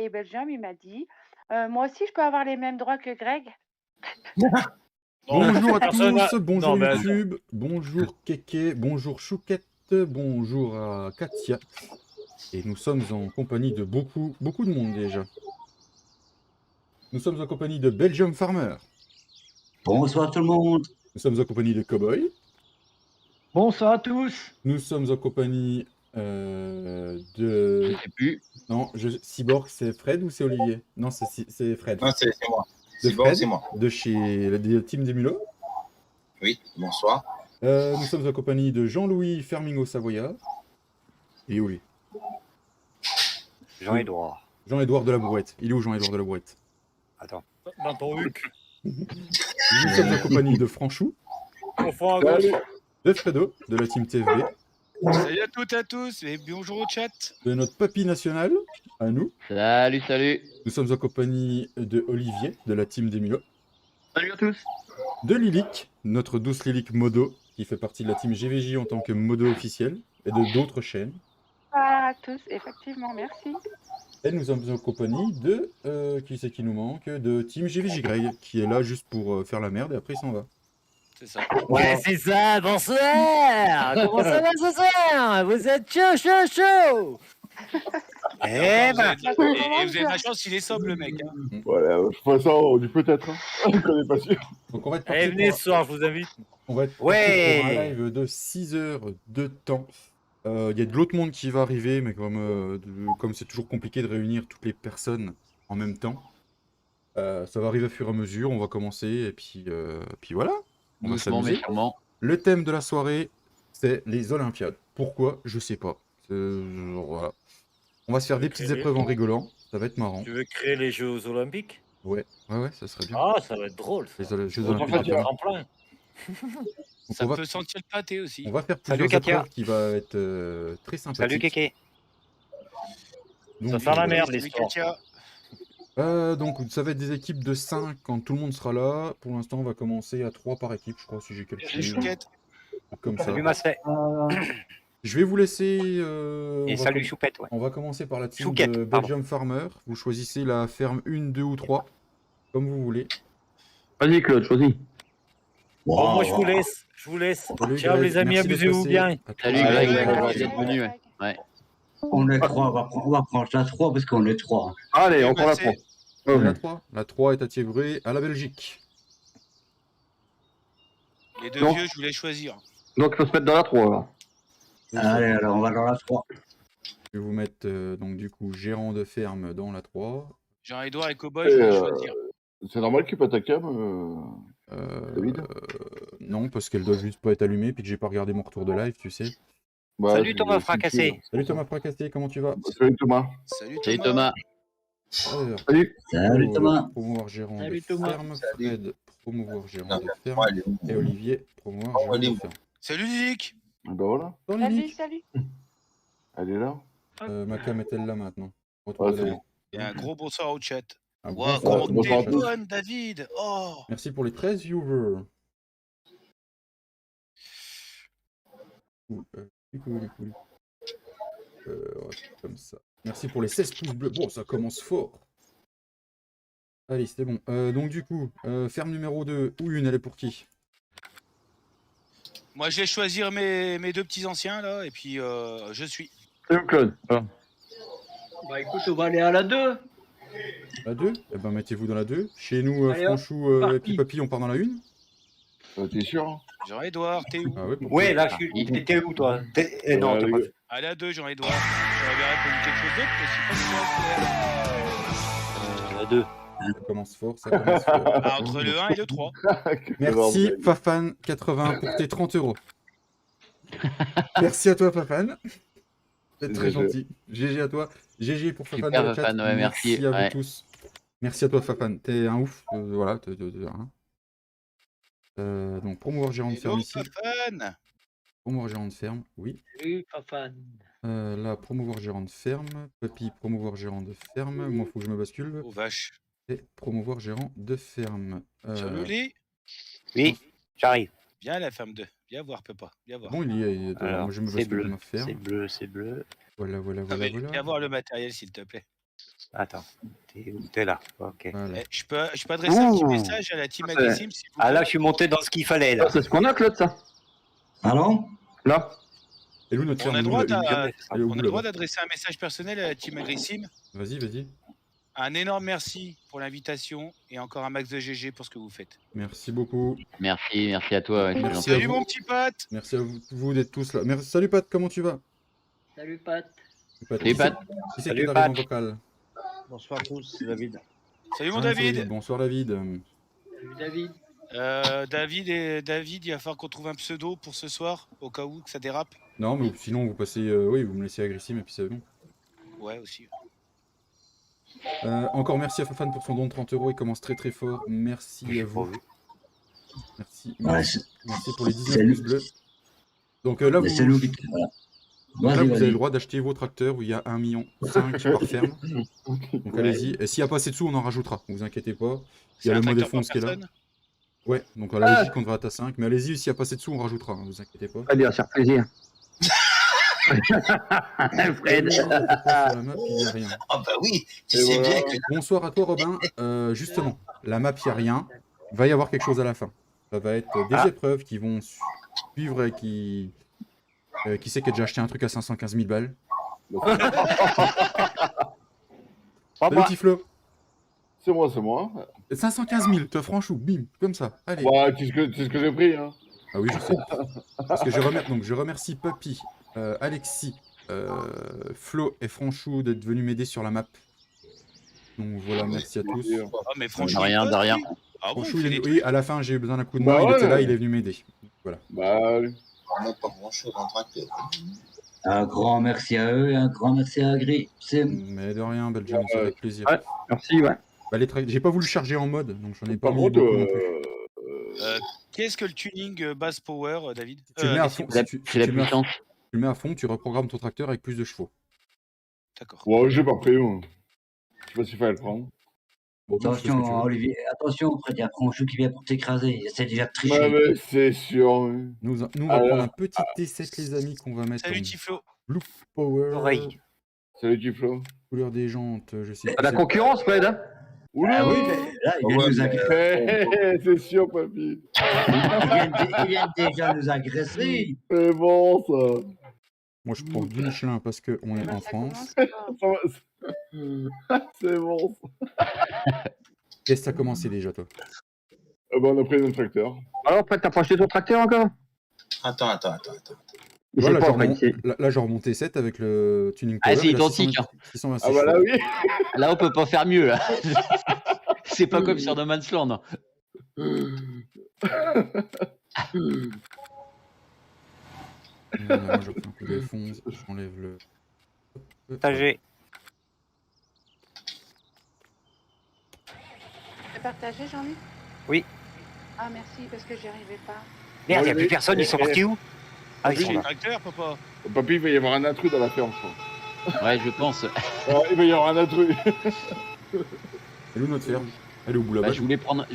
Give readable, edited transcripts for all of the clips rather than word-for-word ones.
et Belgium, il m'a dit, moi aussi, je peux avoir les mêmes droits que Greg. Bonjour à Personne tous, bonjour non, mais YouTube, bonjour Kéké, bonjour Chouquette, bonjour à Katia. Et nous sommes en compagnie de beaucoup de monde déjà. Nous sommes en compagnie de Belgium Farmer. Bonsoir tout le monde. Nous sommes en compagnie de Cowboy. Bonsoir à tous. Nous sommes en compagnie de... Je sais plus. Non, Cyborg, c'est Fred ou c'est Olivier? Non, c'est Fred. Non, c'est moi. De Cyborg, Fred, c'est moi. de chez la team des Mulots. Oui, bonsoir. Nous sommes en compagnie de Jean-Louis Fermingo Savoyard. Il est où lui? Jean-Édouard. Jean-Édouard de la Brouette. Il est où Jean-Édouard de la Brouette? Attends. Dans ton huc. Nous sommes en compagnie de Franchou, Au fond à gauche. de Fredo, de la team TFB, Salut à toutes et à tous et bonjour au chat. de notre papy national, à nous. Salut, salut. Nous sommes en compagnie de Olivier, de la team des Mulots, Salut à tous. de Lilic, notre douce Lilic Modo, qui fait partie de la team GVJ en tant que Modo officiel, et de d'autres chaînes. Bonsoir à tous, effectivement, merci. Et nous sommes en compagnie de, qui c'est qui nous manque, de team GVJ Greg, qui est là juste pour faire la merde et après il s'en va. C'est ça. Ouais, c'est ça, bonsoir. Comment ça va ce soir? Vous êtes chaud. Eh ben, Et vous avez de la chance, il est sobre le mec. Hein. Voilà, de toute façon, on dit peut-être, hein. On connaît pas sûr. Donc on va être allez, parti venez pour, ce soir, je vous invite. on va être parti Ouais. pour un live de 6 heures de temps. Il y a de l'autre monde qui va arriver, mais comme c'est toujours compliqué de réunir toutes les personnes en même temps, ça va arriver au fur et à mesure. On va commencer et puis voilà. On va Doucement, mais s'amuser. sûrement. Le thème de la soirée, c'est les Olympiades. Pourquoi? Je sais pas. Voilà. On va se faire des petites épreuves en rigolant. Ça va être marrant. Tu veux créer les Jeux Olympiques? Ouais, ça serait bien. Ah, ça va être drôle. Les Jeux On va Olympiques faire de du Paris. tremplin. Donc Ça on va, peut sentir le pâté aussi. on va faire Salut, plusieurs Katia. épreuves qui va être très sympathique. Salut, Kéké. Donc, Ça sent la merde, Salut, l'histoire. Katia. donc ça va être des équipes de 5 quand tout le monde sera là. Pour l'instant, on va commencer à 3 par équipe, je crois, si j'ai Salut, calculé. Chouquette. Comme ça. Salut, Massé. Je vais vous laisser. Et on va salut, Choupette, ouais. On va commencer par la team Chouquette, de pardon. Belgium Farmer. Vous choisissez la ferme 1, 2 ou 3, comme vous voulez. Vas-y, Claude, choisis. Bon, moi, je vous laisse. Salut, Ciao, Greg. les amis, Merci d'être amusez-vous passé. bien. À Salut, toi. Greg, Ouais, merci ouais, d'être venu. Ouais. On est trois, on va prendre la 3 parce qu'on est 3. Allez, on prend la c'est- 3. La 3. La 3 est attirée à la Belgique. Les deux Non. vieux, je voulais choisir. Donc, il faut se mettre dans la 3, alors. Allez, alors on va dans la 3. Je vais vous mettre donc du coup gérant de ferme dans la 3. Jean-Édouard et Cowboy, je voulais choisir. C'est normal qu'il pète ta cam, David. Non, parce qu'elle doit juste pas être allumée puis que j'ai pas regardé mon retour de live, tu sais. Bah, Salut, c'est- Thomas c'est Fracassé. sûr. Salut Thomas Fracassé, comment tu vas? Salut, Thomas. Salut Salut, Thomas. Alors, Salut. Salut Thomas. promouvoir gérant Salut, de Thomas. ferme. Fred, promouvoir gérant Non, de moi, ferme. elle est où Et Olivier, promouvoir gérant elle est de où ferme. Salut Lilic. Ben voilà, Dans Salut, Lilic. salut. elle est là. Ma cam est-elle là maintenant? Retour Ouais, de c'est live. bon. Et un gros bonsoir au chat. Un Wow, bonsoir comment à tout le monde. t'es bonsoir à tous. bonne, David. Oh. Merci pour les 13 viewers. Cool. Comme ça. Merci pour les 16 pouces bleus. Bon, ça commence fort. Allez, c'était bon. Donc du coup, ferme numéro 2 ou une, elle est pour qui? Moi, je vais choisir mes deux petits anciens là, et puis je suis. Salut, Claude. Voilà. Bah écoute, on va aller à la 2. La 2? Eh ben mettez-vous dans la 2. Chez nous, Allez, hop, Franchou et parti. puis Papy, on part dans la 1. T'es sûr, hein? Jean-Édouard, t'es où? Ah ouais, pourquoi? Ouais, là, je suis. T'es où, toi? Non, t'es pas. À la 2, Jean-Édouard. J'aurais bien répondu quelque chose d'autre, mais c'est pas La 2. Ça commence fort, ça commence fort. Ah, entre le 1 et le 3. Merci Fafan pour tes 30 €. Merci à toi Fafan. C'est très GG. gentil. GG à toi. GG pour Fafan Super, dans le chat. Fafan, ouais, merci. à vous Ouais. tous. Merci à toi Fafan. T'es un ouf. Voilà. Hein. Donc promouvoir gérant de Hello, ferme ici. Fafan. Promouvoir gérant de ferme, oui. Salut, Fafan. Là, promouvoir gérant de ferme. Papy, promouvoir gérant de ferme. Moi, faut que je me bascule. Oh vache. Et promouvoir gérant de ferme. Jean-Louis, Oui, j'arrive. viens la femme 2. Viens voir, Papa. Viens voir. Bon, il y est. Alors, Moi, je me c'est bascule bleu. dans ma ferme. C'est bleu. Voilà. Non, mais viens voir le matériel, s'il te plaît. Attends, t'es où? T'es là. Ok. Voilà. Je peux adresser un petit message à la team agressive, s'il vous plaît. Ah là, je suis monté dans ce qu'il fallait là. C'est ce qu'on a, Claude, ça. Allons? Là. Et nous, notre On a ferme, le droit elle est au bout, là-bas. d'adresser un message personnel à la team agressive. Vas-y. Un énorme merci pour l'invitation et encore un max de GG pour ce que vous faites. Merci beaucoup. Merci à toi. Ouais, c'est Merci gentil. à Salut vous. mon petit pote. Merci à vous d'être tous là. Merci. Salut Pat, comment tu vas? Salut Pat. Salut, Pat. Qui c'est qui Salut, est arrivé en Pat. vocal? Bonsoir à tous, c'est David. Salut mon Ah, David. Bonsoir David. Salut David. David, il va falloir qu'on trouve un pseudo pour ce soir, au cas où que ça dérape. Non, mais sinon vous passez, oui, vous me laissez agressif et puis c'est bon. Ouais, aussi. Encore merci à Fafan pour son don de 30 €, il commence très très fort. Merci à vous. Merci. Ouais, Merci pour les c'est 19 lui. pouces bleus. Donc là, Mais vous, c'est nous qui. Voilà. donc là, Vas-y, vous avez le vas-y. droit d'acheter vos tracteurs où il y a 1,5 million par ferme. Donc allez-y. Et s'il n'y a pas assez de sous, on en rajoutera. Ne vous inquiétez pas. Il y a le mot défonce qui est là. Ouais, donc à la logique, on devrait être à 5. Mais allez-y, s'il n'y a pas assez de sous, on rajoutera. Ne vous inquiétez pas. Très bien, ça fait plaisir. Fred. Sur la map, il n'y a rien. Ah bah oui, tu Et sais voilà. bien que... Bonsoir à toi, Robin. Justement, la map, il n'y a rien. Il va y avoir quelque chose à la fin. Ça va être des épreuves qui vont suivre et qui sait qui a déjà acheté un truc à 515 000 balles? Salut, petit Flo. C'est moi. 515 000, te franchou, bim, comme ça. Allez. Bah, c'est ce que j'ai pris, hein. Ah oui, je sais. Parce que je remercie Papy, Alexis, Flo et Franchou d'être venus m'aider sur la map. Donc voilà, merci à tous. Ah, mais De franchement. rien, de rien. Ah bon, Franchou, il fait des oui, à la fin, j'ai eu besoin d'un coup de Bah main, il ouais. était là, il est venu m'aider. Voilà. Bah, oui. On n'a pas grand-chose en tracteur. Un grand merci à eux et un grand merci à Gris. C'est. Mais de rien, Belgium, c'est avec plaisir. Ouais, merci, ouais. Bah, j'ai pas voulu charger en mode, donc j'en ai pas Par mis contre, beaucoup non plus. Qu'est-ce que le tuning bass power, David? Tu le mets à fond, C'est la tu le mets à fond, puissance. tu le mets à fond, tu reprogrammes ton tracteur avec plus de chevaux. D'accord. ouais, j'ai pas pris, moi. Je sais pas s'il fallait le prendre. Bon, donc, tu fais ce Attention, que tu veux. Olivier, attention, Fred, il y a Franchou qui vient pour t'écraser. Il essaie déjà de tricher. Ouais, mais c'est sûr, oui. Nous, on va Alors. prendre un petit T7, les amis, qu'on va mettre Salut en Tiflo. Blue Power. Oreille. Salut, Tiflo. Couleur des jantes, je sais À plus. la concurrence, Fred. Hein. Oula Ah oui, mais là, il vient de nous agresser. C'est sûr, papy. Il vient déjà nous agresser. C'est bon, ça. Moi, je prends du Michelin parce qu'on est en Ça France. commence fort. C'est bon, ça. Qu'est-ce que ça a commencé déjà, toi? Bah, on a pris notre tracteur. Alors, Fred, t'as pas acheté ton tracteur encore? Attends. Il Voilà, sait pas, genre, Fred. là, j'ai remonté 7 avec le tuning Ah, power. c'est il a identique, 626 Ah, bah là, chevaux. oui. Là, on peut pas faire mieux, là. C'est pas comme sur No Man's Land. Moi, je reprends un peu de fond, j'enlève le... Partagé. C'est partagé, Jean-Luc? Oui. Ah, merci, parce que j'y arrivais pas. Merde, il n'y a Oui, plus personne, ils sont partis où? Ah, ils J'ai sont le là. tracteur, papa. Papy, il va y avoir un intrus dans la ferme, je crois. Ouais, je pense. Ouais, il va y avoir un intrus. Elle est où notre ferme? Elle est au bout là-bas. Bah, je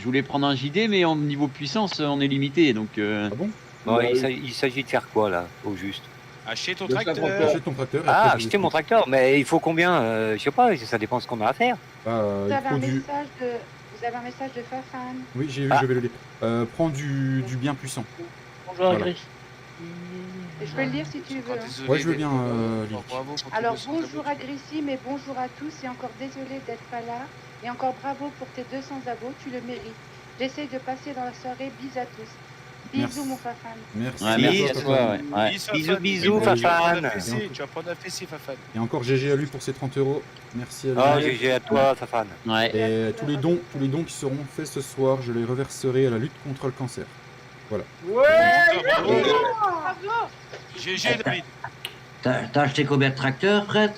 voulais prendre un JD, mais en niveau puissance, on est limité. Donc, Ah bon? Bon, Bah, il s'agit de faire quoi, là, au juste? Acheter ton Laisse la tracteur. tracteur. Achète ton tracteur. et Ah, après, acheter mon tracteur, mais il faut combien? Je sais pas, ça dépend de ce qu'on a à faire. Bah, Vous il avez un faut du... message de... Vous avez un message de Fafan. Oui, j'ai vu, Ah. je vais le lire. Prends du bien puissant. Bonjour Voilà. Gris. Et je peux le lire si tu veux. Ah, désolé Ouais, je veux d'être, bien, Lily. Alors bravo pour tes 200 bonjour abos. à Grissim et bonjour à tous et encore désolé d'être pas là. Et encore bravo pour tes 200 abos, tu le mérites. J'essaye de passer dans la soirée, bisous à tous. Bisous Merci. mon Fafan. Merci. ouais, Bisous merci à toi. Ouais. Ouais. Bisous, bisous, Fafan. Tu vas prendre la Et fessée, tu vas prendre la fessée, Fafan. Et encore GG à lui pour ses 30 €. Merci à lui. Oh, GG à toi, Fafan. Ouais. Et tous les dons qui seront faits ce soir, je les reverserai à la lutte contre le cancer. Bravo. Bravo. GG, David. T'as acheté combien de tracteurs, Fred?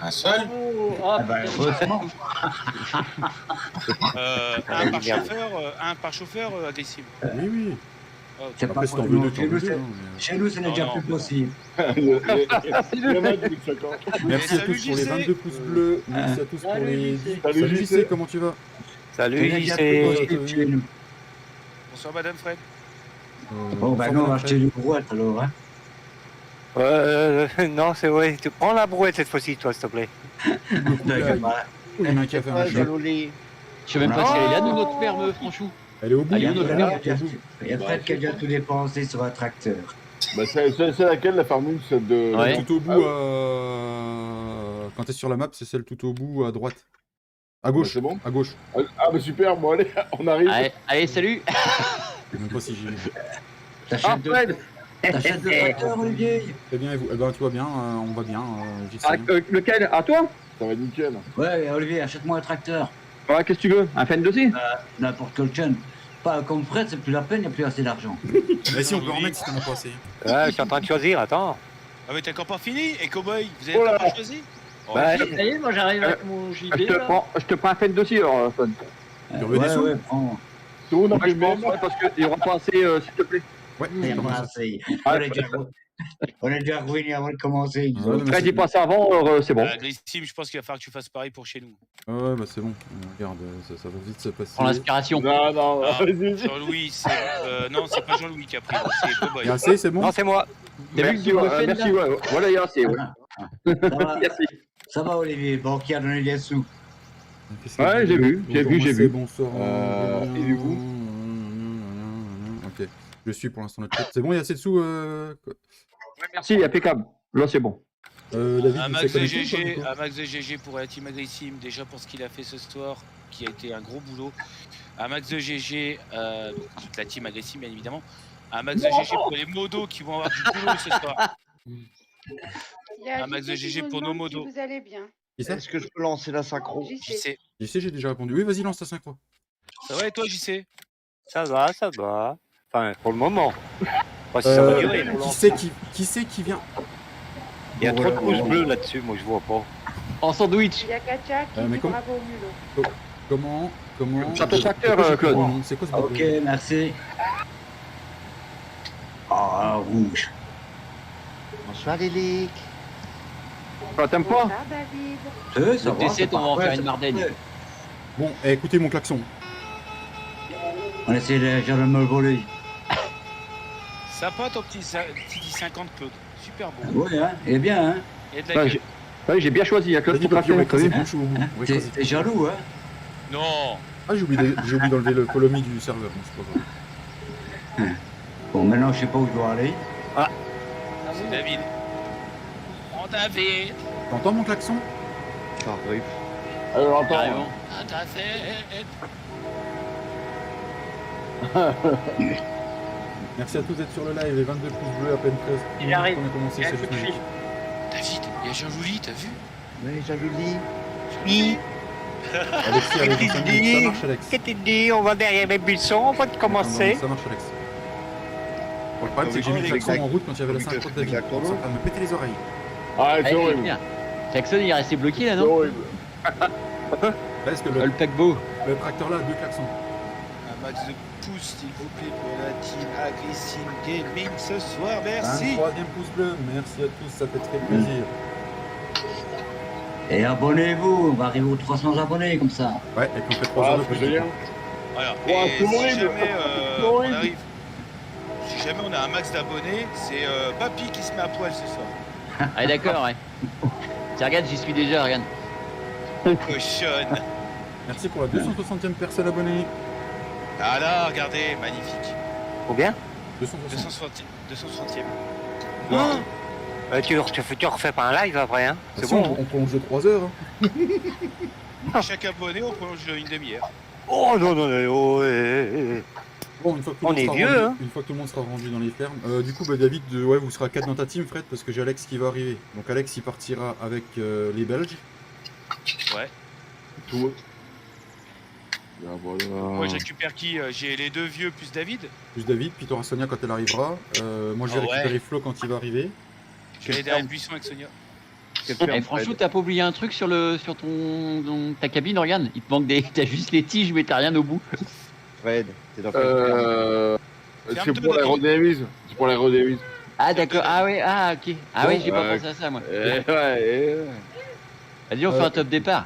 Un seul? Ah bah, heureusement. Un par chauffeur agressif. Oui, oui. Ah, ok. C'est pas Après, si t'en possible. veux deux, t'en Chez veux nous, deux. c'est- hein, mais, Chez nous, ce n'est déjà Non, plus non. possible. Il y en a qui me 50. Merci à salut, tous pour les JC. 22 pouces bleus. Merci à tous pour Salut, les JC. 10. Salut, Salut JC. JC, comment tu vas? Ce Salut, n'est déjà plus c'est... possible chez nous. Bonsoir, Madame Fred. Bon, bah, nous, on va acheter du brouette alors. Hein. Non, c'est vrai. Tu prends la brouette cette fois-ci, toi, s'il te plaît. T'inquiète pas. Il y en a un qui a fait un Ouais, choc. jalouli. Je sais même pas si elle est là, nous, notre ferme, Franchou. Elle est au bout. Ah, il y a un Il autre y a gars. Fred qui a- il y a Fred qui a déjà tout dépensé sur un tracteur. Bah, c'est laquelle la farmune, celle de. Ouais. Tout au bout, quand t'es sur la map, c'est celle tout au bout à droite. À gauche. c'est bon. À gauche. Ah, bah super, bon, allez, on arrive. Allez, salut. Je sais même pas si j'y vais. T'achètes le tracteur, Olivier? Très bien, et vous? Eh ben, tu vois bien, on va bien. J'y sais. Lequel? À toi? Ça va nickel. Ouais, Olivier, achète-moi un tracteur. Ouais, qu'est-ce que tu veux? Un fan aussi? N'importe quel chaîne. Pas comme Fred, c'est plus la peine, il n'y a plus assez d'argent. Mais si, on peut en remettre si t'en as pas assez. Ouais, je suis en train de choisir, attends. Ah, mais t'as encore pas fini? Et Cowboy, vous avez Oh là encore là. pas choisi? Oh, Bah, Ça y est, moi j'arrive avec mon Je JB te là. prends un fan aussi, alors, Fun. Tu veux des sous? Ouais, prends. Tout le monde a Ouais, pris je le pense, même. ouais, parce qu'il y aura pas assez, s'il te plaît. Ouais, Il y a je pas commence. assez. Ah, On est déjà ruiné avant de commencer. Ah, ouais, mais Fred, c'est- il passe avant, c'est bon. Grissim, je pense qu'il va falloir que tu fasses pareil pour chez nous. Ah ouais, bah c'est bon. Regarde, ça va vite se passer. Prends l'inspiration. Non, non, Ah, vas-y. Jean-Louis, c'est. Non, c'est pas Jean-Louis qui a pris, c'est Cowboy. Il y a assez, c'est bon? Non, c'est moi. T'as vu le Merci, double ouais, fun, merci, là ouais. Voilà, il y a assez, ouais. Ça va, Merci. ça va Olivier, bon, qui a donné des sous. Qu'est-ce que Ouais, vous j'ai voulez? vu, j'ai Bonjour, vu, j'ai c'est vu. Bonsoir. Et du coup Ok, je suis pour l'instant le chat. C'est bon, il y a assez de sous quoi Merci, impeccable. Là, c'est bon. David, Un il Max s'est de connecté ou GG, pas, un Max de GG pour la team Agrissim, déjà pour ce qu'il a fait ce soir, qui a été un gros boulot. Un Max de GG, toute la team Agrissim bien évidemment. Un Max de GG pour les modos qui vont avoir du boulot ce soir. Il y a Un max de JC qui GG vous pour nos demande si modos. vous allez bien. Qui ça? Est-ce que je peux lancer la synchro? JC. JC. Je sais, j'ai déjà répondu. Oui, vas-y, lance ta synchro. Ça va et toi JC? Ça va, ça va. Enfin, pour le moment. Pas si ça va durer. mais Qui c'est qui vient? Il y a trop de pouces bleus là-dessus, moi je vois pas. En sandwich. Il y a Katia qui mais dit comment- bravo au mulot. Comment Ça peut j'ai- tracteur, pourquoi j'ai Claude. pas le nom? C'est quoi ce Ok, bordel? merci. Ah, rouge. Bonsoir, Lélic. T'aimes pas? Bonsoir David. Ça Le va, T7, c'est on va en parfait, faire une c'est Mardaigne. parfait. Bon, écoutez mon klaxon. On essaie de me le voler. Sympa ton petit 10-50 Claude. Super beau. Oui, hein, il est bien, hein. Il y a de la Ouais, gueule. j'ai bien choisi, Claude, Vas-y, pour papy, on va tracteur, écraser t'as vu? Ponchou au bout. On va écraser. T'es jaloux, hein. Non. Ah, j'ai oublié d'enlever le follow me du serveur, mais c'est pas grave. Bon, maintenant, je sais pas où je dois aller. C'est David. Oh David. T'entends mon klaxon? J'arrive. Alors, attends. Carrément. Ah, David. Merci à tous d'être sur le live, les 22 pouces bleus, à peine 13. Il arrive. On a commencé, Il y a c'est un coup juste de fil. magique. David, il y a Jean-Louis, t'as vu? Oui, jalouli. Alexis, allez, dans 5 minutes. Ça marche, Alex. Qu'est-ce que tu dis? On va derrière les buissons, on va Non, commencer. ça marche, Alex. Bon, le problème, c'est que j'ai mis le klaxon en route quand il y avait la synchro de David. Donc, ça va me péter les oreilles. Ah, c'est Allez, horrible. viens. Jackson, il est resté bloqué là, C'est non? horrible. Là, est-ce que Le paquebot. le tracteur là a deux klaxons? Un max de pouces, s'il vous plaît, pour la team Agrissim Gaming ce soir. Merci. 23e pouce bleu, merci à tous, ça fait très plaisir. Et abonnez-vous, on va arriver aux 300 abonnés comme ça. Ouais, et qu'on fait 3 Ah, heures de c'est plus. génial. Voilà. Ouais, Et c'est si horrible. jamais C'est on horrible. arrive, si jamais on a un max d'abonnés, c'est Papy qui se met à poil ce soir. Ah, d'accord, ouais. Tiens, regarde, j'y suis déjà, regarde. Cochonne. Merci pour la 260e personne abonnée. Ah là, regardez, magnifique. Combien? 260. 260e. Non. Tu refais pas un live après, hein? C'est C'est bon, bon. on prolonge de 3 heures. Hein. Chaque abonné, on prolonge une demi-heure. Oh non, non, non, oh, Bon, une fois que tout le On monde est sera vieux, rendu, hein. une fois que tout le monde sera rendu dans les fermes. Du coup, bah, David, ouais, vous serez à 4 dans ta team, Fred, parce que j'ai Alex qui va arriver. Donc Alex, il partira avec les Belges. Ouais. Tout. Là, voilà. Moi, je récupère qui? J'ai les deux vieux plus David. Plus David, puis t'auras Sonia quand elle arrivera. Moi, je vais Ah ouais. récupérer Flo quand il va arriver. Je vais aller derrière le buisson avec Sonia. Eh, franchement, t'as pas oublié un truc sur ta cabine, regarde. Il te manque des. T'as juste les tiges, mais t'as rien au bout. Fred, t'es dans quel terme? C'est pour l'aérodynamisme. C'est pour l'aérodynamisme. Ah, d'accord. Ah, ouais, ah, ok. Ah, oui, j'ai pas Ouais. pensé à ça, moi. Ouais. Vas-y, on fait un top départ.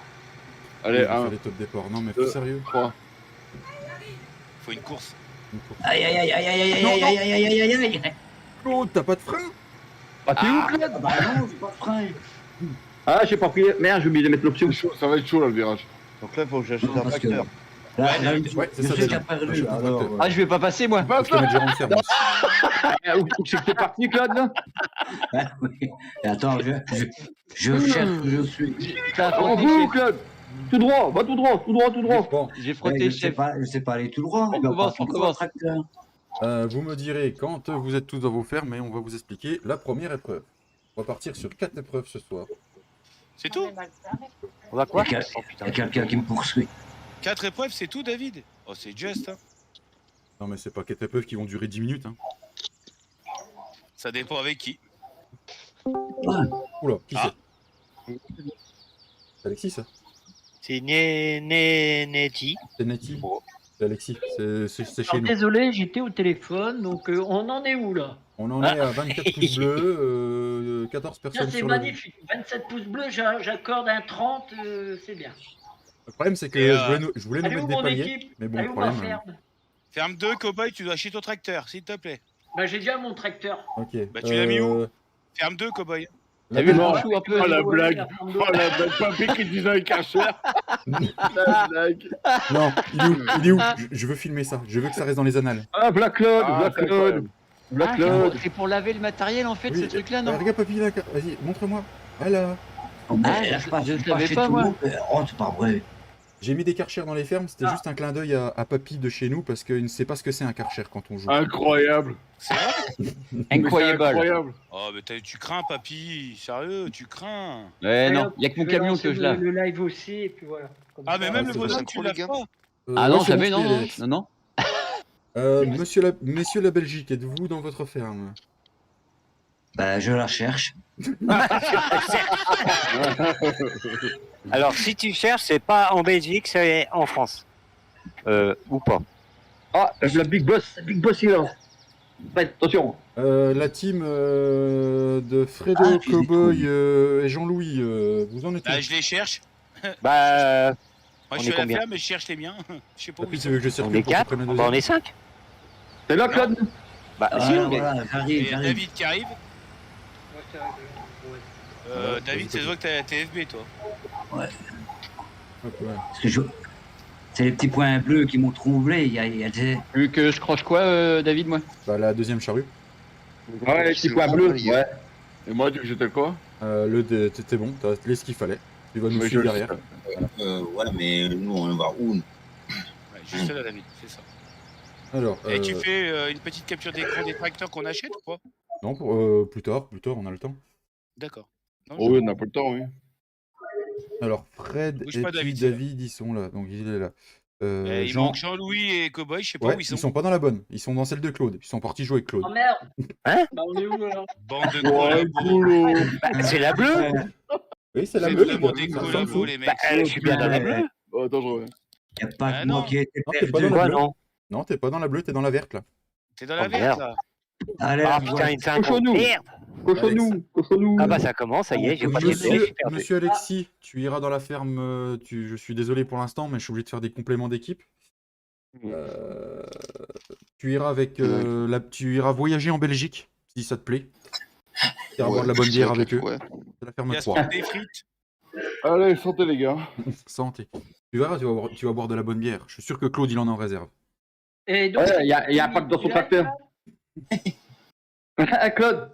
Allez, On va 1, faire les top départ. Non, mais deux. fais sérieux. 3. Faut une course. Une course. Aïe aïe aïe aïe aïe aïe aïe aïe aïe aïe aïe aïe aïe. Claude, t'as pas de frein? Ah, t'es où, Claude? Ah bah non, j'ai pas de frein. Ah, j'ai pas pris. Merde, j'ai oublié de mettre l'option. Ça va être chaud là le virage. Donc là, il faut que j'achète Non, un parce que tracteur. là, Ouais, là, ouais, c'est je ça, suis David. déjà perdu. Achète un Alors, tracteur. Ah, je vais pas passer, moi. Je te mets gérant de ferme aussi. Ah, où c'est que t'es parti, Claude, là? ah, oui. Et attends, je cherche où je suis. T'as On frotté, vous, chef. Claude. Tout droit, va tout droit, tout droit, tout droit. Bon, J'ai Eh, frotté, chef. je sais pas aller tout droit. On Il va commence, pas on tout droit, commence. le tracteur. vous me direz quand vous êtes tous dans vos fermes et on va vous expliquer la première épreuve. On va partir sur 4 épreuves ce soir. C'est tout? On va quoi? Il y a Oh putain. quelqu'un qui me poursuit. 4 épreuves, c'est tout, David? Oh, c'est juste, hein. Non mais c'est pas 4 épreuves qui vont durer 10 minutes. Hein. Ça dépend avec qui. Oula, qui Ah. c'est? C'est Alexis ça? C'est Neti. C'est Nati? C'est Alexis, c'est chez Alors, nous. désolé, j'étais au téléphone, donc on en est où là? On en est à 24 pouces bleus, 14 Tiens, personnes c'est sur le... magnifique. 27 pouces bleus, j'accorde un 30, c'est bien. Le problème c'est que Et, je voulais nous Allez mettre où des mon paliers, équipe? mais bon, Allez le où ma problème... ferme? Ferme 2, cowboy, tu dois acheter ton tracteur, s'il te plaît. Bah j'ai déjà mon tracteur. Ok. Bah, tu l'as mis où? Ferme 2, cowboy. La T'as vu le Belgique- chou un peu? Oh la Ouais, blague. la ferme de- Oh la blague. Papy qui disait un cacheur. La blague. Non, il est où? Il est où? Je veux filmer ça, je veux que ça reste dans les annales. Ah, Black Claude, Ah, Black c'est Claude. incroyable. Black Ah, Claude. c'est pour laver le matériel, en fait, Oui, ce truc-là, non? regarde papy là, vas-y, montre-moi. Voilà. Oh, mais Ah, là, je- passe je pas savais chez pas, tout le moi. monde. Oh, c'est pas vrai. J'ai mis des karchers dans les fermes, c'était Ah. juste un clin d'œil à papy de chez nous parce qu'il ne sait pas ce que c'est un karcher quand on joue. Incroyable. C'est vrai? Mais c'est Incroyable. incroyable. Oh, mais tu crains, papy. Sérieux, tu crains. Ouais, non, hop, il y a que mon je vais camion lancer que je lave. Le live aussi, et puis voilà. Comme Ah, ça, mais même le c'est bonhomme, pas tu l'as pas. Ah non, ouais, c'est jamais, bon, non, c'est non, Alex. non, non. Messieurs la Belgique, êtes-vous dans votre ferme? Bah, je la cherche. Alors, si tu cherches, c'est pas en Belgique, c'est en France. Ou pas. Ah, la Big Boss, il est là. Ouais, attention. La team de Fredo, Ah, tu les Cowboy trouves. et Jean-Louis, vous en êtes où? Ah, je les cherche. Bah, Moi, On je est suis à la combien? ferme, mais je cherche les miens. Je sais pas où Papy, ils tu sont. veux que je on circule est pour te 4, prendre le bah, on deuxième? est 5. T'es là, Claude? Bah, Ah, si, alors, mais... voilà, Et j'arrive. David qui arrive. Ouais, c'est vrai que- ouais. Ouais, David, vas-y, c'est vrai que t'as TFB, toi. Hop, ouais. Parce que c'est les petits points bleus qui m'ont troublé. Il y a des... Vu que je croche quoi, David, moi? Bah, la deuxième charrue. Ouais, les petits points bleus. Ouais. Et moi, tu dis que j'étais quoi? T'étais bon, t'as laissé ce qu'il fallait. Tu vas nous Mais suivre je le derrière. sais. Ouais, mais nous, on va où? Ouais, juste là, David, c'est ça. Alors, Et tu fais une petite capture d'écran des tracteurs qu'on achète ou pas? non, plus tard, on a le temps. D'accord. Non, Oh oui, on n'a pas le temps, oui. Alors, Fred Bouge et pas, puis David, c'est là. David, ils sont là, donc il est là. Il Jean, manque Jean-Louis et Cowboy, je sais pas ouais, où ils ils sont. sont pas dans la bonne, ils sont dans celle de Claude, ils sont partis jouer avec Claude. Oh merde! Hein? Bah on est où alors? Bande de Ouais, collabos. boulot. Bah, c'est la bleue. Oui, c'est la C'est bleue, vraiment les des gars, ça, ça me collabos, fout. les mecs. Bah, je suis bien dans la bleue. Oh, attends, je reviens. Il n'y a pas Ah que moi non. qui ai été Non, t'es pas perdu. dans la Quoi, bleue. non? Non, t'es pas dans la bleue, t'es dans la verte là. T'es dans la Oh, verte, merde. là. Allez, Ah la putain, voix. il fait un Cochonnou. con. Merde. Cochonnou. Ah bah ça commence, ça y est, j'ai pas de je suis perdu. Monsieur Alexis, tu iras dans la ferme, je suis désolé pour l'instant, mais je suis obligé de faire des compléments d'équipe. Tu iras avec tu iras voyager en Belgique, si ça te plaît. Tu iras boire de la bonne bière avec eux. C'est la ferme Il y a 3. des frites. Allez, santé, les gars. Santé. Tu verras, tu vas boire de la bonne bière. Je suis sûr que Claude, il en a en réserve. Et donc, Ouais, il y a un pack dans son tracteur. Claude,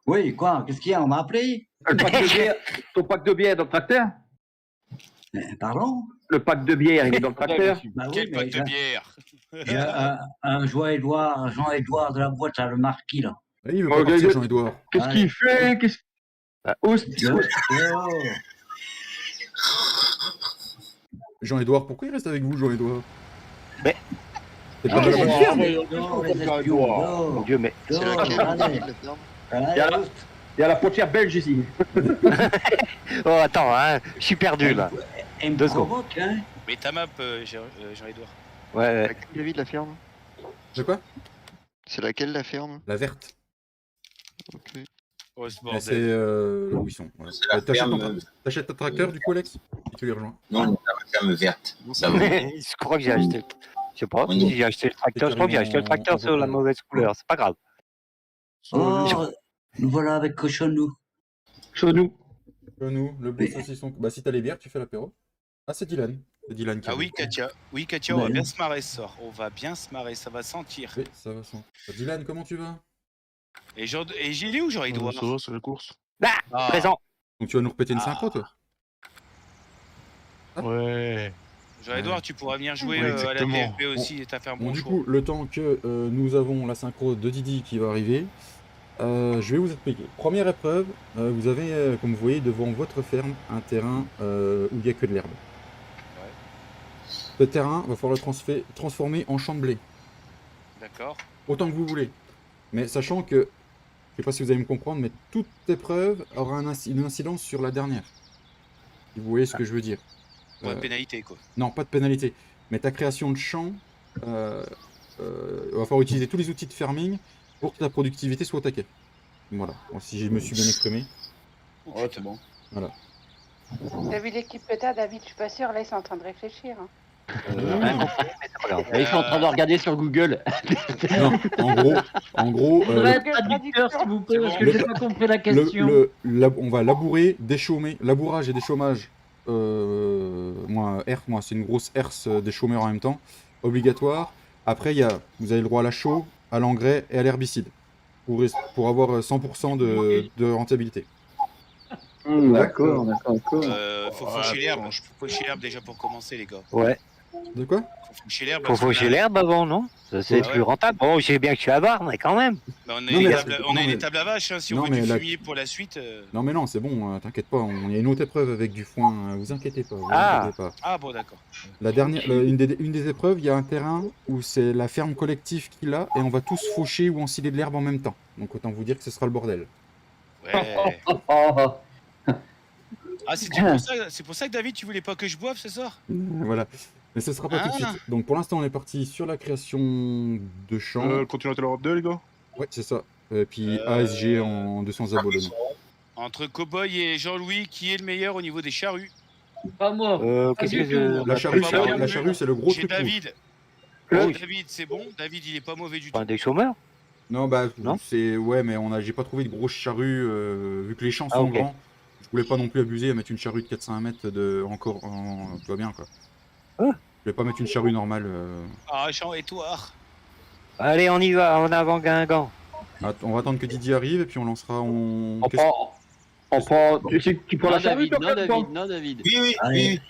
Oui, quoi? Qu'est-ce qu'il y a? On m'a appelé? le pack de bière, ton pack de bière est dans le tracteur? Pardon? Le pack de bière, il est dans le tracteur? Bah oui, Quel mais pack de bière. j'ai un Jean-Édouard de la boîte, là, le marquis, là. Oui, il veut Oh, pas partir, gars, Jean-Edouard. Qu'est-ce qu'il fait? Jean-Edouard, pourquoi il reste avec vous, Jean-Edouard? Mais- C'est pas de la bonne ferme. Non, les espions, Mon non. Dieu, mais... C'est Non, laquelle allez. la ferme? Allez, Il y a la frontière belge ici. Oh, attends, hein, je suis perdu, là. elle me 2 secondes. provoque, hein. Mais ta map, Jean-Edouard. Ouais, C'est ouais. laquelle, David, la ferme? De quoi? C'est laquelle, la ferme? La verte. Ok. Oh, ce Mais c'est bordel. là où ils sont. Ouais. C'est la T'achètes ferme. t'achètes ta tracteur, du coup, Alex? Et tu les rejoins. Non, la ferme verte. Ça va. Je crois que j'ai acheté... Je sais pas, On y est. si j'ai acheté le tracteur, je crois que j'ai acheté le tracteur sur la mauvaise couleur, c'est pas grave. Oh, Nous voilà avec Cochonou. Chonou. Nous, le beau saucisson. Bah, si t'as les bières, tu fais l'apéro. Ah, c'est Dylan. C'est Dylan qui Ah arrive. oui, Katia. Oui, Katia, on va bien se marrer ce soir. On va bien se marrer, ça va sentir. Oui, ça va sans. Dylan, comment tu vas? Et Gilles est où, Jean-Edouard? Ça va, c'est la course. Bah, Ah. présent. Donc tu vas nous repéter une synchro, toi? Ouais. Jean-Edouard, tu pourras venir jouer Ouais, à la exactement. TFP aussi et t'as fait un Bon, bon du choix. coup, le temps que nous avons la synchro de Didi qui va arriver, je vais vous expliquer. Première épreuve, vous avez, comme vous voyez, devant votre ferme, un terrain où il n'y a que de l'herbe. Ce terrain, va falloir le transformer en champ de blé. D'accord. Autant que vous voulez. Mais sachant que, je sais pas si vous allez me comprendre, mais toute épreuve aura une incidence sur la dernière. Si vous voyez ce que je veux dire. Pas de pénalité, quoi. Non, pas de pénalité. Mais ta création de champ, il va falloir utiliser tous les outils de farming pour que ta productivité soit au taquet. Voilà, bon, si je me suis bien exprimé. Ouais, c'est bon. Voilà. T'as vu l'équipe que t'as, David? Je suis pas sûre, là, ils sont en train de réfléchir. Hein. Ils sont en train de regarder sur Google. Non, en gros, Faudrait être traducteur, s'il vous plaît, parce que j'ai pas compris la question. on va labourer, déchaumer, labourage et déchaumage. Moi, c'est une grosse herse déchaumer en même temps, obligatoire. Après, vous avez le droit à la chaux, à l'engrais et à l'herbicide pour avoir 100% de rentabilité. D'accord. Faut faucher l'herbe. Faut faucher l'herbe déjà pour commencer, les gars. Ouais. De quoi? Faut faucher l'herbe. Faut faucher l'herbe avant, non? Ça, c'est plus rentable. Bon, je sais bien que je suis avare, mais quand même. Bah, on a Non, une mais- étable à vache, hein, si non, on veut mais du la- fumier pour la suite. Non mais non, c'est bon, t'inquiète pas, il y a une autre épreuve avec du foin, vous inquiétez pas. Ah. Pas. bon, d'accord. La dernière, une des épreuves, il y a un terrain où c'est la ferme collective qui l'a et on va tous faucher ou ensiler de l'herbe en même temps. Donc autant vous dire que ce sera le bordel. Ouais. Oh. Ah, c'est pour ça que David, tu voulais pas que je boive ce soir? Voilà. Mais ce sera pas tout de suite. Donc pour l'instant, on est parti sur la création de champs. Continuateur Europe 2, les gars. Ouais, c'est ça. Puis ASG en 200 abonnés. Entre Cowboy et Jean-Louis, qui est le meilleur au niveau des charrues? Pas moi. Qu'est-ce du que tout. La charrue, Pas moi non plus. c'est le gros Chez truc. rouge. David. Rouge. David, c'est bon. David, il est pas mauvais du tout. Enfin, des chômeurs? Non, bah, Non c'est. Ouais, mais j'ai pas trouvé de grosses charrues, vu que les champs sont ok. grands. Je voulais pas non plus abuser à mettre une charrue de 400 mètres tout va bien, quoi. Ah. Je vais pas mettre une charrue normale. Ah, Jean et toi. Allez, on y va, en avant Guingamp. On va attendre que Didier arrive et puis on lancera. On prend. Tu prends la charrue, toi, Fred, ou pas non, David. Oui.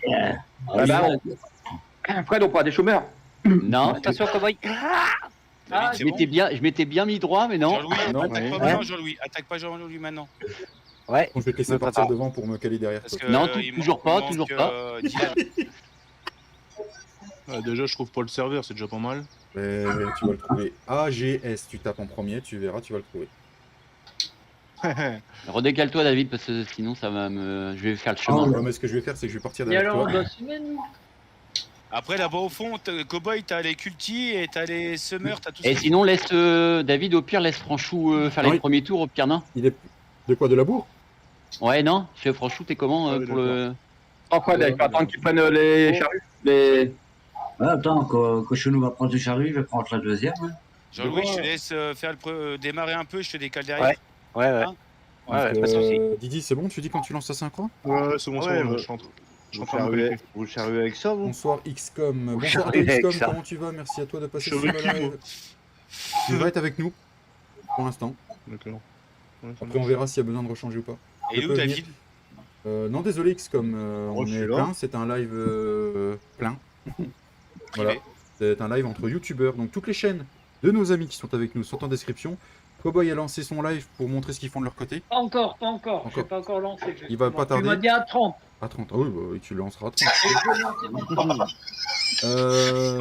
Ah bah, Fred, on prend des chômeurs. Non, attention, Cowboy. David, c'est bon. Je m'étais bien mis droit, mais non. Jean-Louis, Non, attaque ouais. pas maintenant, Jean-Louis. Attaque pas Jean-Louis maintenant. Ouais. Je vais te laisser me partir prépare. devant pour me caler derrière. Parce toi. que, Non, il toujours manque- pas, il toujours manque, pas. Dylan. Déjà, je trouve pas le serveur, c'est déjà pas mal. Mais tu vas le trouver. AGS, tu tapes en premier, tu verras, tu vas le trouver. Redécale-toi, David, parce que sinon, ça va me. Je vais faire le Oh, chemin. Ouais, mais ce que je vais faire, c'est que je vais partir Et derrière alors, on toi. doit s'y mettre, nous. Après, là-bas au fond, Cowboy, t'as les cultis et t'as les semeurs, t'as tout Et ça. sinon, laisse David, au pire, laisse Franchou faire Non, les premiers tours, au pire, non? Il est. De quoi? De la bourre? Ouais, non? Chez Franchou, t'es comment Ah oui, pour le. Oh, Fred, il faut attendre qu'ils prennent les charrues. Les... Attends, Cochonou va prendre une charrue, je vais prendre la deuxième. Hein. Jean-Louis, je te laisse démarrer un peu, je te décale derrière. Ouais. Hein Ouais, pas de soucis. Didi, c'est bon, tu dis quand tu lances ta synchro? Ouais, c'est bon, Ouais, c'est bon, ouais. je suis en train de me connecter. Vous charruez avec ça, vous? Bonsoir XCOM. Bonsoir charriez avec XCOM, ça. comment tu vas? Merci à toi de passer Je sur suis le avec qui, live. Tu vas être avec nous pour l'instant. D'accord. Ouais, ça Après, on marche. verra s'il y a besoin de rechanger ou pas. Et Je où peux David? Non, désolé XCOM, on je suis est là. plein, c'est un live plein. Voilà, c'est un live entre youtubeurs, donc toutes les chaînes de nos amis qui sont avec nous sont en description. Cowboy a lancé son live pour montrer ce qu'ils font de leur côté. Pas encore. Je Encore. vais pas encore lancé. Il va pas tarder. Tu m'as dit à 30. À 30, ah oui, bah, tu le lanceras à 30. Euh...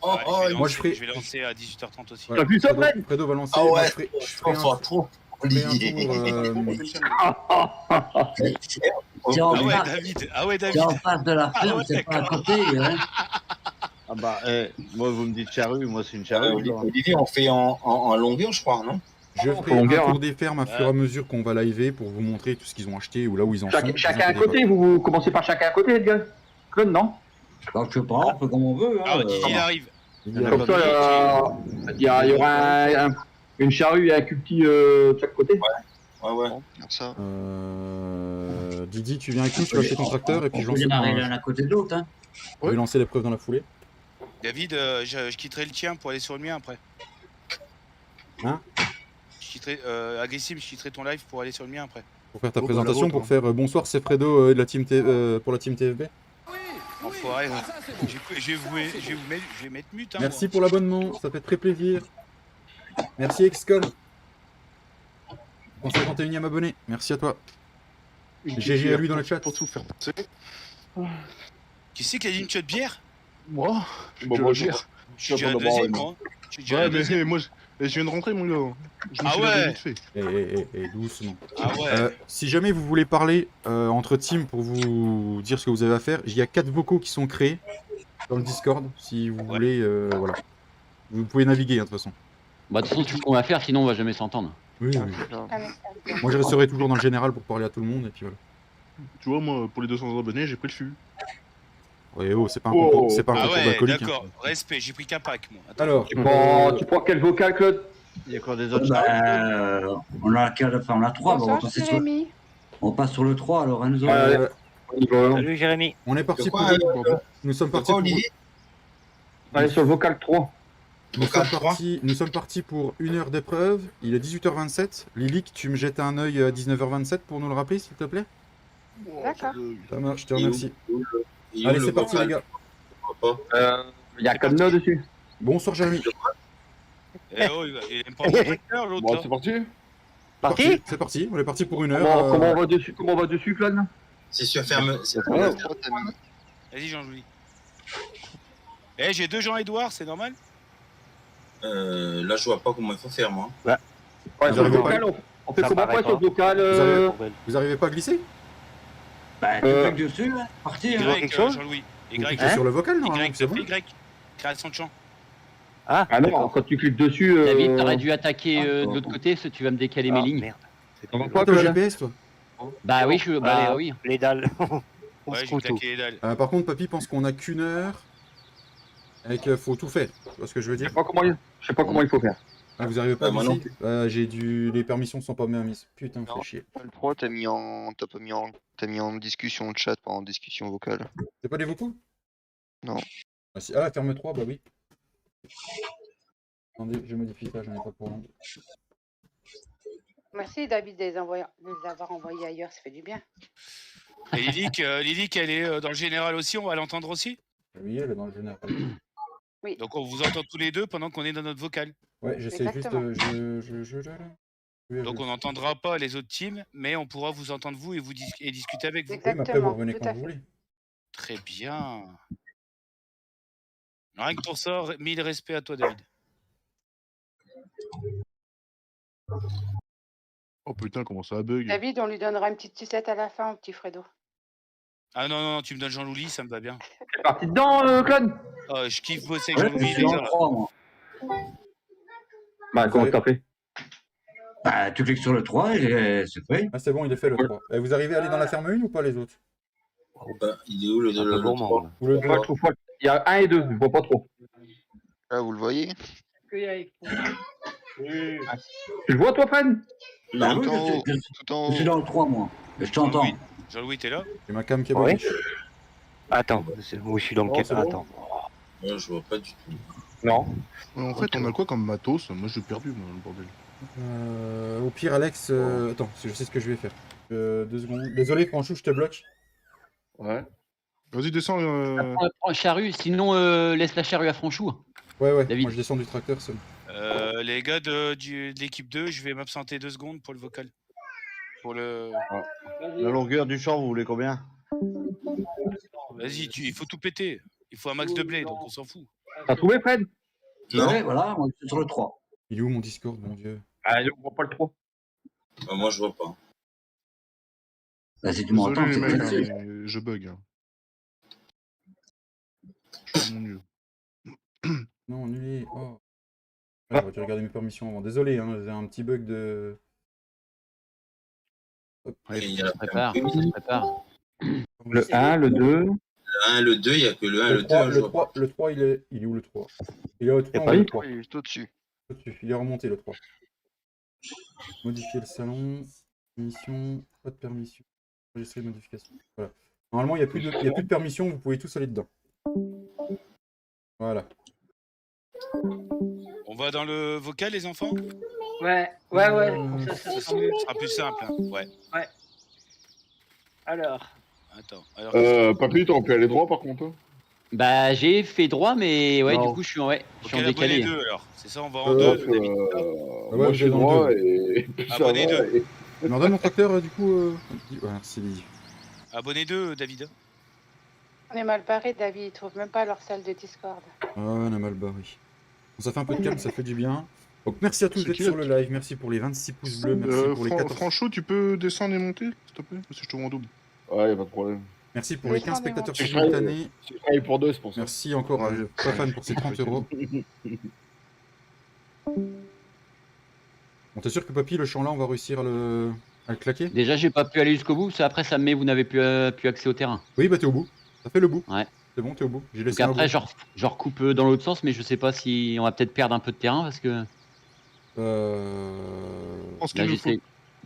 Ouais, moi, je ferai- je vais lancer à 18h30 aussi. ouais, T'as vu ça, Fred? Fredo va lancer. Ah moi, ouais, je ferai trop, trop. Olivier. C'est en, Ah ouais, face- David. Ah ouais, c'est David. en face de la ferme, ouais, c'est pas à côté. Hein. Ah bah, moi, vous me dites charrue, moi, c'est une charrue. Olivier, on fait en longueur, je crois, non? Je ferai un longueur, tour des fermes à fur et à mesure qu'on va liver pour vous montrer tout ce qu'ils ont acheté ou là où ils en sont. Chacun à côté, vous commencez par chacun à côté, les gars. Claude, non? Donc, je sais pas, on fait comme on veut. Hein, Ah, Didier il arrive. Il y a- Comme ça, il y aura Une charrue et un culti de chaque côté. Ouais. Ça. Didi, tu viens avec nous, tu vas acheter ton tracteur et puis je On peut lance démarrer l'un à côté de l'autre. Hein. je vais lancer l'épreuve dans la foulée. David, je quitterai le tien pour aller sur le mien après. Hein? Agressime, je quitterai ton live pour aller sur le mien après. Pour faire ta Oh, bah, présentation, la vôtre, pour faire bonsoir, c'est Fredo de la team pour la team TFB. Enfoiré, je vais mettre mute. Hein, Merci moi. pour l'abonnement, ça fait très plaisir. Merci XCOM. Ton 51e abonné, merci à toi. GG à lui dans le chat. Pour tout faire passer. Qui c'est qui a dit une shot de bière? Moi Bon, moi, je Je suis déjà la deuxième, moi. Je suis déjà la Ouais, deuxième. mais moi, je viens de rentrer, mon gars. Je me Ah suis lavé ouais. vite fait. Et doucement. Ah ouais. Si jamais vous voulez parler entre teams pour vous dire ce que vous avez à faire, il y a 4 vocaux qui sont créés dans le Discord. Si vous voulez, voilà. Vous pouvez naviguer, hein, de toute façon. Bah, de toute façon, c'est ce qu'on va faire, sinon on va jamais s'entendre. Oui, Ah, oui. Moi, je resterai toujours dans le général pour parler à tout le monde, et puis voilà. Tu vois, moi, pour les 200 abonnés, j'ai pris le fût. Ouais, c'est pas un concours, c'est pas un Ah concours ouais, d'alcoolique. hein. d'accord. Respect, j'ai pris qu'un pack, moi. Attends. Alors, Tu prends quel vocal, Claude? Il y a encore des autres charrues. On a 3. Bonsoir, Jérémy. On passe sur le 3, Lorenzo. Salut Jérémy. on est parti De quoi, pour... Nous sommes partis pour... Olivier? Allez, sur le vocal 3. Nous sommes partis pour 1 heure d'épreuve. Il est 18h27. Lilic, tu me jettes un œil à 19h27 pour nous le rappeler, s'il te plaît? D'accord. Ça marche, je te remercie. Il est où Allez, le c'est parti, vocal? les gars. Il y a Camno dessus. Bonsoir, Jérémy. Eh oh, il aime pas mon tracteur, l'autre. Bon, là. c'est parti. Parti? C'est parti, on est parti pour 1 heure. Comment on va dessus, Claude? C'est sur ferme. Vas-y, Jean-Louis. Eh, j'ai 2 Jean-Édouard, c'est normal? Là, je vois pas comment il faut faire, moi. Ouais, Vous sur le arrivez vocal, on fait Ça comment paraît quoi sur le pas. vocal Vous arrivez pas à glisser? Bah, tu cliques dessus, hein. Parti. Hein. Y, Jean-Louis. Vous Y, cliquez sur le vocal, normalement, Y, c'est bon? Y. Création de champ. Ah non, quand tu cliques dessus... David, t'aurais dû attaquer de l'autre côté, parce que tu vas me décaler mes lignes. Merde. Toi, t'as le GPS, toi? Bah oui, bah oui. Les dalles. On Ouais, se j'ai fout tout. claqué les dalles. Par contre, papy pense qu'on a qu'1 heure. Et qu'il faut tout faire. Tu vois ce que je veux dire? Je sais pas comment il faut faire. Ah, vous arrivez pas à moi non glisser? Les permissions sont pas bien mises. Putain, fait chier. Le 3, t'as mis en discussion de chat, pas en discussion vocale. C'est pas des vocaux? Non. Ah, si... ah, ferme 3, bah oui. Attendez, je modifie ça, j'en ai pas pour long. Merci David de les avoir envoyés ailleurs, ça fait du bien. Et Lilic, elle est dans le général aussi, on va l'entendre aussi? Oui, elle est dans le général. Donc on vous entend tous les deux pendant qu'on est dans notre vocal. Ouais, j'essaie juste Exactement. Donc on n'entendra pas les autres teams, mais on pourra vous entendre vous et discuter avec vous. Oui, mais après, vous Exactement, revenez tout quand à vous fait. voulez. Très bien. Rien que pour ça, 1000 respects à toi, David. Oh putain, comment ça bug? David, on lui donnera une petite sucette à la fin au petit Fredo. Ah non, tu me donnes Jean-Louis, ça me va bien. C'est parti dedans, Claude? Oh, je kiffe bosser avec Ouais, Jean-Louis, je les suis gars. en 3, moi. Bah, comment t'as fait? Bah, tu cliques sur le 3 et c'est fait. Ah, c'est bon, il est fait le 3. Et vous arrivez à aller dans la ferme 1 ou pas les autres? Il est où Un peu gourmand, 3? là. Ou le Moi, 3? je trouve pas. Il y a 1 et 2, je vois pas trop. Ah, vous le voyez? Tu le vois, toi, Fred? Bah, Tout oui, en haut, tout en je suis haut. dans le 3, moi. Je t'entends. Jean-Louis, t'es là? J'ai ma cam qui est Ouais. bonne. Attends, moi je suis dans le Oh, c'est bon. Attends. Ouais, je vois pas du tout. Non. En fait, on a quoi comme matos? Moi, j'ai perdu, moi, le bordel. Au pire, Alex... Attends, je sais ce que je vais faire. 2 secondes. Désolé, Franchou, je te bloque. Ouais. Vas-y, descends. Prends la charrue, sinon laisse la charrue à Franchou. Ouais, David. moi je descends du tracteur seul. Les gars de l'équipe 2, je vais m'absenter 2 secondes pour le vocal. Pour le... La longueur du champ, vous voulez combien? Vas-y, il faut tout péter. Il faut un max de blé, donc on s'en fout. T'as trouvé, Fred? Non, Ouais, voilà, moi, je suis sur le 3. Il est où mon Discord, mon dieu? Ah, on voit pas le 3. moi je vois pas. Bah, si tu m'entends, Désolé, les c'est mecs, fait. mais je bug. Je fais de mon mieux. Non, annulé. Oh. Ah, j'aurais dû regarder mes permissions avant. Désolé, hein, j'ai un petit bug de... Hop. Il y Ça a se prépare, ça se prépare. Le 1, le 2. le 1, le 2, il y a que le 1 et le 2. je vois pas. Le 3, il est où le 3? Il est au 3 pas ou le eu 3? Il est juste au-dessus. Il est remonté le 3. Modifier le salon. Permission. Pas de permission. Enregistrer les modifications. Voilà. Normalement, il n'y a plus de permission, vous pouvez tous aller dedans. Voilà. On va dans le vocal, les enfants? Ouais. Comme ça sera mieux. Ce sera plus simple. Hein. Ouais. Alors. Attends. Alors, Papy, t'aurais pu aller droit par contre. Hein. Bah, j'ai fait droit, mais ouais, Non. du coup, je suis en abonné décalé. 2 alors. C'est ça, on va en 2. Moi, je suis droit et. Abonné 2. Tu me redonnes mon tracteur, du coup Ouais, merci, Lydie. Abonné 2, David. On est mal barré, David. Ils trouvent même pas leur salle de Discord. Ah, on a mal barré. Bon, ça fait un peu de calme, ça fait du bien. Donc, merci à tous d'être sur le live. Merci pour les 26 pouces bleus. Merci pour les 14. Franchot, tu peux descendre et monter, s'il te plaît? Parce que je te vois en double. Ouais, y'a pas de problème. Merci pour les 15 spectateurs Je simultanés. travaille pour 2, c'est pour ça. Merci encore à Pafan pour ses 30 euros. Bon, t'es sûr que Papy, le champ là, on va réussir à le claquer? Déjà, j'ai pas pu aller jusqu'au bout, parce qu'après, ça me met, vous n'avez plus accès au terrain. Oui, bah t'es au bout. Ça fait le bout. Ouais. C'est bon, t'es au bout. J'ai Donc laissé un après, bout. je recoupe dans l'autre sens, mais je sais pas si on va peut-être perdre un peu de terrain, parce que... Je pense Là, qu'il nous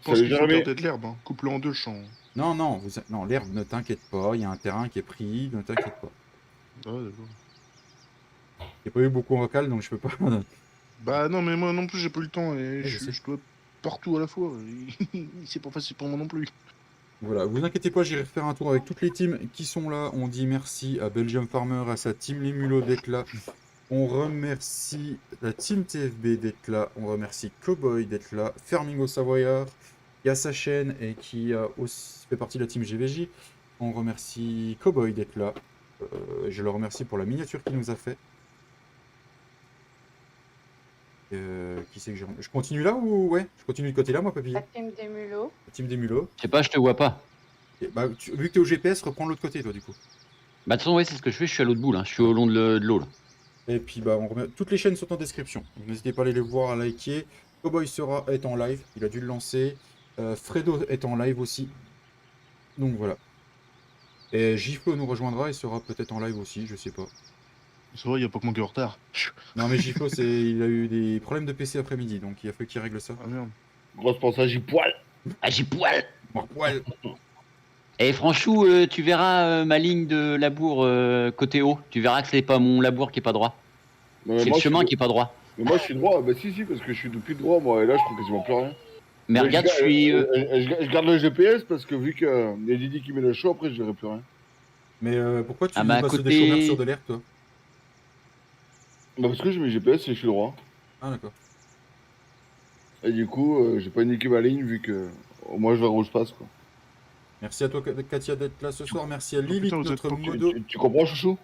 faut, j'essaie. peut-être l'herbe. Hein. Coupe-le en 2 le champ. Non, non, non, l'herbe, ne t'inquiète pas. Il y a un terrain qui est pris, ne t'inquiète pas. Ouais, d'accord. J'ai pas eu beaucoup en vocal, donc je peux pas. Bah non, mais moi non plus, j'ai pas eu le temps et je sais. je dois partout à la fois. C'est pas facile pour moi non plus. Voilà, vous inquiétez pas, j'irai faire un tour avec toutes les teams qui sont là. On dit merci à Belgium Farmer, à sa team Les Mulots d'être là. On remercie la team TFB d'être là. On remercie Cowboy d'être là. Fermingo Savoyard, qui a sa chaîne et qui a aussi fait partie de la team GVJ. On remercie Cowboy d'être là. Je le remercie pour la miniature qu'il nous a fait. Qui c'est que je continue là ou ouais? Je continue de côté là, moi, Papy. La team des mulots. La team des mulots. Je sais pas, je te vois pas. Et bah, vu que t'es au GPS, reprends l'autre côté, toi, du coup. Bah, de toute façon, ouais, c'est ce que je fais, je suis à l'autre bout, là. Je suis au long de l'eau, là. Et puis, bah, toutes les chaînes sont en description. Donc, n'hésitez pas à aller les voir, à liker. Cowboy est en live, il a dû le lancer. Fredo est en live aussi. Donc, voilà. Et Giflo nous rejoindra et sera peut-être en live aussi, je sais pas. C'est vrai, il y a pas que moi qui est en retard. Non, mais Giflo, il a eu des problèmes de PC après-midi, donc il a fallu qu'il règle ça. Ah merde. Grosse pensée à J-Poil. Ah, j'ai poil. Poil. Et Franchou, tu verras ma ligne de labour côté haut. Tu verras que c'est pas mon labour qui est pas droit. C'est le chemin qui est pas droit. Mais moi, je suis droit. Bah si, parce que je suis depuis droit, moi. Et là, je trouve quasiment plus rien. Mais regarde, je suis... Je garde le GPS parce que vu qu'il y a Didi qui met le show, après, je verrai plus rien. Mais pourquoi tu Ah bah, passes côté- des chômeurs sur de l'air, toi? Bah parce que je mets GPS et je suis droit. Ah, d'accord. Et du coup, j'ai pas niqué ma ligne vu que au moins je verrai où je passe, quoi. Merci à toi, Katia, d'être là ce soir. Merci à Lilith, putain, vous êtes notre tranquille. modo. Tu comprends, chouchou?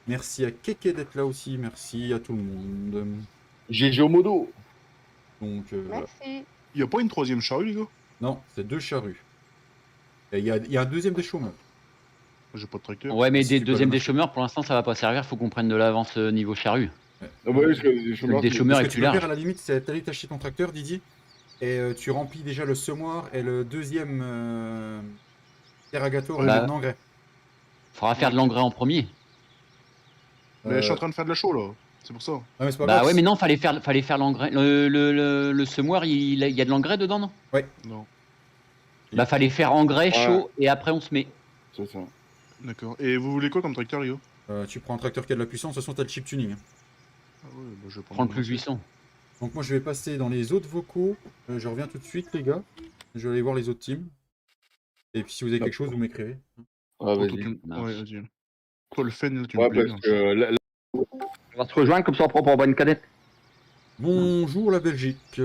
Merci à Keke d'être là aussi. Merci à tout le monde. GG au modo. Donc, voilà. Merci. Il y a pas une troisième charrue, les gars? Non, c'est 2 charrues. Et il y a un deuxième des chômeurs. J'ai pas de tracteur. Ouais, mais Si des tu peux deuxièmes le des chômeurs, pour l'instant, ça va pas servir. Faut qu'on prenne de l'avance niveau charrue. Non, bah oui, parce que les chômeurs. Des chômeurs Ce est que tu plus peux large. faire à la limite, c'est d'aller t'acheter ton tracteur, Didier. Et tu remplis déjà le semoir et le deuxième terragator Ouais, avec bah, de l'engrais. Faudra faire de l'engrais en premier. Mais je suis en train de faire de la chaux, là. C'est pour ça. Ah, mais c'est pas Bah grave. ouais, mais non, fallait faire l'engrais. Le semoir, il y a de l'engrais dedans, non? Ouais. Non. Bah fallait faire engrais chaud et après on se met. C'est ça. D'accord. Et vous voulez quoi comme tracteur, les gars? Tu prends un tracteur qui a de la puissance, de toute façon, t'as le chip tuning. Hein. Ah ouais, bah je vais Prends le plus puissant. Donc, moi, je vais passer dans les autres vocaux. Je reviens tout de suite, les gars. Je vais aller voir les autres teams. Et puis, si vous avez quelque chose, vous m'écrivez. Ah, Toi, vas-y. Ouais, vas-y. Toi, le Fen, tu Ouais, me plais parce bien. que là, On va se rejoindre comme ça on prend pour avoir une cadette. Bonjour, la Belgique.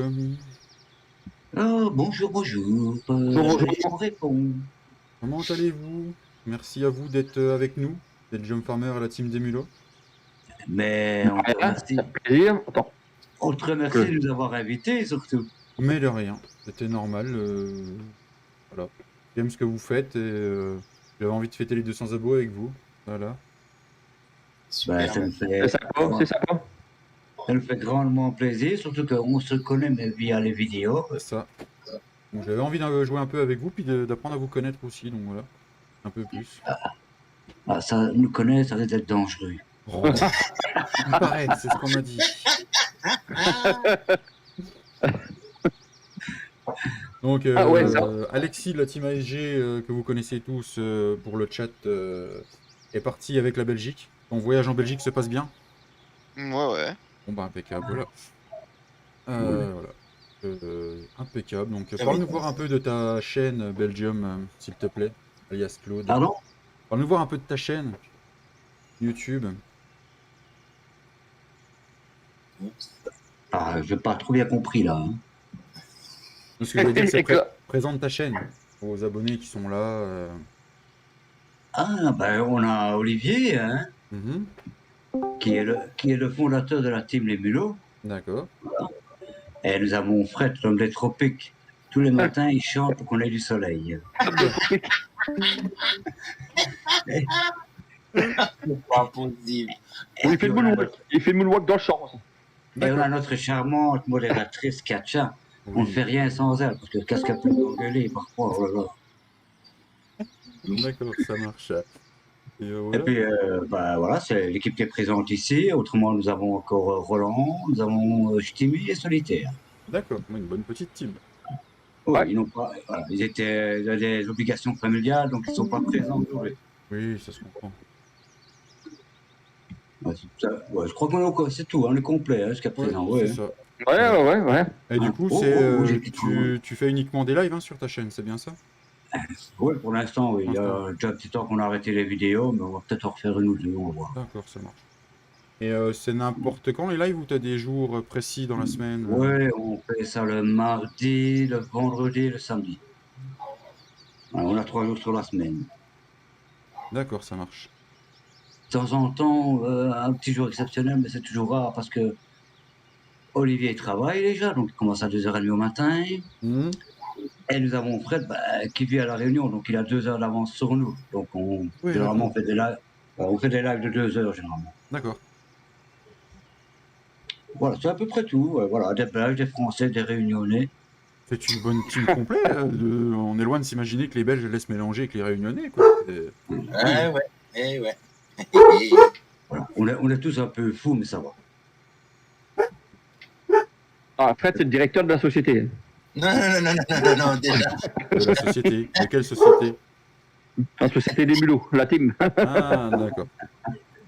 Oh, bonjour, bonjour. Bonjour. Je vous réponds. Comment allez-vous? Merci à vous d'être avec nous, d'être Jump Farmer à la team des mulots. Mais on te remercie, Ça fait plaisir. Attends. on te remercie de nous avoir invités, surtout. Mais de rien, c'était normal. Voilà. J'aime ce que vous faites et j'avais envie de fêter les 200 abos avec vous. Voilà. Bah, ça me fait, C'est sympa, c'est sympa. ça me fait grandement plaisir, surtout qu'on se connaît mais via les vidéos. C'est ça. Bon, j'avais envie de jouer un peu avec vous, puis d'apprendre à vous connaître aussi, donc voilà. Un peu plus. Ah, ça nous connaît, ça risque d'être dangereux. Oh, il paraît, c'est ce qu'on m'a dit. Donc, Ah ouais, ça. Alexis de la team ASG, que vous connaissez tous pour le chat, est parti avec la Belgique. Ton voyage en Belgique se passe bien? Ouais. Bon, bah, impeccable, voilà. Voilà. Impeccable. Donc, Ah parle-nous oui. voir un peu de ta chaîne Belgium, s'il te plaît, alias Claude. Pardon? Parle-nous voir un peu de ta chaîne YouTube. Ah, j'ai pas trop bien compris là. Hein. Ce que je veux dire, c'est Et que- présente ta chaîne aux abonnés qui sont là. Ah, ben on a Olivier, hein, Mhm. qui est le fondateur de la team Les Mulots. D'accord. Et nous avons Fred, l'homme des tropiques. Tous les matins, il chante pour qu'on ait du soleil. C'est pas possible. Et Il fait puis le on a moonwalk. notre- Il fait le moonwalk dans le champ. et on a notre charmante modératrice Katja. On ne Oui. fait rien sans elle, parce que qu'est-ce qu'elle peut nous engueuler parfois, oh là là. D'accord, ça marche. Et Et voilà. puis, bah, voilà, c'est l'équipe qui est présente ici. Autrement, nous avons encore Roland, nous avons Ch'timi et Solitaire. D'accord, une bonne petite team. Oui, ils n'ont pas, voilà, ils avaient des obligations familiales, donc ils ne sont pas présents aujourd'hui. Oui, ça se comprend. Ouais, je crois c'est tout, on est complet hein, jusqu'à Ouais, présent. c'est Ouais. ça. Ouais. Et du coup, Oh, c'est, oh, j'ai plus trop. tu fais uniquement des lives hein, sur ta chaîne, c'est bien ça? Oui, pour l'instant, oui. Il y Pour a déjà un petit temps qu'on a arrêté les vidéos, mais on va peut-être en refaire une ou deux, on va voir. D'accord, ça marche. Et c'est n'importe quand les lives ou t'as des jours précis dans la semaine? Oui, on fait ça le mardi, le vendredi et le samedi. Voilà, on a 3 jours sur la semaine. D'accord, ça marche. De temps en temps, un petit jour exceptionnel, mais c'est toujours rare parce que Olivier travaille déjà, donc il commence à 2h30 au matin. Mhm. Et nous avons Fred qui vit à La Réunion, donc il a 2 heures d'avance sur nous. Donc Oui, généralement, d'accord. on fait des lives de 2 heures généralement. D'accord. Voilà, c'est à peu près tout. Voilà, des Belges, des Français, des Réunionnais. C'est une bonne team complète. On est loin de s'imaginer que les Belges laissent mélanger avec les Réunionnais, quoi. Ouais. Voilà, on est tous un peu fous, mais ça va. Ah, Fred, c'est le directeur de la société. Non, déjà. De la société. De quelle société? La société des mulots, la team. Ah, d'accord.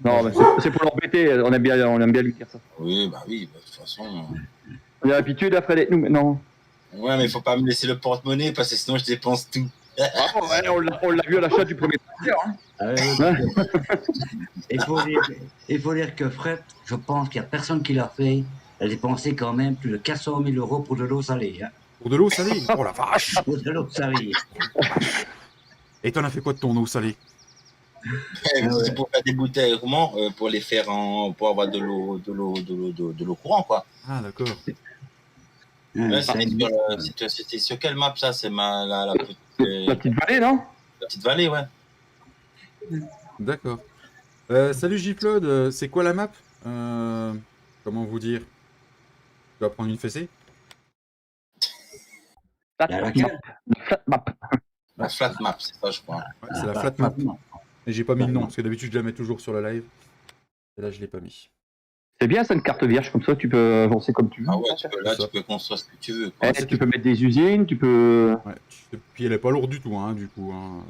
Non, mais c'est pour l'embêter, on aime bien lui dire ça. Oui, bah de toute façon. On a l'habitude à Fred et nous maintenant. Ouais, mais faut pas me laisser le porte-monnaie parce que sinon je dépense tout. Ah, ouais, on l'a vu à l'achat du premier tracteur. Hein. Il faut dire que Fred, je pense qu'il n'y a personne qui l'a fait. Elle a dépensé quand même plus de 400 000 € pour de l'eau salée. Hein. Pour de l'eau salée? Oh la vache! Pour de l'eau salée. Et t'en as fait quoi de ton eau salée? C'est pour faire des bouteilles comment pour les faire pour avoir de l'eau courant quoi. Ah d'accord. Ouais, c'était sur quelle map ça? C'est la petite. La petite vallée, non? La petite vallée, ouais. D'accord. Salut J-Claude, c'est quoi la map? Comment vous dire? Tu vas prendre une fessée? Laquelle? Flat map. La flat map, c'est ça, je crois. Ouais, c'est la flat map. Et j'ai pas mis le nom, parce que d'habitude je la mets toujours sur le live. Et là je l'ai pas mis. C'est bien, c'est une carte vierge, comme ça tu peux avancer comme tu veux. Ah ouais, tu peux construire ce que tu veux. Quoi. Tu peux mettre des usines, tu peux... Ouais, puis elle est pas lourde du tout, hein, du coup. Hein.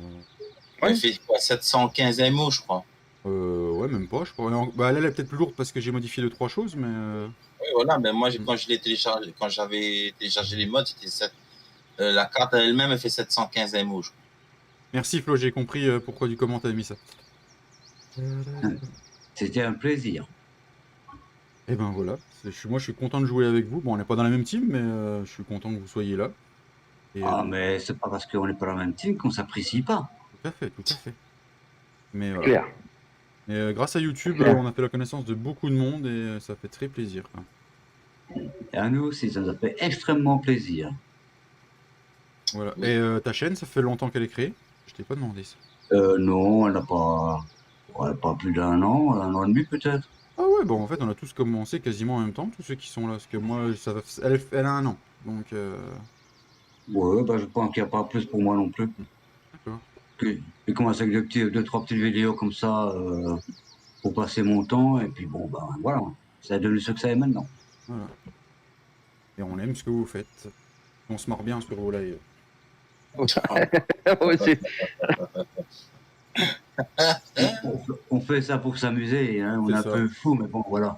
Elle fait quoi, 715 MO, je crois. Ouais, même pas, je crois. Non, bah, elle est peut-être plus lourde parce que j'ai modifié 2-3 choses, mais... Oui, voilà, mais moi, quand j'avais téléchargé les mods, c'était la carte elle-même, elle fait 715 MO, je crois. Merci Flo, j'ai compris pourquoi du comment t'avais mis ça. C'était un plaisir. Et ben voilà, moi je suis content de jouer avec vous. Bon, on n'est pas dans la même team, mais je suis content que vous soyez là. Et, mais c'est pas parce qu'on n'est pas dans la même team qu'on s'apprécie pas. Tout à fait. Mais voilà. Clair. Et grâce à YouTube, on a fait la connaissance de beaucoup de monde et ça fait très plaisir. Quoi. Et à nous aussi, ça nous a fait extrêmement plaisir. Voilà. Et ta chaîne, ça fait longtemps qu'elle est créée? Je t'ai pas demandé ça. Non, elle n'a pas plus d'un an et demi peut-être. Ah ouais, bon en fait on a tous commencé quasiment en même temps, tous ceux qui sont là, parce que moi, elle a un an, donc... Ouais, bah je pense qu'il n'y a pas plus pour moi non plus. D'accord. J'ai commencé avec 2-3 petites vidéos comme ça pour passer mon temps, et puis bon, bah voilà, ça a donné ce que ça est maintenant. Voilà. Et on aime ce que vous faites. On se marre bien sur vos lives. Aussi. On fait ça pour s'amuser, hein. On est un peu fou, mais bon, voilà.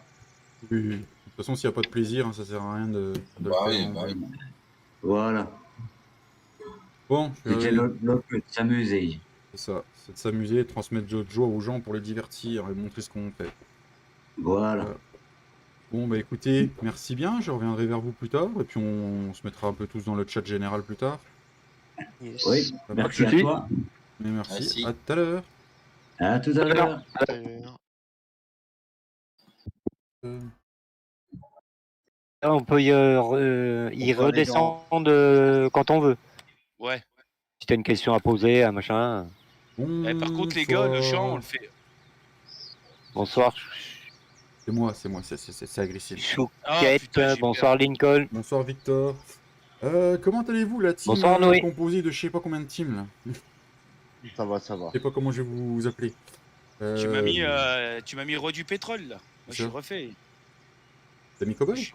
Oui, oui. De toute façon, s'il n'y a pas de plaisir, hein, ça sert à rien de le faire. Oui, en vrai. Voilà. Bon, C'était notre but, s'amuser. c'est ça, c'est de s'amuser, de transmettre de joie aux gens pour les divertir et montrer ce qu'on fait. Voilà. Bon, bah écoutez, merci bien, je reviendrai vers vous plus tard, et puis on se mettra un peu tous dans le chat général plus tard. Oui, Ça merci marche. à toi. Mais merci, Merci. à tout à l'heure. À tout à l'heure. On peut y redescendre quand on veut. Ouais. Si t'as une question à poser, un machin. Par contre, les gars, le chant, on le fait. Bonsoir. C'est moi, c'est agressif. Chouquette, bonsoir Lincoln. Bonsoir Victor. Comment allez-vous la team Bonsoir, Noé. composée de je sais pas combien de teams là? Ça va, ça va. Je sais pas comment je vais vous appeler. Tu m'as mis roi du pétrole là. Moi je suis refait. T'as mis Cowboy?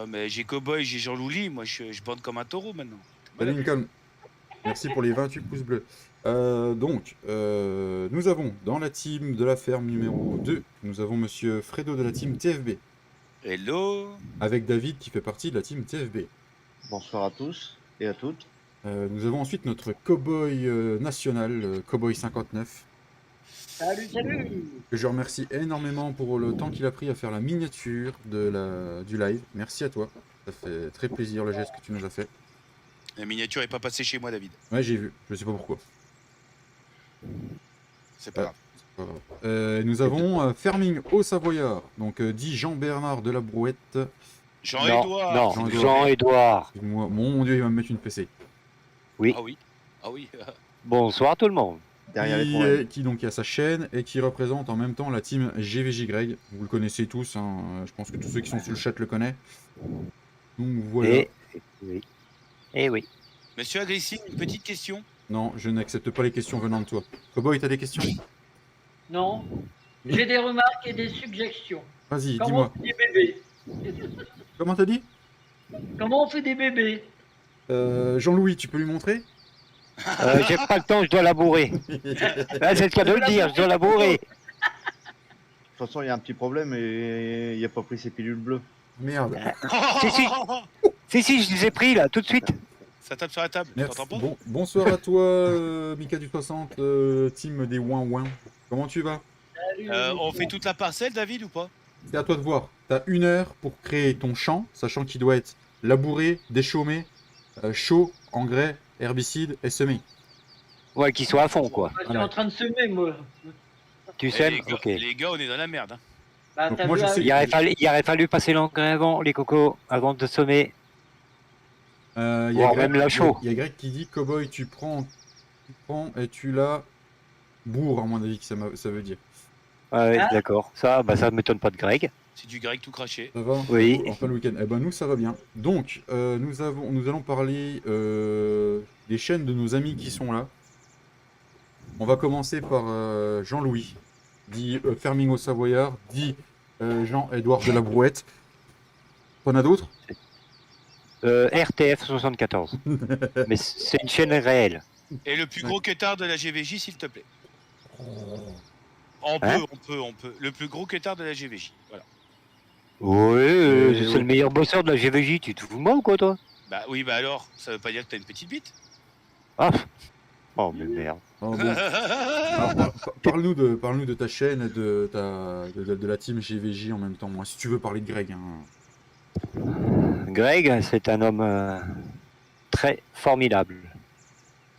Mais j'ai Cowboy, j'ai Jean-Louis, moi je bande comme un taureau maintenant. Salut Lincoln. Merci pour les 28 pouces bleus. Donc, nous avons dans la team de la ferme numéro 2, nous avons monsieur Fredo de la team TFB. Hello. Avec David qui fait partie de la team TFB. Bonsoir à tous et à toutes. Nous avons ensuite notre cowboy national, Cowboy 59. Salut, salut. Que je remercie énormément pour le temps qu'il a pris à faire la miniature du live. Merci à toi. Ça fait très plaisir le geste que tu nous as fait. La miniature est pas passée chez moi, David. Ouais, j'ai vu. Je sais pas pourquoi. C'est pas grave. C'est pas grave. Nous avons Ferming au Savoyard. Donc dit Jean-Bernard de la Brouette. Jean-Édouard. Non, Jean-Édouard. Excuse-moi, mon Dieu, il va me mettre une PC. Oui. Ah oui. Ah oui. Bonsoir tout le monde. Qui donc a sa chaîne et qui représente en même temps la team GVJ Greg. Vous le connaissez tous, hein. Je pense que tous ceux qui sont sur le chat le connaissent. Donc voilà. Eh oui. Monsieur Agressi, une petite question. Non, je n'accepte pas les questions venant de toi. Cowboy, t'as des questions? Non. J'ai des remarques et des suggestions. Vas-y, Comment dis-moi. on fait des bébés? Comment t'as dit? Comment on fait des bébés? Jean-Louis, tu peux lui montrer? J'ai pas le temps, je dois labourer. Là, c'est le cas de le dire, je dois labourer. De toute façon, il y a un petit problème et il a pas pris ses pilules bleues. Merde. Si, je les ai pris là, tout de suite. Ça tape sur la table, Merci. t'entends pas? Bonsoir à toi, Mika du 60, team des ouin-ouin. Comment tu vas? On fait toute la parcelle, David, ou pas? C'est à toi de voir. T'as 1 heure pour créer ton champ, sachant qu'il doit être labouré, déchaumé, chaud, engrais, herbicide et semé. Ouais, qu'il soit à fond, quoi. Je suis en train de semer, moi. Tu sèmes? Ok. Les gars, on est dans la merde. Hein. Bah, Donc t'as moi, vu, je sais Il aurait fallu passer l'engrais avant, les cocos, avant de semer. Voire même la chaux. Il y a Greg qui dit Cowboy, tu prends et tu la bourres, à mon avis, que ça veut dire. Ouais, d'accord. Ça m'étonne pas de Greg. C'est du grec tout craché. Ça va? Oui. Enfin le week-end. Eh ben nous ça va bien. Donc nous allons parler des chaînes de nos amis qui sont là. On va commencer par Jean-Louis, dit Ferming au Savoyard, dit Jean-Édouard de la Brouette. T'en as d'autres? RTF 74. Mais c'est une chaîne réelle. Et le plus gros queutard de la GVJ, s'il te plaît. On Hein peut. Le plus gros queutard de la GVJ. Voilà. Oui, c'est le meilleur bosseur de la GVJ. Tu te fous de moi ou quoi, toi? Bah oui, bah alors, ça veut pas dire que t'as une petite bite? Ah. Oh, mais merde. Oh, bon. Parle-nous de ta chaîne et de la team GVJ en même temps. Moi, si tu veux parler de Greg. Hein. Greg, c'est un homme très formidable.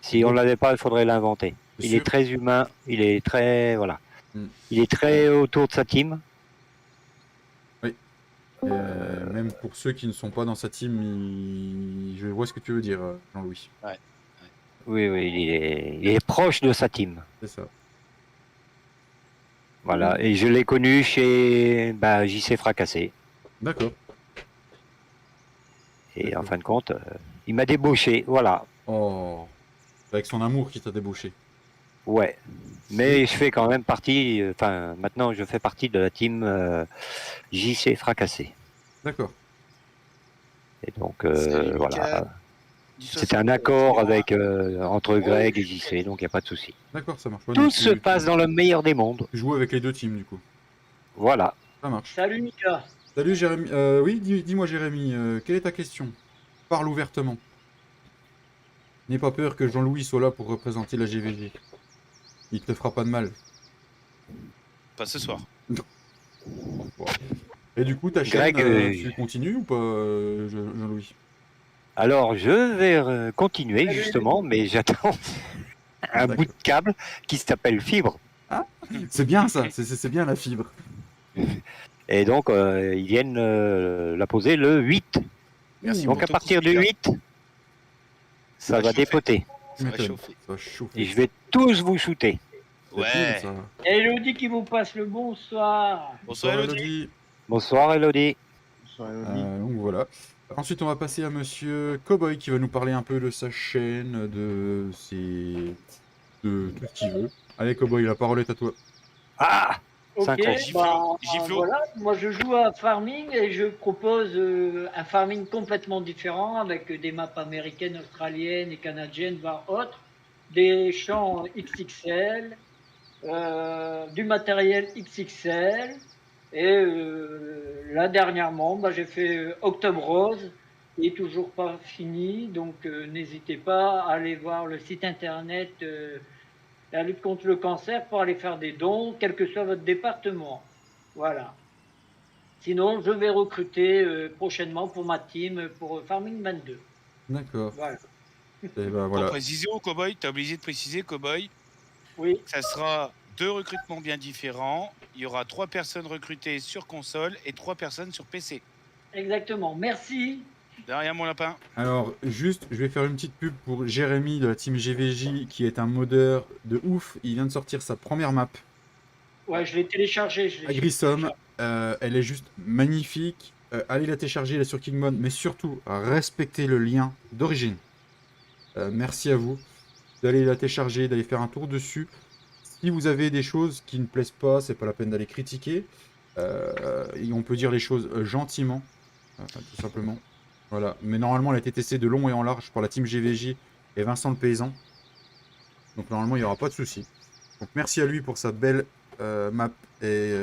Si on l'avait pas, il faudrait l'inventer. Il est très humain, il est très... Voilà. Il est très autour de sa team. Oui. Même pour ceux qui ne sont pas dans sa team, je vois ce que tu veux dire, Jean-Louis. Ouais. Oui, il est proche de sa team. C'est ça. Voilà, et je l'ai connu chez JC Fracassé. D'accord. Et en fin de compte, il m'a débauché, voilà. Oh, avec son amour qui t'a débauché. Ouais, mais je fais quand même partie, maintenant je fais partie de la team JC Fracassé. D'accord. Et donc, voilà. C'était un accord avec entre Greg et JC, donc il n'y a pas de souci. D'accord, ça marche. Tout se passe dans le meilleur des mondes. Tu joues avec les deux teams, du coup. Voilà. Ça marche. Salut Mika. Salut Jérémy. Oui, dis-moi Jérémy, quelle est ta question? Parle ouvertement. N'aie pas peur que Jean-Louis soit là pour représenter la GVG. Il te fera pas de mal. Pas ce soir. Et du coup, ta chaîne, Greg, tu continues ou pas, Jean-Louis? Alors, je vais continuer justement, mais j'attends un bout de câble qui s'appelle fibre. Ah, c'est bien ça, c'est bien la fibre. Et donc, ils viennent la poser le 8. Merci Donc, pour à ton partir coup du de 8, ça va chauffer. dépoter. Ça va chauffer. Ça va chauffer. Et je vais tous vous shooter. Ouais. Et Elodie qui vous passe le bonsoir. Bonsoir Elodie. Bonsoir Elodie. Donc voilà. Ensuite, on va passer à Monsieur Cowboy qui va nous parler un peu de sa chaîne, de tout ce qu'il veut. Allez Cowboy, la parole est à toi. Ah, Ok, Giflo. voilà, moi je joue à Farming et je propose un Farming complètement différent avec des maps américaines, australiennes et canadiennes, voire autres, des champs XXL, du matériel XXL et là dernièrement j'ai fait Octobre Rose qui est toujours pas fini, donc n'hésitez pas à aller voir le site internet la lutte contre le cancer pour aller faire des dons, quel que soit votre département. Voilà. Sinon, je vais recruter prochainement pour ma team pour Farming 22. D'accord. Voilà. Et ben Pour voilà. préciser au Cowboy, t'es obligé de préciser Cowboy. Oui. Ça sera 2 recrutements bien différents. Il y aura 3 personnes recrutées sur console et 3 personnes sur PC. Exactement. Merci. Derrière mon lapin. Alors, juste, je vais faire une petite pub pour Jérémy de la team GVJ qui est un modeur de ouf. Il vient de sortir sa première map. Ouais, je l'ai téléchargé. À Grissom. Elle est juste magnifique. Allez la télécharger, elle est sur Kingmon, mais surtout, respectez le lien d'origine. Merci à vous d'aller la télécharger, d'aller faire un tour dessus. Si vous avez des choses qui ne plaisent pas, c'est pas la peine d'aller critiquer. Et on peut dire les choses gentiment, tout simplement. Voilà. Mais normalement, elle a été testée de long et en large par la team GVJ et Vincent le Paysan. Donc normalement, il n'y aura pas de souci. Donc merci à lui pour sa belle map. Et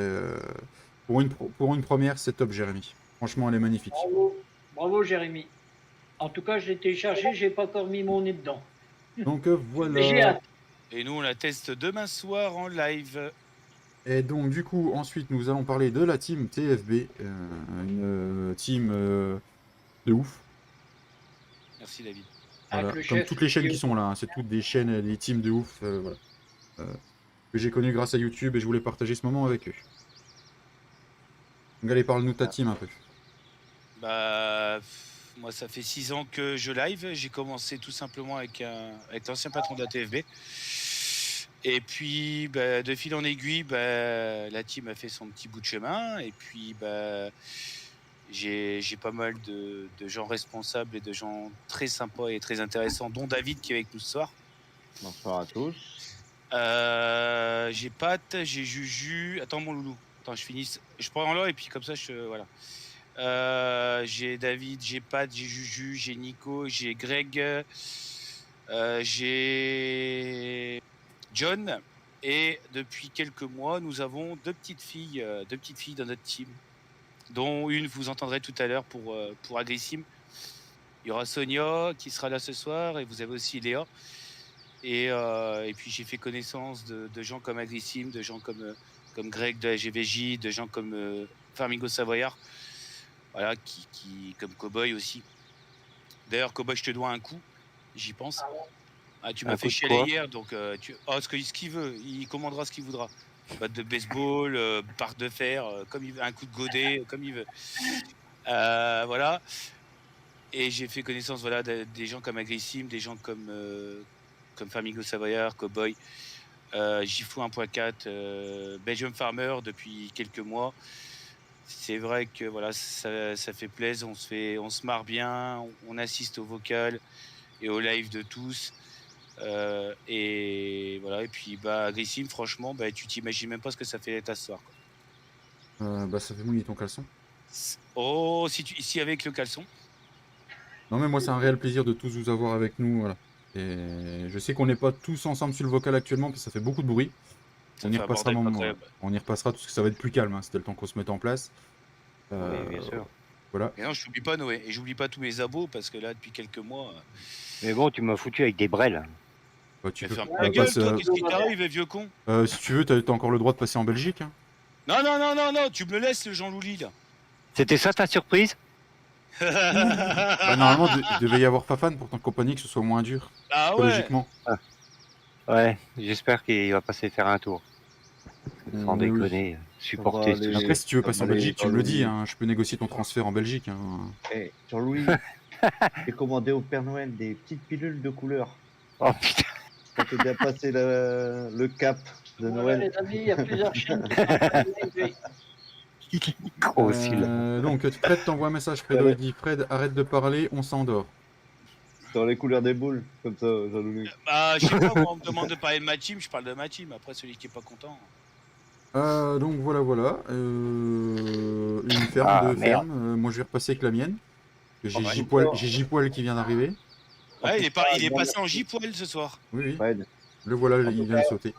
pour une première, c'est top, Jérémy. Franchement, elle est magnifique. Bravo. Bravo, Jérémy. En tout cas, je l'ai téléchargé, j'ai pas encore mis mon nez dedans. Donc J'ai voilà. hâte. Et nous, on la teste demain soir en live. Et donc du coup, ensuite, nous allons parler de la team TFB. Une team de ouf. Merci David. Voilà. Avec le Comme chef toutes les chaînes qui Guillaume. sont là, hein. C'est toutes des chaînes, des teams de ouf. Voilà. Que j'ai connu grâce à YouTube et je voulais partager ce moment avec eux. Donc allez, parle-nous de ta team un peu. Bah, moi, ça fait 6 ans que je live. J'ai commencé tout simplement avec l'ancien patron de la TFB. Et puis, bah, de fil en aiguille, bah, la team a fait son petit bout de chemin. Et puis, bah, j'ai pas mal de gens responsables et de gens très sympas et très intéressants, dont David qui est avec nous ce soir. Bonsoir à tous. J'ai Pat, j'ai Juju. Attends, mon loulou. Attends, je finisse. Je prends là et puis comme ça, voilà. J'ai David, j'ai Pat, j'ai Juju, j'ai Nico, j'ai Greg, j'ai John. Et depuis quelques mois, nous avons deux petites filles dans notre team, dont une vous entendrez tout à l'heure pour Agrissim. Il y aura Sonia qui sera là ce soir et vous avez aussi Léa. Et puis j'ai fait connaissance de gens comme Agrissim, de gens comme Greg de la GVJ, de gens comme Farmingo Savoyard, voilà, qui comme Cowboy aussi. D'ailleurs, Cowboy, je te dois un coup, j'y pense. Ah, tu m'as fait chialer hier, donc ce qu'il veut, il commandera ce qu'il voudra. Batte de baseball, barre de fer, comme il veut, un coup de godet, comme il veut. Voilà. Et j'ai fait connaissance, voilà, des gens comme Agrissim, des gens comme Farmingo Savoyard, Cowboy, Gifou 1.4, Belgium Farmer depuis quelques mois. C'est vrai que voilà, ça fait plaisir, on se marre bien, on assiste au vocal et au live de tous. Et voilà, et puis bah Agrissim, franchement, bah, tu t'imagines même pas ce que ça fait ta soir. Bah ça fait mouiller ton caleçon. Oh, si avec le caleçon. Non mais moi c'est un réel plaisir de tous vous avoir avec nous, voilà. Et je sais qu'on n'est pas tous ensemble sur le vocal actuellement parce que ça fait beaucoup de bruit. Ça On y fait un repassera, bordel incroyable. on y repassera tout ce que ça va être plus calme, hein, c'était le temps qu'on se mette en place. Oui, bien sûr. Voilà. Et non, je n'oublie pas Noé. Et j'oublie pas tous mes abos parce que là, depuis quelques mois. Mais bon, tu m'as foutu avec des brels. Bah, tu peux... Ferme ta gueule, toi, qu'est-ce qui t'arrive, vieux con? Si tu veux, t'as encore le droit de passer en Belgique. Hein. Non, tu me le laisses, le Jean-Louis, là. C'était ça ta surprise? Bah, normalement, il devait y avoir Fafan pour t'accompagner, que ce soit moins dur. Ah ouais. Logiquement. Ah. Ouais, j'espère qu'il va passer faire un tour. Sans déconner, supporter ce Après, si tu veux passer en Belgique, tu me le dis, hein, je peux négocier ton transfert en Belgique. Hein. Hey, Jean-Louis, j'ai commandé au Père Noël des petites pilules de couleur. Oh putain. Ça peut bien passer le cap de Noël. Les amis, il y a plusieurs chaînes qui sont Donc, Fred t'envoie un message, Fredo, il dit Fred, arrête de parler, on s'endort. Dans les couleurs des boules, comme ça, Jean-Louis. Bah, je sais pas, moi, on me demande de parler de ma team, je parle de ma team. Après, celui qui est pas content. Donc voilà. Une ferme, Ah, deux merde. fermes. Moi, je vais repasser avec la mienne. J'ai J-Poil qui vient d'arriver. Ouais, il est passé en J-Poil ce soir. Oui. Fred. Le voilà, il vient de sauter.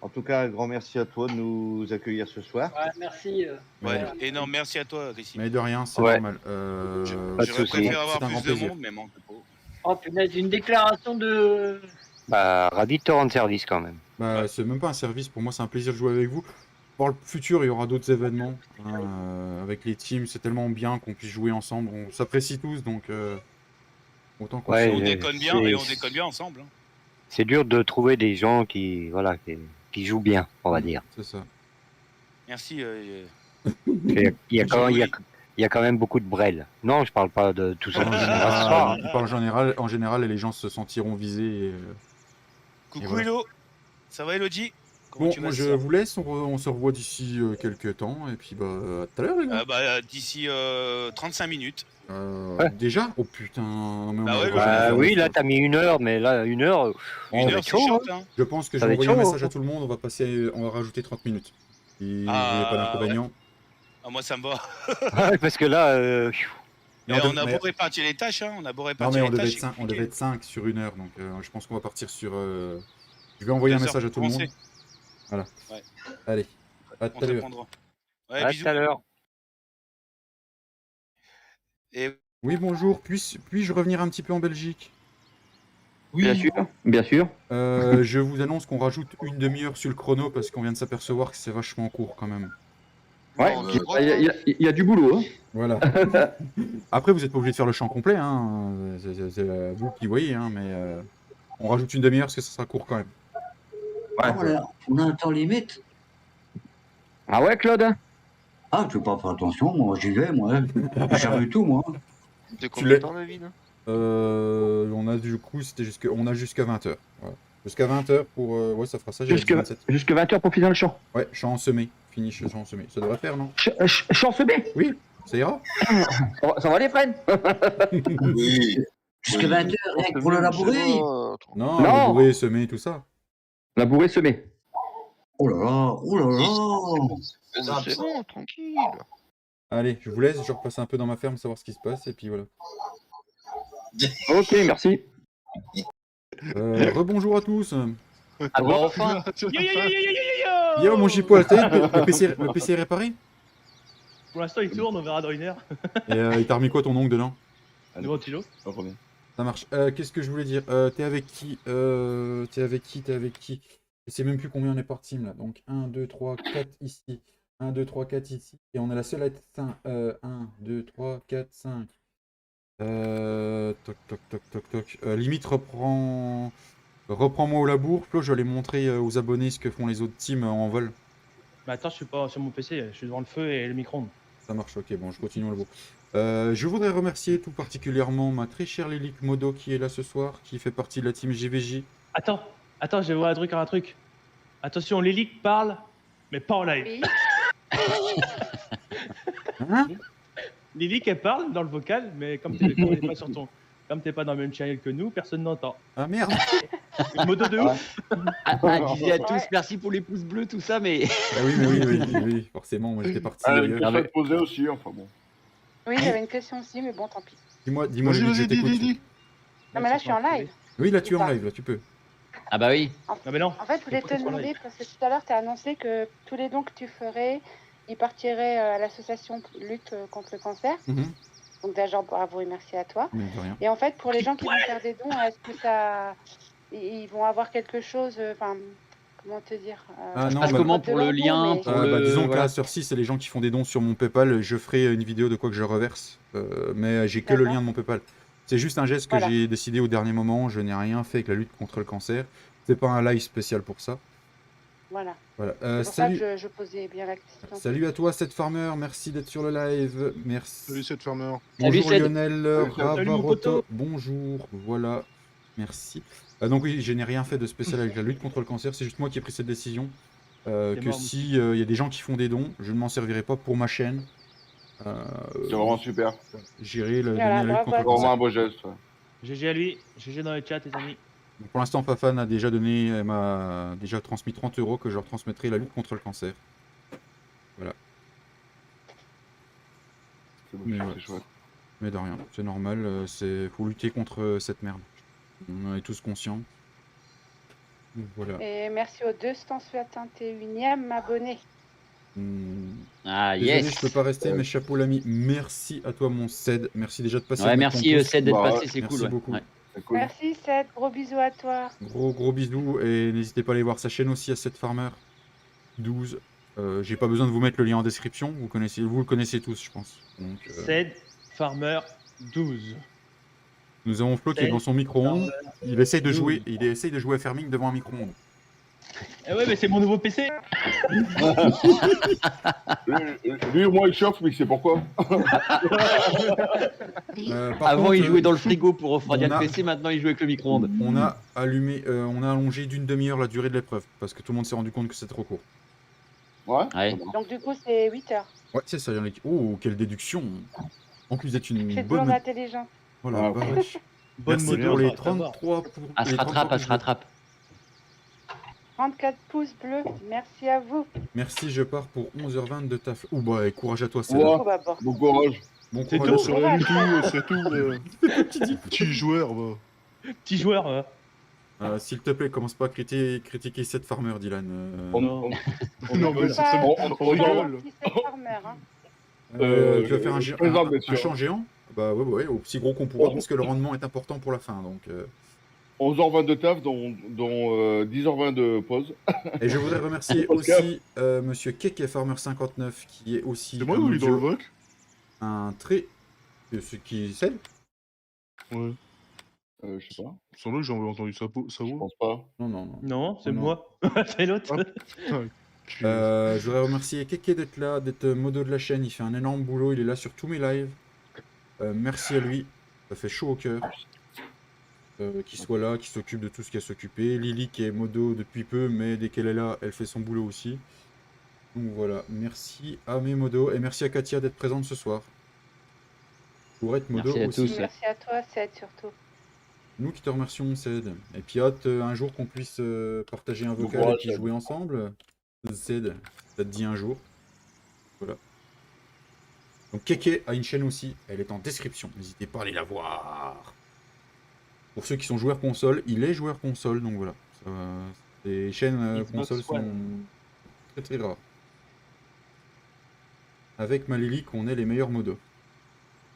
En tout cas, un grand merci à toi de nous accueillir ce soir. Ouais, merci. Ouais, et non, merci à toi, Rissim. Mais de rien, c'est Ouais. normal. J'aurais préféré avoir c'est un grand plus de plaisir. monde, mais manque pas. Oh punaise, une déclaration de. Bah, ravi de te rendre service quand même. Bah, c'est même pas un service, pour moi c'est un plaisir de jouer avec vous. Pour le futur, il y aura d'autres événements hein, avec les teams, c'est tellement bien qu'on puisse jouer ensemble, on s'apprécie tous, donc autant qu'on Ouais, se- On déconne bien, c'est- et on déconne bien ensemble. Hein. C'est dur de trouver des gens qui, voilà, qui jouent bien, on va dire. C'est ça. Merci. Il y a quand même beaucoup de brels. Non, je parle pas de tout ça. En général, on parle en général et les gens se sentiront visés. Et, Coucou voilà. Hello, ça va Elodie? Comment Bon, tu vas moi ce je soir vous laisse, on se revoit d'ici quelques temps, et puis bah à tout à l'heure les gars. Bah, d'ici 35 minutes. Déjà? Oh putain, mais on Bah a ouais, le droit de Bah faire oui, des là choses. t'as mis 1 heure, mais là 1 heure. Une ça va heure, être c'est chaud, short, hein. hein. Je pense que je Ça vais va être envoyer un chaud, message hein. à tout le monde, on va rajouter 30 minutes. Si vous Ah, n'avez pas d'inconvénient. Ah, moi ça me va. Ouais, parce que là, Et on a beau répartir les tâches, hein. On a beau Non répartir mais les tâches. on devait être 5 sur 1 heure, donc je pense qu'on va partir sur... Je vais envoyer un 2 message heures à tout le pour monde. Voilà. Ouais. Allez, à On tout te à l'heure. répondra. Ouais, à bisous. tout à l'heure. Et Oui, bonjour, puis-je revenir un petit peu en Belgique? Oui. Bien sûr. Je vous annonce qu'on rajoute une demi-heure sur le chrono parce qu'on vient de s'apercevoir que c'est vachement court quand même. Ouais, il y a du boulot. Hein. Voilà. Après, vous n'êtes pas obligé de faire le chant complet, hein. C'est vous qui voyez, hein, mais on rajoute une demi-heure parce que ça sera court quand même. Ouais. On a un temps limite. Ah ouais, Claude? Ah, tu veux pas faire attention, moi j'y vais, moi. J'arrive tout, moi. De Tu combien l'es. de temps, David? On a du coup, on a jusqu'à 20h. Voilà. Jusqu'à 20h pour... ouais, ça fera ça, j'ai Jusque 20h pour finir le chant. Ouais, chant semé. Finish chant semé. Ça devrait faire, non? Chant semé? Oui, ça ira. Ça va les Fred? Oui. Jusqu'à 20h, rien que pour le labourer. Non, Non. labourer, semer, tout ça. Labourer, semer. Oh là là, oh là là. C'est bon, tranquille. Allez, je vous laisse, je repasse un peu dans ma ferme, savoir ce qui se passe, et puis voilà. Ok, merci. Rebonjour à tous. Ah bon, enfin. Yo, mon J-Poil, le PC est réparé? Pour l'instant, il tourne, on verra dans 1 heure. Et il t'a remis quoi ton ongle dedans? Un nouveau stylo. Ça marche. Qu'est-ce que je voulais dire? T'es avec qui? T'es avec qui? Je sais même plus combien on est par team là. Donc 1, 2, 3, 4 ici. 1, 2, 3, 4 ici. Et on est la seule à être 5. 1, 2, 3, 4, 5. Toc. Limite, reprends-moi au labour. Flo, je vais aller montrer aux abonnés ce que font les autres teams en vol. Mais attends, je suis pas sur mon PC, je suis devant le feu et le micro-ondes. Ça marche, ok, bon, je continue au labour. Je voudrais remercier tout particulièrement ma très chère Lilique Modo qui est là ce soir, qui fait partie de la team JVJ. Attends, je vais voir un truc. Attention, Lilique parle, mais pas en live. Oui. Hein? Lilique, elle parle dans le vocal, mais comme t'es pas dans le même channel que nous, personne n'entend. Ah merde. Une modo de ouf. Je disais à tous merci pour les pouces bleus, tout ça, mais. Ah oui, mais oui, forcément, moi j'étais parti. Ah, il peut se poser aussi, enfin bon. Oui, j'avais une question aussi, mais bon, tant pis. Dis-moi, Vas-y, Lily, je vas-y, dis, t'écoute. dis. Non, mais là, je suis en live. Oui, là, tu es Ou en pas live, là, tu peux. Ah bah oui. Ah, mais non. En fait, je voulais Faut te pas qu'on soit demander, live. parce que tout à l'heure, tu as annoncé que tous les dons que tu ferais, ils partiraient à l'association lutte contre le cancer. Mhm. Donc déjà, bravo et merci à toi. Mais de rien. Et en fait, pour les gens qui vont faire des dons, est-ce que ça... Ils vont avoir quelque chose... Enfin, comment te dire Ah non, Passe bah, comment pour le lien, pour le. disons que voilà. là, sur 6, c'est les gens qui font des dons sur mon PayPal. Je ferai une vidéo de quoi que je reverse. Mais j'ai que le lien de mon PayPal. C'est juste un geste que Voilà. j'ai décidé au dernier moment. Je n'ai rien fait avec la lutte contre le cancer. C'est pas un live spécial pour ça. Voilà. Voilà. C'est pour Salut. ça que je posais bien la question. Salut à toi, Seth Farmer. Merci d'être sur le live. Merci. Salut, Seth Farmer. Bonjour Salut, Seth. Lionel Salut, mon Ravaroto. poteau. Bonjour. Voilà. Merci. Donc oui, je n'ai rien fait de spécial avec la lutte contre le cancer. C'est juste moi qui ai pris cette décision. Que mort, si il y a des gens qui font des dons, je ne m'en servirai pas pour ma chaîne. C'est vraiment super. J'irai le donner Voilà, à la lutte bravo contre à le Vraiment cancer. un beau geste. ouais. GG à lui. GG dans le chat, les amis. Donc, pour l'instant, Fafan a déjà donné, elle m'a déjà transmis 30 € que je leur transmettrai la lutte contre le cancer. Voilà. C'est beau, Mais c'est ouais. chouette. Mais de rien, c'est normal, faut lutter contre cette merde. On en est tous conscients. Donc, voilà. Et merci aux 261e abonnés. Ah Désolé, yes. je peux pas rester, mais chapeau l'ami. Merci à toi, mon Ced. Merci déjà de passer. Ouais, de mettre ton merci pouce. Ced d'être Bah, passé, c'est Merci cool. Ouais. beaucoup. Ouais. C'est cool. Merci Seth, gros bisous à toi. Gros bisous et n'hésitez pas à aller voir sa chaîne aussi à Seth Farmer 12. J'ai pas besoin de vous mettre le lien en description. Vous le connaissez tous, je pense. Donc, Ced Farmer 12. nous avons Flo qui est devant son micro-ondes. Il essaye de jouer. Il essaye de jouer à Farming devant un micro-ondes. Eh ouais, mais c'est mon nouveau PC. Lui, au moins, il chauffe, mais il sait pourquoi. Par Avant, contre, il jouait dans le frigo pour refroidir on a- le PC, maintenant il joue avec le micro-ondes. On a allongé d'une demi-heure la durée de l'épreuve parce que tout le monde s'est rendu compte que c'était trop court. Ouais. Ouais. Donc du coup, c'est 8 heures. Ouais, c'est ça, Yannick. Oh, quelle déduction. En plus d'être une J'ai toujours bonne. intelligent. Oh la Ah, vache. Bonne Merci modèle, pour les on va savoir. 33 pour. Elle se les 33 rattrape, elle pouces se bleus. rattrape. 34 pouces bleus, merci à vous. Merci, je pars pour 11h20 de taf. Ouh bah, et courage à toi, c'est Ouais. Oh, bah, bon. Bon courage. Bon C'est courage. tout. Sur rien du tout, c'est tout. Petit joueur, va. Petit joueur. S'il te plaît, commence pas à critiquer cette farmer, Dylan. Non. Non, mais c'est très bon. On rigole. Petit Seth Farmer, hein. Tu vas faire je plaisante, bien sûr. un champ géant? Bah ouais, aussi gros qu'on pourra, parce que le rendement est important pour la fin. Donc, 11h20 de taf, dont 10h20 de pause. Et je voudrais remercier aussi monsieur Keke Farmer 59 qui est aussi C'est moi comme ou il est dans le Joe, voc? un très ce qui celle. Ouais. Je sais pas. Sans doute, j'ai entendu sa Je voix. pense pas. Non. Non, c'est Non. moi. C'est l'autre. Ah, putain. Je voudrais remercier Keke d'être là, d'être modo de la chaîne. Il fait un énorme boulot. Il est là sur tous mes lives. Merci à lui. Ça fait chaud au cœur. Qu'il soit là, qu'il s'occupe de tout ce qu'il a à s'occuper. Lily qui est modo depuis peu, mais dès qu'elle est là, elle fait son boulot aussi. Donc voilà, merci à mes modos et merci à Katia d'être présente ce soir. Pour être modo Merci à aussi. tous. Merci à toi, Seth, surtout. Nous qui te remercions, Ced. Et puis hâte un jour qu'on puisse partager un vocal et courage, puis Ced. jouer ensemble. Ced, ça te dit un jour. Voilà. Donc Keke a une chaîne aussi, elle est en description. N'hésitez pas à aller la voir. Pour ceux qui sont joueurs console, il est joueur console, donc voilà. Les chaînes Xbox console sont One. très très rares. Avec ma Lily, qu'on est les meilleurs modos.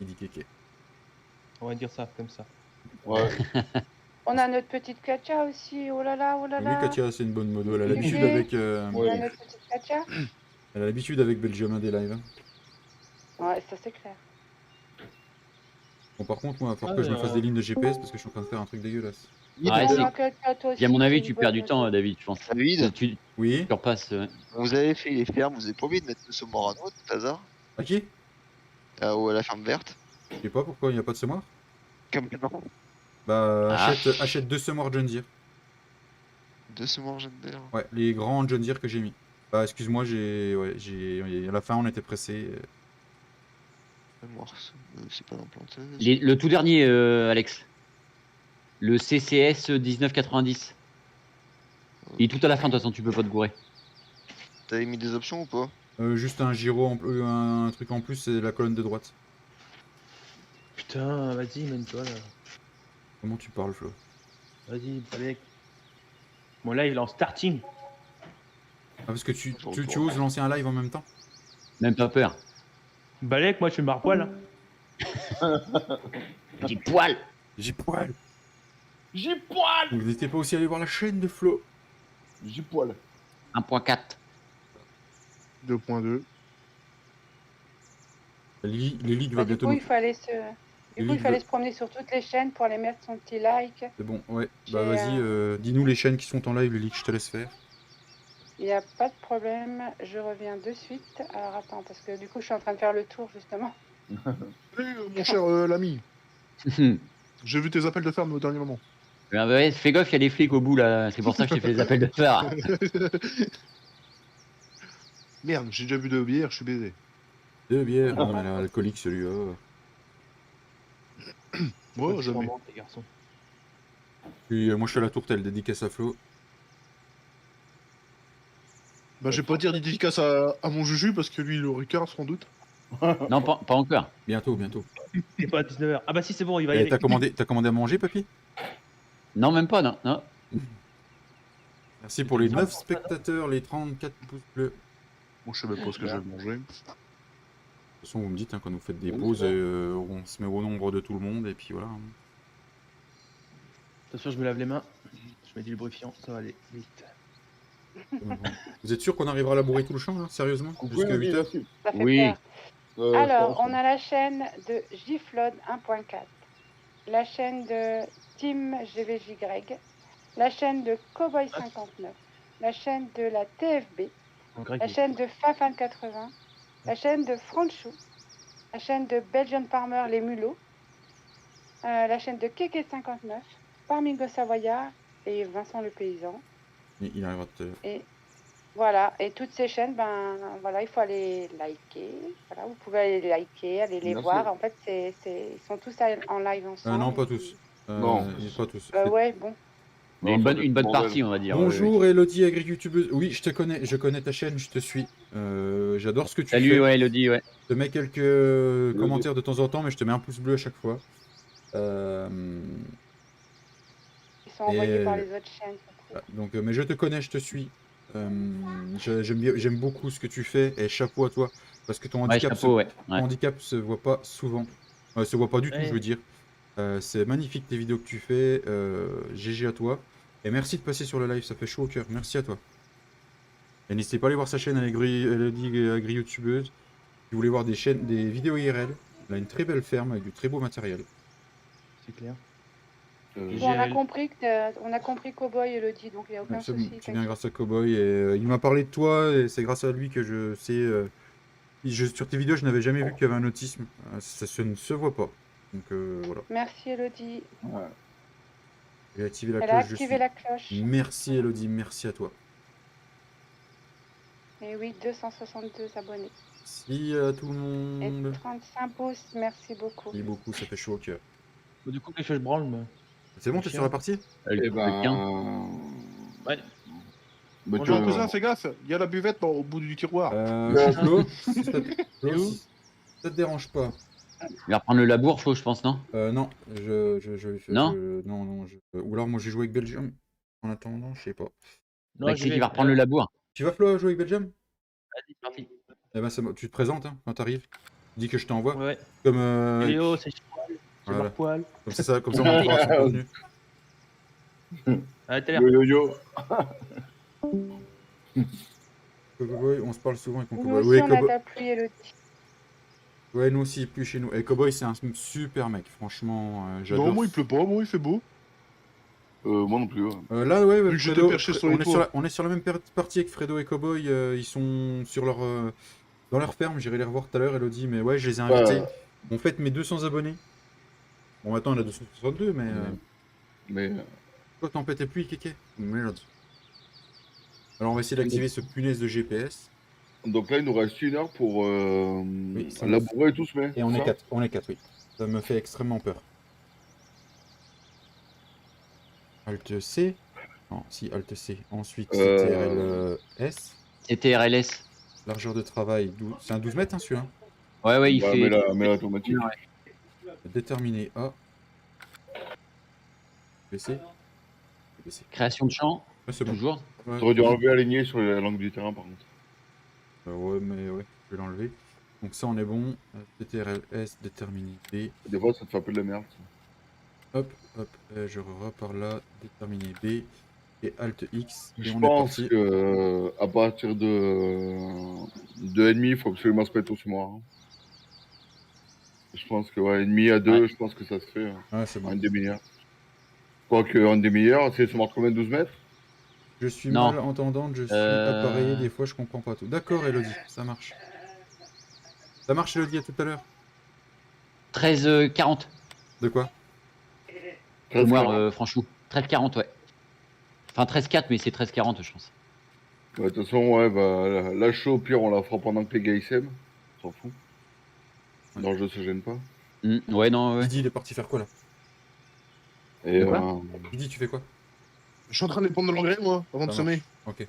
Il dit Keke. On va dire ça comme ça. Ouais. On a notre petite Katia aussi, oh là là, oh là Oui, là. Katia, c'est une bonne modo. Elle a Keke. l'habitude avec. On a notre petite Katia. Elle a l'habitude avec Belgium des lives. Ouais, ça c'est clair. Bon, par contre, moi, il va falloir que je me fasse des lignes de GPS parce que je suis en train de faire un truc dégueulasse. Ouais, Heureusement que toi aussi, à mon avis, c'est tu une perds bonne du temps, David, je pense. David, Oui. Tu repasses. vous avez fait les fermes, vous avez pas oublié de mettre le Somorano, tout hasard À qui? Ou à la ferme verte Je sais pas pourquoi il n'y a pas de semoir. Comme maintenant. Bah, Ah. achète 2 semoirs John Deere. 2 semoirs John Deere. Ouais, les grands John Deere que j'ai mis. Bah, excuse-moi, à la fin, on était pressé. C'est pas l'implanteuse. Le tout dernier, Alex. Le CCS 1990. Il est tout à la fin, de toute façon, tu peux pas te gourer. T'avais mis des options ou pas? Juste un gyro, un truc en plus, c'est la colonne de droite. putain, vas-y, mène-toi là. Comment tu parles, Flo? Vas-y, Balek. Mon live il est en starting. Ah, parce que tu oses lancer un live en même temps? Même pas peur. Balek, moi je suis le marpoil. J'ai poil. J'ai poil. J'ai poil. Vous n'hésitez pas aussi à aller voir la chaîne de Flo. J'ai poil. 1.4. 2.2. Lily va Bah, du bientôt coup, nous... il fallait se... Du coup, il fallait se promener sur toutes les chaînes pour aller mettre son petit like. C'est bon, ouais. Bah J'ai, vas-y, dis-nous les chaînes qui sont en live, Lily, que je te laisse faire. Il n'y a pas de problème, je reviens de suite. Alors attends, parce que du coup, je suis en train de faire le tour justement. Mon cher l'ami, j'ai vu tes appels de ferme au dernier moment. Ouais, fais gaffe, il y a des flics au bout là. C'est pour ça que je t'ai fait les appels de phare. Merde, j'ai déjà bu 2 bières, je suis baisé. 2 bières, non mais là, alcoolique celui-là. Moi, jamais. Les garçons. Puis moi je suis à la tourtelle, dédicace à Flo. Bah, je vais pas dire dédicace à mon Juju parce que lui il est au Ricard sans doute. Non, pas encore. Bientôt. C'est pas à 19h. Ah bah si, c'est bon, il va y aller. T'as commandé à manger, papy? Non, même pas, non. Non. Merci pour les 9 spectateurs, les 34 pouces bleus. Bon, je sais même pas ce que je vais manger. De toute façon, vous me dites quand vous faites des pauses, on se met au nombre de tout le monde et puis voilà. Attention, je me lave les mains. Je mets du lubrifiant, ça va aller vite. Vous êtes sûr qu'on arrivera à labourer tout le champ là, sérieusement? Jusqu'à 8h? Ça fait Oui. peur. Alors, on a la chaîne de Gflod 1.4, la chaîne de Team GVJ Greg, la chaîne de Cowboy 59, la chaîne de la TFB, la chaîne de Fafan 80, la chaîne de Franchou, la chaîne de Belgian Farmer Les Mulots, la chaîne de Keke 59, Parmingo Savoyard et Vincent le Paysan. Il arrivera tout à l'heure. Et voilà, et toutes ces chaînes, ben voilà, il faut aller liker. Voilà, vous pouvez aller les liker, aller les Bien voir. sûr. En fait, ils sont tous en live ensemble. Non, pas tous. Non. Pas tous. Ouais, bon. Mais une bonne partie, on va dire. Bonjour Elodie, agri-youtubeuse. Oui, je te connais, je connais ta chaîne, je te suis. J'adore ce que tu fais. Salut, ouais, Elodie, ouais. Je te mets quelques commentaires de temps en temps, mais je te mets un pouce bleu à chaque fois. Ils sont envoyés par les autres chaînes. Donc, mais je te connais, je te suis. J'aime beaucoup ce que tu fais et chapeau à toi. Parce que ton handicap, ton handicap se voit pas souvent. Se voit pas du tout, je veux dire. C'est magnifique les vidéos que tu fais. GG à toi. Et merci de passer sur le live, ça fait chaud au cœur. Merci à toi. Et n'hésitez pas à aller voir sa chaîne, Elodie agri-youtubeuse. Si vous voulez voir des vidéos IRL, elle a une très belle ferme avec du très beau matériel. C'est clair. Bon, on a compris Cowboy Elodie, donc il n'y a aucun souci. Tu viens grâce à Cowboy et il m'a parlé de toi et c'est grâce à lui que je sais. Sur tes vidéos, je n'avais jamais vu qu'il y avait un autisme. Ça ne se voit pas. Donc voilà. Merci Elodie. Ouais. Elle a activé la Elle cloche. a activé la cloche. Merci Elodie, merci à toi. Et oui, 262 abonnés. Merci à tout le monde. Et 35 pouces, merci beaucoup. Merci beaucoup, ça fait chaud au cœur. Du coup, qu'est-ce que je branle, moi? C'est bon, t'es sur la partie? Eh ben... Ouais. Bonjour cousin, fais gaffe, il y a la buvette au bout du tiroir. Flo, si ça te dérange pas. Il va reprendre le labour, Flo, je pense, non? Non, Non ou alors moi j'ai joué avec Belgium. En attendant, je sais pas. Non, c'est qui va reprendre le labour. Tu vas Flo jouer avec Belgium? Vas-y, c'est parti. Eh ben, tu te présentes hein, quand t'arrives. Tu dis que je t'envoie. Ouais. Comme Léo, c'est Marpoil. Comme ça on montrera son contenu. À tout à l'heure. Yo. Cowboy, on se parle souvent avec mon Nous Cowboy. aussi, Oui, on a de la pluie Elodie. Ouais, nous aussi, il pleut chez nous. Et Cowboy, c'est un super mec, franchement. J'adore. Non, moi il pleut pas, moi il fait beau. Moi non plus. Là, ouais, Vu que j'étais perché sur les toits. on est sur la même partie avec Fredo et Cowboy. Ils sont sur dans leur ferme. J'irai les revoir tout à l'heure, Elodie. Mais ouais, je les ai invités. On fête mes 200 abonnés. Bon, maintenant, on a 262, mais. Toi, t'en pétais plus, Kéké. Merde. Alors, on va essayer d'activer ce punaise de GPS. Donc là, il nous reste 1 heure pour labourer et tout se met. Et on est 4, oui. Ça me fait extrêmement peur. Alt C. Non, si, Alt C. Ensuite, CTRLS. CTRLS. Largeur de travail, c'est un 12 mètres, hein, celui-là. Ouais, il fait. Mais la automatique. Déterminer A. Baisser. Baisser. Création de champ. Ouais, c'est bon. Toujours. Ouais. T'aurais dû enlever aligné sur la langue du terrain, par contre. Ouais, mais ouais, je vais l'enlever. Donc ça, on est bon. CTRL-S, déterminer B. Des fois, ça te fait un peu de la merde. Ça. Hop, hop, je repars là, déterminer B. Et Alt X. Et Je on est pense parti. que à partir de ennemi, il faut absolument se mettre au moi. Hein. Je pense que ouais, ennemi à 2, je pense que ça se fait. Ouais, c'est bon. En une demi-heure. Quoique en demi-heure, c'est se marque combien de 12 mètres? Je suis Non. mal entendante, je suis appareillé, des fois je comprends pas tout. D'accord Elodie, ça marche. Ça marche Elodie, à tout à l'heure. 13,40. De quoi? Moi, Franchou. 13,40, ouais. Enfin 13,4, mais c'est 13,40, je pense. De toute façon, ouais, bah, la show, au pire, on la fera pendant que les gars ils s'aiment. On s'en fout. Dans le jeu, ça gêne pas. Ouais, non, ouais. Didi, il est parti faire quoi là? Et Didi, tu fais quoi? Je suis en train de prendre de l'engrais, moi, avant de Ça semer. marche. Ok.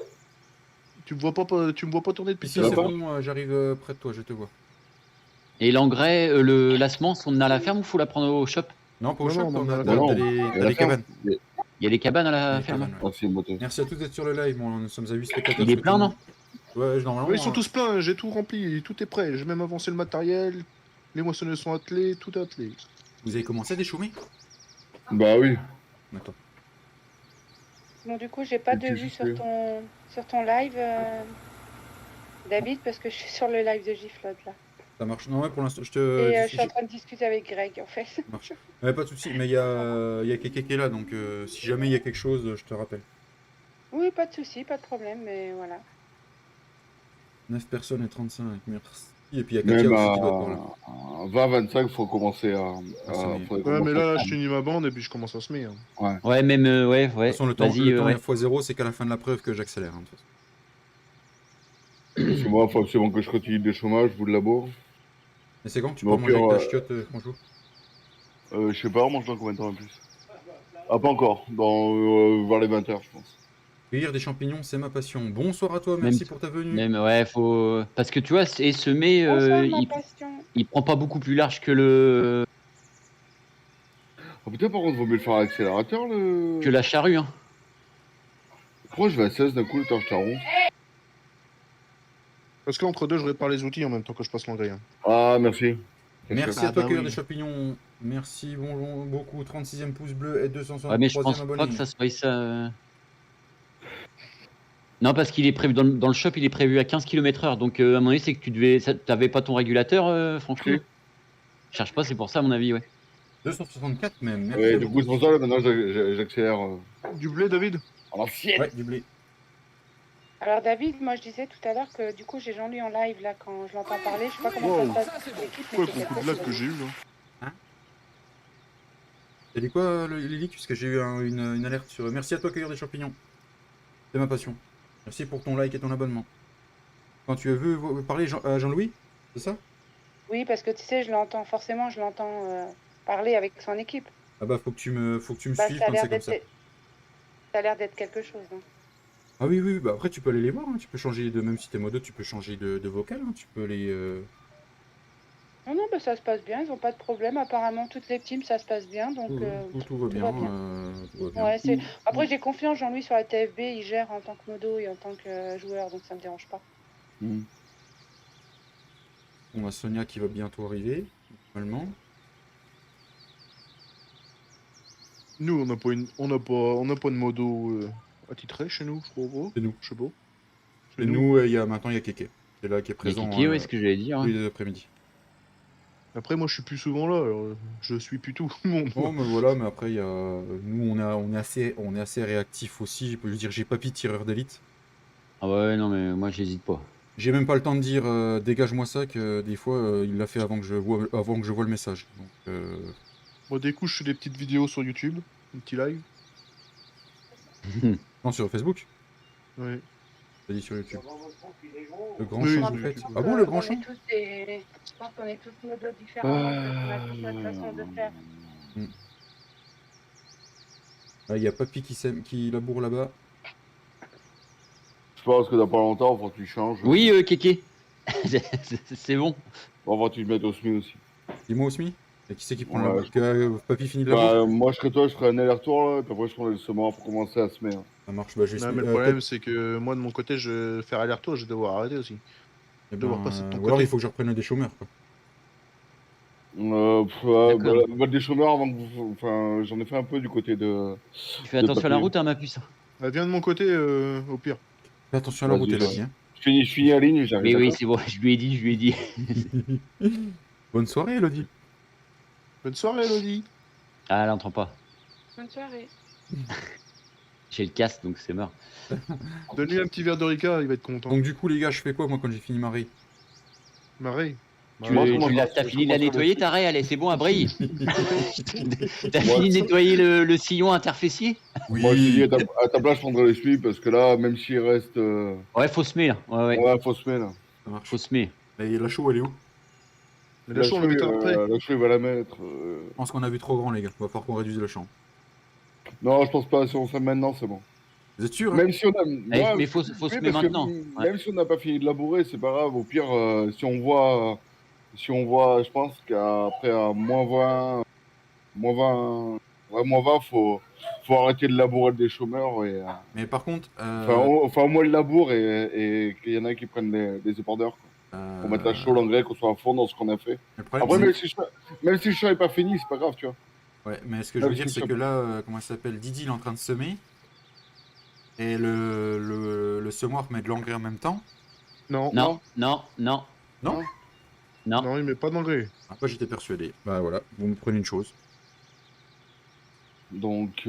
Tu me vois pas tourner depuis Ici, c'est bon, j'arrive près de toi, je te vois. Et l'engrais, la semence, on a à la ferme ou faut la prendre au shop? Non, pas au shop, non, on a non, des cabanes. Il y a des cabanes à la Des ferme. cabanes. Merci à tous d'être sur le live, bon, nous sommes à 8 spectateurs. Il est plein, non? Ouais, normalement. Ouais, ils sont tous pleins, j'ai tout rempli, tout est prêt. J'ai même avancé le matériel, les moissonneuses sont attelées, tout est attelé. Vous avez commencé à déchaumer? Bah oui. D'accord. Bon, du coup, j'ai pas de vue sur ton live, David, parce que je suis sur le live de Giflod là. Ça marche. Non, ouais, pour l'instant, je te. Et je suis en train de discuter avec Greg en fait. Ça marche. Ouais, pas de soucis, mais il y a Kéké qui est là, donc si jamais il y a quelque chose, je te rappelle. Oui, pas de soucis, pas de problème, mais voilà. 9 personnes et 35, merci. Et puis il y a Katia aussi qui doit être par là. 20-25, faut commencer à. Ouais, mais là, je t'unis ma bande et puis je commence à semer. Hein. Ouais. Ouais, même, ouais. De toute façon, le temps x0, c'est qu'à la fin de la preuve que j'accélère. Hein, de toute façon. Parce que moi, il faut absolument que je continue des chômages, bout de labour. Mais c'est quand que tu peux manger avec ta chiotte, Franchou? Je sais pas, on mange dans combien de temps en plus? Ah, pas encore, vers les 20h, je pense. Cueillir des champignons, c'est ma passion. Bonsoir à toi, merci pour ta venue. Même, ouais, faut. Parce que tu vois, et semer, il prend pas beaucoup plus large que le. Oh putain, par contre, vaut mieux le faire à l'accélérateur, le. Que la charrue, hein. Pourquoi je vais à 16 d'un coup, le temps que je t'arronde? Parce qu'entre deux, je répare les outils en même temps que je passe l'engrais. Hein. Ah, merci. Merci à toi, cueillir des champignons. Merci beaucoup. 36e pouce bleu et 263e Ouais, mais je pense abonné. pas que ça soit ça. Non, parce qu'il est prévu dans le shop, il est prévu à 15 km/h. Donc, à un moment donné, c'est que t'avais pas ton régulateur, franchement. Cherche pas, c'est pour ça, à mon avis, ouais. 264 même. Merci Ouais, du coup, c'est pour ça, là, maintenant, j'accélère. Du blé, David? À l'ancienne. Ouais, du blé. Alors David, moi je disais tout à l'heure que du coup j'ai Jean-Louis en live là quand je l'entends parler. Je sais pas comment ça se passe avec l'équipe. Ouais, beaucoup de lags que j'ai eu là. Hein? T'as dit quoi, Lily? Parce que j'ai eu une alerte sur. Merci à toi, cueillir des champignons. C'est ma passion. Merci pour ton like et ton abonnement. Quand tu veux parler à Jean-Louis, c'est ça? Oui, parce que tu sais, je l'entends parler avec son équipe. Ah bah faut que tu me suives ça quand c'est comme ça. Ça a l'air d'être quelque chose. Hein. Ah oui, oui, bah après tu peux aller les voir, hein. Tu peux changer même si t'es modo, tu peux changer de vocal, hein. Tu peux les... Non, non, bah, ça se passe bien, ils ont pas de problème. Apparemment, toutes les teams, ça se passe bien, donc tout va bien. Tout va bien. Ouais, après, j'ai confiance, Jean-Louis, sur la TFB, il gère en tant que modo et en tant que joueur, donc ça me dérange pas. On a Sonia qui va bientôt arriver, normalement. Nous, on n'a pas de modo attitré chez nous, je crois. C'est nous. Je sais pas. Et nous, maintenant, il y a Kéké. C'est là qui est présent. Kéké, ouais, ce que j'allais dire. Tous les après-midi. Après, moi, je suis plus souvent là, alors je suis plus tout le monde. Oh, mais voilà, mais après, il y a... nous, on est assez réactifs aussi. Je peux lui dire, j'ai Papy, tireur d'élite. Ah ouais, non, mais moi, j'hésite pas. J'ai même pas le temps de dire, dégage-moi ça, que des fois, il l'a fait avant que je vois le message. Donc, Bon, des coups, je fais des petites vidéos sur YouTube, un petit live. Non, sur Facebook? Ouais. T'as dit sur YouTube. Le grand champ, en fait. Ah bon, le grand champ? Je pense qu'on est tous modos différents, on a tous notre façon de faire. Il y a Papy qui laboure là-bas. Je pense que dans pas longtemps, on va tu changes. Oui, Kéké. C'est bon. On va tu te mettre au SMI aussi. Dis-moi au SMI? Et qui c'est qui prend Ouais, Papy finit de la moi, je serais toi, je ferais un aller-retour, là, puis après, je prendrais le semoir pour commencer à semer. Ça marche, bah je vais Non, mais le problème, c'est que moi, de mon côté, je vais faire aller-retour, je vais devoir arrêter aussi. Je vais devoir passer de ton ou alors côté. il faut que je reprenne des chômeurs, quoi. Bah, des chômeurs avant que vous... Enfin, j'en ai fait un peu du côté de... Tu fais attention à la route, hein, ma puce. Viens de mon côté, au pire. Fais attention à la route, Elodie. Hein. Je finis la ligne, j'arrive. Mais oui, c'est bon, je lui ai dit. Bonne soirée, Elodie. Bonne soirée, Elodie. Ah, elle entend pas. Bonne soirée. J'ai le casque, donc c'est mort. Donne-lui un petit verre de Ricard, il va être content. Donc du coup, les gars, je fais quoi, moi, quand j'ai fini ma raie? Ma raie. T'as fini de la nettoyer, ta raie? Allez, c'est bon, à brille. T'as fini de nettoyer le sillon interfessier? Oui. Moi, je dis à ta place, je prendrais les suies parce que là, même s'il reste. Ouais, faut semer là. Ouais, faut semer là. Faut semer. Et la chaux, elle est où? Mais la chaux, on la met après. La chaux, il va la mettre. Je pense qu'on a vu trop grand, les gars. Il va falloir qu'on réduise le champ. Non, je pense pas. Si on fait maintenant, c'est bon. Vous êtes sûr? Même si on a. Mais faut semer maintenant. Même si on n'a pas fini de labourer, c'est pas grave. Au pire, si on voit, je pense qu'après à -20, faut arrêter de labourer des chômeurs. Mais par contre. Enfin, au moins le labour et qu'il y en a qui prennent des ébordeurs. Pour mettre la chaux, l'engrais, qu'on soit à fond dans ce qu'on a fait. Après, même si le champ n'est pas fini, c'est pas grave, tu vois. Ouais, mais ce que je veux dire, c'est que là, comment ça s'appelle, Didi, il est en train de semer. Et le semoir met de l'engrais en même temps. Non. Non, il met pas d'engrais. Après, j'étais persuadé. Bah voilà, vous me prenez une chose. Donc,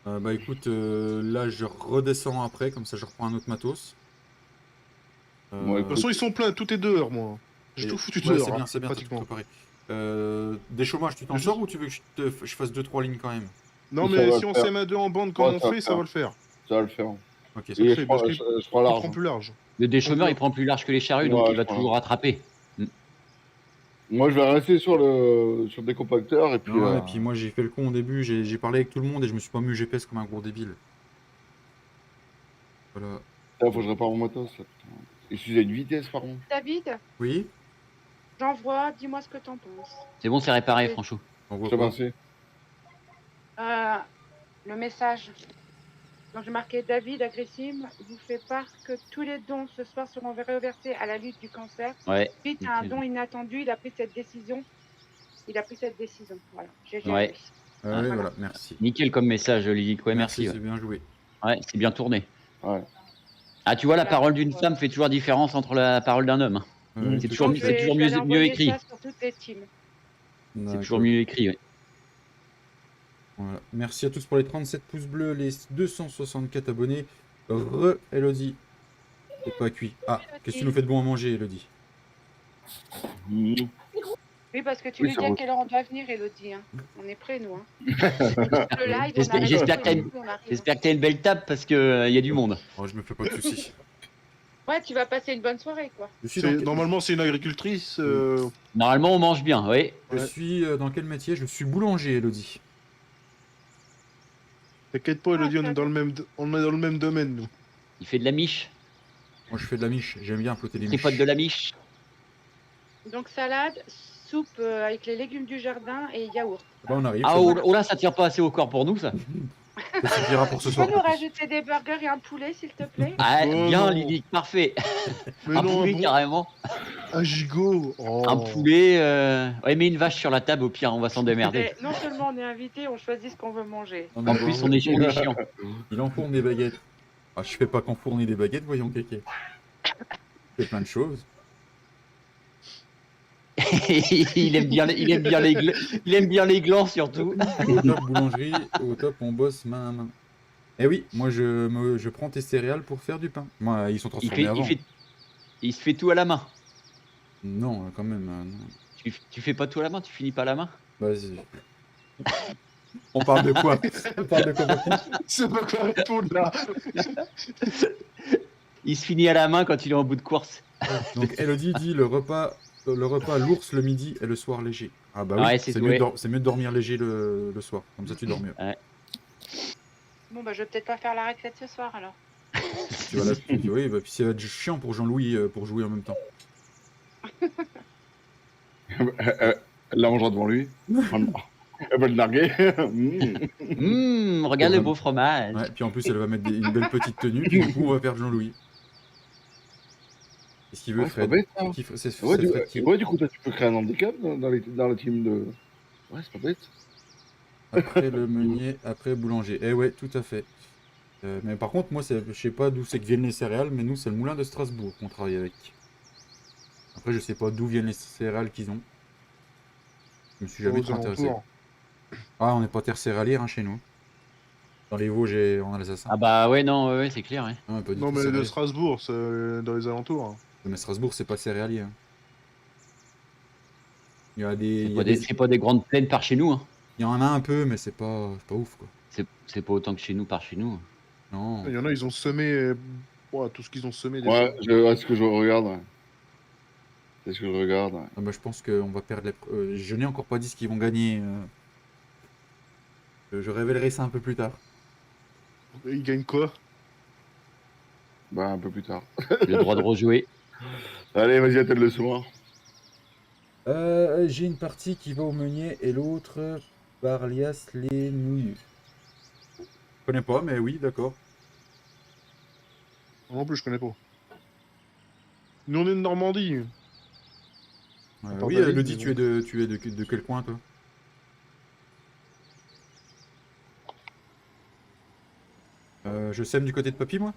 bah écoute, là, je redescends après, comme ça, je reprends un autre matos. De toute façon, ils sont pleins, tout est dehors, moi. J'ai tout foutu dehors. C'est bien, pratiquement. pratiquement. Des chômages, tu t'en sors ou tu veux que je fasse 2-3 lignes quand même? Non, mais si on sème à deux en bande comme on fait, ça va le faire. Ça va le faire. Ok, et je prends large. Il prend plus large. Le déchômeur, il prend plus large que les charrues, donc il va toujours rattraper. Moi, je vais rester sur le décompacteur et puis. Et puis moi, j'ai fait le con au début, j'ai parlé avec tout le monde et je me suis pas mis au GPS comme un gros débile. Voilà. Là, faut que je répare mon motos. Excusez, une vitesse, par contre. David, Oui. j'envoie, dis-moi ce que t'en penses. C'est bon, c'est réparé, Franchou. Je te remercie. Le message. Donc j'ai marqué David Agressime vous fait part que tous les dons ce soir seront reversés à la lutte du cancer. Ouais. Suite à un don inattendu, il a pris cette décision. Voilà. Ouais. Oui, voilà, merci. Nickel comme message, Lily. Ouais, merci. C'est bien joué. Ouais, c'est bien tourné. Ouais. Ah, tu vois, la parole d'une femme fait toujours différence entre la parole d'un homme. C'est toujours mieux écrit. C'est toujours mieux écrit, oui. Voilà. Merci à tous pour les 37 pouces bleus, les 264 abonnés. Elodie. C'est pas cuit. Ah, qu'est-ce que tu nous fais de bon à manger, Elodie? Oui, parce que tu lui dis à quelle heure on doit venir, Elodie. Hein. On est prêts, nous. Hein. J'espère que tu as une belle table parce qu'il y a du monde. Oh, je me fais pas de soucis. Ouais, tu vas passer une bonne soirée, quoi. Normalement, c'est une agricultrice. Normalement, on mange bien, oui. Je suis dans quel métier? Je suis boulanger, Elodie. T'inquiète pas, Elodie, on est dans le même domaine, nous. Il fait de la miche. Moi, je fais de la miche. J'aime bien flotter des miches. Tripote de la miche. Donc, salade, soupe avec les légumes du jardin et yaourt. Bah, on arrive. Ah, oh là, ça tire pas assez au corps pour nous, ça. Ça suffira pour ce soir. Tu peux nous rajouter des burgers et un poulet, s'il te plaît? Ah, bien, Lily, parfait. Un poulet, carrément. Un gigot. Un poulet. Ouais, mets une vache sur la table, au pire, on va s'en démerder. Non seulement on est invité, on choisit ce qu'on veut manger. En plus, on est chiant. Il enfourne des baguettes. Ah, je fais pas qu'enfourner des baguettes, voyons, Kéké. Je fais plein de choses. il aime bien les glands, surtout. Au top boulangerie, au top on bosse main à main. Eh oui, moi je prends tes céréales pour faire du pain. Moi, ils sont transformés avant. Il se fait tout à la main. Non, quand même. Non. Tu fais pas tout à la main, tu finis pas à la main? Vas-y. On parle de quoi? On parle de quoi? C'est pas quoi répondre là. Il se finit à la main quand il est en bout de course. Donc Elodie dit le repas l'ours le midi et le soir léger. Ah bah oui, ouais, c'est mieux de dormir léger le soir. Comme ça tu dors mieux. Ouais. Bon bah je vais peut-être pas faire la raclette ce soir alors. Tu vas oui, bah, puis ça va être chiant pour Jean-Louis pour jouer en même temps. Elle la mangera devant lui. Elle va le larguer. Regarde le beau fromage. Ouais, puis en plus, elle va mettre une belle petite tenue, puis du coup, on va perdre Jean-Louis. Qu'est-ce qu'il veut, Ouais, c'est pas Fred? bête, ça. C'est Ouais, Fred qui... du coup, toi, tu peux créer un handicap dans la team de... Ouais, c'est pas bête. Après le meunier, après boulanger. Eh ouais, tout à fait. Mais par contre, moi, je sais pas d'où c'est que viennent les céréales, mais nous, c'est le moulin de Strasbourg qu'on travaille avec. Après, je sais pas d'où viennent les céréales qu'ils ont. Je me suis jamais trop intéressé. Ah, on n'est pas terre céréalière hein, chez nous. Dans les Vosges et en Alsace. Ah bah ouais, non, ouais, c'est clair. Ouais. Non, pas du Non, tout mais de céréalier. Strasbourg, c'est dans les alentours. Hein. Mais Strasbourg, c'est pas céréalier. Hein. Il y a des... C'est pas des grandes plaines par chez nous. Hein. Il y en a un peu, mais c'est pas ouf, quoi. C'est pas autant que chez nous par chez nous. Non. Il y en a, ils ont semé tout ce qu'ils ont semé. Des Ouais, est-ce que je regarde ouais. Est-ce que je regarde ouais. Ah bah, je pense qu'on va perdre je n'ai encore pas dit ce qu'ils vont gagner. Je révélerai ça un peu plus tard. Ils gagnent quoi? Bah, un peu plus tard. Le droit de rejouer. Allez, vas-y, attelle le soir. J'ai une partie qui va au meunier et l'autre par Lias les nouilles. Je connais pas, mais oui, d'accord. Non plus, je connais pas. Nous, on est de Normandie. Oui, Elodie, tu es de quel coin, toi? Je sème du côté de Papy, moi?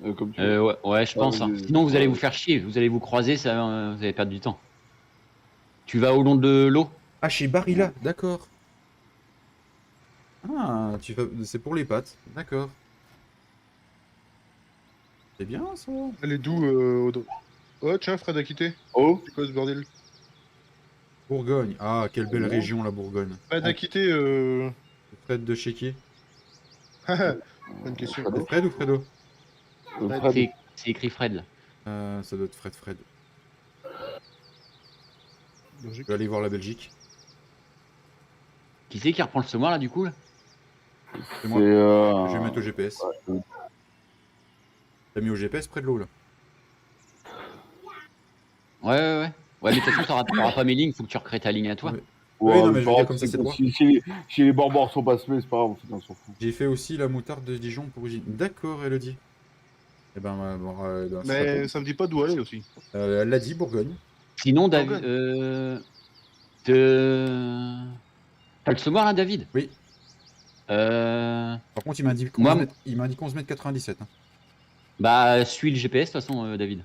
Ouais, je pense. Hein. Sinon, vous allez vous faire chier. Vous allez vous croiser, ça, vous allez perdre du temps. Tu vas au long de l'eau? Ah, chez Barilla, d'accord. Ah, c'est pour les pâtes, d'accord. C'est bien, ça. Elle est d'où Oh, tiens, Fred a quitté. Oh. C'est quoi ce bordel? Bourgogne. Ah, quelle belle région, la Bourgogne. Fred a quitté. Fred de chez qui? Une question. Fred ou Fredo? C'est écrit Fred, là. Ça doit être Fred. Je vais aller voir la Belgique. Qui c'est qui reprend le semoir, là, du coup là? C'est moi. Je vais mettre au GPS. Ouais. T'as mis au GPS près de l'eau, là? Ouais, mais de toute façon, t'auras pas mes lignes, faut que tu recrées ta ligne à toi. Ouais. Oui, non, mais je veux dire, comme ça, c'est droit. Si les bords sont pas semés, c'est pas grave, on s'en fout. J'ai fait aussi la moutarde de Dijon pour origine. D'accord, Elodie. Eh ben, mais ça me dit pas d'où aller aussi. Elle l'a dit, Bourgogne. Sinon, David. T'as le semoir là, David? Oui. Par contre, il m'a dit 11 mètres 97. Hein. Bah, suis le GPS de toute façon, David.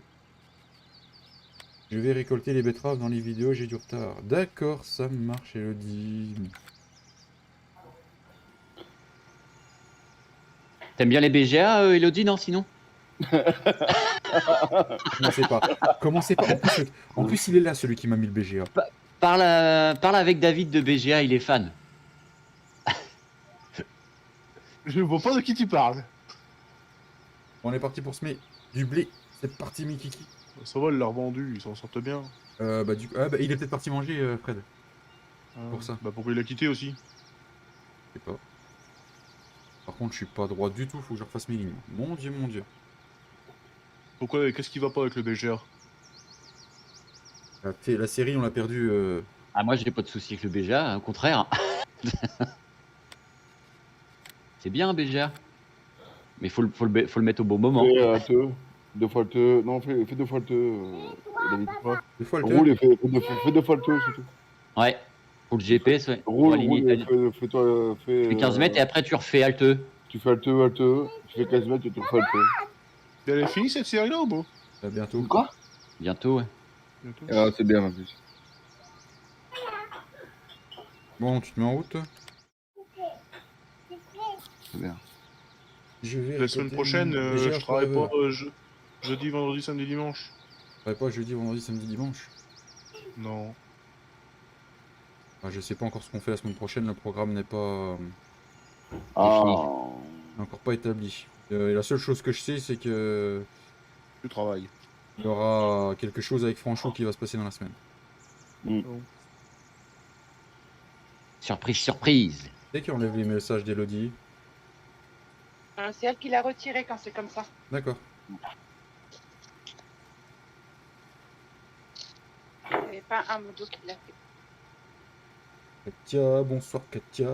Je vais récolter les betteraves dans les vidéos, j'ai du retard. D'accord, ça marche, Elodie. T'aimes bien les BGA, Elodie, non, sinon? Commencez pas. En plus, il est là, celui qui m'a mis le BGA. Parle avec David de BGA, il est fan. Je ne vois pas de qui tu parles. On est parti pour semer du blé. C'est parti, Mikiki. Ça va, il l'a revendu, il s'en sortent bien. Il est peut-être parti manger, Fred. Pour ça. Bah pourquoi il a quitté aussi? Je sais pas. Par contre, je suis pas droit du tout, faut que je refasse mes lignes. Mon dieu, mon dieu. Pourquoi? Qu'est-ce qui va pas avec le BGA? La série, on l'a perdu. Ah, moi, j'ai pas de soucis avec le BGA, au contraire. C'est bien un BGA. Mais faut le mettre au bon moment. Deux fois le te. Non, fais 2 fois le te. David. 2 fois le te. Roule et fais 2 fois le te, c'est tout. Ouais. Pour le GPS, ouais. Roule, fais 15 mètres et après tu refais halte. Tu fais halte, tu fais 15 mètres et tu refais halte. Elle est finie cette série là ou bon? Bientôt. Quoi? Bientôt, ouais. Ah, c'est bien en plus. Bon, tu te mets en route, toi? C'est bien. La semaine prochaine, je travaille pas jeudi, vendredi, samedi, dimanche. Tu travailles pas jeudi, vendredi, samedi, dimanche? Non. Je sais pas encore ce qu'on fait la semaine prochaine, le programme n'est pas encore pas établi. La seule chose que je sais, c'est que je travaille. Il y aura quelque chose avec Franchot qui va se passer dans la semaine. Surprise, surprise. C'est qui enlève les messages d'Elodie? C'est elle qui l'a retiré quand c'est comme ça. D'accord. Et c'est pas un modo qui l'a fait. Katia, bonsoir Katia.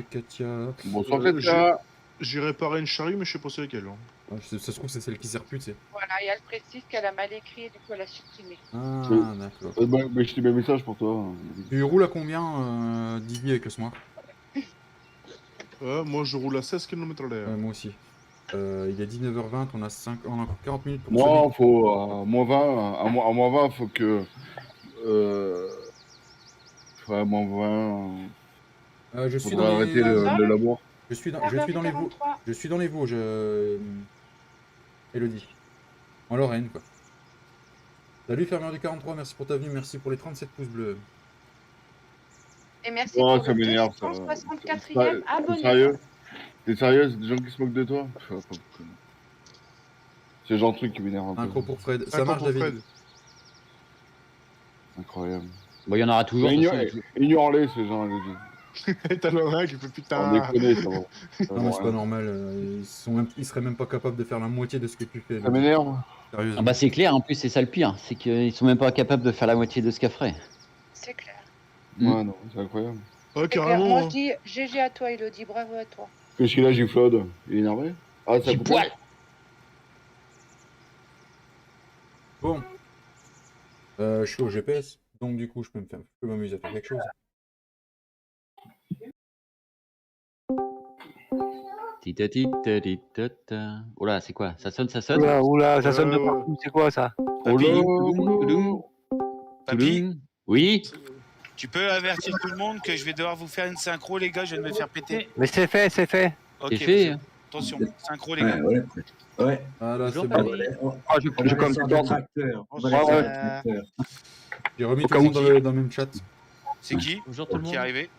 Katia. Bonsoir Katia. J'ai réparé une charrue, mais je sais pas c'est laquelle. Hein. Ah, ça se trouve, c'est celle qui sert plus, tu sais. Voilà, et elle précise qu'elle a mal écrit et du coup elle a supprimé. Ah, d'accord. Bah, je t'ai mis un message pour toi. Tu roules à combien, Didier, avec le smart? Moi, je roule à 16 km à l'heure. Moi aussi. Il est 19h20, on a encore 40 minutes pour Non, faut à moins 20. À moins 20, faut que. Ouais, moins 20. je suis faudrait dans arrêter le labour. Je suis dans les Vosges. Je suis dans les Vosges, Elodie. En Lorraine, quoi. Salut Fermier du 43, merci pour ta venue, merci pour les 37 pouces bleus. Et merci Oh, pour ça le m'énerve, ça. 264e abonné. T'es sérieux? C'est des gens qui se moquent de toi? C'est le genre de truc qui m'énerve un peu. Un gros pour Fred. Ça marche, David? Incroyable. Bon, il y en aura toujours. Ignore-les, ces gens, Elodie. T'as l'oreille qui fait putain. On déconne, ça va. Non, mais c'est pas normal. Ils seraient même pas capables de faire la moitié de ce que tu fais. Ça m'énerve. Ah bah c'est clair, en plus c'est ça le pire, c'est qu'ils sont même pas capables de faire la moitié de ce qu'elle ferait. C'est clair. Ouais, non, c'est incroyable. Ouais, C'est clair. carrément. Moi je dis GG à toi Elodie, bravo à toi. Qu'est-ce qu'il a, Giflod? Il est énervé? Ah, ça coupe. Bon. Je suis au GPS, donc du coup je peux m'amuser à faire quelque chose. Oula, c'est quoi? Ça sonne? Oula, ça sonne de partout, c'est quoi ça? Papy, oui? tu peux avertir tout le monde que je vais devoir vous faire une synchro, les gars, je viens de me faire péter. Mais c'est fait, c'est fait. Ok, C'est fait. attention, synchro, les gars. Ouais. Ah là, c'est bon. Je comme J'ai remis tout le monde dans le même chat. C'est qui? Bonjour tout le Qui est monde. arrivé?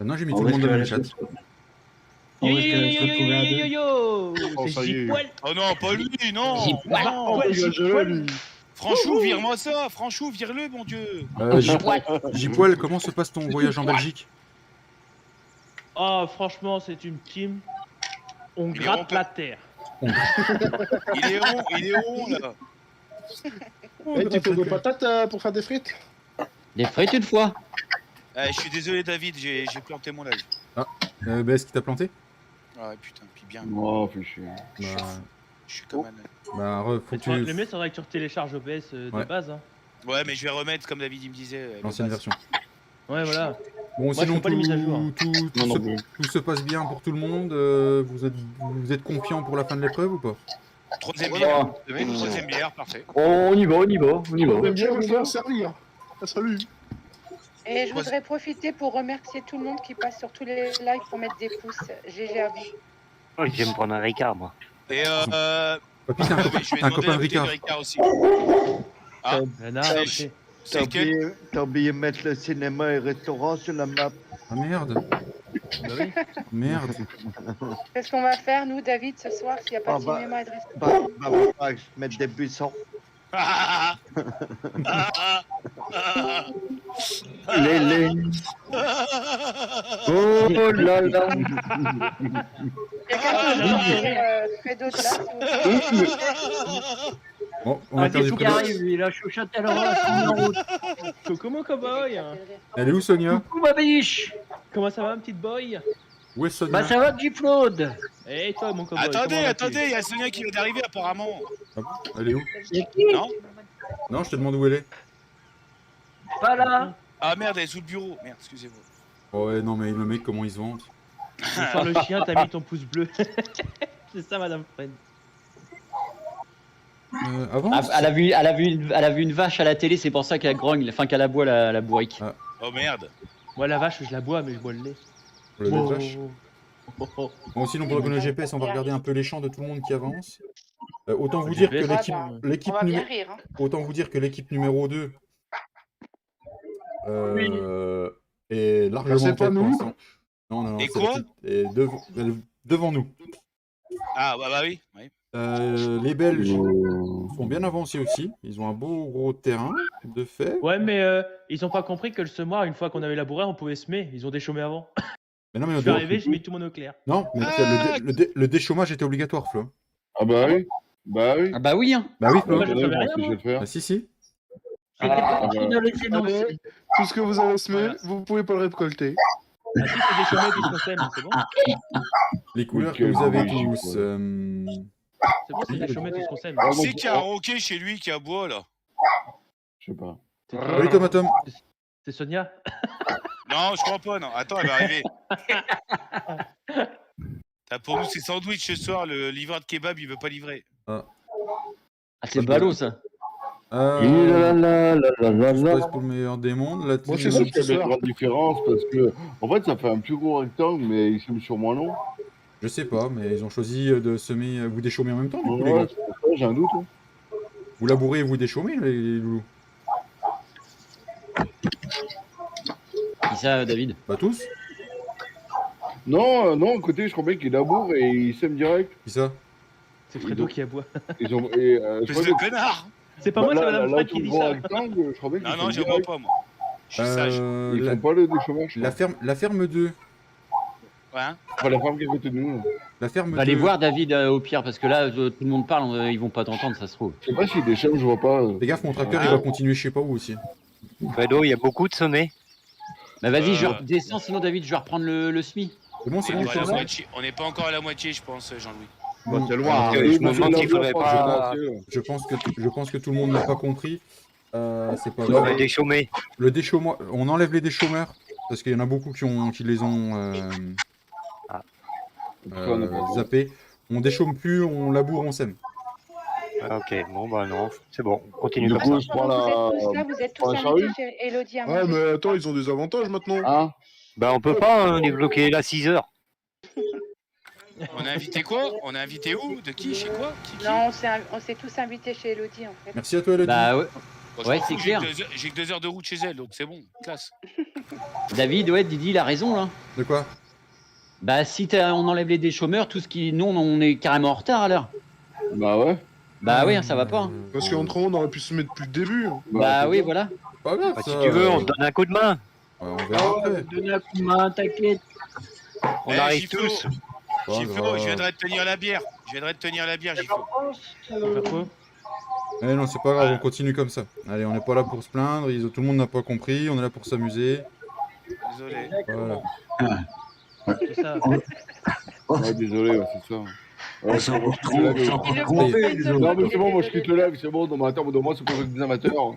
Non, j'ai mis tout le monde dans le même chat. On risque de se retrouver à deux. Oh, C'est ça y est. J-Poil. Oh non, pas lui, non! Oh, Non. dégagez-le, lui. Franchou, vire-moi ça! Franchou, vire-le, mon Dieu! J-Poil, comment se passe ton voyage en Belgique? Oh, franchement, c'est une team. On Il est gratte rond, la terre. Il est rond, là! Eh, tu fais des patates pour faire des frites? Des frites une fois? Je suis désolé, David, j'ai planté mon live. Ah, est-ce qu'il t'a planté? Ah ouais, putain, puis bien. Oh, fais chier. Je suis comme un... Faut que tu... Le mieux, c'est vrai que tu télécharges OBS de base. Hein. Ouais, mais je vais remettre, comme David il me disait... l'ancienne version. Ouais, voilà. Bon, moi, sinon, je fais pas les mises à jour. tout se passe bien pour tout le monde. Vous êtes confiant pour la fin de l'épreuve ou pas? Troisième bière. Troisième bière, parfait. On y va. Troisième bière, je vais en servir. Ah, salut. Et je voudrais profiter pour remercier tout le monde qui passe sur tous les lives pour mettre des pouces. GG à vous. Oh, je vais me prendre un Ricard, moi. Et Papy, t'as un copain de Ricard. aussi. Ah, T'as oublié de mettre le cinéma et restaurant sur la map. Ah merde. Merde. Qu'est-ce qu'on va faire, nous, David, ce soir, s'il n'y a pas de cinéma et de restaurant? On va mettre des buissons. Les. Oh là là. Quelqu'un peut Fredo de là, s'il vous plaît? Bon, on va faire du qui arrive, lui, la chouchotte, elle aura en route. Comment, cowboy? Elle est où, Sonia? Coucou, ma biche. Comment ça va, petite boy? Où est Sonia? Bah, ça va, J-Claude. Et toi, mon cowboy? Attendez, il y a Sonia qui vient d'arriver, apparemment. Ah bon, elle est où? Non? Non, je te demande où elle est. Pas là. Ah merde, elle est sous le bureau. Merde, excusez-moi. Oh ouais, non mais le mec, comment il se vante? Bonsoir le chien, t'as mis ton pouce bleu. C'est ça, Madame Fred. Avant Elle a vu une vache à la télé, c'est pour ça qu'elle grogne, enfin qu'elle aboie la bourrique. Ah. Oh merde. Moi, la vache, je la bois, mais je bois le lait. Le lait de vache. Bon, sinon, pour le GPS, on va regarder un peu les champs de tout le monde qui avance. Autant vous dire que l'équipe numéro 2 est largement c'est pas tête pour nous. l'instant. Non, Et c'est quoi elle est devant nous. Ah bah oui. Les Belges sont bien avancés aussi. Ils ont un beau gros terrain de fait. Ouais, mais ils ont pas compris que le semoir, une fois qu'on avait labouré, on pouvait semer. Ils ont déchômé avant. Mais non, mais je suis arrivé, j'ai mis tout mon eau clair. Non, mais le déchômage était obligatoire, Flo. Ah bah oui. Bah oui. Ah bah oui, hein. Bah oui, Flo. Moi, je savais rien, moi. Ah si. C'était pas écrit dans les Allez, énoncés. tout ce que vous avez semé, vous pouvez pas le récolter. Ah si, c'est des chômés qui se sème, c'est bon. Les couleurs que quel vous avez bruit, tous. C'est bon, c'est des chômés qui se sème. Qui c'est qui a un roquet chez lui qui aboie là? Je sais pas. Salut Tomatom. C'est Sonia. Non, je crois pas, non. Attends, elle va arriver. Pour nous, c'est sandwich ce soir. Le livreur de kebab, il veut pas livrer. Ah, c'est ballot ça. Tout se passe pour le meilleur des mondes. La Moi, team- je sais qu'il y a une grande différence parce que, en fait, ça fait un plus gros rectangle, mais il sème sur moins long. Je sais pas, mais ils ont choisi de semer. Vous déchômez en même temps, du coup, les Ouais, gars. c'est pour ça, j'ai un doute. Hein. Vous labourez et vous déchômez, les loulous. Qui ça, David? Bah, tous. Non, non, à côté, je crois bien qu'il laboure et il sème direct. Qui ça? C'est Fredo qui aboie. Ils ont, Fils de connard! C'est pas moi, c'est Madame Fred qui dit ça. Rectangle, je crois bien qu'ils Non, non, sèment j'aime direct. pas, moi. Je suis sage. Ils font pas le déchômage. La ferme 2. Ouais. hein. Enfin, la ferme qui est à côté de nous. La ferme Va aller 2. voir David au pire, parce que là, tout le monde parle, ils vont pas t'entendre, ça se trouve. Je sais pas s'il déchôme, je vois pas. Fais gaffe, mon tracteur, il va continuer je sais pas où aussi. Fredo, il y a beaucoup de sommets. Bah vas-y, je redescends, sinon David, je vais reprendre le SMI. C'est bon, c'est On bon, est pas à la c'est bon. moitié- on n'est pas encore à la moitié, je pense, Jean-Louis. Bah, c'est loin. Je me demande s'il faudrait pas Je pense que tout le monde n'a pas compris. C'est pas le grave. déchômer. Le déchômeur, on enlève les déchômeurs parce qu'il y en a beaucoup qui les ont zappés. On déchaume plus, on laboure, on sème. Ah, ok, bon bah non, c'est bon, on continue Du comme coup, ça. je prends la. Vous êtes prends tous la invités charrue. chez Elodie à Ouais, manger. mais attends, ils ont des avantages maintenant. Hein? Bah on peut pas, hein, on est bloqué là 6 heures. On a invité quoi? On a invité où? De qui? Chez quoi? Qui? Non, on s'est tous invités chez Elodie en fait. Merci à toi, Elodie. Bah ouais. Bon, je Ouais, m'en c'est fous, clair. J'ai que 2 heures de route chez elle, donc c'est bon, classe. David, ouais, Didi, il a raison là. De quoi? Bah si on enlève les déchômeurs, tout ce qui. Nous, on est carrément en retard à l'heure. Bah ouais. Bah oui, hein, ça va pas. hein. Parce qu'entre eux, on aurait pu se mettre depuis le début. Bah oui, voilà. Pas grave, Bah, si ça, tu veux, on te donne un coup de main. on verra après. Donne un coup de main, t'inquiète. On Eh, arrive Gifo, tous. Pas Gifo, grave. je viendrai te tenir la bière. Je viendrai te tenir la bière, Gifo. On va faire quoi? Eh non, c'est pas grave, on continue comme ça. Allez, on n'est pas là pour se plaindre, tout le monde n'a pas compris, on est là pour s'amuser. Désolé. Voilà. C'est ça. Ouais, désolé, ouais, c'est ça. On s'en retrouve. Il le prend pas, il se Non, prend, mais il c'est est bon, moi je désolé. quitte le live, c'est bon, dans moi c'est pour des amateurs.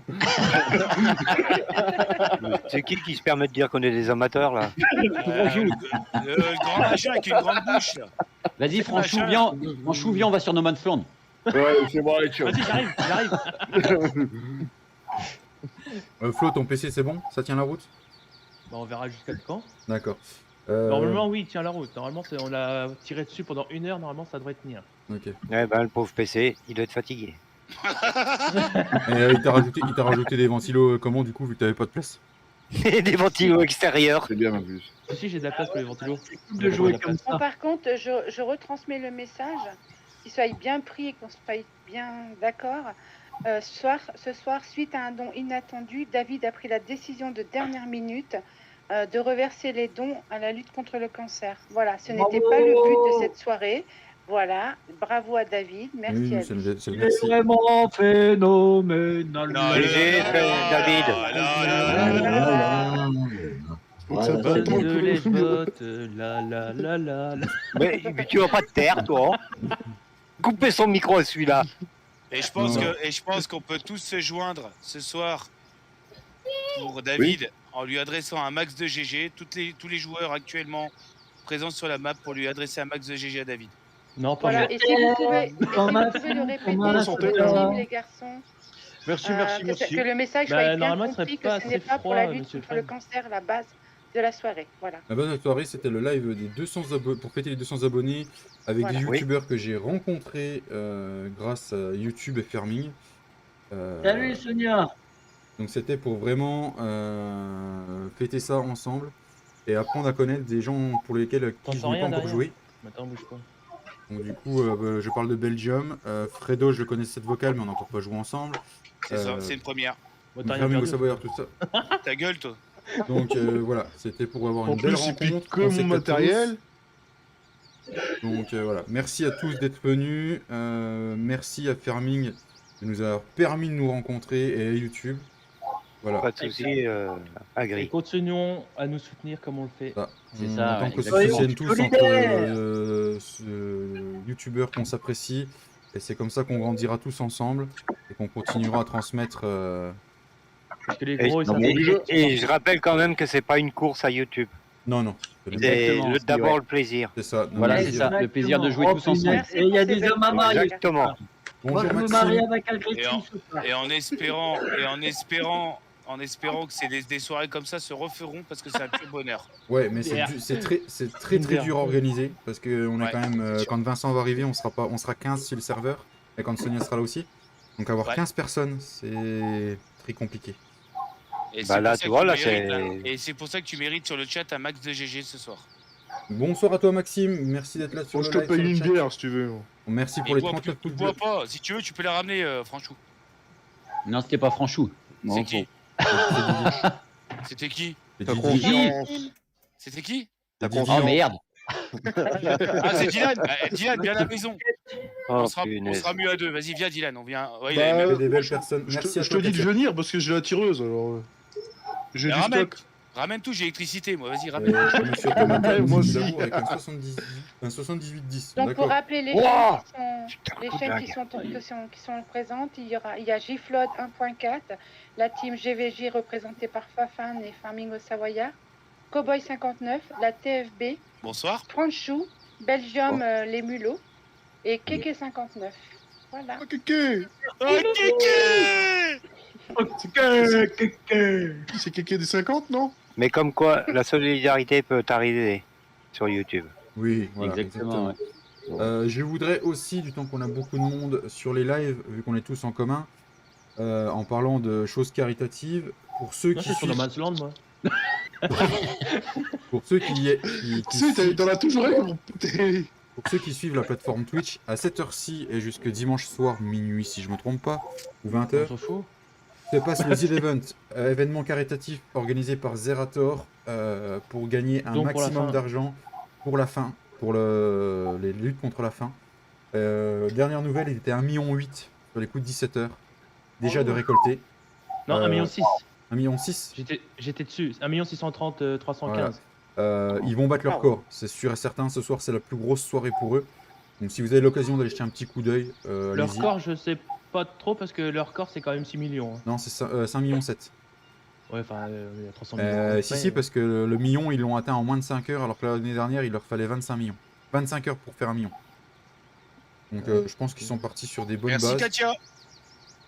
C'est qui se permet de dire qu'on est des amateurs là? Le grand machin avec une grande bouche, là. Vas-y, Franchou, viens, on va sur No Man's Land. Ouais, c'est bon, allez, ciao. Vas-y, j'arrive. Flo, ton PC c'est bon? Ça tient la route? Bah on verra jusqu'à quand. D'accord. Normalement, oui, il tient la route. Normalement, on l'a tiré dessus pendant 1 heure. Normalement, ça devrait tenir. Ok. Ouais, ben le pauvre PC, il doit être fatigué. Et il t'a rajouté des ventilos comment du coup vu que t'avais pas de place? Des ventilos extérieurs. C'est bien en plus. Si, j'ai de la place pour les ventilos. De jouer comme Bon, ça. par contre, je retransmets le message, qu'il soit bien pris et qu'on soit bien d'accord. Ce soir, suite à un don inattendu, David a pris la décision de dernière minute de reverser les dons à la lutte contre le cancer. Voilà, ce n'était pas le but de cette soirée. Voilà, bravo à David, merci Oui, à c'est lui. le Il est merci. vraiment phénoménal. GG, David. Bonne de les bottes, la. Mais tu vas pas te taire, toi. Hein. Coupez son micro à celui-là. Et je pense qu'on peut tous se joindre ce soir pour David en lui adressant un max de GG. Tous les joueurs actuellement présents sur la map pour lui adresser un max de GG à David. Non, pas Voilà, moi. et si vous pouvez le répéter sur le team, les garçons. Merci. Que le message Bah, soit bien normalement, ce compris, serait pas que ce n'est assez pas pour la froid, lutte monsieur contre le cancer la base de la soirée. Voilà. La base de la soirée, c'était le live des 200 abonnés pour fêter les 200 abonnés avec Voilà. des youtubeurs que j'ai rencontrés grâce à YouTube et Farming. Salut Sonia. Donc c'était pour vraiment fêter ça ensemble et apprendre à connaître des gens pour lesquels qui je T'entends n'ai pas rien encore derrière? joué. Attends, bouge pas. Donc du coup, je parle de Belgium. Fredo, je le connais cette vocale, mais on n'a encore pas joué ensemble. C'est ça, c'est une première. Bon, t'as rien Ferming au perdu. Savoyard, tout ça. Ta gueule, toi. Donc voilà, c'était pour avoir En une belle plus, il pique rencontre. que On s'est mon captés matériel. tous. Donc voilà, merci à tous d'être venus. Merci à Farming de nous avoir permis de nous rencontrer et à YouTube. Voilà. Pas de souci, Et agree. continuons à nous soutenir comme on le fait. C'est ça, Tant que se exactement. soutiennent tous entre Solidaires. youtubeurs qu'on s'apprécie, et c'est comme ça qu'on grandira tous ensemble et qu'on continuera à transmettre. Parce que les Et, gros, ils non, savent mais- pas. et je rappelle quand même que c'est pas une course à YouTube. Non, non. C'est Exactement. d'abord Ouais. le plaisir. C'est ça. Voilà, c'est ça, le plaisir de jouer Oh, tous ensemble. punaise. Et il y a des hommes à marier. Exactement. Moi, Bonjour je me marie Maxime. avec un Gretchen ce soir. Et en espérant que des soirées comme ça se referont parce que c'est un pur bonheur. Ouais, mais c'est très dur à organiser parce que on est Ouais, quand même c'est sûr. quand Vincent va arriver, on sera 15 sur le serveur et quand Sonia sera là aussi. Donc avoir Ouais. 15 personnes, c'est très compliqué. Et Bah c'est là, pour ça tu que vois, là, mérites- c'est- Et c'est pour ça que tu mérites sur le chat un max de GG ce soir. Bonsoir à toi Maxime, merci d'être là sur Moi, le je te live. paye sur le une chat. bière si tu veux. Merci pour Et les bois 39 pouces bois bleus. pas, si tu veux, tu peux les ramener, Franchou. Non, c'était pas Franchou. C'est qui C'est C'était qui Didi. T'as C'est Didi. confiance. C'était qui T'as Didi. Oh confiance. merde. Ah, c'est Dylan. Dylan, viens à la maison. Oh, On punaise. sera mieux à deux. Vas-y, viens, Dylan. On vient. Ouais, il Bah, a- Des belles personnes. Je Merci à te toi. dis de Katia. venir parce que j'ai la tireuse alors. J'ai Mais du ramène. stock. Ramène tout, j'ai électricité, moi. Vas-y, ramène. Monsieur Tomata, Moi aussi, aussi. d'amour avec un 78-10. Donc, pour D'accord. rappeler les Wow. chaînes qui sont présentes, il y a Giflod 1.4, la team GVJ représentée par Fafan et Farming au Savoyard, Cowboy 59, la TFB, Bonsoir. Franchou, Belgium les Mulots et Keke 59. Voilà. Ah, Kéké. Oh, Kéké C'est Kéké des 50, non? Mais comme quoi, la solidarité peut arriver sur YouTube. Oui, voilà, Exactement, exactement. Je voudrais aussi, du temps qu'on a beaucoup de monde sur les lives, vu qu'on est tous en commun, en parlant de choses caritatives, pour ceux Non, qui c'est sur le suivent, Man's Land, moi. pour ceux qui Tu sais, t'en as toujours un mon putain. pour ceux qui suivent la plateforme Twitch, à cette heure-ci et jusque dimanche soir minuit, si je me trompe pas, ou 20h, On s'en fout. se passe le Zeal Event, événement caritatif organisé par Zerator pour gagner un Donc pour la maximum faim. d'argent pour la faim, pour les luttes contre la faim. Dernière nouvelle, il était 1,8 million sur les coups de 17h, déjà de récolter. Non, 1,6 million. 1,6 million. J'étais dessus. 1 630 315. Ils vont battre leur corps, c'est sûr et certain. Ce soir, c'est la plus grosse soirée pour eux. Donc si vous avez l'occasion d'aller jeter un petit coup d'œil, Leur allez-y. corps, je sais pas trop parce que leur corps, c'est quand même 6 millions. Hein. Non, c'est 5,7 millions. Ouais, enfin, il y a 300 millions. Si, parce que le million, ils l'ont atteint en moins de 5 heures, alors que l'année dernière, il leur fallait 25 millions. 25 heures pour faire 1 million. Donc je pense qu'ils sont partis sur des bonnes Merci, bases. Katia.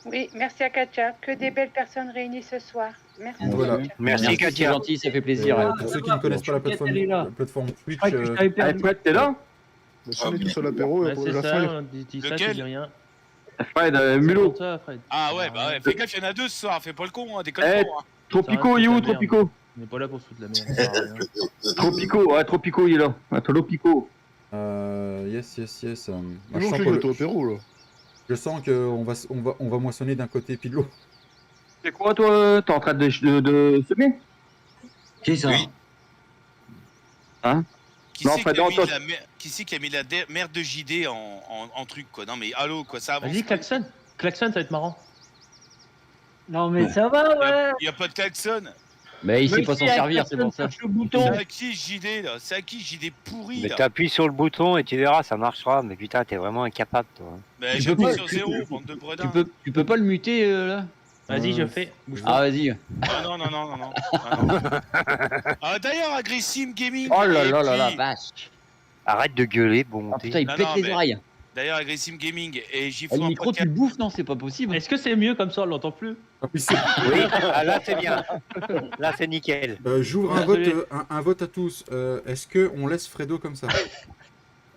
Oui, merci à Katia. Que des belles personnes réunies ce soir. Merci. Voilà. Katia. Merci, C'est Katia. gentil, ça fait plaisir. ouais. Pour ceux qui ne connaissent pas la plateforme Twitch, Allez, Fred, t'es là? Bah, si on est tous à l'apéro, Ouais, pour c'est la ça, fin. on dit ça, Lequel tu dis rien. Fred, C'est Mulot. pour toi, Fred. Ah ouais, bah ouais. Fais gaffe, il y en a deux ce soir. Fais pas le con, hein. Déconne Eh, pas. Hein. Tropico, il est où, Tropico? On n'est pas là pour se foutre de la merde. ça sert à rien. Tropico, ouais, Tropico, il est là. Attends, Tropico. yes. Il je, manque sens les que gâteaux apéro, là. je sens qu'on va moissonner d'un côté puis de l'autre. C'est quoi, toi? T'es en train de semer? Qui ça? Oui. Hein? Qui Non, c'est Fred, qui a mis attends. qui c'est qui a mis la merde de JD en truc, quoi? Non, mais allô, quoi, ça avance. Vas-y, klaxon. Klaxon, ça va être marrant. Non, mais ça va, ouais. Il y a pas de klaxon. Mais il sait Même pas si s'en la servir, c'est personne pour ça. touche le bouton. C'est à qui JD, là? C'est à qui JD pourri, Mais là? t'appuies sur le bouton et tu verras, ça marchera. Mais putain, t'es vraiment incapable, toi. Mais Tu j'appuie peux pas- sur zéro, bande de bredins. Tu peux pas le muter là? Vas-y, je fais. Ah, vas-y. Ah non. Ah, non. Ah, d'ailleurs, Agressim Gaming. Oh là et là là là, puis- vache. Arrête de gueuler, bon. Ah putain, il Non, pète non, les mais- oreilles. D'ailleurs, Agressim Gaming et Ah, Giflo le micro, tu le bouffes, non? C'est pas possible. Est-ce que c'est mieux comme ça, on l'entend plus? Oui, ah, là c'est bien. Là c'est nickel. J'ouvre un vote, un vote à tous. Est-ce qu'on laisse Fredo comme ça?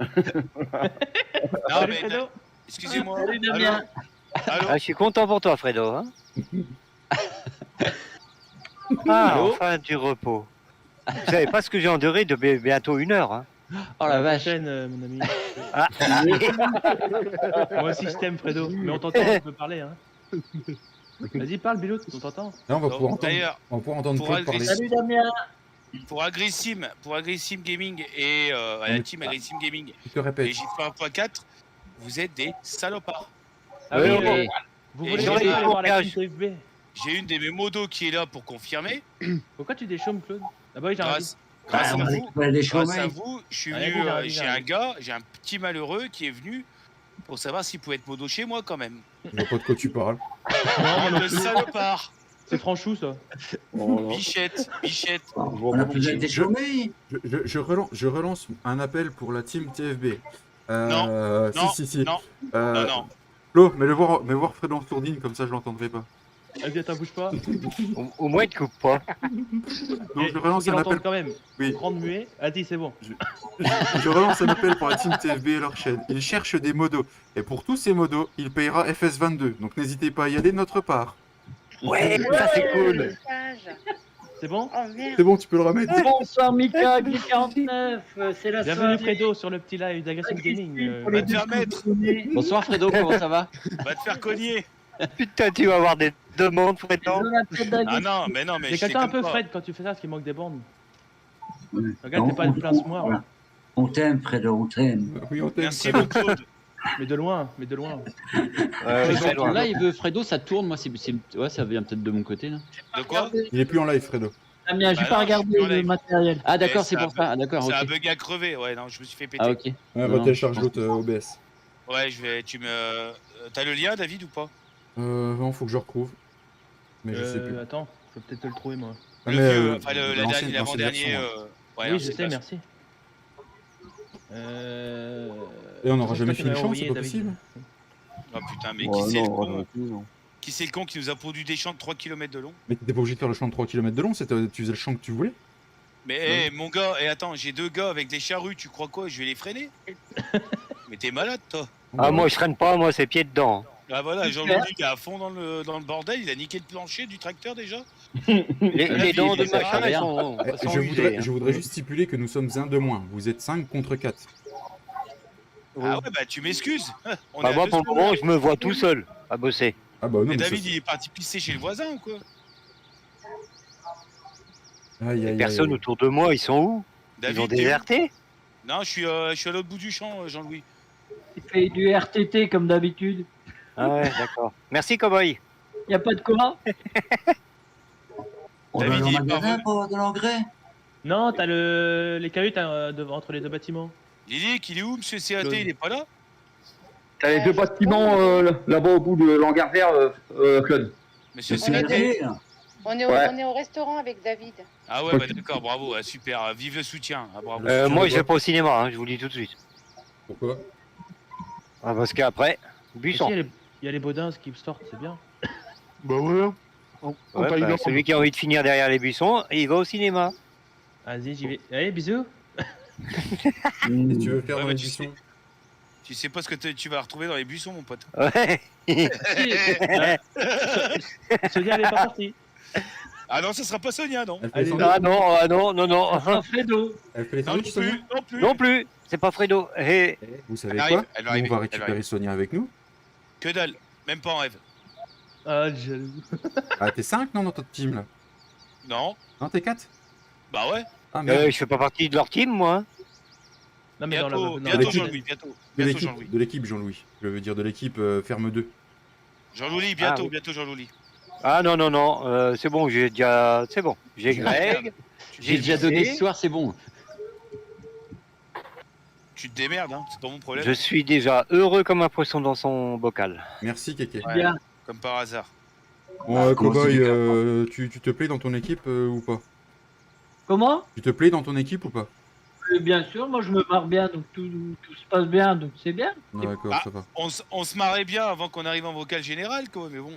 Non, Salut, mais Fredo. excusez-moi. Salut, Allô Damien. Allô Ah, je suis content pour toi, Fredo. Hein. Ah, Allô enfin du repos. Vous savez pas ce que j'ai enduré de bientôt 1 heure. Hein. Oh la vache. Chaîne, mon ami. Ah. Moi aussi, je t'aime, Fredo. Mais on t'entend, on peut parler. Hein. Vas-y, parle, Bilot, on t'entend. Là, on va Donc, pouvoir entendre, d'ailleurs, on va pouvoir entendre pour Claude parler. Agressim- Salut, Damien. pour Agressim Gaming et la team Agressim Gaming Je te répète. et Giflo 1.4, vous êtes des salopards. Ah oui, Oui. vous Et voulez j'aurais aller pas voir la engagé. team TFB? J'ai une de mes modos qui est là pour confirmer. Pourquoi tu déchaumes, Claude? Ah bah oui, j'ai Grâce Ah, à on va vous, récupérer des chômés. je suis Allez, venu, vas-y, j'ai un gars, j'ai un petit malheureux qui est venu pour savoir s'il pouvait être modo chez moi quand même. Je vois pas de quoi tu parles. Non, Le salopard. C'est franchou, ça. Bichette. On a besoin des chômés. Je relance un appel pour la team TFB. Non. Si. Non. Flo, mais voir Fredo en sourdine, comme ça je l'entendrai pas. Vas-y, attends, bouge pas. Au moins, il te coupe pas. Donc je relance un appel. quand même. Oui. Grande muet. Vas-y, c'est bon. Je relance un appel pour la team TFB et leur chaîne. Ils cherchent des modos. Et pour tous ces modos, il payera FS22. Donc n'hésitez pas à y aller de notre part. Ouais, ça c'est cool. C'est bon? Oh merde. C'est bon, tu peux le remettre. Bonsoir Mika, G49, c'est la Bienvenue soirée. Fredo sur le petit live d'Aggressive Gaming. Va te faire mettre. Bonsoir Fredo, comment ça va? Va te faire cogner. Putain, tu vas avoir des demandes, Fredo. Ah non, mais C'est je quelqu'un un déconne peu pas. Fred quand tu fais ça, parce qu'il manque des bornes. Ouais. Regarde, t'es pas une place moi. Voilà. On t'aime, Fredo, on t'aime. Oui, on t'aime. Merci mon Claude. Mais de loin. En live, Fredo, ça tourne. Moi, ouais, ça vient peut-être de mon côté là. De quoi? Il est plus en live, Fredo. Damien, j'ai Bah pas non, regardé je suis en le live. matériel. Ah d'accord, Eh, c'est ça pour ça. Ah d'accord, C'est un ok. bug à crever, ouais, non, je me suis fait péter. Ah ok. Ouais, Non, télécharge l'autre OBS. Ouais, t'as le lien, David, ou pas? Non, faut que je retrouve. Mais je sais plus. Attends, je peux peut-être te le trouver moi. Ah, Le mais, vieux, enfin l'ancienne l'avant-dernier. version, Ouais, Oui, je c'est sais, pas- merci. Et on n'aura c'est jamais toi qui fait une m'avais chance, envoyé, c'est pas David. possible. Oh putain, mais Ouais, qui c'est le non, con? arrête, non. Qui c'est le con qui nous a produit des champs de 3 km de long? Mais t'étais pas obligé de faire le champ de 3 km de long, tu faisais le champ que tu voulais. Mais mon gars, attends, j'ai deux gars avec des charrues, tu crois quoi? Je vais les freiner? Mais t'es malade, toi? Ah, moi, je traîne pas, moi, c'est pieds dedans. Ah voilà, Jean-Louis qui est à fond dans le bordel, il a niqué le plancher du tracteur déjà? Les dents de ça machin, va elles bien. sont usées. Je voudrais juste stipuler que nous sommes un de moins. Vous êtes 5 contre 4. Ah ouais, bah tu m'excuses. On est Ah, à moi, deux pour le secondes. moment, je me vois tout seul à bosser. Ah bah non, Mais mais David, ça- il est parti pisser chez le voisin ou quoi? Aïe, aïe, Personne aïe. autour de moi, ils sont où? Ils David, ont t'es où? déserté? Non, je suis à l'autre bout du champ, Jean-Louis. Il fait du RTT comme d'habitude. Ah ouais, d'accord. Merci, Cowboy. Y a pas de quoi. On va David, dans il le est pas magasin revenu. pour avoir de l'engrais. Non, t'as les cahutes entre les deux bâtiments. Lily, il est où, monsieur CAT? Claude. Il est pas là? T'as les deux bâtiments là-bas au bout de l'hangar vert, Claude. Monsieur C'est CAT? l'été, là. On est, Ouais. on est au restaurant avec David. Ah ouais, bah d'accord, bravo, ah, super, vive le soutien, ah, bravo. Moi, je vais pas au cinéma, hein, je vous le dis tout de suite. Pourquoi? Ah, parce qu'après, Aussi, Buisson. il y a les Baudins qui sortent, c'est bien. Bah ouais. On Ouais, taille bah, l'ordre. celui qui a envie de finir derrière les buissons, il va au cinéma. Vas-y, j'y vais. Allez, bisous. Et tu veux faire Ouais, dans mais les tu sais- buissons? Tu sais pas ce que tu vas retrouver dans les buissons, mon pote. Ouais. Sonia, elle est pas partie. Ah non, ça sera pas Sonia, non? Elle fait les Allez, sandwichs Ah non. Alfredo. Elle fait les Non, sandwichs, non Sonia? plus, non plus. Non plus, c'est pas Fredo. Eh, Vous savez Elle arrive, quoi? elle va Nous, arriver, on va elle récupérer arrive. Sonia avec nous. Que dalle, même pas en rêve. Ah, jaloux. Ah, t'es 5 non, dans notre team là? Non? Non, t'es 4? Bah ouais. Ah, merde. je fais pas partie de leur team, moi. Non, mais dans la. Bientôt, dans bientôt la- Jean-Louis, bientôt. De Bientôt l'équipe, Jean-Louis. de l'équipe, Jean-Louis. Je veux dire de l'équipe Ferme 2. Jean-Louis, bientôt, oui. bientôt Jean-Louis. Ah non, c'est bon, j'ai déjà. C'est bon. J'ai Greg. J'ai déjà donné ce soir, c'est bon. Tu te démerdes, hein, c'est pas mon problème. Je suis déjà heureux comme un poisson dans son bocal. Merci, Kéké. Ouais, Bien. comme par hasard. Bon, comment Cowboy, c'est tu te plais dans ton équipe ou pas? Comment? Tu te plais dans ton équipe ou pas? Bien sûr, moi je me marre bien, donc tout se passe bien, donc c'est bien. D'accord, Ah. ça va. On se marrait bien avant qu'on arrive en vocal général, quoi, mais bon.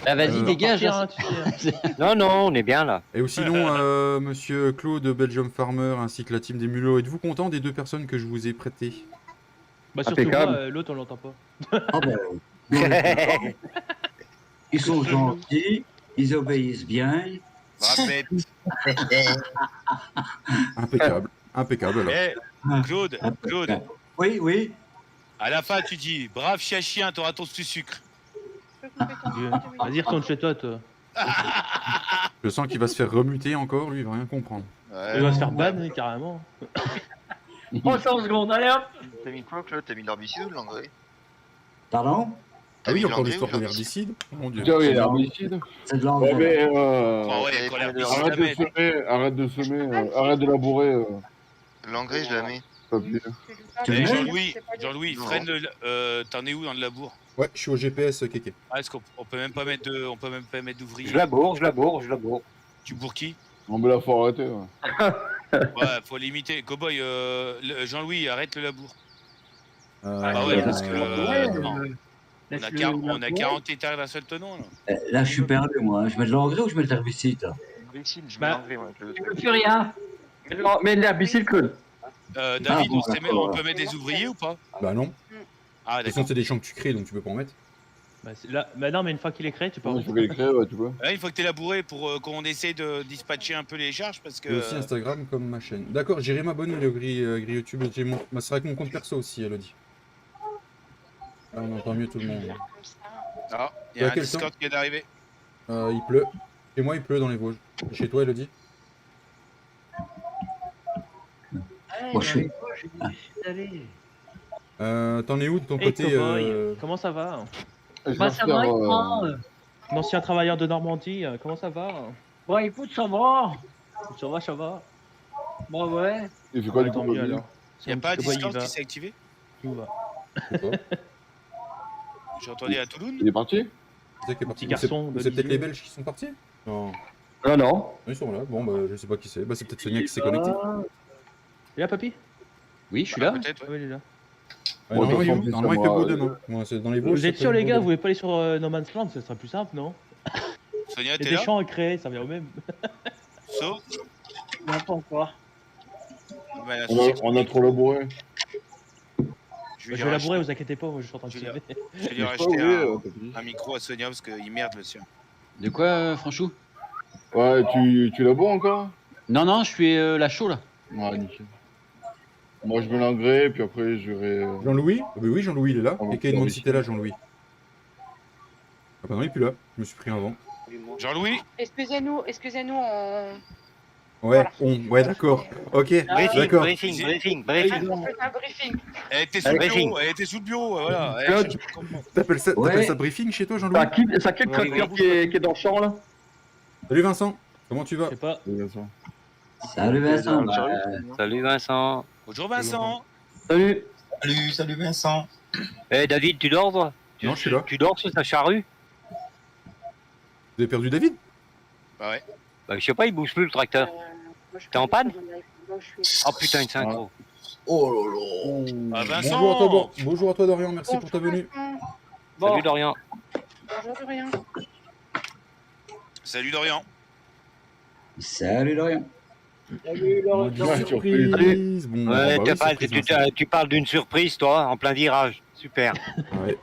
Ah vas-y, dégage. Partir, hein. hein, tu sais. Non, on est bien là. Et sinon, monsieur Claude, Belgium Farmer, ainsi que la team des mulots, êtes-vous content des deux personnes que je vous ai prêtées? Bah, surtout Impeccable. moi, l'autre, on l'entend pas. Ah ben, nous, on est contents. Ils sont gentils, ils obéissent bien. Répète. Impeccable. Impeccable alors. Eh, Claude, Oui, oui. à la fin tu dis brave chien, t'auras ton sucre. Vas-y, retourne chez toi, toi. Je sens qu'il va se faire remuter encore, lui, il va rien comprendre. Il va se faire ban, carrément. 300 secondes, allez hop. T'as mis quoi, Claude? T'as mis l'herbicide ou de l'engrais? Pardon? Ah oui, mis encore l'engrais l'histoire ou de l'herbicide? l'herbicide. Mon dieu. Tiens, oui, l'herbicide. C'est de Ouais, l'engrais. mais Ah ouais, quand l'herbicide, arrête la de met. semer, arrête de labourer. L'engrais, je la mets. Papier. Tu Eh, le mets Jean-Louis, Non. freine t'en es où dans le labour? Ouais, je suis au GPS, Kéké. Ah, est-ce qu'on peut même pas mettre d'ouvriers? Je laboure. Tu bourres qui? Non, mais là, faut arrêter. Ouais. Ouais, faut limiter. Cowboy, Jean-Louis, arrête le labour. Ah ouais, parce que non. on a 40 hectares d'un seul tenon. Là. Là, je suis perdu, moi. Je mets de l'engrais ou je mets de l'herbicide là? L'herbicide, je mets Bah, l'engrais. Ouais, Tu ne fais rien. Mais l'herbicide cool. David, bon, on peut mettre des ouvriers ou pas? Bah non. Ah, De toute façon, d'accord. c'est des champs que tu crées, donc tu peux pas en mettre. Bah, bah non, mais une fois qu'il est créé, tu peux Il faut qu'elle crée, ouais, tu vois. Ouais, il faut que tu es labouré pour qu'on essaie de dispatcher un peu les charges parce que. J'ai aussi Instagram comme ma chaîne. D'accord, j'irai m'abonner le gris YouTube. Bah, c'est avec mon compte perso aussi, elle a dit. Là, on entend mieux tout le monde. Ah, il y a un Discord qui est d'arriver. Il pleut. Chez moi, il pleut dans les Vosges. Et chez toi, Elodie? Moi, je suis. T'en es où de ton Hey, côté Cowboy, comment ça va? Bah, ça va, Un ancien travailleur de Normandie, comment ça va? Bon, écoute, ça va. Ça va. Bon, ouais. Il fait quoi du Tant coup mieux alors. Il n'y a pas un Cowboy, Discord il va. qui s'est activé? Tout va. J'ai entendu à Toulouse. Il est parti? C'est qui est parti? Petit garçon C'est de peut-être 18. les Belges qui sont partis? Non. Non. Ils sont là. Bon, bah, je sais pas qui c'est. Bah, c'est peut-être Sonia qui s'est connectée. Il est là, papy? Oui, je suis là. Peut-être, Ah oui, il est là. Ouais, Ouais, normalement, il fait beau demain. Ouais, c'est dans les Vosges. Vous êtes sûr, les gars, vous voulez pas aller sur No Man's Land? Ça serait plus simple, non? Sonia, Il y t'es a des là? champs à créer, ça vient au même. So Non, pas encore. Bah, On a trop labouré. Je Je vais vais lui labourer, racheter- vous inquiétez pas, moi je suis en train de Je vais filmer. je vais lui Mais racheter pas, oui, un micro à Sonia parce qu'il merde le sien. De quoi, Franchou? Ouais, tu laboures encore? Non, je suis là chaud là. Ouais, nickel. Moi, je mets l'engrais, puis après, je vais. Jean-Louis? Ah bah oui, Jean-Louis, il est là. Ah, Quelqu'un demande si t'es là, Jean-Louis. Ah bah non, il est plus là. Je me suis pris un vent. Jean-Louis? Excusez-nous, on... Ouais, Voilà. ouais, d'accord. Ok, d'accord. Briefing. On fait un briefing. Elle était sous le bureau, elle était sous le bureau, voilà. Claude. Je comprends. T'appelles ça Ouais. briefing chez toi, Jean-Louis? C'est qui le tracteur qui est dans le champ là? Salut Vincent, comment tu vas? Je sais pas. Salut Vincent. Salut Vincent. Bonjour Vincent. Salut. Salut Vincent. Eh David, tu dors toi? Non, je suis là. Tu dors sur ta charrue? Vous avez perdu David? Bah ouais. Bah je sais pas, il bouge plus le tracteur. T'es en panne? Oh putain, une synchro. Oh là là. Ah, Vincent. Bonjour à toi Dorian, merci pour ta venue. Bon. Salut Dorian. Bonjour Dorian. Salut Dorian. Salut Dorian. Salut, Laurent. Surprise. Bon, Ouais, bah oui, surprise, Vincent. tu parles d'une surprise toi, en plein virage. Super. Ouais.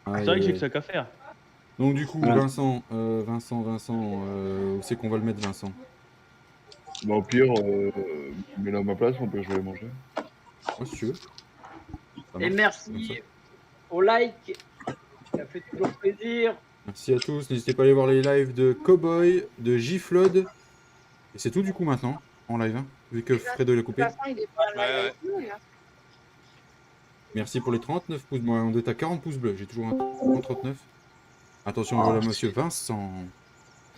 C'est vrai que j'ai que ça qu'à faire. Donc du coup, Voilà. Vincent, où c'est qu'on va le mettre, Vincent? Bah, au pire, mets-le à ma place, au pire, je vais les manger. Ouais, si tu veux. Ça Et marche, comme merci ça. au like. Ça fait toujours plaisir. Merci à tous, n'hésitez pas à aller voir les lives de Cowboy, de J-Flood. Et c'est tout du coup maintenant, en live, hein, vu que Fredo l'a coupé. De toute façon, il est pas là avec nous, là. Merci pour les 39 pouces. Moi, on est à 40 pouces bleus, j'ai toujours un 39. Attention, voilà monsieur Vincent.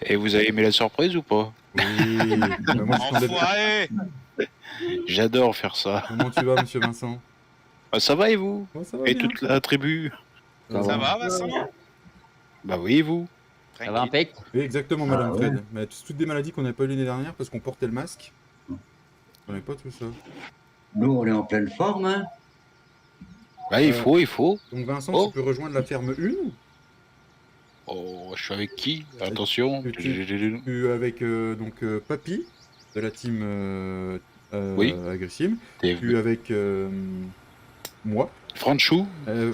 Et vous avez aimé la surprise ou pas? Oui, bah, moi, je t'en Enfoiré. J'adore faire ça. Comment tu vas, monsieur Vincent? Bah, ça va et vous? Ouais, ça va Et bien. toute la tribu? Ça va Vincent? Bah oui, et vous? Ça va impec? Oui, exactement, madame Fred. Mais toutes des maladies qu'on n'avait pas eu l'année dernière parce qu'on portait le masque. On n'avait pas tout ça. Nous, on est en pleine forme, hein. Bah, il faut. Donc, Vincent, Oh. tu peux rejoindre la ferme 1. Oh, je suis avec qui? Attention. Tu avec donc Papy de la team Oui. Agressim. T'es- Tu avec moi. Franchou?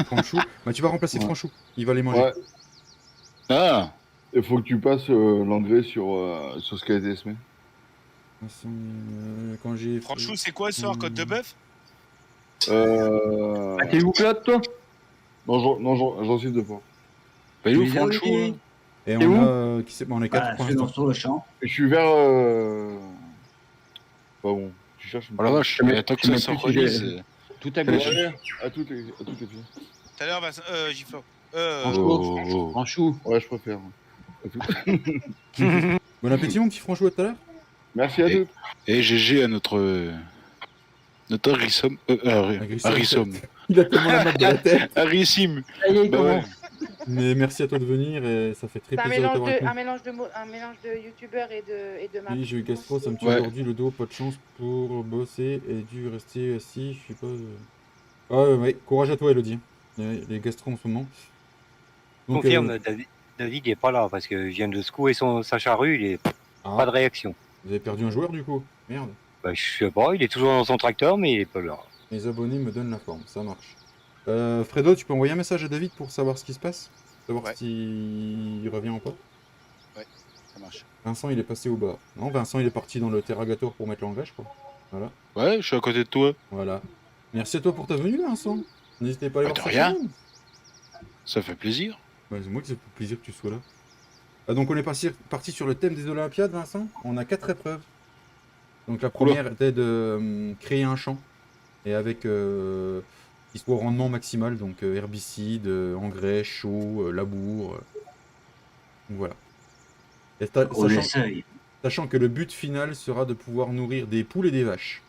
Franchou. Bah, tu vas remplacer Franchou. Il va les manger. Ouais. Ah! Il faut que tu passes l'engrais sur ce qui a été semé. Vincent, quand j'ai... Franchou, c'est quoi ce soir, côte de bœuf? T'es où, Claude, toi? Non, j'en suis deux fois. Bah, il est où, Tu les as, Franchou? Olivier là Et T'es on où a... Qui c'est... Bon, on est 4 Ah, pour je suis l'instant. sur le champ. Et je suis vers. Pas bon, tu cherches. Oh la vache, mais attends que tu ça mets se plus, relise. Tout à gauche. À tout est fait. tout à l'heure, Vincent. Giflo. Franchou. Ouais, je préfère. Bon appétit, mon petit Franchou, à tout à l'heure. Merci à tous. Et GG à notre Harrison. Harrison. Il a tellement la map de la tête. Harrissim. Ça y est, il Bah ouais. commence. Mais merci à toi de venir et ça fait très C'est un plaisir de mélange t'avoir avec de, nous. un mélange de youtubeur et de map. Oui, j'ai eu gastro, ça me tue Ouais. aujourd'hui le dos, pas de chance pour bosser et dû rester assis, je sais pas. Ah ouais, courage à toi Elodie. Les gastro en ce moment. Donc, Confirme, David n'est pas là parce que je viens de secouer sa charrue, il est pas de réaction. Vous avez perdu un joueur du coup? Merde. Bah, je sais pas, il est toujours dans son tracteur mais il est pas là. Les abonnés me donnent la forme, ça marche. Fredo, tu peux envoyer un message à David pour savoir ce qui se passe? Savoir s'il revient ou pas? Ouais, ça marche. Vincent, il est passé au bas. Non, Vincent, il est parti dans le terragator pour mettre l'engrais, je crois. Voilà. Ouais, je suis à côté de toi. Voilà. Merci à toi pour ta venue, Vincent. N'hésitez pas à aller Bah, voir de sa rien. chaîne. Ça fait plaisir. Bah, c'est moi qui ça fait plaisir que tu sois là. Ah, donc on est parti sur le thème des Olympiades, Vincent. On a 4 épreuves. Donc la première était de créer un champ. Et avec qui soit au rendement maximal, donc herbicide, engrais, chaux, labour. Donc voilà. Et sachant que le but final sera de pouvoir nourrir des poules et des vaches.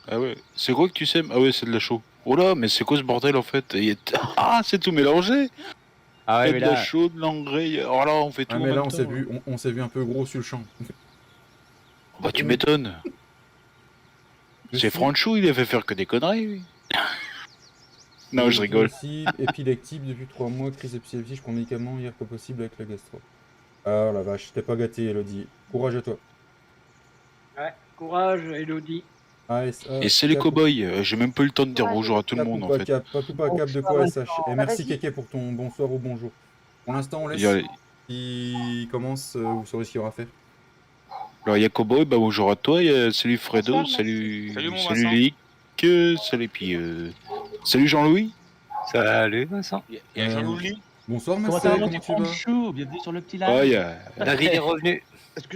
Ah ouais. C'est quoi que tu sèmes? Ah ouais, c'est de la chaux. Oh là, mais c'est quoi ce bordel en fait? Ah, c'est tout mélangé. Ah ouais, Il y a mais de la là... chaux, de l'engrais. Oh là, on fait tout Ah en mais même là temps. on s'est vu un peu gros sur le champ. Bah tu m'étonnes. C'est Franchou, il a fait faire que des conneries, lui. Non, je rigole. Aussi, épileptique depuis 3 mois, crise épileptique, je prends médicaments hier pas possible avec la gastro. Ah la vache, t'es pas gâté Elodie. Courage à toi. Ouais, courage, Elodie. Et c'est les cow-boys, j'ai même pas eu le temps de dire bonjour à tout le monde en fait. Pas cap de quoi SH. Et merci Kéké pour ton bonsoir ou bonjour. Pour l'instant on laisse. Qui commence, vous saurez ce qu'il y aura à faire. Alors il y a Cowboy, bah bonjour à toi, salut Fredo, Bonsoir, salut salut mon salut Vincent. Lick, salut puis salut Jean-Louis. Salut Vincent. Il y a Jean-Louis. Bonsoir Comment Marcel, ça va, comment mon tu vas? chou? Bienvenue sur le petit live. Ah, il y a David est revenu.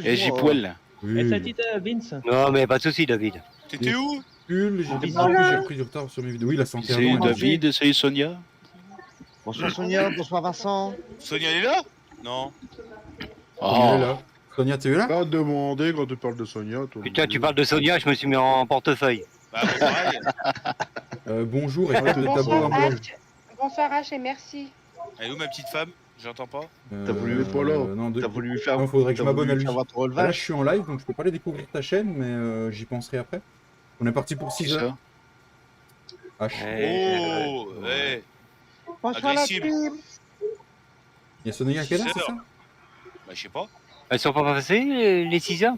Et J-Poil. Et sa petite Vince? Non mais pas de soucis David. T'étais où? J'ai repris du retard sur mes vidéos. Oui, il a 101 Salut ans. David, salut Sonia. Bonsoir Sonia, bonsoir Vincent. Sonia elle est là? Non. Sonia est là. Sonia, tu es là? Pas demander quand tu parles de Sonia. Toi. Putain, tu parles de Sonia, je me suis mis en portefeuille. Bah pareil. Bonjour et faites des tabous Bonsoir un peu. H. Bonsoir H et merci. Elle est où ma petite femme? J'entends pas. T'as voulu lui pas là. T'as voulu lui faire. Non, faudrait que je t'as m'abonne à voulu lui. faire votre Là, relevage. je suis en live, donc je peux pas aller découvrir ta chaîne, mais j'y penserai après. On est parti pour 6 heures. H. Oh, ouais. Bonsoir la Agressive. team. Il y a Sonia qui est là, c'est 6 ça? heures. Bah je sais pas. Elles sont pas passées les 6 heures?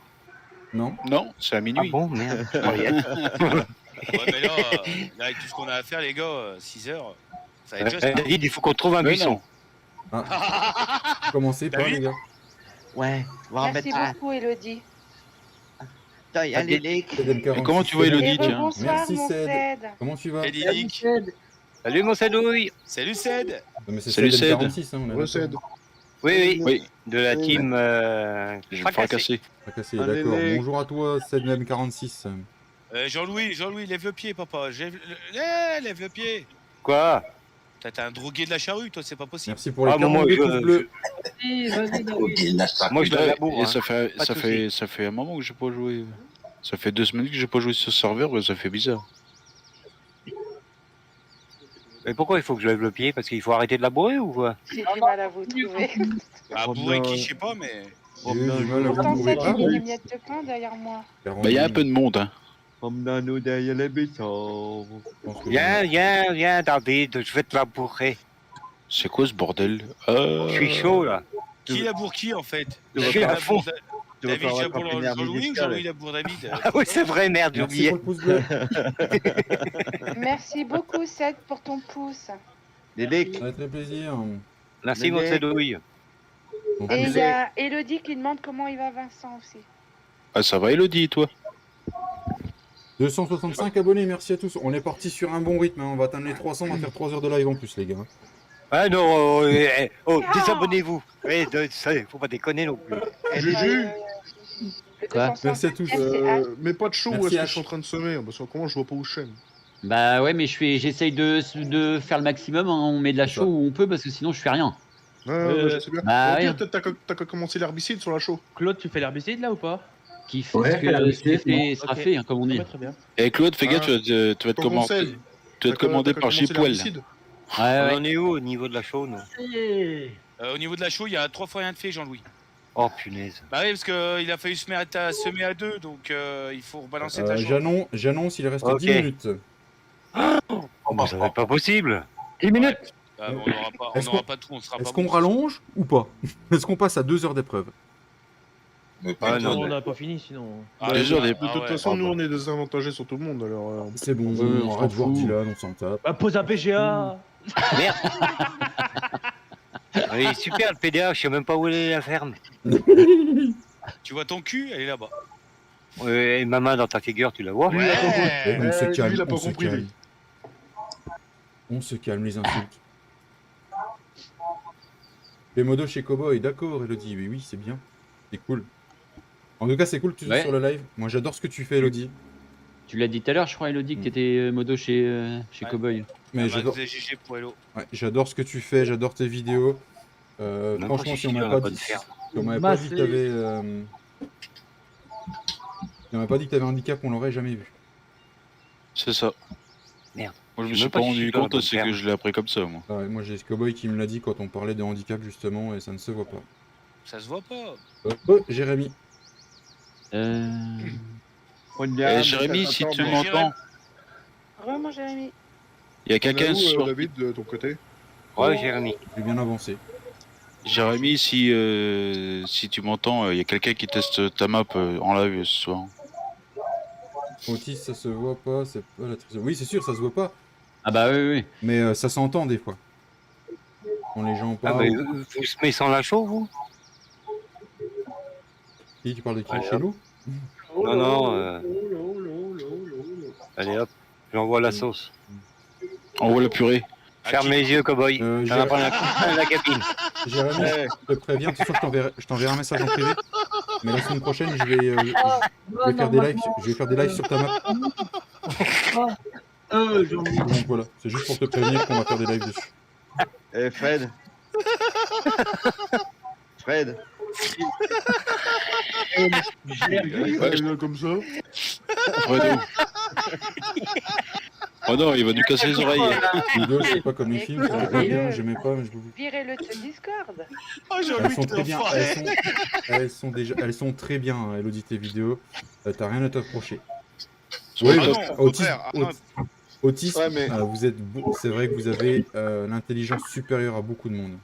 Non. Non, c'est à minuit. Ah bon, merde, je croyais. Ouais mais là, là avec tout ce qu'on a à faire les gars, 6 heures, ça va être juste. David, il faut qu'on trouve un Mais buisson. non. Commencez pas, les gars. Ouais, on va Merci remettre. beaucoup Elodie. Allez les. Et comment tu vas, Elodie, tiens? Bonsoir Merci mon Ced. Ced. Comment tu vas? Salut Nick. Salut mon Sadouille. Salut Ced. Non, mais c'est Salut, Ced Ced. 46, hein, on est d'accord. Recède. Oui, Oui, de la team je vais me fracasser. Fracassé, Allez, d'accord. les- Bonjour à toi, Ced 46. Jean-Louis, lève le pied papa. Lève le pied. Quoi? T'es un drogué de la charrue, toi, c'est pas possible. Merci pour les Ah, bon, moi, 42 je- pouces bleus. Vas-y, David. Moi je dois Ouais, l'amour. et Hein. Pas de soucis. ça fait un moment que j'ai pas joué. Ça fait 2 semaines que j'ai pas joué sur ce serveur, mais ça fait bizarre. Mais pourquoi il faut que je lève le pied? Parce qu'il faut arrêter de labourer ou quoi? J'ai du mal à vous trouver. Ah, bourré qui, je sais pas, mais. J'ai eu du mal à vous Pourtant trouver. Ced, Ah, j'ai mis des bon. miettes de pain derrière moi. Bah, il y a un peu de monde, hein. Promenons-nous derrière les buissons. Je pense que Viens, David, je vais te labourer. C'est quoi ce bordel? Je suis chaud là. Qui laboure qui en fait? Je suis à fond. Tu vas David faire laboure un Jean-Louis ou Jean-Louis laboure David? Ah oui, c'est vrai, merde, j'ai Merci oublié. pour le pouce bleu. Merci beaucoup Ced pour ton pouce. Les lecs. Ça fait très plaisir. Merci mon Sadouille. Donc, Et vous il y a Elodie qui demande comment il va Vincent aussi. Ah, ça va, Elodie, et toi? 265 abonnés, merci à tous. On est parti sur un bon rythme, hein. On va atteindre les 300, on va faire 3 heures de live en plus, les gars. Ah non, désabonnez-vous. Faut pas déconner non plus. Juju. Le Quoi 265, Merci à tous. c'est H. Mais pas de show, Merci, où est-ce que H. je suis en train de semer? Parce que comment je vois pas où je chaîne? Bah ouais, mais j'essaye de faire le maximum, hein. On met de la chaux où on peut parce que sinon je fais rien. Ouais, c'est bien. Bah Au pire, ouais. t'as qu'à commencer l'herbicide sur la chaux. Claude, tu fais l'herbicide là ou pas? Qui fait Ouais, ce qui fait sera Ok. fait, hein, comme on dit. Ouais, très bien. Et Claude, fais gaffe, tu vas te Ton commander. conseil. Tu vas te commander T'as par commencé chez Poil. l'herbicide. On Ouais. en est où au niveau de la chaux, nous? Au niveau de la chaux, il y a 3 fois rien de fait, Jean-Louis. Oh punaise. Bah oui, parce qu'il a fallu semer à 2, donc il faut rebalancer de la chaux. J'annonce, il reste Ok. 10 minutes. Oh, bah, ça va être pas possible. 10 minutes. Ah, bon, on n'aura pas tout, on sera pas Est-ce qu'on bon. rallonge ou pas? Est-ce qu'on passe à 2 heures d'épreuve? Ah, non, On n'a pas fini sinon. Ah, De ouais, toute ouais. façon, nous, on est désavantagés sur tout le monde, alors... C'est bon, on on s'en arrête de voir fout. Dylan, on s'en tape. Bah, pose un PGA. Merde. Oui, super le PDA, je sais même pas où est la ferme. Tu vois ton cul, elle est là-bas. Et ma main dans ta figure, tu la vois? Lui, il a pas compris. On se Lui, calme, il a pas on se compris, calme. lui. On se calme, les insultes. Les modos chez Cowboy, d'accord, Elodie, oui, c'est bien. C'est cool. En tout cas, c'est cool que tu sois Ouais. sur le live. Moi, j'adore ce que tu fais, Elodie. Tu l'as dit tout à l'heure, je crois, Elodie, que t'étais modo chez Ouais. Cowboy. Mais j'adore GG pour Hello. ouais, j'adore ce que tu fais, j'adore tes vidéos. Même Franchement, pas si on si m'avait on pas a pas dit, de fer. si on m'avait pas dit que t'avais si on m'avait pas dit que t'avais un handicap, on l'aurait jamais vu. C'est ça. Merde. Moi, je me Je suis sais pas pas si rendu je suis dans la compte, bonne c'est ferme. que je l'ai appris comme ça, moi. Ah ouais, moi, j'ai ce Cowboy qui me l'a dit quand on parlait de handicap, justement, et ça ne se voit pas. Ça se voit pas. Jérémy. Jérémy, si tu m'entends, Vraiment, Jérémy. il y a quelqu'un sur... David, de ton côté? Ouais, Jérémy. J'ai bien avancé. Jérémy, si tu m'entends, il y a quelqu'un qui teste ta map en live ce soir. Otis, ça se voit pas, c'est pas la triche. Oui, c'est sûr, ça se voit pas. Ah bah oui. Mais ça s'entend des fois. Quand les gens Ah, parlent. bah, vous se mettez sans la chaux, vous? Qui, tu parles de qui? Allez, Chez hop. nous? Non, non. Allez hop, j'envoie la sauce. Envoie la purée. Ferme les yeux, cowboy. T'en as pas la capine. Jérémy, je te préviens, de toute façon, je t'enverrai un message en privé. Mais la semaine prochaine, je vais faire des lives sur ta map. Donc voilà, c'est juste pour te prévenir qu'on va faire des lives dessus. Eh Fred. Fred. Comme ça. Fredo. Oh non, il va nous casser les oreilles. Les deux, c'est pas comme les films, c'est pas bien, j'aimais pas, mais je vous... Virez-le de ce Discord. Elles sont très bien, elles sont très bien, hein, Elodie, tes vidéos. T'as rien à te reprocher. Oui, Otis, Ouais, mais- vous êtes c'est vrai que vous avez l'intelligence supérieure à beaucoup de monde.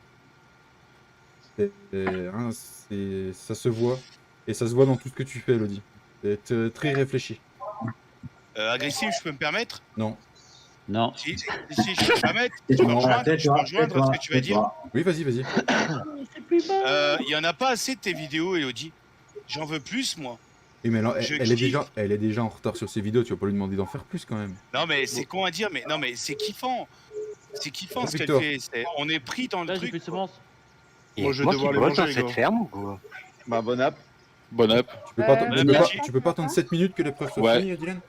Ça se voit, et ça se voit dans tout ce que tu fais, Elodie. C'est très réfléchi. Agressif, je peux me permettre? Non. Non. Si je peux me permettre, je peux rejoindre ce que tu vas dire. Oui, vas-y. Il y en a pas assez de tes vidéos, Elodie. J'en veux plus, moi. Oui, mais alors, Je elle est déjà en retard sur ses vidéos, tu vas pas lui demander d'en faire plus quand même. Non, mais c'est con à dire, mais non, mais c'est kiffant. C'est kiffant ce qu'elle Victor. fait. On est pris dans le Là, j'ai truc. plus de semences. Moi, je vais devoir les manger, les gars. ferme ou quoi? Bah, bonne app. Bonne app. Tu peux pas attendre 7 minutes que l'épreuve soit finie, Dylan?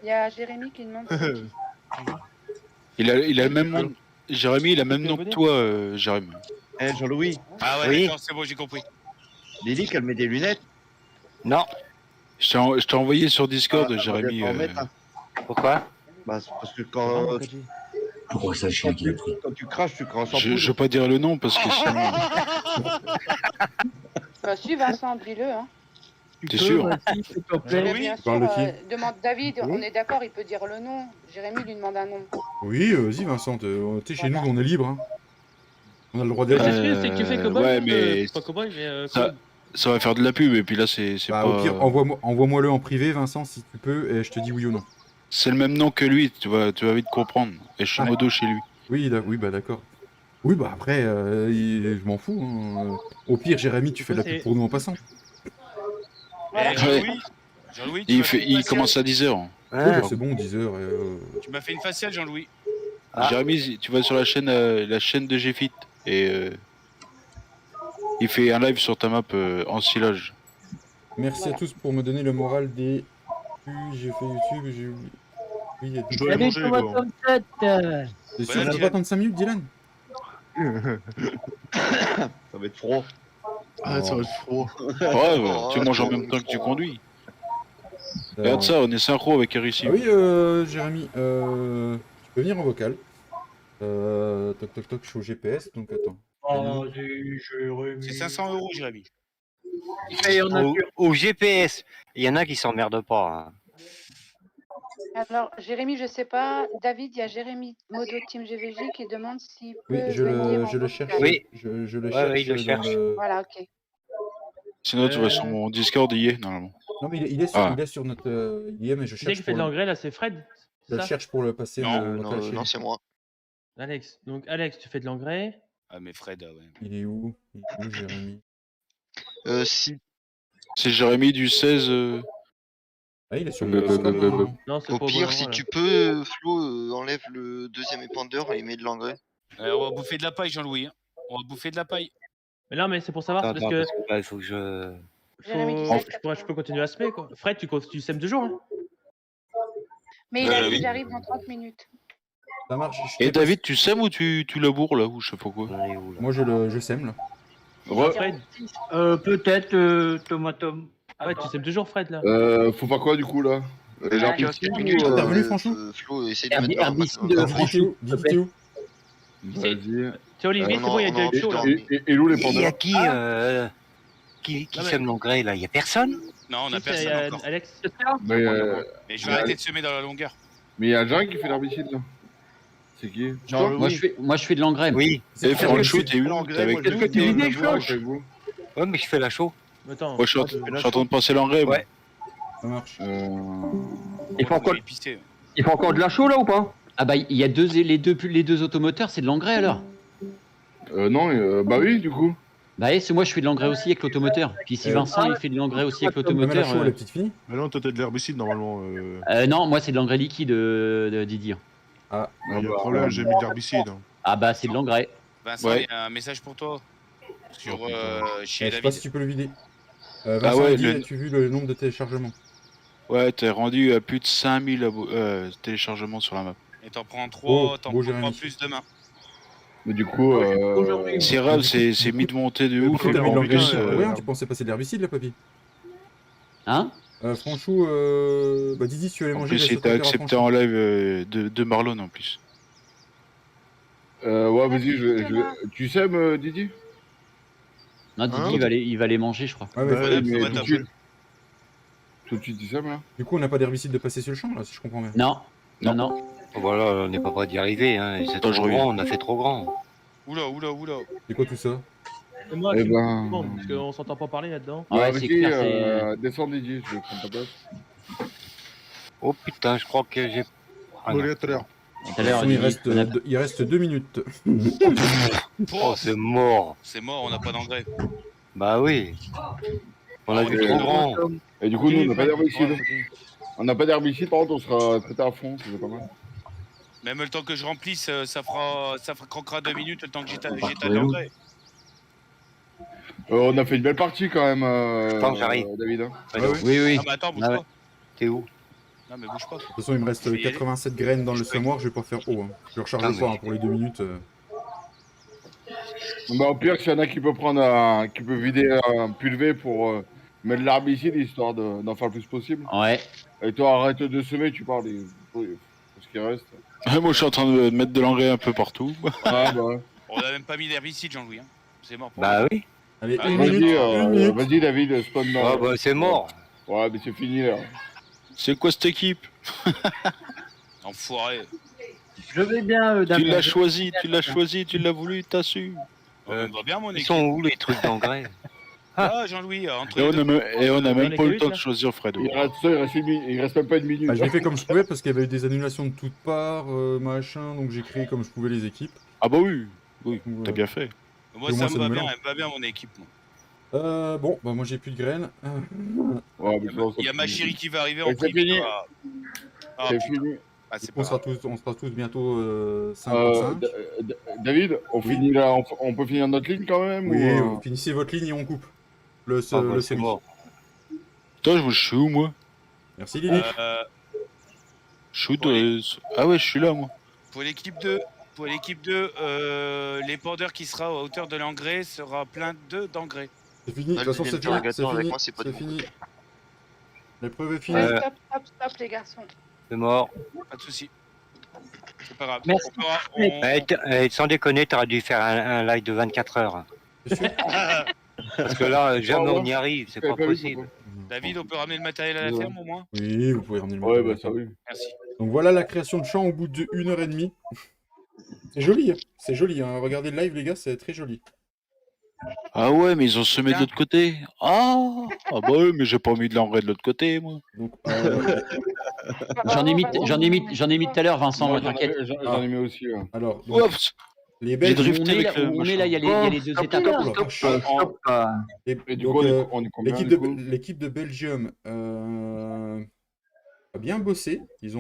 Il y a Jérémy qui demande. Il a le même nom. Jérémy, il a le même nom que toi, Jérémy. Eh, Jean-Louis. Ah ouais, Oui. d'accord, c'est bon, j'ai compris. Lily, qu'elle met des lunettes. Non. Je t'ai envoyé sur Discord, Ah, Jérémy. on va mettre, hein. Pourquoi? Bah, c'est parce que quand... Pourquoi ça, chien qui l'a pris? Quand tu craches en Je veux pas dire le nom parce que sinon. Bah si, Vincent, dis-le. Hein. T'es sûr? Mais bien sûr, Parle de qui? demande David, on est d'accord, il peut dire le nom. Jérémy lui demande un nom. Oui, vas-y, Vincent. Tu sais, chez nous, on est libre. Hein. On a le droit d'être. C'est que tu fais cowboy. ouais, mais Pas cowboy, mais. Ça va faire de la pub et puis là c'est Bah, pas. au pire, envoie-moi-le en privé, Vincent, si tu peux, et je te dis oui ou non. C'est le même nom que lui, tu vas vite comprendre. Et je suis modo chez lui. Oui, bah d'accord. Oui, bah après, je m'en fous. Hein. Au pire, Jérémy, tu fais de la pub pour nous en passant. Eh, Jean-Louis, Il commence à 10h. Oui, bah, c'est bon, 10h. Tu m'as fait une faciale, Jean-Louis. Jérémy, tu vas sur la chaîne de Gfit et il fait un live sur ta map en silage. Merci à tous pour me donner le moral des... J'ai fait YouTube, j'ai oublié. Oui, Je dois aller manger, les gars. T'es sûr que tu vas pas attendre 5 minutes, Dylan? Ça va être froid. Ah, ça va être froid. Ouais, bah, tu manges en même temps que tu conduis. Regarde ça, on est synchro avec Eric. Ah oui, Jérémy, tu peux venir en vocal. Toc toc toc, je suis au GPS, donc attends. Oh, Jérémy. C'est 500 €, Jérémy. Au GPS, il y en a qui s'emmerdent pas. Hein. Alors, Jérémy, je sais pas. David, il y a Jérémy Modo Team GVJ qui demande s'il peut Oui, je venir en le cherche. vocal. Oui. Je le Ouais, cherche. oui, il le cherche. Voilà, ok. Sinon, tu vas sur mon Discord, il y est, normalement. Non, mais il est sur notre. Il y est, mais je Qui c'est cherche. qui fait de l'engrais là? C'est Fred? Je le cherche pour le passer. Non, c'est moi. Alex. Donc, Alex, tu fais de l'engrais. Ah, mais Fred, ouais. Il est où, Jérémy? Si. C'est Jérémy du 16. Ah, il est sur le Discord. Non, c'est Au pas au pire, bon si endroit, tu peux, Flo, enlève le deuxième épandeur et mets de l'engrais. On va bouffer de la paille, Jean-Louis. Hein. On va bouffer de la paille. Mais non, mais c'est pour savoir, Attends, parce que. là, il faut que je. Je peux continuer à semer, quoi. Fred, tu sèmes 2 jours. Hein. Mais il a dit oui. j'arrive dans 30 minutes. Ça marche. Et David, tu sèmes ou tu laboures là, ou je sais pas quoi? Moi, je sème là. Ouais. Fred. Peut-être Tomatom. Ah ouais, tu sèmes toujours, Fred, là. Faut faire quoi du coup là? T'es revenu, franchement? Flo, essaye de mettre dans Dis où? Vas-y. Tiens, Olivier, c'est bon, il y a déjà eu chaud, là. Et où les Il y pendants? a qui sème l'engrais, là? Il y a personne? Non, on a Si, c'est, personne encore. Alex. Mais Mais je vais arrêter de semer dans la longueur. il y a Jean qui fait l'herbicide là. C'est qui? Genre, moi, je fais de l'engrais. Oui. Et Franchou, t'es où? T'es avec Qu'est-ce que tu disais, Flanche? Ouais, mais je fais la chaux. Attends. Ouais, je suis en train de passer l'engrais. Ouais. Ça marche. Il faut encore Épicé. il faut encore de la chaux là ou pas? Ah bah, il y a les deux automoteurs, c'est de l'engrais alors? Non, bah oui, du coup. Bah c'est moi je fais de l'engrais aussi avec l'automoteur. Puis si Vincent il fait de l'engrais aussi avec Mais la l'automoteur. chaux, la petite fille. Mais non, toi t'as de l'herbicide normalement. Non, moi c'est de l'engrais liquide de Didier. Ah, Il y a un problème, j'ai mis de l'herbicide. Hein. Ah bah c'est de l'engrais. Vincent, Ouais. il y a un message pour toi. Sur je chez sais pas David. si tu peux le vider. Ah Vincent, ouais, as-tu vu le nombre de téléchargements? Ouais, t'es rendu à plus de 5000 téléchargements sur la map. Et t'en prends 3, t'en beau prends Jérémy. plus demain. Mais du coup, C'est grave, c'est mis de monter de ouf. Pourquoi et t'as mis de en l'engrais plus, liquide? Ouais, tu pensais passer de l'herbicide là, papy? Hein? Franchou, bah Didi, si tu veux aller en manger, plus, laisse il le t'a tracteur à accepté Franchou. en live de Marlon en plus. ouais, vas-y, tu sèmes, Didier? Non, Didier il va aller manger je crois. Ouais, mais Ouais, mais mais tout de suite. Tout de suite, tu sèmes là? du coup, on n'a pas d'herbicide de passer sur le champ là, si je comprends bien. Non, non. Voilà, on n'est pas prêt d'y arriver. Hein. C'est trop grand, on a fait trop grand. Oula. C'est quoi tout ça? Et moi, Eh je ben- suis bon, parce qu'on s'entend pas parler là-dedans. Ouais, Vas-y, c'est clair, c'est. descends Didier, je vais prendre ta place. Oh putain, je crois que j'ai. Ah, non. Allez, à tout à l'heure. Tout à l'heure, il Didier, reste 2 minutes. Oh, c'est mort. C'est mort, on n'a pas d'engrais. Bah oui. On a vu trop grand. Et du coup, nous, on n'a pas d'herbicide. On n'a pas d'herbicide, par contre, on sera traité à fond, c'est pas mal. Même le temps que je remplisse, ça croquera 2 minutes le temps que j'étale l'engrais. On a fait une belle partie quand même, Attends, j'arrive. David. Hein. Oui. Ah bah attends, bouge Ah ouais. pas. T'es où? Non mais bouge pas. De toute façon, il me reste 87 graines dans le semoir, je vais pas faire haut. Hein. Je le recharge pas hein, pour les 2 minutes. Bah, au pire, s'il y en a qui peut prendre qui peut vider un pulvé pour mettre de l'herbicide, histoire d'en faire le plus possible. Ouais. Et toi, arrête de semer, tu parles pour ce qui reste. Moi, je suis en train de mettre de l'engrais un peu partout. Ah bah. On a même pas mis d'herbicide, Jean-Louis. Hein. C'est mort pour Bah moi. oui. Allez, Ah, une vas-y, minute. Vas-y, David, spawn dans. Ah bah c'est mort. Ouais, mais c'est fini là. C'est quoi cette équipe? Enfoiré. Je vais bien, Tu Damien. l'as choisi, tu l'as voulu, t'as su. On va bien mon Ils équipe. sont où les trucs d'engrais? Ah Jean-Louis, entre Et les deux. on a même les pas eu le cahuètes, temps de là. choisir Fredo. Il reste même pas une minute. Bah, je l'ai fait comme je pouvais parce qu'il y avait eu des annulations de toutes parts, machin, donc j'ai créé comme je pouvais les équipes. Ah bah oui, Ouais. t'as bien fait. Moi Au ça moins, me ça va nous bien, mélange. elle me va bien mon équipe. Moi. Bon, bah moi j'ai plus de graines. Ouais, mais sinon, Il y a ma chérie qui va arriver en C'est prix. fini. Ah, C'est putain. fini. Ah, c'est On pas sera tous bientôt 5 pour 5. David, on finit là, on peut finir notre ligne quand même Oui, ou, vous finissez votre ligne et on coupe le Ah bah, c'est série. mort. Toi, je suis où moi? Merci Lily. Je Shoot. Ah ouais, je suis là, moi. Pour l'équipe 2, les borders qui sera à hauteur de l'engrais sera plein d'engrais. C'est fini, de toute façon c'est fini, c'est fini. L'épreuve est finie. Stop les garçons. C'est mort. Pas de soucis. C'est pas grave. Sans déconner, t'aurais dû faire un live de 24 heures. Parce que là, jamais on y arrive, c'est pas possible. David, on peut ramener le matériel à la ferme au moins? Oui, vous pouvez ramener le matériel. Ouais, bah ça oui. Merci. Donc voilà la création de champ au bout de 1h30. C'est joli, hein. C'est joli. Hein. Regardez le live, les gars, c'est très joli. Ah ouais, mais ils ont semé de l'autre côté. Ah bah ouais, mais j'ai pas mis de l'engrais de l'autre côté, moi. Donc, J'en ai mis tout à l'heure, Vincent, moi, t'inquiète. J'en ai mis aussi. Alors, donc, les Belges, on est là, il y a les 2 étapes. Et du donc, coup, on est combien, l'équipe de Belgium a bien bossé. Ils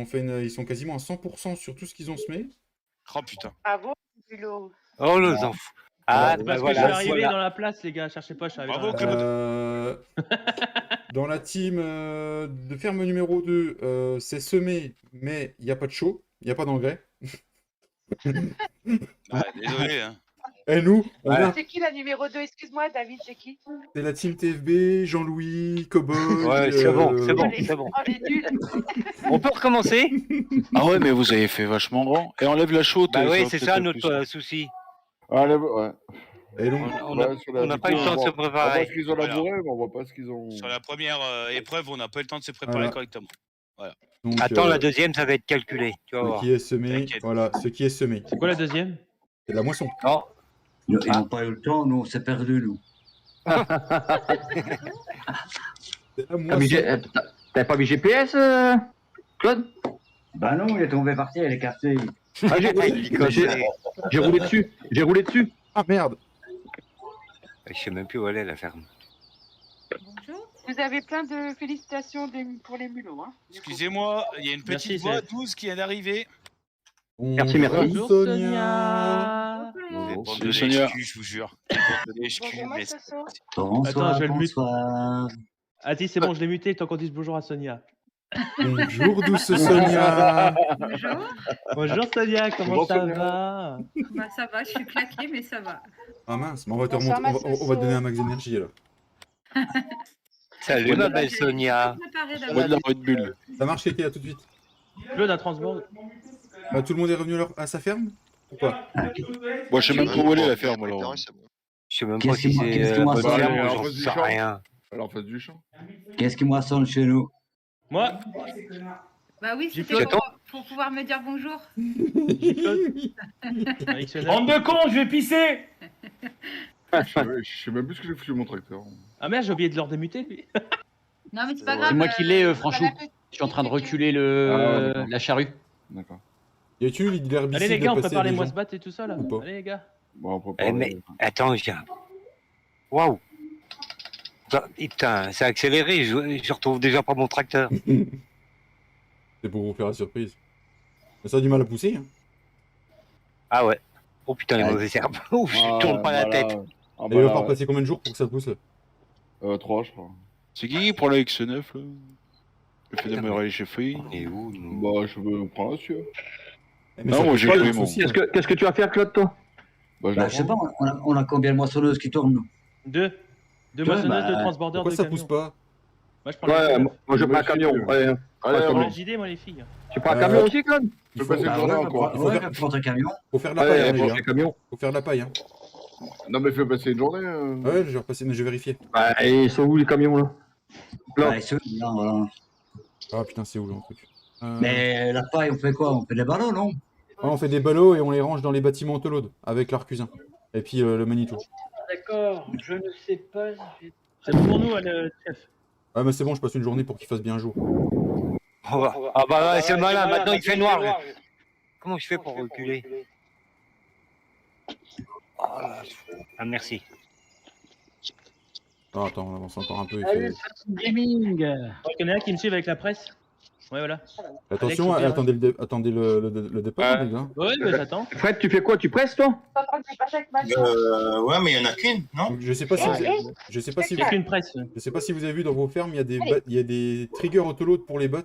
sont quasiment à 100% sur tout ce qu'ils ont semé. Oh putain. Bravo, Bulot. Oh, les enfants. Ah, c'est parce que je suis arrivé dans la place, les gars. Cherchez pas, je suis arrivé. Bravo, Claude. Dans la team de ferme numéro 2, c'est semé, mais il n'y a pas de chaud, il n'y a pas d'engrais. Désolé. Hein. Et nous, C'est qui la numéro 2? Excuse-moi, David, c'est qui? c'est la team TFB, Jean-Louis, Cowboy. Ouais, c'est bon. Oh, les nuls. On peut recommencer? Ah ouais, mais vous avez fait vachement grand. Et enlève la chaude. Bah oui, c'est ça notre souci. Ouais. Et donc, On n'a pas eu le temps de se On voit préparer. ce qu'ils ont labouré, mais on voit pas ce qu'ils ont. Sur la première épreuve, on n'a pas eu le temps de se préparer correctement. Voilà. donc, Attends, la deuxième, ça va être calculé. Tu vas ce voir. qui est semé, voilà, ce qui est semé. C'est quoi la deuxième? C'est de la moisson. Non. Ils n'ont pas eu le temps, nous, on s'est perdu, nous. C'est la moisson. T'avais pas mis GPS, Claude? Bah non, il est tombé par terre, il est cassé. Ah, j'ai roulé dessus. J'ai roulé dessus. Ah merde. Je sais même plus où elle est, la ferme. Bonjour. Vous avez plein de félicitations pour les mulots. Hein. Excusez-moi, il y a une petite voix 12 qui vient d'arriver. Merci. Bonjour Sonia. Bonjour Sonia. Je vous jure. Attends, je vais le muter. Ah si, c'est bon, je l'ai muté tant qu'on dise bonjour à Sonia. Bonjour douce Sonia. Bonjour. Bonjour Sonia, comment ça va? Bah ça va, je suis claquée, mais ça va. Ah mince, mais on va te donner un max d'énergie alors. Salut ma belle Sonia. On va de la Red Bull. Ça marche, Kéké, à tout de suite. Claude à transbord. Tout le monde est revenu à sa ferme? Ou pas? Moi, je sais même pas où elle est la ferme alors. Je sais même pas si c'est bonne ferme ou j'en sais rien. Alors, en face du champ. Qu'est-ce qui moissonne chez nous? Moi? Bah oui, c'était pour pouvoir me dire bonjour. Bande de cons, je vais pisser. Je sais même plus ce que j'ai foutu mon tracteur. Ah merde, j'ai oublié de leur démuter lui. Non mais c'est pas grave. C'est moi qui l'ai, Franchou. Je suis en train de reculer la charrue. D'accord. Y a-tu une herbicide? Allez les gars, on peut parler moi se battre et tout ça là. Allez les gars. Bon, on peut parler. Mais attends, waouh. Putain, c'est accéléré, je retrouve déjà pas mon tracteur. C'est pour vous faire la surprise. Mais ça a du mal à pousser. Hein. Ah ouais. Oh putain, les mauvaises herbes. Ouf, je tourne pas la tête. Et il va falloir passer combien de jours pour que ça pousse là? 3, je crois. C'est qui prend la X9 là? Le fait de me aller chez Free. Et où Bah, je veux prendre là-dessus. Non, moi j'ai pris mon. Qu'est-ce que tu vas faire, Claude, toi? Bah, je sais pas, on a combien de moissonneuses qui tournent, nous? Deux moissonneuses, deux transbordeurs, pourquoi deux ça camions. pousse pas? Moi je prends moi je prends un camion. Ouais. Allez, j'ai idée, moi les filles. Tu prends un camion aussi, Claude? Je peux passer une journée encore. Faut un camion. Faut faire de la paille, hein, les gars. Camion. Faut faire de la paille, hein. Non, mais fais passer une journée. Ouais, je vais repasser, mais je vais vérifier. Bah, et ils sont où les camions là? Là, voilà. Ah putain, c'est où le truc? Mais la paille, on fait quoi? On fait des ballots, non? On fait des ballots et on les range dans les bâtiments autoload avec l'arcusin. Et puis le Manitou. D'accord, je ne sais pas. C'est pour nous, le chef. Ah, mais c'est bon, je passe une journée pour qu'il fasse bien jour. Ah bah ouais, c'est malin, maintenant il fait noir. Comment je fais pour reculer? Ah merci. Ah, attends, on avance encore un peu. Salut, gaming. Il y en a un qui me suit avec la presse. Ouais, voilà. Attention, attendez le départ, les gars. Ouais, mais j'attends. Fred, tu fais quoi? Tu presses, toi? Ouais, mais il y en a qu'une, non? Je sais pas si je sais pas si Il y a qu'une presse. je sais pas si vous avez vu dans vos fermes, il y a des triggers autoload pour les bots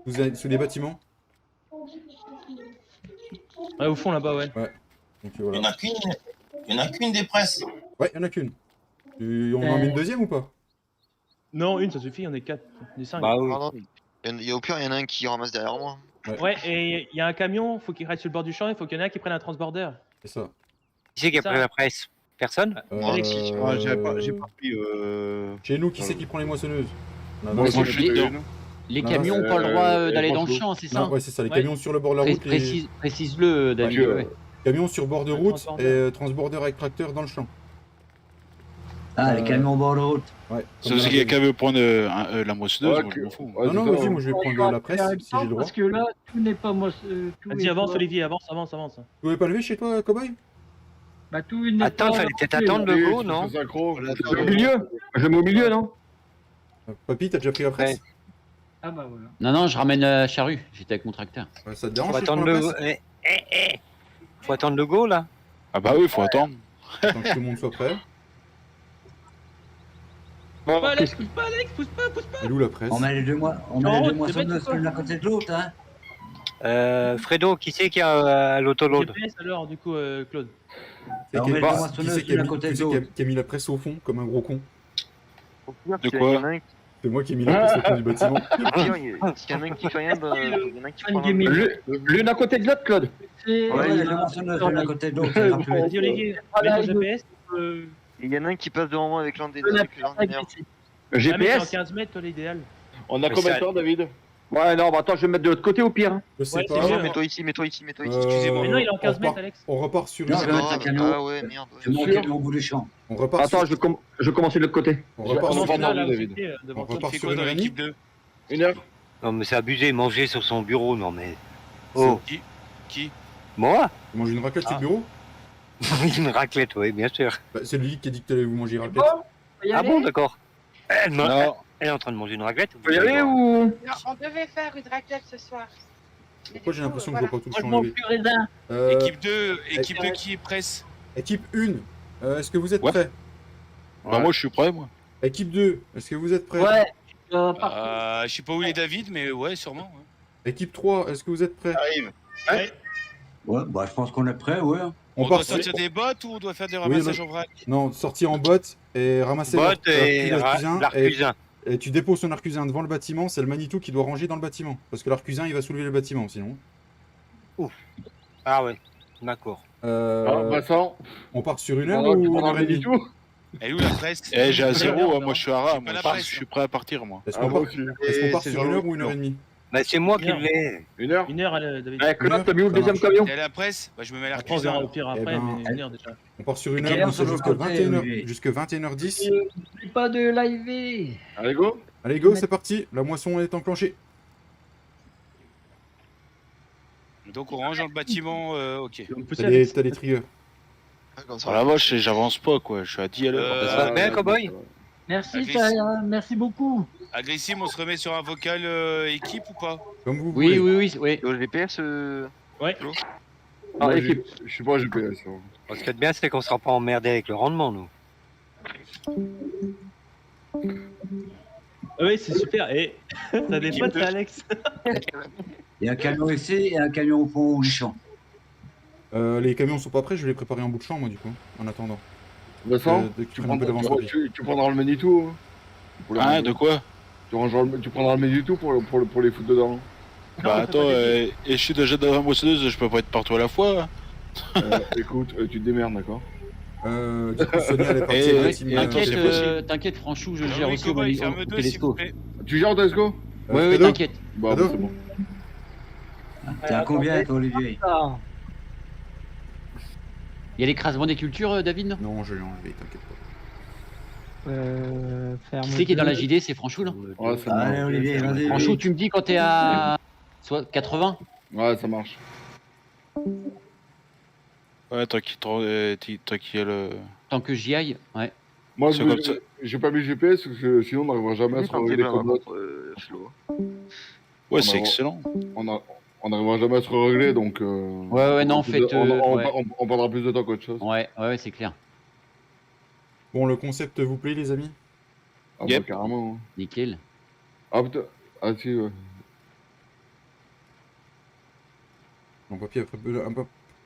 sous les bâtiments. Ouais, au fond là-bas, ouais. Ouais. Donc, Il voilà. n'y en a qu'une des presses. Ouais, il y en a qu'une. On en met une deuxième ou pas? Non, une, ça suffit, on est 4. On est 5. Bah oui. Non, il y a au pire, il y en a un qui ramasse derrière moi. Ouais, et il y a un camion, faut qu'il reste sur le bord du champ, il faut qu'il y en ait un qui prenne un transborder. C'est ça. Qui c'est qui a Ça. pris la presse? Personne? Alex. Ah, j'ai pas pris. Chez nous, qui c'est qui prend les moissonneuses? Moi, je suis dedans. Les Non, camions c'est- n'ont pas le droit et d'aller dans le Franchot. champ, c'est ça? Non, ouais, c'est ça, les Ouais. camions sur le bord de la route. Précise-le, David. Ouais. Camions sur bord de route Transborder. et transborder avec tracteur dans le champ. Ah, les camions au bord de route. Ouais. Ça veut dire qu'il y a qu'à veut prendre la moissonneuse, Ouais, moi je m'en fous. Ouais, Non, non, c'est ça, vas-y, moi je vais prendre de la presse si j'ai le droit. Parce que là, tout n'est pas moi. Vas-y, avance, Olivier, avance. Tu pouvais pas lever chez toi, Cowboy? Bah, tout n'est Attends, pas. fallait peut-être attendre le go, Tu non? fais synchro. Je mets au milieu. Je mets au milieu, non? Papy, t'as déjà pris la presse? Ah bah voilà. Non, je ramène la charrue. J'étais avec mon tracteur. Ouais, ça te Faut dérange si je attendre prends la le go. presse? Faut attendre le go, là? Ah bah oui, faut attendre. Tant que tout le monde soit prêt. Bon, Alex, pousse pas, Alex, pousse pas. Elle est où la presse? On met les deux moissonneuses l'une à côté de l'autre, hein. Fredo, qui c'est qui a l'autoload? GPS alors, du coup, Claude. C'est On qui met les qui- moissonneuses qui c'est qui a l'une à mis- côté qui de c'est qui a- l'autre. qui a mis la presse au fond, comme un gros con? De quoi? C'est moi qui ai mis la presse au fond du bâtiment. S'il y en a un qui fait rien, bah, il y en a un qui prend L'une à côté de l'autre, Claude. Ouais, il y a deux moissonneuses l'une à côté de l'autre. ça ira plus vite. Vas-y, Olivier, mets ton GPS. Il y en a un qui passe devant moi avec l'ordinateur. Ah, mais c'est en GPS. 15 mètres, toi, l'idéal. On a Mais combien ça- de temps, David? Ouais, non, bah attends, je vais me mettre de l'autre côté au pire. Je sais Ouais, pas. c'est mieux. Mets-toi ici, mets-toi ici. Excusez-moi. Mais non, il est en 15 mètres, Alex. On repart sur Non, une. je vais mettre un camion. Ah ouais, merde. Je mets mon camion au bout du champ. On repart Attends, sur. je commence de l'autre côté. On repart On sur va une. voir Là, David. c'était, On devant toi. repart C'est sur quoi une dans heure et l'équipe demie. 2? 1 heure? Non, mais c'est abusé, manger sur son bureau, non mais. Oh, Qui? moi? Tu manges une raclette sur le bureau? Une raclette, oui, bien sûr. Bah, c'est lui qui a dit que t'allais vous manger une raclette. Ah bon, d'accord. Non. Elle est en train de manger une raclette. Faut y aller ou? Non, on devait faire une raclette ce soir. Mais Pourquoi du j'ai coup, l'impression que voilà. je vois pas tout Moi, le je champ mange levé? plus raisin. Équipe 2 qui est presse? Équipe 1, est-ce que vous êtes Ouais. prêts? Bah moi je suis prêt, moi. Équipe 2, est-ce que vous êtes prêts? Ouais. Je sais pas où il est David, mais ouais, sûrement. Ouais. Équipe 3, est-ce que vous êtes prêts? Arrive. Ouais, bah je pense qu'on est prêt, ouais. On part doit sur- sortir des bottes ou on doit faire des Oui, ramassages en vrac? Non, sortir en botte et ramasser Botte et l'arcusin. l'arcusin. Et tu déposes ton arcusin devant le bâtiment, c'est le Manitou qui doit ranger dans le bâtiment. Parce que l'arcusin, il va soulever le bâtiment sinon. Ah ouais, d'accord. Ah, Vincent. On part sur une heure Pendant ou que une pendant heure le et demie? midi. Elle est où la presse? Eh, j'ai un zéro, moi je suis à rat, J'ai moi pas la je presse. suis prêt à partir, moi. Est-ce Ah, qu'on moi part, aussi. est-ce qu'on part c'est sur une Jean-Loup. heure ou une heure et demie? Bah, c'est moi qui Bien. l'ai. 1 heure? Une heure, David. Eh, Claude, t'as mis où le Ça deuxième marche. camion? T'es à la presse? Bah, je me mets Après, on verra l'arcusin. au pire Eh après, ben, mais une heure déjà. On part sur une Quelle heure, heure sur jusqu'à le côté, 21h, Olivier jusqu'à 21h10. N'oublie pas de liver. Allez, go. Allez, go, c'est parti. La moisson est enclenchée. Donc on range dans le bâtiment, ok. T'as les triggers. Oh la vache, j'avance pas, quoi. Je suis à 10 à l'heure. Ça va bien, cowboy? Merci, Agressif. merci beaucoup. Agressif, on se remet sur un vocal équipe ou pas? Comme vous Oui, voulez. oui, oui. Au GPS, Ouais. Ah, Moi, équipe. je suis pas GPS. hein. Ce qui est bien, c'est qu'on sera pas emmerdé avec le rendement, nous. Oui, c'est super. Et t'as des potes, Alex? Il y a un camion ici et un camion au fond du champ. Les camions sont pas prêts, je vais les préparer en bout de champ, moi, du coup, en attendant. Vincent, qu'ils tu prennent un peu d'avance, prendras, Papi. tu prendras le Manitou. Pour le Ah, ranger. de quoi? Tu prendras le Manitou pour les foutre dedans. Bah attends, et je suis déjà dans la moissonneuse, je peux pas être partout à la fois. Écoute, tu te démerdes, d'accord? Du coup, Sonia, elle est partie Et- avec la team, T'inquiète, Franchou, je Ah gère oui, aussi au Cowboy, ferme-deux, s'il vous Télesco. plaît. Tu gères Tesco? Oui, oui, Fredo t'inquiète. Bah, Fredo c'est bon. T'es à combien, toi, Olivier? Il y a l'écrasement des cultures, David, non? Non, je l'ai enlevé, t'inquiète pas. Qui c'est qui est dans la JD? C'est Franchou, là? Ouais, ça Allez, marche. Olivier, vas-y. Franchou, tu me dis quand t'es à soit 80? Ouais, ça marche. Ouais, tant qu'il y a le... Tant que j'y aille, ouais. Moi, C'est comme ça. j'ai pas mis le GPS parce que sinon on n'arrivera jamais à se régler comme l'autre. Ouais, c'est excellent. On n'arrivera jamais à se régler donc. Ouais, non, faites. Ouais. On prendra plus de temps qu'autre chose. Ouais, c'est clair. Bon, le concept vous plaît, les amis? Ah, Yep. bah, carrément. hein. Nickel. Ah, putain. Ah, si, ouais. Donc Papy a pris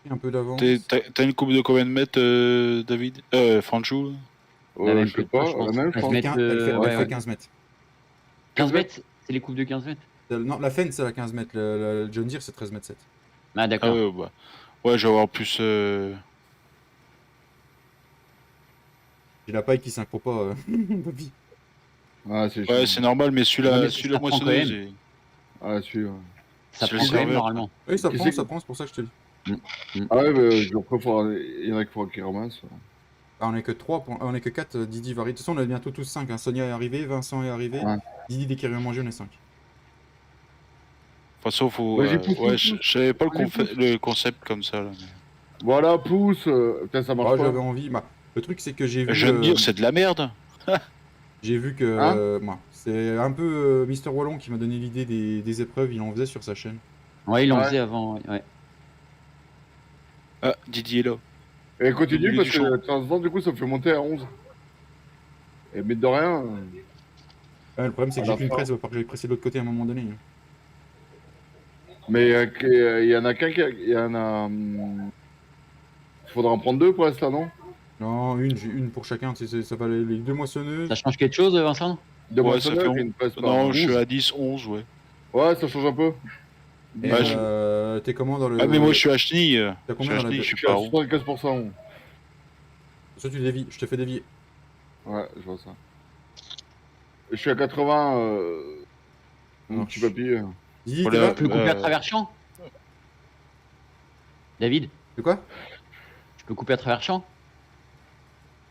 un peu d'avance. T'as une coupe de combien de mètres, David Franchou Je sais pas, la même, je pense. Elle fait 15 mètres. 15 mètres. C'est les coupes de 15 mètres. Non, la Fenn, c'est à 15 mètres. Le John Deere, c'est 13 mètres 7. Ah, d'accord. Ah ouais, bah. Ouais, je vais avoir plus. J'ai la paille qui s'incro pas, Papy. Ah, Ouais, c'est normal, mais celui-là, ça prend moissonneuse. quand même. Ah, celui-là. Ça C'est prend le quand même serveur. normalement. Oui, ça prend, c'est pour ça que je te dis. Ah ouais, mais il y en a qui ramassent. Ah, on est que 3, on est que 4, Didi va arriver. De toute façon, on est bientôt tous 5. Hein. Sonia est arrivée, Vincent est arrivé. Ouais. Didi, dès qu'il revient manger, on est 5. De toute façon, faut. Ouais, je savais pas le concept comme ça. Là. Voilà, pousse. Putain, ça marche pas. J'avais envie. Bah, le truc, c'est que j'ai vu. Je viens de dire, c'est de la merde. J'ai vu que. Moi, c'est un peu Mister Wallon qui m'a donné l'idée des épreuves. Il en faisait sur sa chaîne. Ouais, il en faisait avant. Ouais. Ah, Didier est là. Et continue parce que de temps en temps, du coup, ça me fait monter à 11. Et mais de rien. Le problème, c'est que j'ai qu'une presse, il va falloir que j'aille presser de l'autre côté à un moment donné. Mais il y en a qu'un qui. Il y en a. Faudra en prendre 2 pour l'instant, non? Non, une pour chacun. Ça va les 2 moissonneuses. Ça change quelque chose, Vincent? 2 Ouais, moissonneuses ça fait et une presse par Non, je 11. suis à 10, 11, ouais. Ouais, ça change un peu. Et t'es comment dans le. Ah, mais moi, je suis à Chenille. T'as combien dans la Je suis à 75%. Ça, tu dévies. Je te fais dévier. Ouais, je vois ça. Je suis à 80. Mon petit papy. Dis, Tu peux couper à travers champ? David? De quoi? Je peux couper à travers champ?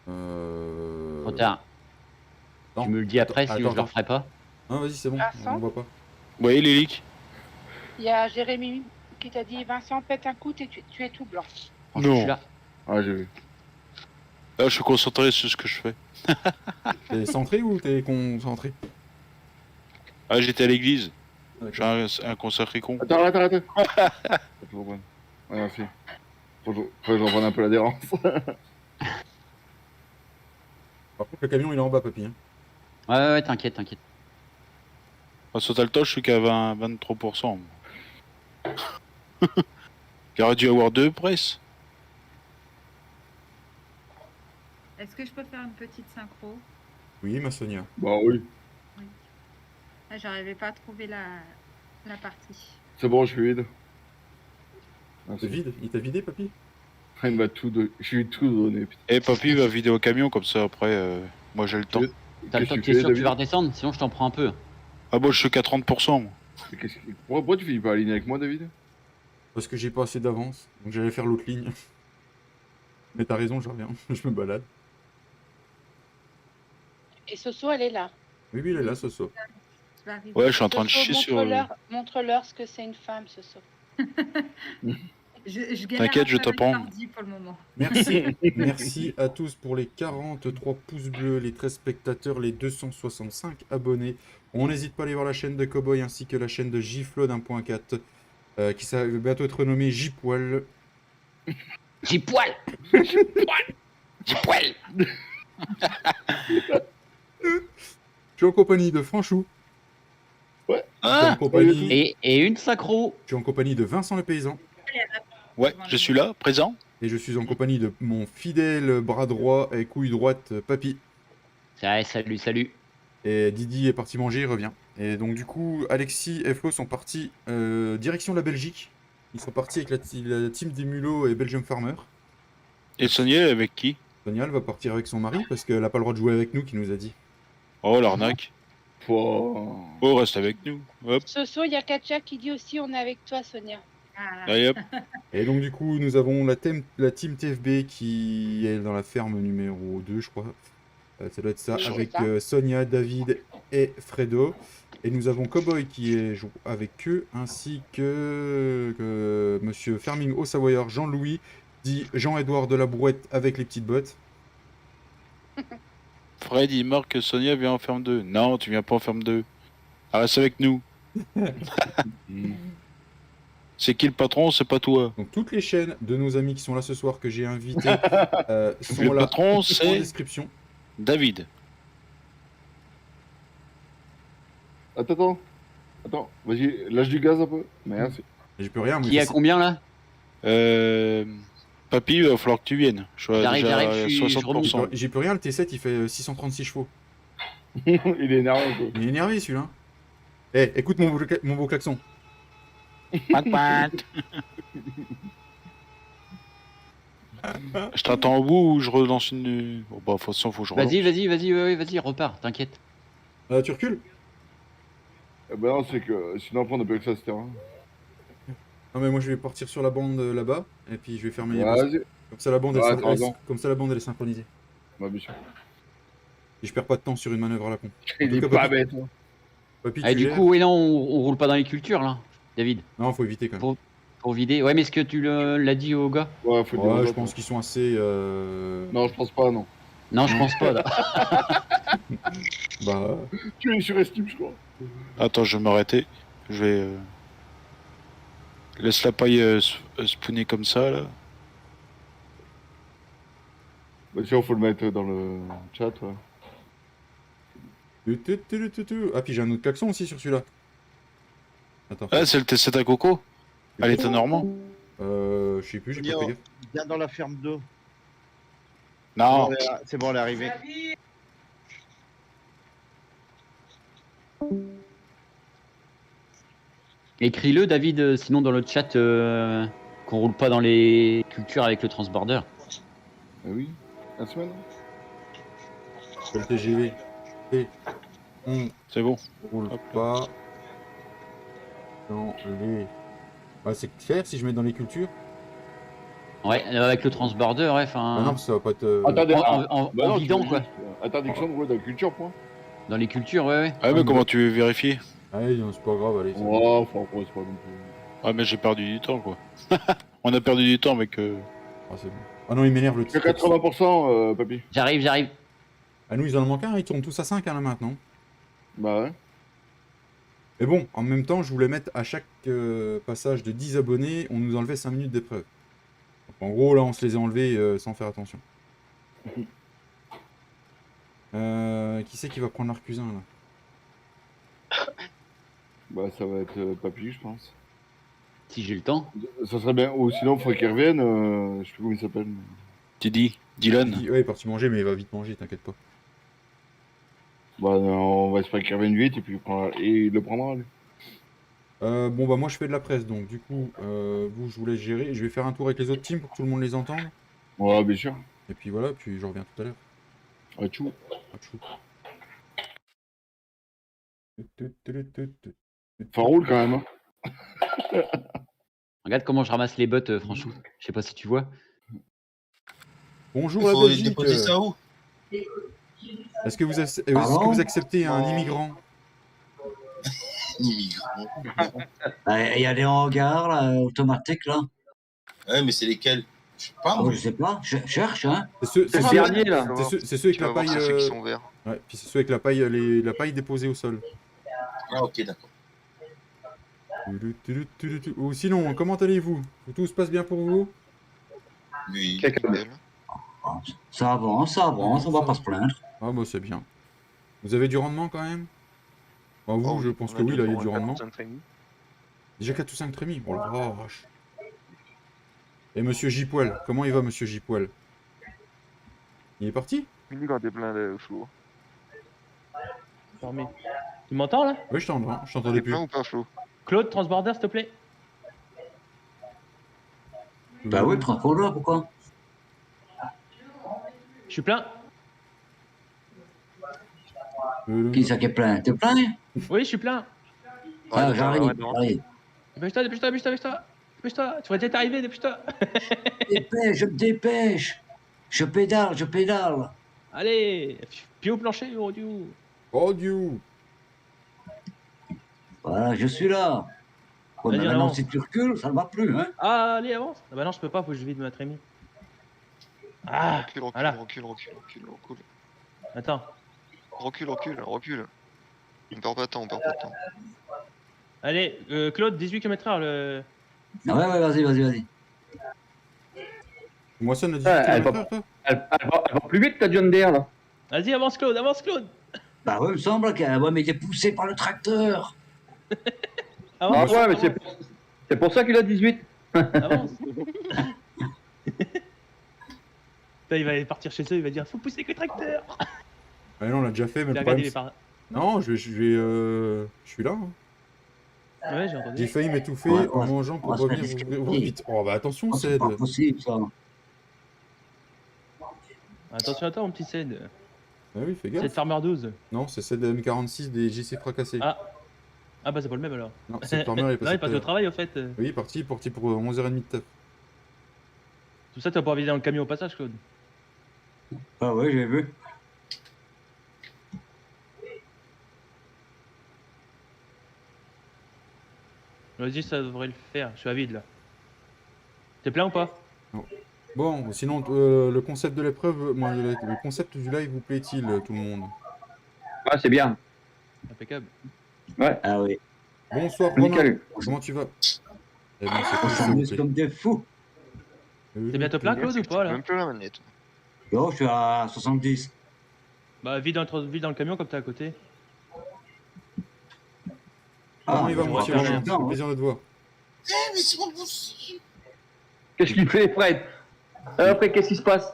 Trop tard. Tu me le dis après, sinon je le referai pas. Non, vas-y, c'est bon, Vincent on voit pas. Ouais, Lélic. Il y a Jérémy qui t'a dit Vincent, pète un coup, tu es tout blanc. Non. Je suis là. Ah, j'ai vu. Là, je suis concentré sur ce que je fais. T'es centré ou t'es concentré? Ah, j'étais à l'église. J'ai un consacré con. Attends. Ouais, merci. Faut que j'en prenne un peu l'adhérence. Par contre, le camion il est en bas, papy. Hein. Ouais, t'inquiète. À Sotalto, je suis qu'à 23%. J'aurais dû avoir 2 presses. Est-ce que je peux faire une petite synchro? Oui, ma Sonia. Bah oui. Ah, j'arrivais pas à trouver la partie. C'est bon, je suis vide. C'est vide? Il t'a vidé, papy? Il m'a tout donné. Je lui ai tout donné. Et papy va vider au camion, comme ça après, moi j'ai le temps. T'as le temps, t'es sûr que tu vas redescendre? Sinon, je t'en prends un peu. Ah, moi je suis qu'à 30%. Moi. Pourquoi tu finis pas aligner avec moi, David? Parce que j'ai pas assez d'avance. Donc j'allais faire l'autre ligne. Mais t'as raison, je reviens. Je me balade. Et Soso, elle est là. Oui, il est là, Soso. Ouais, je suis en train de Soso, chier sur. montre-leur ce que c'est une femme, Soso. Je galère T'inquiète, à je faire t'apprends. une partie pour le moment. Merci à tous pour les 43 pouces bleus, les 13 spectateurs, les 265 abonnés. On n'hésite pas à aller voir la chaîne de Cowboy ainsi que la chaîne de J-Flood 1.4 qui va bientôt être renommée J-Poil. J-Poil. J-Poil. Je suis en compagnie de Franchou. Ouais. Et une sacro. Je suis en compagnie de Vincent le Paysan. Ouais, je suis là, présent. Et je suis en compagnie de mon fidèle bras droit et couille droite, Papy. Ouais, salut. Et Didi est parti manger, il revient. Et donc du coup, Alexis et Flo sont partis direction la Belgique. Ils sont partis avec la team des mulots et Belgium Farmer. Et Sonia, elle est avec qui? Sonia, elle va partir avec son mari parce qu'elle n'a pas le droit de jouer avec nous, qui nous a dit. Oh, l'arnaque. Oh, reste avec nous. Hop. Soso, il y a Katia qui dit aussi on est avec toi, Sonia. Allez, hop. Et donc du coup, nous avons la team TFB qui est dans la ferme numéro 2, je crois. Ça doit être ça, avec Sonia, David et Fredo. Et nous avons Cowboy qui est avec eux, ainsi que Monsieur Farming au Savoyard, Jean-Louis, dit Jean-Edouard de la Brouette avec les petites bottes. Fred, il marque que Sonia vient en ferme 2. Non, tu viens pas en ferme 2. Ah, reste avec nous. C'est qui le patron? C'est pas toi. Donc toutes les chaînes de nos amis qui sont là ce soir que j'ai invités sont le là patron, en c'est description. David. Attends, vas-y, lâche du gaz un peu. Merci. J'y peux rien. Qui est à combien là Papy, il va falloir que tu viennes. Je suis J'arrive, déjà j'arrive, à je 60%. J'y peux rien, le T7 il fait 636 chevaux. Il est énervé. Quoi. Il est énervé celui-là. Eh, écoute mon beau klaxon. Je t'attends au bout ou je relance une. Bon, bah, de toute façon, faut que je relance. Vas-y, repars, t'inquiète. Tu recules? Bah non, c'est que sinon après on n'a plus que ça ce terrain. Non mais moi je vais partir sur la bande là-bas et puis je vais fermer les Vas-y. postes. Comme ça la bande elle est synchronisée. Bah bien sûr. Et je perds pas de temps sur une manœuvre à la con. Il est pas bête. Hein. Papy, Ah, du coup, oui, non, on roule pas dans les cultures là, David. Non, faut éviter quand même. Pour vider. Ouais, mais est-ce que tu l'as dit aux gars? Ouais, faut dire. Je pense qu'ils sont assez. Non, je pense pas, non. Non, je pense pas. Là. Bah. Tu es surestime, je crois. Attends, je vais m'arrêter. Je vais. Laisse la paille spawner comme ça là. Bah tiens, faut le mettre dans le chat. Ouais. Ah, puis j'ai un autre klaxon aussi sur celui-là. Attends. Ah, c'est le T7 à coco. À l'état normand. Je sais plus, j'ai pas fait gaffe. Viens dans la ferme 2. Non. C'est bon, elle est arrivée. Écris-le, David, sinon dans le chat qu'on roule pas dans les cultures avec le transborder. Ah oui, la semaine. Le TGV. C'est bon. Roule pas dans les. Bah, c'est clair si je mets dans les cultures. Ouais, avec le transborder, ouais, enfin. Ah non, ça va pas être. Attendez, en vidant, quoi. Interdiction de rouler dans la culture, point. Dans les cultures, ouais. Ah, mais comment tu veux vérifier? Ah, non, c'est pas grave, allez. Oh, enfin, c'est pas non plus. Ah, mais j'ai perdu du temps, quoi. On a perdu du temps avec. Ah, c'est bon. Ah non, il m'énerve le C'est 80%, papy. J'arrive. Ah, nous, ils en manquent un, ils tournent tous à 5 là maintenant. Bah ouais. Mais bon, en même temps, je voulais mettre à chaque passage de 10 abonnés, on nous enlevait 5 minutes d'épreuve. En gros, là, on se les a enlevés sans faire attention. Qui c'est qui va prendre l'Arcusin, là? Bah, ça va être Papy, je pense. Si j'ai le temps. Ça serait bien. Ou sinon, il faudrait qu'il revienne. Je sais plus comment il s'appelle. Dylan. Ouais, il est parti manger, mais il va vite manger, t'inquiète pas. Bah, on va espérer qu'il revienne vite et puis il le prendra, lui. Bon, bah, moi, je fais de la presse, donc du coup, vous, je vous laisse gérer. Je vais faire un tour avec les autres teams pour que tout le monde les entende. Ouais, bien sûr. Et puis voilà, puis je reviens tout à l'heure. Achou. Ça roule quand même, hein. Regarde comment je ramasse les bottes, franchement. Je sais pas si tu vois. Bonjour la Faut Belgique. déposer ça où? Est-ce que vous acceptez un immigrant? Il y a des hangars là, automatiques là. Ouais, mais c'est lesquels? Je sais pas. Oh, je sais pas, je cherche hein. C'est le dernier là. C'est ceux avec Tu vas la voir, paille. c'est ceux qui sont verts. Ouais, puis c'est ceux avec la paille, la paille déposée au sol. Ah ok, d'accord. Ou sinon, comment allez-vous? Tout se passe bien pour vous? Oui. Ça avance, on va pas se plaindre. Ah bah c'est bien. Vous avez du rendement quand même? Bah vous, Oh, je pense on que oui, là il y a toujours du un rendement. 4 ou 5 trémies. Déjà 4 ou 5 trémies, oh la vache. Et monsieur J-Poil, comment il va monsieur J-Poil? Il est parti? Il dit quand t'es plein de flou. Dormi. Tu m'entends là? Oui, je t'entendais plus. Plein ou pas flou? Claude, transborder, s'il te plaît. Bah oui, transport pourquoi? Je suis plein. Qui ça qui est plein? T'es plein? Oui, je suis plein. Ah, j'arrive. Dépêche-toi. Dépêche-toi. Tu vas peut-être arriver, dépêche-toi. Je me dépêche. Je pédale. Allez, pied au plancher, oh Dieu. Oh Dieu. Voilà, je suis là. Bon, Vas-y, maintenant, avance. si tu recules, ça ne va plus, hein. Ah, allez, avance. Ah bah non, je peux pas, faut que je vide ma trémie. Ah, voilà. Recule. Attends. Recule. On perd pas de temps. Allez, Claude, 18 km/h. Le... Ouais, vas-y. Moi ça ne dit Elle va plus vite ta John Deere là. Vas-y, avance Claude. Bah ouais, il me semble qu'elle mais il est poussé par le tracteur. Avance. Ouais, mais C'est pour ça qu'il a 18. Avance. Là, il va partir chez eux, il va dire faut pousser que le tracteur. Ah non, on l'a déjà fait, mais Il a le problème. regardé les par... Non, je suis là. Hein. Ouais, j'ai entendu. J'ai failli m'étouffer Ouais, en mangeant pour on va se revenir faire ouvrir vite. Oh bah attention, C'est Ced. pas possible, ça. Attention à toi, mon petit Ced. Ah oui, fais C'est gaffe. Farmer 12. Non, c'est Ced M46 des JC fracassés. Ah. Ah bah c'est pas le même alors. Non, c'est le Farmer, il est Non, passé. il passe au travail au fait. Oui, il est parti pour 11h30 de taf. Tout ça, tu vas pas vider dans le camion au passage, Claude. Ah ouais, j'ai vu. Vas-y, ça devrait le faire. Je suis à vide là. T'es plein ou pas? Non. Bon, sinon, le concept de l'épreuve, moi, le concept du live vous plaît-il, tout le monde? Ah, c'est bien. Impeccable. Ouais. Ah oui. Bonsoir, Romain. Nickel. Comment tu vas? Eh bien, c'est On cool, s'il vous s'amuse plaît. comme des fous. T'es bientôt plein, Claude, ou pas là? Même plus la manette. Yo, je suis à 70. Bah, vide dans le camion comme t'es à côté. Comment il va, je mon vois petit bien, Romain? je Ça suis fait bien, plaisir de te voir. Eh, mais c'est pas possible. Qu'est-ce qu'il fait, Fred? Après, qu'est-ce qui se passe?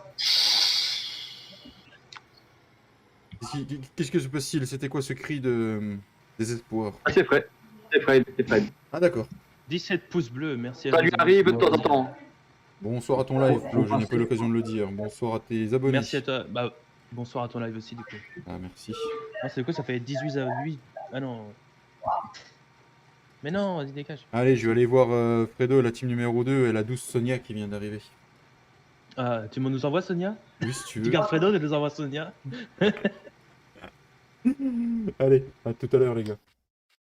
Qu'est-ce que se passe-t-il? C'était quoi ce cri de désespoir? Ah, c'est Fred. C'est Fred. C'est Fred. Ah d'accord. 17 pouces bleus, merci à Ça lui vous. arrive de temps en temps. Bonsoir à ton live, Flo, je n'ai pas eu l'occasion de le dire. Bonsoir à tes abonnés. Merci à toi. Bah, bonsoir à ton live aussi, du coup. Ah, merci. Non, c'est quoi? Ça fait 18 à 8. Ah non. Mais non, vas-y, dégage. Allez, je vais aller voir Fredo, la team numéro 2, et la douce Sonia qui vient d'arriver. Ah, tu nous envoies Sonia? Oui, si tu Tu veux. gardes Fredo et nous envoies Sonia. Allez, à tout à l'heure, les gars.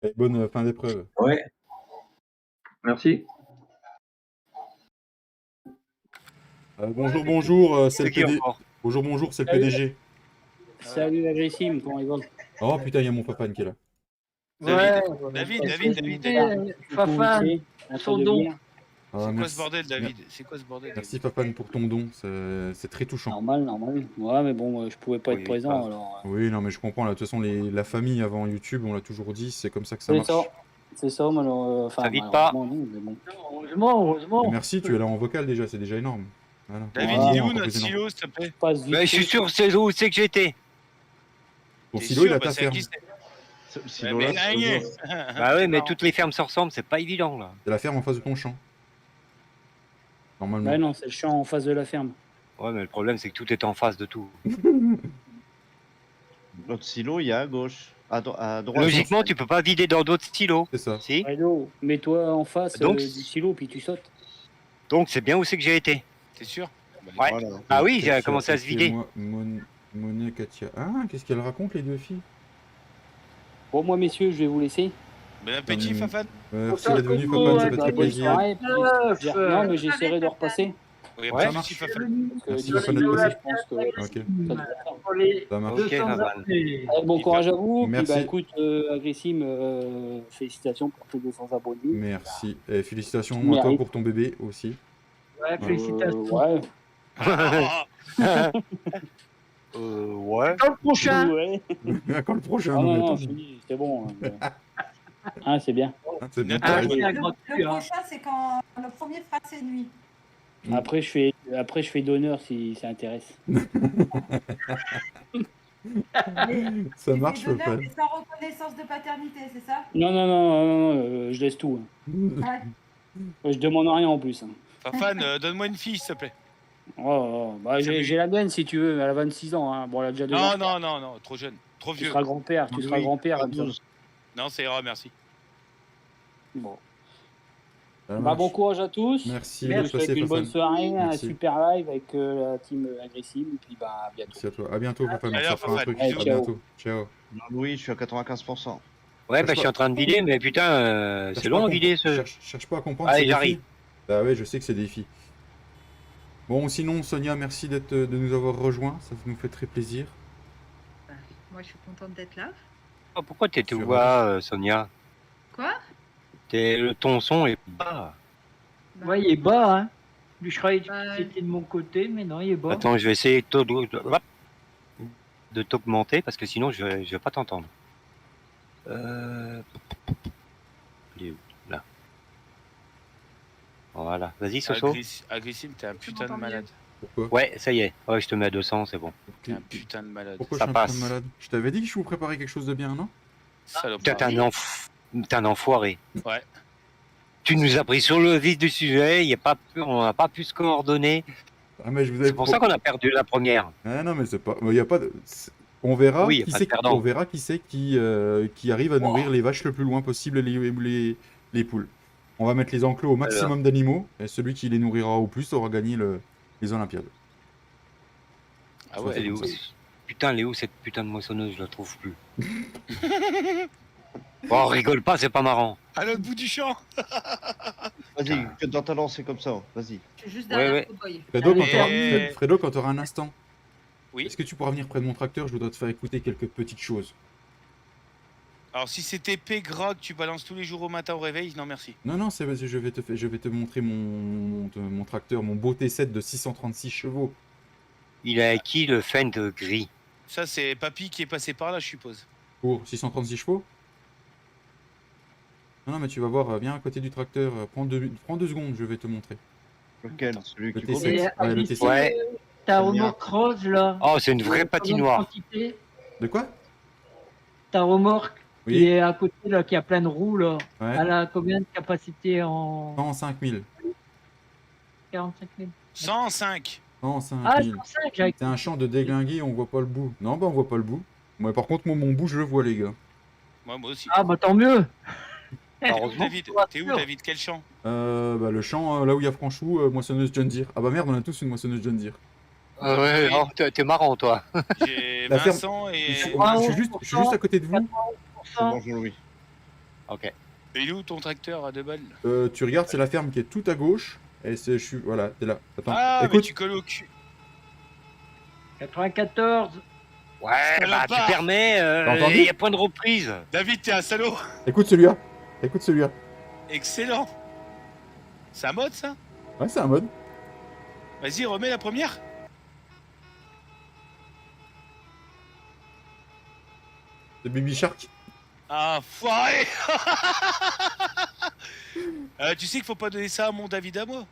Et bonne fin d'épreuve. Ouais. Merci. Bonjour, c'est le PD. Bonjour, c'est le PDG. Salut Agressime, comment il va? Oh putain, il y a mon Fafan qui est là. David, Fafan, son don. Ah, C'est quoi merci. ce bordel, David? C'est quoi ce bordel? Merci Fafan pour ton don, c'est très touchant. Normal. Ouais, mais bon, je pouvais pas être présent Ah. alors. Oui, non, mais je comprends. Là. De toute façon, la famille avant YouTube, on l'a toujours dit, c'est comme ça que ça marche. C'est ça, malheureusement. Enfin, Ça vite pas. malheureusement, non, mais bon. Heureusement. Merci, tu es là en vocal déjà, c'est déjà énorme. Voilà. David, Voilà, il est où encore notre plus énorme. silo, s'il te plaît? Mais je suis sûr, c'est où c'est que j'ai été. Ton T'es silo, il sûr? a ta Bah, c'est ferme. à qui, c'est- Sinon, Mais là, gagné. Bah ouais, mais toutes les fermes se ressemblent, c'est pas évident là. C'est la ferme en face de ton champ. Normalement. Ouais, non, c'est le champ en face de la ferme. Ouais, mais le problème c'est que tout est en face de tout. L'autre silo, il y a à gauche. À droite. Logiquement, tu peux pas vider dans d'autres stylos. C'est ça. Si. Fredo, mets-toi en face Donc, du silo, puis tu sautes. Donc c'est bien où c'est que j'ai été. T'es sûr? Ouais. Voilà. Ah oui, j'ai Katia, commencé à se vider. Monet, Katia. Ah, qu'est-ce qu'elles racontent les deux filles? Bon, moi, messieurs, je vais vous laisser. Bon appétit, Fafan. Merci d'être venu, Fafan, ça fait très Bonne plaisir. soirée, puis non, mais j'essaierai de repasser. Oui, Ouais, pas ça de soucis, marche. Fafan. Parce que Merci, d'ici Fafan, là, d'être passé. je pense que Ok, ça devrait faire. Pour les ça marche. 200 Fafan. abonnés. Bon courage à vous, puis Merci. bah écoute, Agressime, félicitations pour tes 200 abonnés. Merci. Et félicitations à Mérite. toi pour ton bébé aussi. Ouais, félicitations. Ouais. Ouais. Dans le prochain. Ouais. Quand le prochain, Ah non, non, mais non, attends. je dis, c'est bon. Ah, c'est bien. C'est bien. Ah, t'as c'est raison. gratuit, hein. prochain, c'est quand le premier fera ses nuits. Après, je fais d'honneur si ça intéresse. Ça marche, C'est d'honneur, Fafan. mais sans reconnaissance de paternité, c'est ça? Non, je laisse tout. Ouais. Je demande rien en plus. Fafan, donne-moi une fille, s'il te plaît. Bah, j'ai la mienne si tu veux, elle a 26 ans. Hein. Bon, elle a déjà 2 ans. Non, trop jeune, trop Tu vieux. seras grand-père, tu seras grand-père. comme ça. Non, ça ira, merci. Bon. Ça Bah, marche. bon courage à tous. Merci Je vous d'être souhaite passé, une bonne Fafan. soirée, un Merci. super live avec la team Agressive. Et puis, bah, à bientôt. Merci à toi. À bientôt, Fafan. Allez, Ça fera un Fafan. truc. Allez, À ciao. bientôt. Ciao. Oui, je suis à 95%. Ouais, bah je suis en train de vider, mais putain, c'est long à vider ce. Cherche pas à comprendre. Allez, c'est des j'arrive. filles. Bah ouais, je sais que c'est des filles. Bon, sinon, Sonia, merci de nous avoir rejoints. Ça nous fait très plaisir. Moi, je suis contente d'être là. Oh, pourquoi t'es tout C'est bas, Sonia? Quoi? Ton son est bas. Ouais, il est bas, hein. Lui, je croyais que Bah, c'était de mon côté, mais non, il est bas. Attends, je vais essayer de t'augmenter parce que sinon je vais pas t'entendre. Il est où? Là. Voilà. Vas-y, Soso. Agrissime, t'es un putain de malade. Pourquoi? Ouais, ça y est. Ouais, je te mets à 200, c'est bon. T'es un putain de malade. Pourquoi Ça je suis un putain passe. de malade? Je t'avais dit que je vous préparais quelque chose de bien, non? Putain, t'es un enfoiré. Ouais. Tu nous as pris sur le vif du sujet, on n'a pas pu se coordonner. Ah, mais je vous avais C'est pour ça qu'on a perdu la première. Ah non, mais c'est pas. Il y a pas de... On verra Oui, y a qui pas c'est de perdant. on verra qui c'est qui arrive à nourrir les vaches le plus loin possible et les poules. On va mettre les enclos au maximum d'animaux et celui qui les nourrira au plus aura gagné les Olympiades. Ah ouais, elle est où? Putain, elle est où cette putain de moissonneuse? Je la trouve plus. Oh, rigole pas, c'est pas marrant. À l'autre bout du champ. Vas-y, que dans ta lancée comme ça, vas-y. Je suis juste derrière Ouais, Cowboy. Fredo, quand tu auras un instant, oui. Est-ce que tu pourras venir près de mon tracteur? Je voudrais te faire écouter quelques petites choses. Alors si c'est épais gras que tu balances tous les jours au matin au réveil, non merci. Non, non, c'est je vais te montrer mon tracteur, mon beau T7 de 636 chevaux. Il a acquis le Fend gris. Ça c'est Papy qui est passé par là, je suppose. Pour 636 chevaux? Non, non, mais tu vas voir, viens à côté du tracteur, prends deux secondes, je vais te montrer. Lequel? Celui Le qui T7. Ouais, le T7. Ouais. T'as un remorque rose là. Oh, c'est une vraie Combien de patinoire. quantité? De quoi? Ta remorque Oui. qui est à côté là, qui a plein de roues là. Ouais. Elle a combien de capacité en 105 000. 45 000? 105. 105 Ah, 000. 105, j'avais C'est un champ de déglingué, on voit pas le bout. Non, bah on voit pas le bout. Moi, par contre, mon bout, je le vois, les gars. Moi aussi. Ah bah tant mieux. T'es où, David? T'es où, David? Quel champ? Bah, le champ, là où il y a Franchou, moissonneuse John Deere. Ah bah merde, on a tous une moissonneuse John Deere. Ah ouais, oh, t'es marrant, toi. J'ai La ferme- Vincent et... Je suis juste à côté de vous. C'est bon, Jean-Louis. Ok. Et il est où ton tracteur à 2 balles? Tu regardes, c'est la ferme qui est tout à gauche. Et je suis. Voilà, t'es là. Attends. Ah, mais Écoute, tu colles au cul. 94. Ouais, bah tu part. permets, T'as entendu il y a point de reprise. David, t'es un salaud. écoute celui-là. Écoute celui-là. Excellent. C'est un mode ça? Ouais, c'est un mode. Vas-y, remets la première. C'est Baby Shark. Ah, foiré. Tu sais qu'il faut pas donner ça à mon David à moi.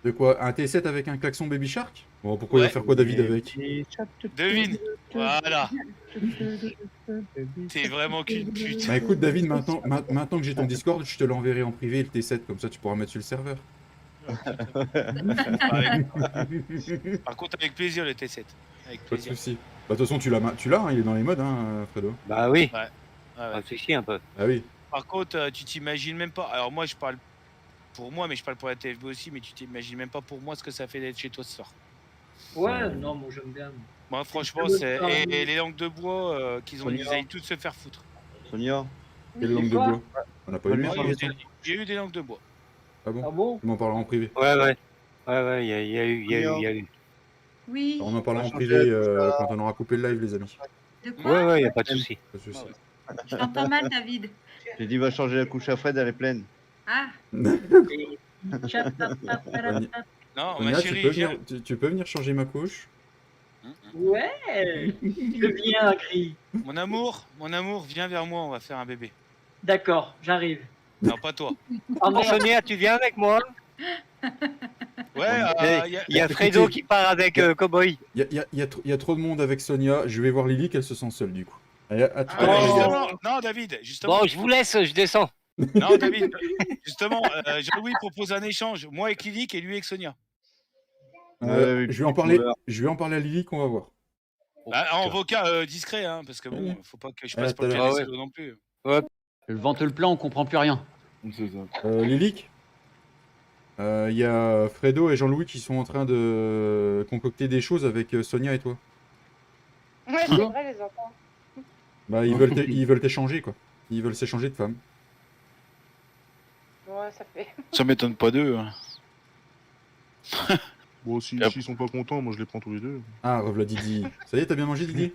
De quoi? Un T7 avec un klaxon Baby Shark? Bon, pourquoi il va Ouais. faire quoi, David, avec? Devine. Voilà. T'es vraiment qu'une pute. Bah écoute, David, maintenant que j'ai ton Discord, je te l'enverrai en privé, le T7, comme ça tu pourras mettre sur le serveur. Par contre, avec plaisir le T7. Avec Pas de plaisir. soucis. Bah, de toute façon, tu l'as, hein, il est dans les modes, hein, Fredo. Bah oui. Ouais. Ouais. Réfléchis un peu. Ah oui. Par contre, tu t'imagines même pas. Alors moi, je parle pour moi, mais je parle pour la TFB aussi, mais tu t'imagines même pas pour moi ce que ça fait d'être chez toi ce soir. Ouais, non, moi j'aime bien. Moi, franchement, Je c'est. veux Et les langues de bois qu'ils ont, Sonia. ils aillent toutes se faire foutre. Sonia, Quelle langue de quoi bois? On n'a pas eu le Ouais, mien, Moi, pour l'instant. j'ai eu des langues de bois. Ah bon? Ah bon? On m'en parlera en privé. Ouais, ouais. Ouais, ouais, il y a eu. Oui. On en parlera en changer privé tout ça. quand on aura coupé le live, les amis. De quoi? Ouais, ouais, y a pas de souci. Pas de soucis. Je t'entends mal, David. j'ai dit va changer la couche à Fred, elle est pleine. Ah. Non, ma Sonia, chérie, viens. tu peux venir changer ma couche? Ouais. Je viens, Gris. Mon amour, viens vers moi, on va faire un bébé. D'accord, j'arrive. Non, pas toi. Ah merde. Sonia, tu viens avec moi? Ouais, Il y a Fredo qui part avec Cowboy. Il y a trop de monde avec Sonia. Je vais voir Lily qu'elle se sent seule, du coup. Allez, à tout à Ah, l'heure, les gars. justement, non, David, justement. Bon, je vous laisse, je descends. Non, David, justement, Jean-Louis propose un échange. Moi avec Lilique et lui avec Sonia. Je vais en parler à Lily qu'on va voir. Bah, en vocal discret, hein, parce que bon, faut pas que je passe Ah, pour le tout à l'heure. Canesalo non plus. Le vente le plan, on comprend plus rien. C'est ça. Lilique, il y a Fredo et Jean-Louis qui sont en train de concocter des choses avec Sonia et toi. Ouais, c'est vrai, les enfants. Bah, ils veulent t'échanger, quoi. Ils veulent s'échanger de femmes. Ouais, ça fait. Ça m'étonne pas d'eux. Hein. Bon, s'ils sont pas contents, moi je les prends tous les deux. Ah, revoilà Didi. Ça y est, t'as bien mangé, Didi?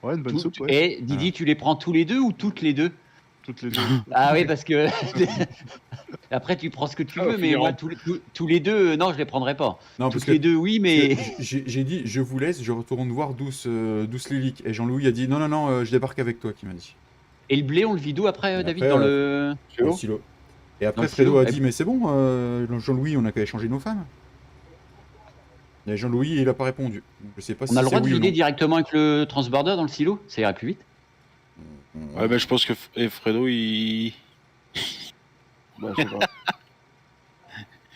Ouais, une bonne soupe, ouais. Et Didi, tu les prends tous les deux ou toutes les deux? Toutes les deux. Ah oui, parce que après tu prends ce que tu veux, mais moi tous les deux, non, je les prendrai pas. Non, Toutes les deux, oui, mais J'ai dit, je vous laisse, je retourne voir Douce Lilique. Et Jean-Louis a dit, non, non, non, je débarque avec toi, qui m'a dit. et le blé, on le vide où après, David, Après, dans le Au silo. Et après, Donc, Fredo sinon, a dit, mais c'est bon, Jean-Louis, on a qu'à échanger nos femmes. Et Jean-Louis, il a pas répondu. Donc, je sais pas On si a le c'est droit de oui ou vider non. directement avec le transborder dans le silo? Ça ira plus vite. Ouais, mais je pense que Fredo, il. Bah, je sais pas.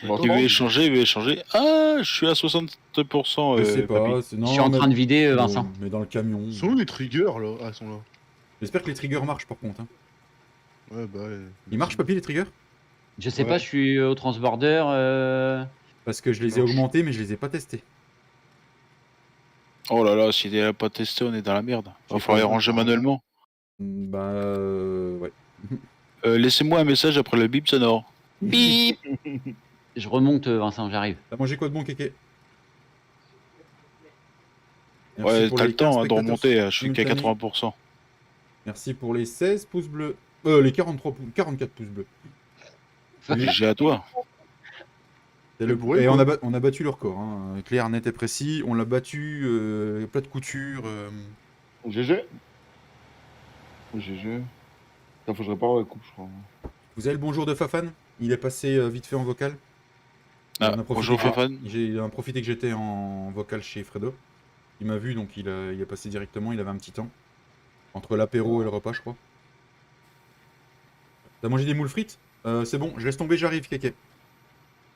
Il veut échanger, il veut échanger. Ah, je suis à 60%. Je sais pas. papy. Non, Je suis en train de vider, Vincent. Mais dans le camion. Sont où les triggers là? Ah, ils sont là. J'espère que les triggers marchent par contre. Hein. Ouais, bah ouais. Ils marchent, papy, les triggers? Je sais pas, je suis au transborder. Parce que je les ai augmentés, mais je les ai pas testés. Oh là là, s'il n'est pas testé, on est dans la merde. Il va falloir les ranger manuellement. Bah, ouais. Laissez-moi un message après le bip sonore. Bip. Je remonte, Vincent, j'arrive. T'as mangé quoi de bon, Kéké? Ouais, t'as le temps de remonter, je suis qu'à 80%. Merci pour les 16 pouces bleus. Les 44 pouces bleus. J'ai à toi. Et on a battu le record. Hein. Clair, net et précis. On l'a battu plat de couture. GG. GG. Ça, faut que je répare la coupe, je crois. Vous avez le bonjour de Fafan? Il est passé vite fait en vocal. Ah, bonjour Fafan. J'ai profité que j'étais en vocal chez Fredo. Il m'a vu, donc il est passé directement. Il avait un petit temps. Entre l'apéro et le repas, je crois. T'as mangé des moules frites? C'est bon, je laisse tomber, j'arrive, Kéké.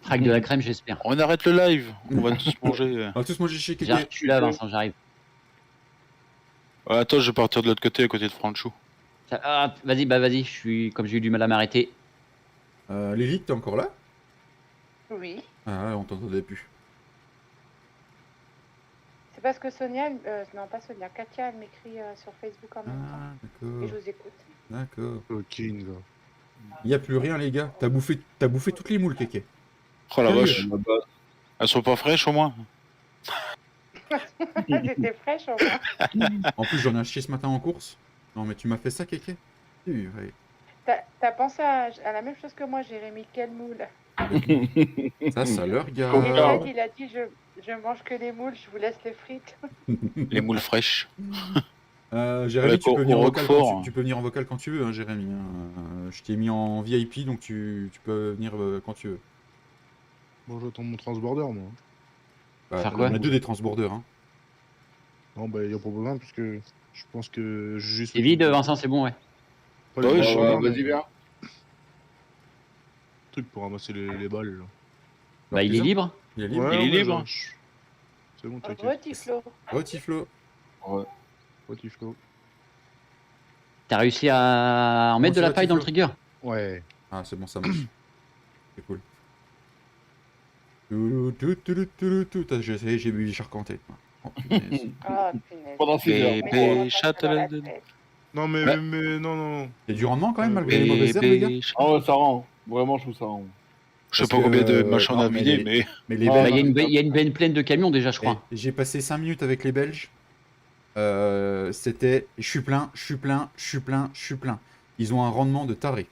Craque de la crème, j'espère. On arrête le live. On va tous manger. On va tous manger chez Kéké. Je suis là, Vincent, j'arrive. Ouais, attends, je vais partir de l'autre côté, à côté de Franchou. Ah, vas-y, bah vas-y, comme j'ai eu du mal à m'arrêter. Lily, t'es encore là? Oui. Ah, on t'entendait plus. C'est parce que Sonia, non pas Sonia, Katia, elle m'écrit sur Facebook en même temps. D'accord. Et je vous écoute. D'accord. Ok, Inga. Il n'y a plus rien, les gars. T'as bouffé toutes les moules, Kéké. Oh la Sérieux? vache. Elles sont pas fraîches au moins? Elles étaient fraîches au moins. En plus, j'en ai acheté ce matin en course. Non, mais tu m'as fait ça, Kéké? Ouais. T'as pensé à la même chose que moi, Jérémy, quelle moule? Ça leur Et gars. Fred, il a dit je mange que les moules, je vous laisse les frites. Les moules fraîches. Jérémy, tu peux venir en Roquefort. vocal quand tu veux, hein, Jérémy. Je t'ai mis en VIP, donc tu peux venir quand tu veux. Bon, j'attends mon transborder, moi. Faire quoi? On a deux des transborders. Hein. Non, bah, il n'y a pas besoin, puisque je pense que juste. C'est vide, Vincent, c'est bon, ouais. Vas-y, viens. Truc pour ramasser les balles, là. Bah, il est libre. Il est libre. Ouais, il est libre. C'est bon, t'inquiète. Retiflo. Retiflo. Ouais. Retiflo. T'as réussi à en mettre de la paille dans le trigger? Ouais. Ah, c'est bon, ça marche. C'est cool. J'ai bu du charcanté. Oh, punaise. Ah, punaise. Pendant 6 heures. Non, mais non. Il y a du rendement quand même, malgré les mauvaises herbes, les gars. Ah ouais, ça rend. Vraiment, je trouve ça rend. Je sais pas combien de machins on a vidé, mais. Mais les Bah, Belges. il y a une benne pleine de camions déjà, je crois. J'ai passé 5 minutes avec les Belges. C'était je suis plein. Ils ont un rendement de taré.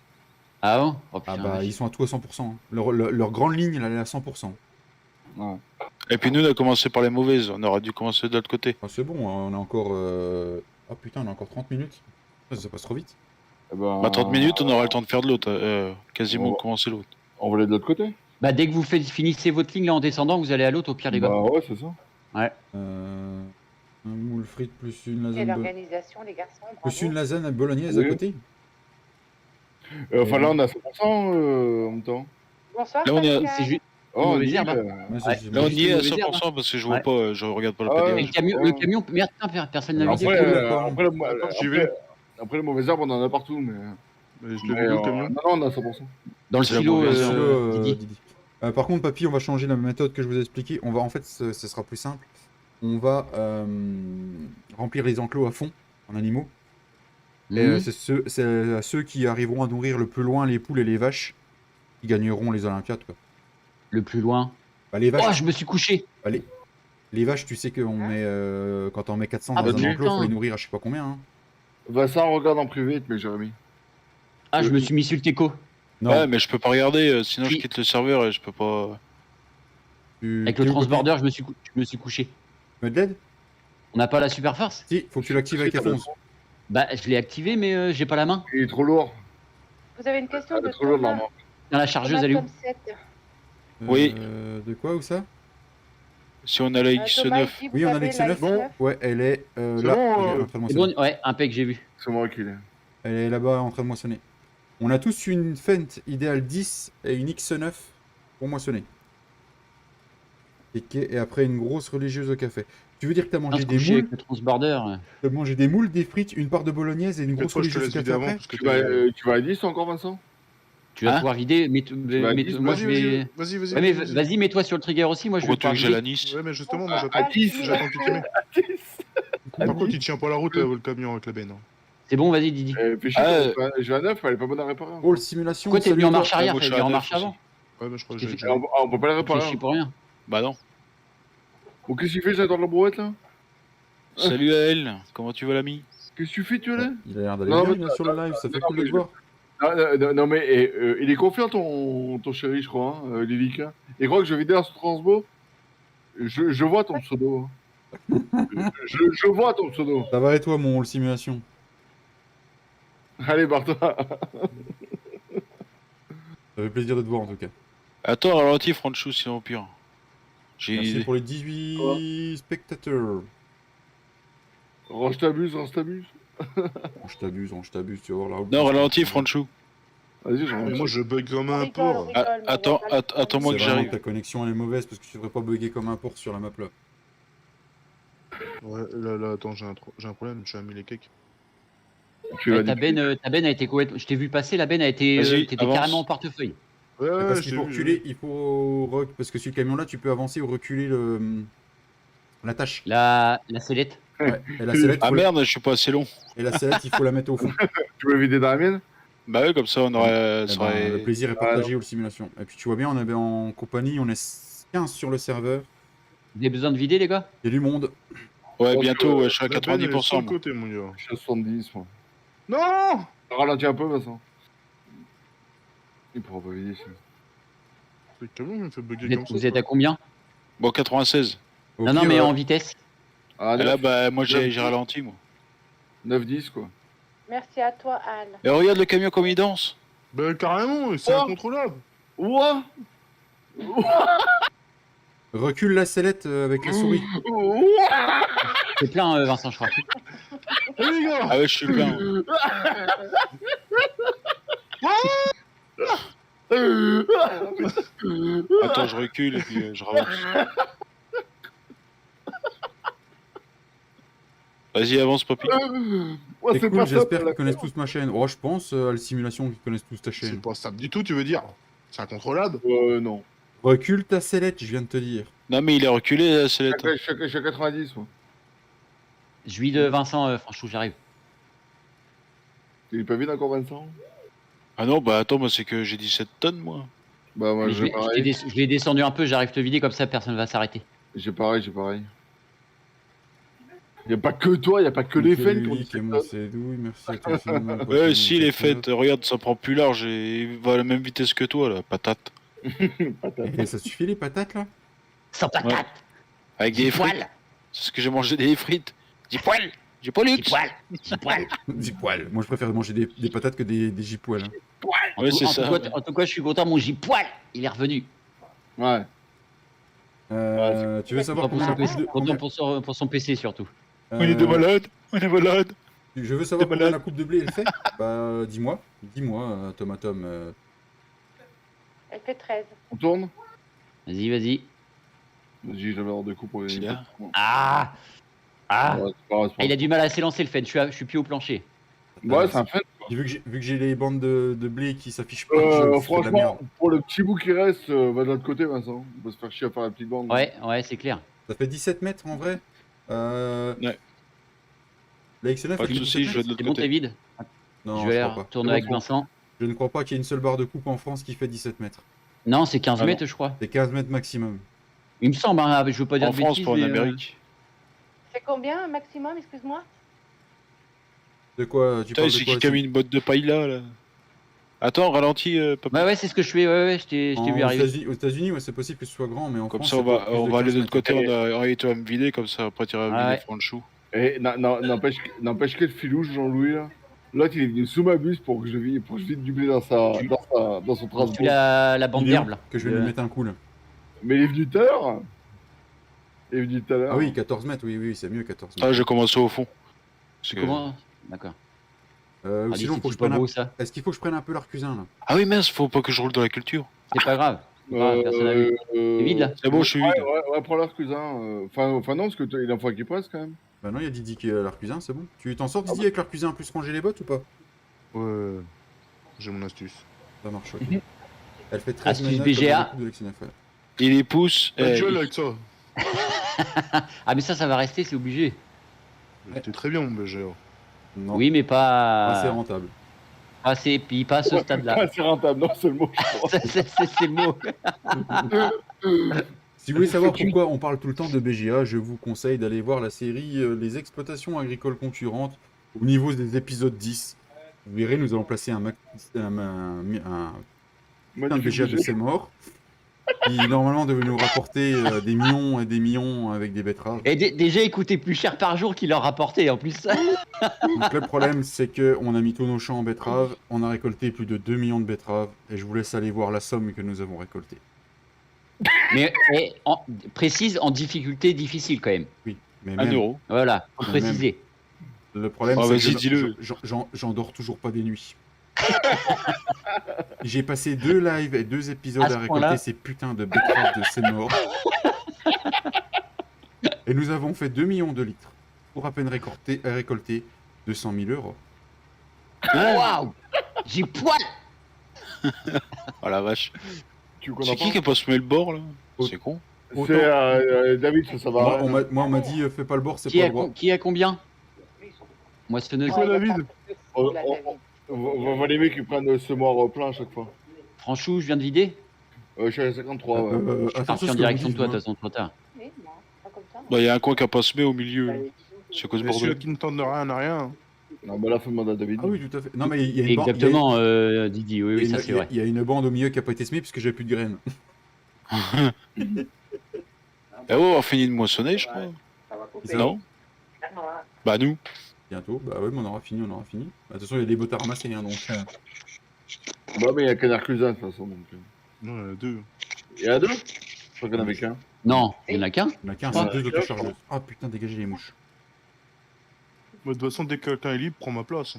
Ah bon? Oh, Ah putain, bah, vache. ils sont à tout à 100%. Hein. Leur grande ligne, elle est à 100%. Ouais. Et puis nous, on a commencé par les mauvaises. On aurait dû commencer de l'autre côté. Ah, c'est bon, on a encore. Oh putain, on a encore 30 minutes. Ça passe trop vite. Eh ben, Bah, 30 minutes, on aura le temps de faire de l'autre. Quasiment commencer l'autre. On va aller de l'autre côté. Bah, dès que vous finissez votre ligne là, en descendant, vous allez à l'autre au pire, les gars. Bah ouais, c'est ça. Ouais. Un moule frite plus une Et lasagne. l'organisation, les garçons, Plus bravo. une lasagne bolognaise Oui. à côté. Enfin, là, on a 100% en même temps. Bonsoir, Là, on est à- Pascal. C'est juste. Oh, on mauvaise dit, herbe, hein. Ouais, c'est- Là, on y est à mauvaise herbe, 100% parce que je vois Ouais. pas, je regarde pas le Ah, PDF. Le camion, merde, putain, personne n'a Après, vidé. après, les mauvaises herbes, on en a partout, mais. Mais je l'ai vu le camion. Non, on a 100%. Dans le C'est la silo, mauvaise Didi. Didi. Par contre, papy, on va changer la méthode que je vous ai expliqué. On va, en fait, ce sera plus simple. On va remplir les enclos à fond en animaux. Et c'est à ceux qui arriveront à nourrir le plus loin les poules et les vaches qui gagneront les Olympiades, quoi. Le plus loin. Bah, les vaches. Oh, je me suis couché. Bah, les vaches, tu sais qu'on met quand on met 400 Ah, dans bah, un enclos, putain. faut les nourrir à je sais pas combien. Hein. Vincent, regarde en privé, mais Jérémy. Ah, je me suis mis sur le teco. Non. Ouais, mais je peux pas regarder, sinon je Oui. quitte le serveur et je peux pas. Avec le transborder, je me suis couché. Tu veux de l'aide? On n'a pas la super force? Si, faut que tu l'actives avec F11. Bah, je l'ai activé, mais j'ai pas la main. Il est trop lourd. Vous avez une question Il de est trop lourd, Thomas. normalement. Dans la chargeuse, elle est où? Thomas, Tom 7. Oui. De quoi, où ça? Si on a la Thomas, X9. il dit, vous Oui, on a avez l'X9. la X9. Ouais, elle est C'est là. bon, Elle est en train de C'est moissonner. bon, ouais, impec, j'ai vu. C'est moi qui l'ai. Elle est là-bas en train de moissonner. On a tous une Fendt idéale 10 et une X9 pour moissonner. Et après une grosse religieuse au café. Tu veux dire que t'as mangé des moules? Avec le transborder. T'as mangé des moules, des frites, une part de bolognaise et une grosse Peut-être pas, je te religieuse au laisse café vider avant, après? parce que Tu vas à 10 encore, Vincent? Tu vas Hein pouvoir vider, mais moi je vais. Vas-y, vas-y. Ouais, mais vas-y, mets-toi sur le trigger aussi, moi je vais Pourquoi tu veux pouvoir que j'ai vider. la Nice? Ouais, mais justement, moi À j'attends 10. j'attends que tu mets. Par contre, il tient pas la route, le camion avec la benne. Hein. C'est bon, vas-y, Didi. Fais chier, je vais à 9, elle est pas bonne à réparer. Oh, le simulation. Pourquoi t'es venu en marche arrière? moi, T'es je venu suis en à marche 9 avant. Ouais, mais je crois que T'es j'ai fait- déjà. On peut pas la Tu fais réparer. chier pour rien. Bah non. Bon, qu'est-ce que tu fais, j'adore la brouette là? Salut à elle, comment tu vas l'ami? Qu'est-ce que tu fais, tu es là? Il a l'air d'aller Non, bien mais- là, sur le live, ça fait non, cool de mais te voir. Non, mais il est confiant ton chéri, je crois, hein, Lilique. Hein. Il croit que je vais vider un transbo. Je vois ton pseudo. Je vois ton pseudo. Ça va et toi, mon simulation? Allez, barre-toi. Ça fait plaisir de te voir en tout cas. Attends, ralentis, Franchou, sinon au pire. Merci J'ai. pour les 18 spectateurs. Range t'abuse. Je t'abuse, tu vas voir la route. Non, ralentis, Franchou. Vas-y, Mais moi je bug comme un On porc. rigole, mais Attends, on va pas le attends-moi C'est que vraiment j'arrive. ta connexion elle est mauvaise parce que tu devrais pas bugger comme un porc sur la map là. Ouais, là, attends, j'ai un problème, je suis à 1000 et quelques. Ta benne a été complètement. Je t'ai vu passer, la benne a été. Vas-y, T'étais avance. carrément en portefeuille. Ouais, Parce je qu'il t'ai faut vu, reculer, parce que sur le camion là tu peux avancer ou reculer la tâche. La sellette. Ouais. Et la sellette, Ah faut merde, je suis pas assez long. Et la sellette, il faut la mettre au fond. Tu veux vider dans la mienne? Bah ouais, comme ça on aurait. Eh ça ben, aurait- le plaisir est partagé aux simulations. Et puis tu vois bien, on avait en compagnie, on est 15 sur le serveur. Vous avez besoin de vider, les gars? Il y a du monde. Ouais, bientôt, ouais, je suis à La benne, elle est sur 90%. le moi. côté, mon gars. Je suis à 70, moi. Non! Ralentis un peu, Vincent. Il pourra pas vider ici. Le camion il me fait bugger Vous comme ça. êtes à combien? Bon, 96. Au Non, pire, mais en vitesse. Ah, Et là, 9, bah, moi j'ai ralenti, moi. 9-10, quoi. Merci à toi, Al. Et regarde le camion comme il danse. Bah, carrément, c'est incontrôlable. Ouah! Recule la sellette avec la souris. C'est plein, Vincent, je crois. Eh les gars! Ah ouais, je suis plein. Attends, je recule et puis je avance. Vas-y, avance, papy. Ouais, C'est c'est cool, pas j'espère top, qu'ils connaissent tous ma chaîne. Oh, je pense à la simulation qu'ils connaissent tous ta C'est chaîne. pas stable du tout, tu veux dire? C'est incontrôlable? Non. Recule ta sellette, je viens de te dire. Non, mais il est reculé, c'est la Je suis à 90, moi. Je suis de Vincent, franchement, j'arrive. Il est pas vide encore, Vincent? Ah non, bah attends, moi c'est que j'ai 17 tonnes, moi. Bah, moi, Mais j'ai pareil. je l'ai descendu un peu, j'arrive te vider, comme ça personne va s'arrêter. J'ai pareil. Y'a pas que toi, y'a pas que les fans qui ont Lilique et mon Cédouille, merci à toi. Simon, pour Ouais, ton si, les initiative. fêtes, regarde, ça prend plus large et il va à la même vitesse que toi, là, patate. Et ça suffit les patates là? Sans patate! Ouais. Avec des frites. C'est ce que j'ai mangé, des frites. Dis poil! J'ai pas luxe! Dis poil! Dis poil. Moi je préfère manger des patates que des gipoils. Hein. Ouais, c'est ça. En tout cas, je suis content, mon J-poil, il est revenu. Ouais. Tu veux savoir Content combien la coupe de... content pour son PC, surtout. On est des malades! On est malades! Je veux savoir T'es combien malade. la coupe de blé elle fait? Bah dis-moi, Tom. Elle fait 13. On tourne? Vas-y, vas-y. Vas-y, j'avais hors de coup pour les. C'est là. Ah! Ah! Ouais, c'est pas grave, Ah, il a du mal à s'élancer le fait, je suis plus au plancher. Ouais, c'est un fait. Vu que j'ai les bandes de blé qui s'affichent pas, je fais de la Franchement, merde. pour le petit bout qui reste, va de l'autre côté, Vincent. On va se faire chier à faire la petite bande. Ouais, c'est clair. Ça fait 17 mètres en vrai. Ouais. La XNF Pas de fait soucis, 17 je vais de mètres. l'autre C'est bon, côté. t'es vide? Non, Je vais je aller crois pas. retourner avec Vincent. Je ne crois pas qu'il y ait une seule barre de coupe en France qui fait 17 mètres. Non, c'est 15 Ah mètres, je crois. C'est 15 mètres maximum. Il me semble, hein, je veux pas dire En de France, bêtises, pas en mais, Amérique. C'est combien maximum, excuse-moi? De quoi tu Putain, parles c'est de qui quoi qui a mis une botte de paille là? Attends, ralentis, papy. Ouais, c'est ce que je fais, ouais, je t'ai vu arriver. Aux États-Unis, ouais, c'est possible que ce soit grand, mais en Comme France, ça, on c'est pas plus on de va aller 15 de l'autre mètres. côté, on va me vider, comme ça, après tu iras Ah vider ouais. Franchou. Et n'empêche que le filou, Jean-Louis, là. L'autre, il est venu sous ma bus pour que je vide du blé dans son Tu transport. la bande Il est où d'herbe là. Que je vais lui mettre un coup là. Mais il est venu tout à l'heure. Il est venu tout à l'heure. Ah oui, 14 mètres, oui, c'est mieux 14 mètres. Ah, j'ai commencé au fond. Parce que- Comment? D'accord. Sinon, d'ici, faut que c'est je pas prenne beau, un... ça. Est-ce qu'il faut que je prenne un peu l'arcusin là? Ah oui, mince, faut pas que je roule dans la culture. C'est pas grave. C'est pas grave, personne n'a vu. C'est vide là? C'est bon, je suis vide. Ouais, prends leur cousin. Enfin, non, parce qu'il en faut qu'il presse quand même. Bah non, il y a Didi qui a leur cuisine, c'est bon. Tu t'en sors Didi avec leur cuisine plus ranger les bottes ou pas? Ouais, j'ai mon astuce. Ça marche, ok. Elle fait 13 Astuce ménages BGA. comme beaucoup de Lexine à faire. Il les pousse. Pas de gueule avec ça. Ah mais ça va rester, c'est obligé. C'était très bien mon BGA. Non. Oui, mais pas... C'est rentable. Assez, puis pas à ce stade-là. C'est rentable, non, c'est le mot. C'est le mot. Si vous voulez savoir pourquoi on parle tout le temps de BGA, je vous conseille d'aller voir la série Les exploitations agricoles concurrentes au niveau des épisodes 10. Vous verrez, nous allons placer un BGA de ses morts qui normalement devait nous rapporter des millions et des millions avec des betteraves. Et déjà, il coûtait plus cher par jour qu'il leur rapportait en plus. Donc le problème, c'est qu'on a mis tous nos champs en betteraves, on a récolté plus de 2 millions de betteraves, et je vous laisse aller voir la somme que nous avons récoltée. Mais précise en difficulté difficile quand même. Oui, mais Un même, euro. Voilà, faut Mais préciser. le problème, Ah, c'est vas-y, que dis-le. j'en dors toujours pas des nuits. J'ai passé 2 lives et 2 épisodes À ce à point-là. récolter ces putains de betteraves de ces morts. Et nous avons fait 2 millions de litres pour à peine récolter 200 000 euros. Waouh! J'ai poil! Oh la vache. Tu C'est qui a pas semé le bord là? C'est con. C'est David, ça va. Moi, on m'a dit fais pas le bord, c'est Qui pas a, le droit. qui a combien? Moissonneuse. Quoi, David? On va les mecs qui prennent ce mort plein à chaque fois. Franchou, je viens de vider? Je suis à 53. Je suis parti en direction de toi, de toute façon, trop tard. Bah, il y a un coin qui a pas semé au milieu. là. C'est à cause Et bordel. celui qui ne tente de rien n'a rien. Non, bah là, faut demander à David. Ah oui, tout à fait. Non, mais il y a une bande. Exactement, Didi, oui, ça c'est vrai. Il y a une bande au milieu qui a pas été semée puisque j'ai plus de graines. Eh oh, on a fini de moissonner, je crois. Non? Bah nous. Bientôt, bah ouais, mais on aura fini. Bah, de toute façon, il y a des bottes à ramasser, hein, donc. Bah, mais il y a Canard Cluzin de toute façon. Donc... Non, il y en a deux. Il y en a deux? Je crois qu'il y en avait qu'un. Non, il n'y en a qu'un. Il y en a qu'un, c'est 2 autochargeuses. Ah putain, dégagez les mouches. Moi, de toute façon, dès que quelqu'un est libre, prends ma place.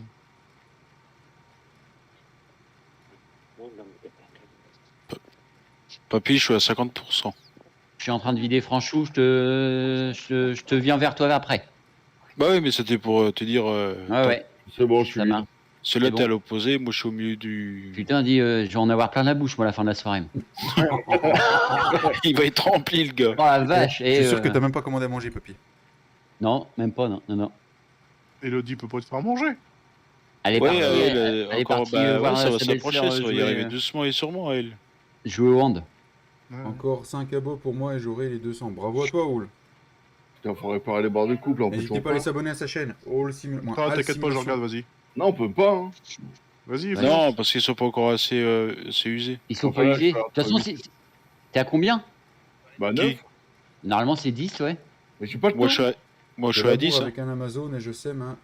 Papy, je suis à 50%. Je suis en train de vider Franchou, je te viens vers toi après. Bah oui, mais c'était pour te dire. Ouais. C'est bon, je suis Ça marche. Celui-là, C'est t'es à bon. l'opposé, moi je suis au milieu du. Putain, dis, je vais en avoir plein la bouche, moi, à la fin de la soirée. Il va être rempli, le gars. Oh la vache! Je suis sûr que t'as même pas commandé à manger, papy. Non, même pas, non. Elodie peut pas te faire manger. Elle est Ouais, partie, elle est encore, partie voir ouais, ça va sa s'approcher, belle-sœur ça va y jouer, arriver doucement et sûrement, elle. jouer au hand. Encore 5 abos pour moi et j'aurai les 200. Bravo à toi, Oul. Putain, faut réparer les barres de couple en plus. N'hésitez pas à aller s'abonner à sa chaîne. Oul Simulation. Ah, t'inquiète pas, je regarde, vas-y. Non, on peut pas. Hein. Vas-y, Non, parce qu'ils sont pas encore assez usés. Ils sont Enfin, pas là, usés. je De vais toute façon, t'es à combien? Bah, 9. Normalement, c'est 10, ouais. Mais j'ai pas le temps. Moi, je suis à 10. Avec un Amazon et je sème un.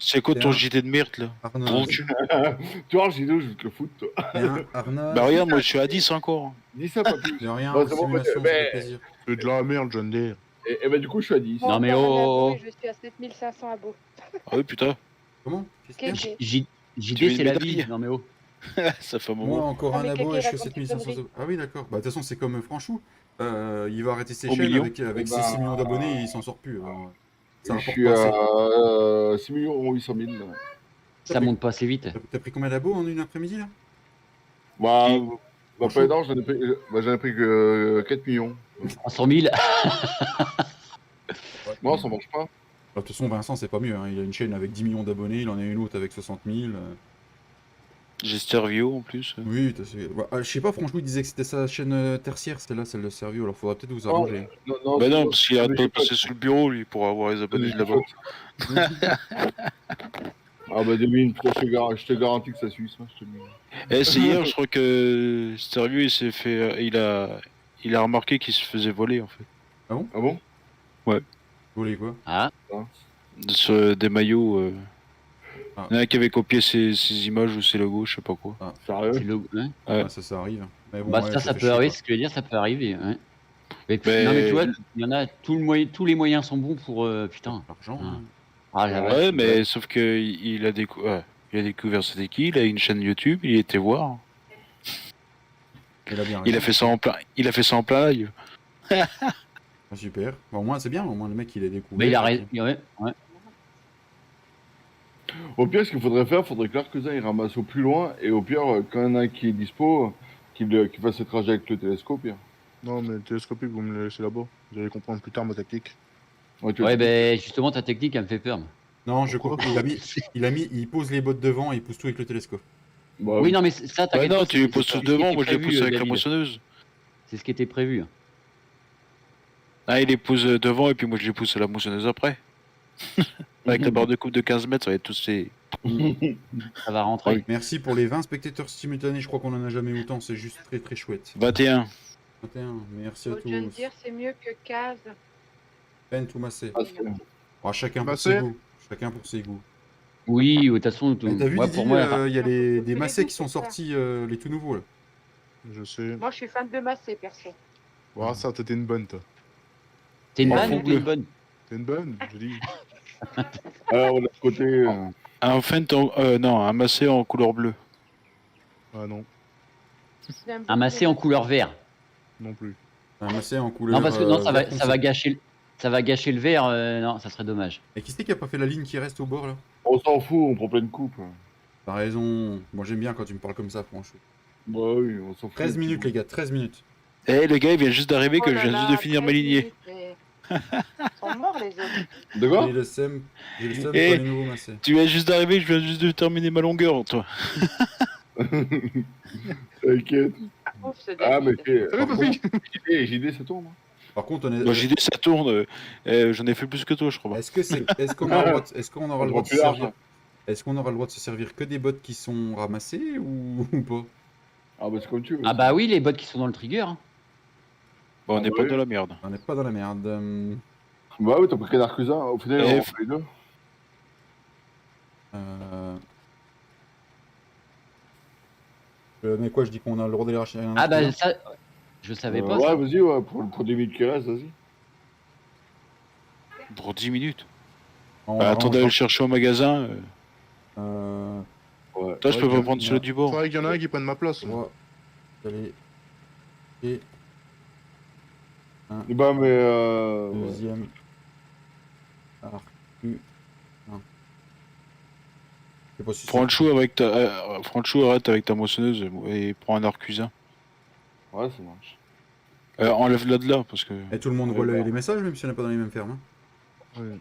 C'est quoi ton JT de merde, là? Arnaud. Bon cul. Tu vois, Gino, je vais te le foutre, toi. Et un Arnaud. Bah regarde, moi je suis à 10 encore. Dis ça, papy. De rien, Ouais, c'est bon, simulation, mais- ça fait plaisir. C'est de la merde, John Deere. Et bah, du coup, je suis à 10. Non, mais Par un oh. abo, et je suis à 7500 abos. Ah oui, putain. Comment? Kéké. Tu JD, veux c'est une la médaille vie. Non, mais oh. Ça fait un Moi, moment. encore Ah, un mais abo Kéké, et je suis à raconte tes 7500 conneries. abos. Ah oui, d'accord. Bah, de toute façon, c'est comme Franchou. Il va arrêter ses Au chaînes million. avec ses Bah, 6 millions d'abonnés et il s'en sort plus. Alors, ça Je rapporte suis pas assez. à 6 800 000. Là. Ça monte pas assez vite. T'as pris combien d'abos en une après-midi là? Bah, pas énorme, j'en ai pris que 4 millions. 300 000. Non, ça marche pas. Bah, de toute façon, Vincent, c'est pas mieux. Hein. Il a une chaîne avec 10 millions d'abonnés, il en a une autre avec 60 000. J'ai Stervio en plus. Oui, je sais pas, franchement, il disait que c'était sa chaîne tertiaire, celle-là, celle de Servio. Alors, faudra peut-être vous arranger. Bah non, parce qu'il arrête pas de passer sur le bureau, lui, pour avoir les abonnés de là-bas. Ah bah, Devine, je te garantis que ça suit ça. Je te dis. Et c'est hier, je crois que Stervio, il s'est fait. Il a remarqué qu'il se faisait voler, en fait. Ah bon? Ah bon? Ouais. Voler quoi? Ah. Sur des maillots. Il y en a qui avait copié ses images ou ses logos, je sais pas quoi. Sérieux? C'est le- ouais. Ouais. Ça arrive. Mais bon, Bah, ouais, ça fait peut chier, arriver, quoi. ce que je veux dire, ça peut arriver. Ouais. Mais, Mais- Non, mais tu vois, il y en a, tous les moyens sont bons pour. Putain. L'argent. Ah. hein. Ah, la vache, Ouais, mais sauf que il a découvert c'était qui, il a une chaîne YouTube, il était voir. Il a bien Il raison. a fait ça en plein live. Ah, super. Bah, au moins, c'est bien. Au moins, le mec, il a découvert. Mais il a et raison. puis- Ouais, ouais. Au pire, ce qu'il faudrait faire, faudrait que l'arcusin il ramasse au plus loin, et au pire, quand il y en a un qui est dispo, qu'il fasse le trajet avec le télescope. Pire. Non, mais le télescopique, vous me le laissez là-bas. Vous allez comprendre plus tard ma tactique. Ouais, ben justement, ta technique, elle me fait peur. moi. Non, je crois il pose les bottes devant et il pousse tout avec le télescope. Bah, Oui, non, mais ça, Ouais, t'inquiète non, pas, tu les poses c'est tout ce qui était devant, moi je les prévu, pousse avec la David. moissonneuse. C'est ce qui était prévu. hein. Ah, il les pousse devant et puis moi je les pousse à la moissonneuse après. Avec la barre de coupe de 15 mètres, ça va être tous ces. Ça va rentrer. Merci pour les 20 spectateurs simultanés. Je crois qu'on en a jamais autant. C'est juste très très chouette. 21. 21. Merci à Faut bien tous. dire, c'est mieux que Case. Pen ou Massé. Ah, c'est- Ah, chacun pour Massé. ses goûts. Chacun pour ses goûts. Oui, de toute façon, Mais t'as vu, moi, Didi, pour moi, il y a des les Massés goûts, qui sont c'est ça. sortis, les tout nouveaux là. Je sais. Moi, je suis fan de Massé, perso. Voilà, ça, t'étais une bonne, toi. t'es une Oh, vanne fond ou t'es bleu. une bonne? T'es une bonne, je dis. Alors, de l'autre côté. Un feint non, un massé en couleur bleue. Ah non, Un massé en couleur vert. non plus. Un Massé en couleur. Non, parce que non, ça vert va gâcher le vert. Non, ça serait dommage. Et qui c'est qui a pas fait la ligne qui reste au bord là? On s'en fout, on prend plein de coupes. T'as raison. Moi j'aime bien quand tu me parles comme ça, franchement. Bah oui, on s'en fout. 13 minutes les gars, 13 minutes. Eh, le gars, il vient juste d'arriver Oh que là je viens juste là, de finir ma 13 lignée. minutes, mais Ils sont morts, les autres. De quoi? J'ai le seum pour Eh, les nouveaux Massés. tu viens juste d'arriver, je viens juste de terminer ma longueur, toi. T'inquiète. Ouf, ce Ah, mais David. par contre, JD, ça tourne. hein. Par contre, on est. Moi, j'ai dit, ça tourne. J'en ai fait plus que toi, je crois. Est-ce qu'on aura le droit, est-ce qu'on aura le droit de se plus large, servir? Est-ce qu'on aura le droit de se servir que des bottes qui sont ramassées ou pas? Ah, bah c'est comme tu veux. Ah bah oui, les bottes qui sont dans le trigger. hein. Bon, on n'est bah pas oui. dans la merde. On n'est pas dans la merde. Bah oui, t'as pris qu'un arcusin. Au final, Eh, on fait les deux. Mais quoi, je dis qu'on a le droit d'aller racheter un Ah bah arcusin? ça, je savais pas. Ouais, ça. vas-y, ouais, pour 10 minutes qui restent, vas-y. Pour 10 minutes. On Bah, va attends d'aller le chercher au magasin. Ouais. Toi, je peux Ouais, pas prendre celui du bord. Faudrait qu'il y en a un qui prenne ma place. On va aller et un Et bah, mais. Ouais. deuxième arcu. Non. Je sais pas si Prends le c'est- chou avec ta, arrête avec ta moissonneuse et prends un arcusin. Ouais, ça marche. Enlève-la de là, parce que. Et tout le monde Ouais, voit bah. les messages, même si on n'est pas dans les mêmes fermes. hein. Ouais.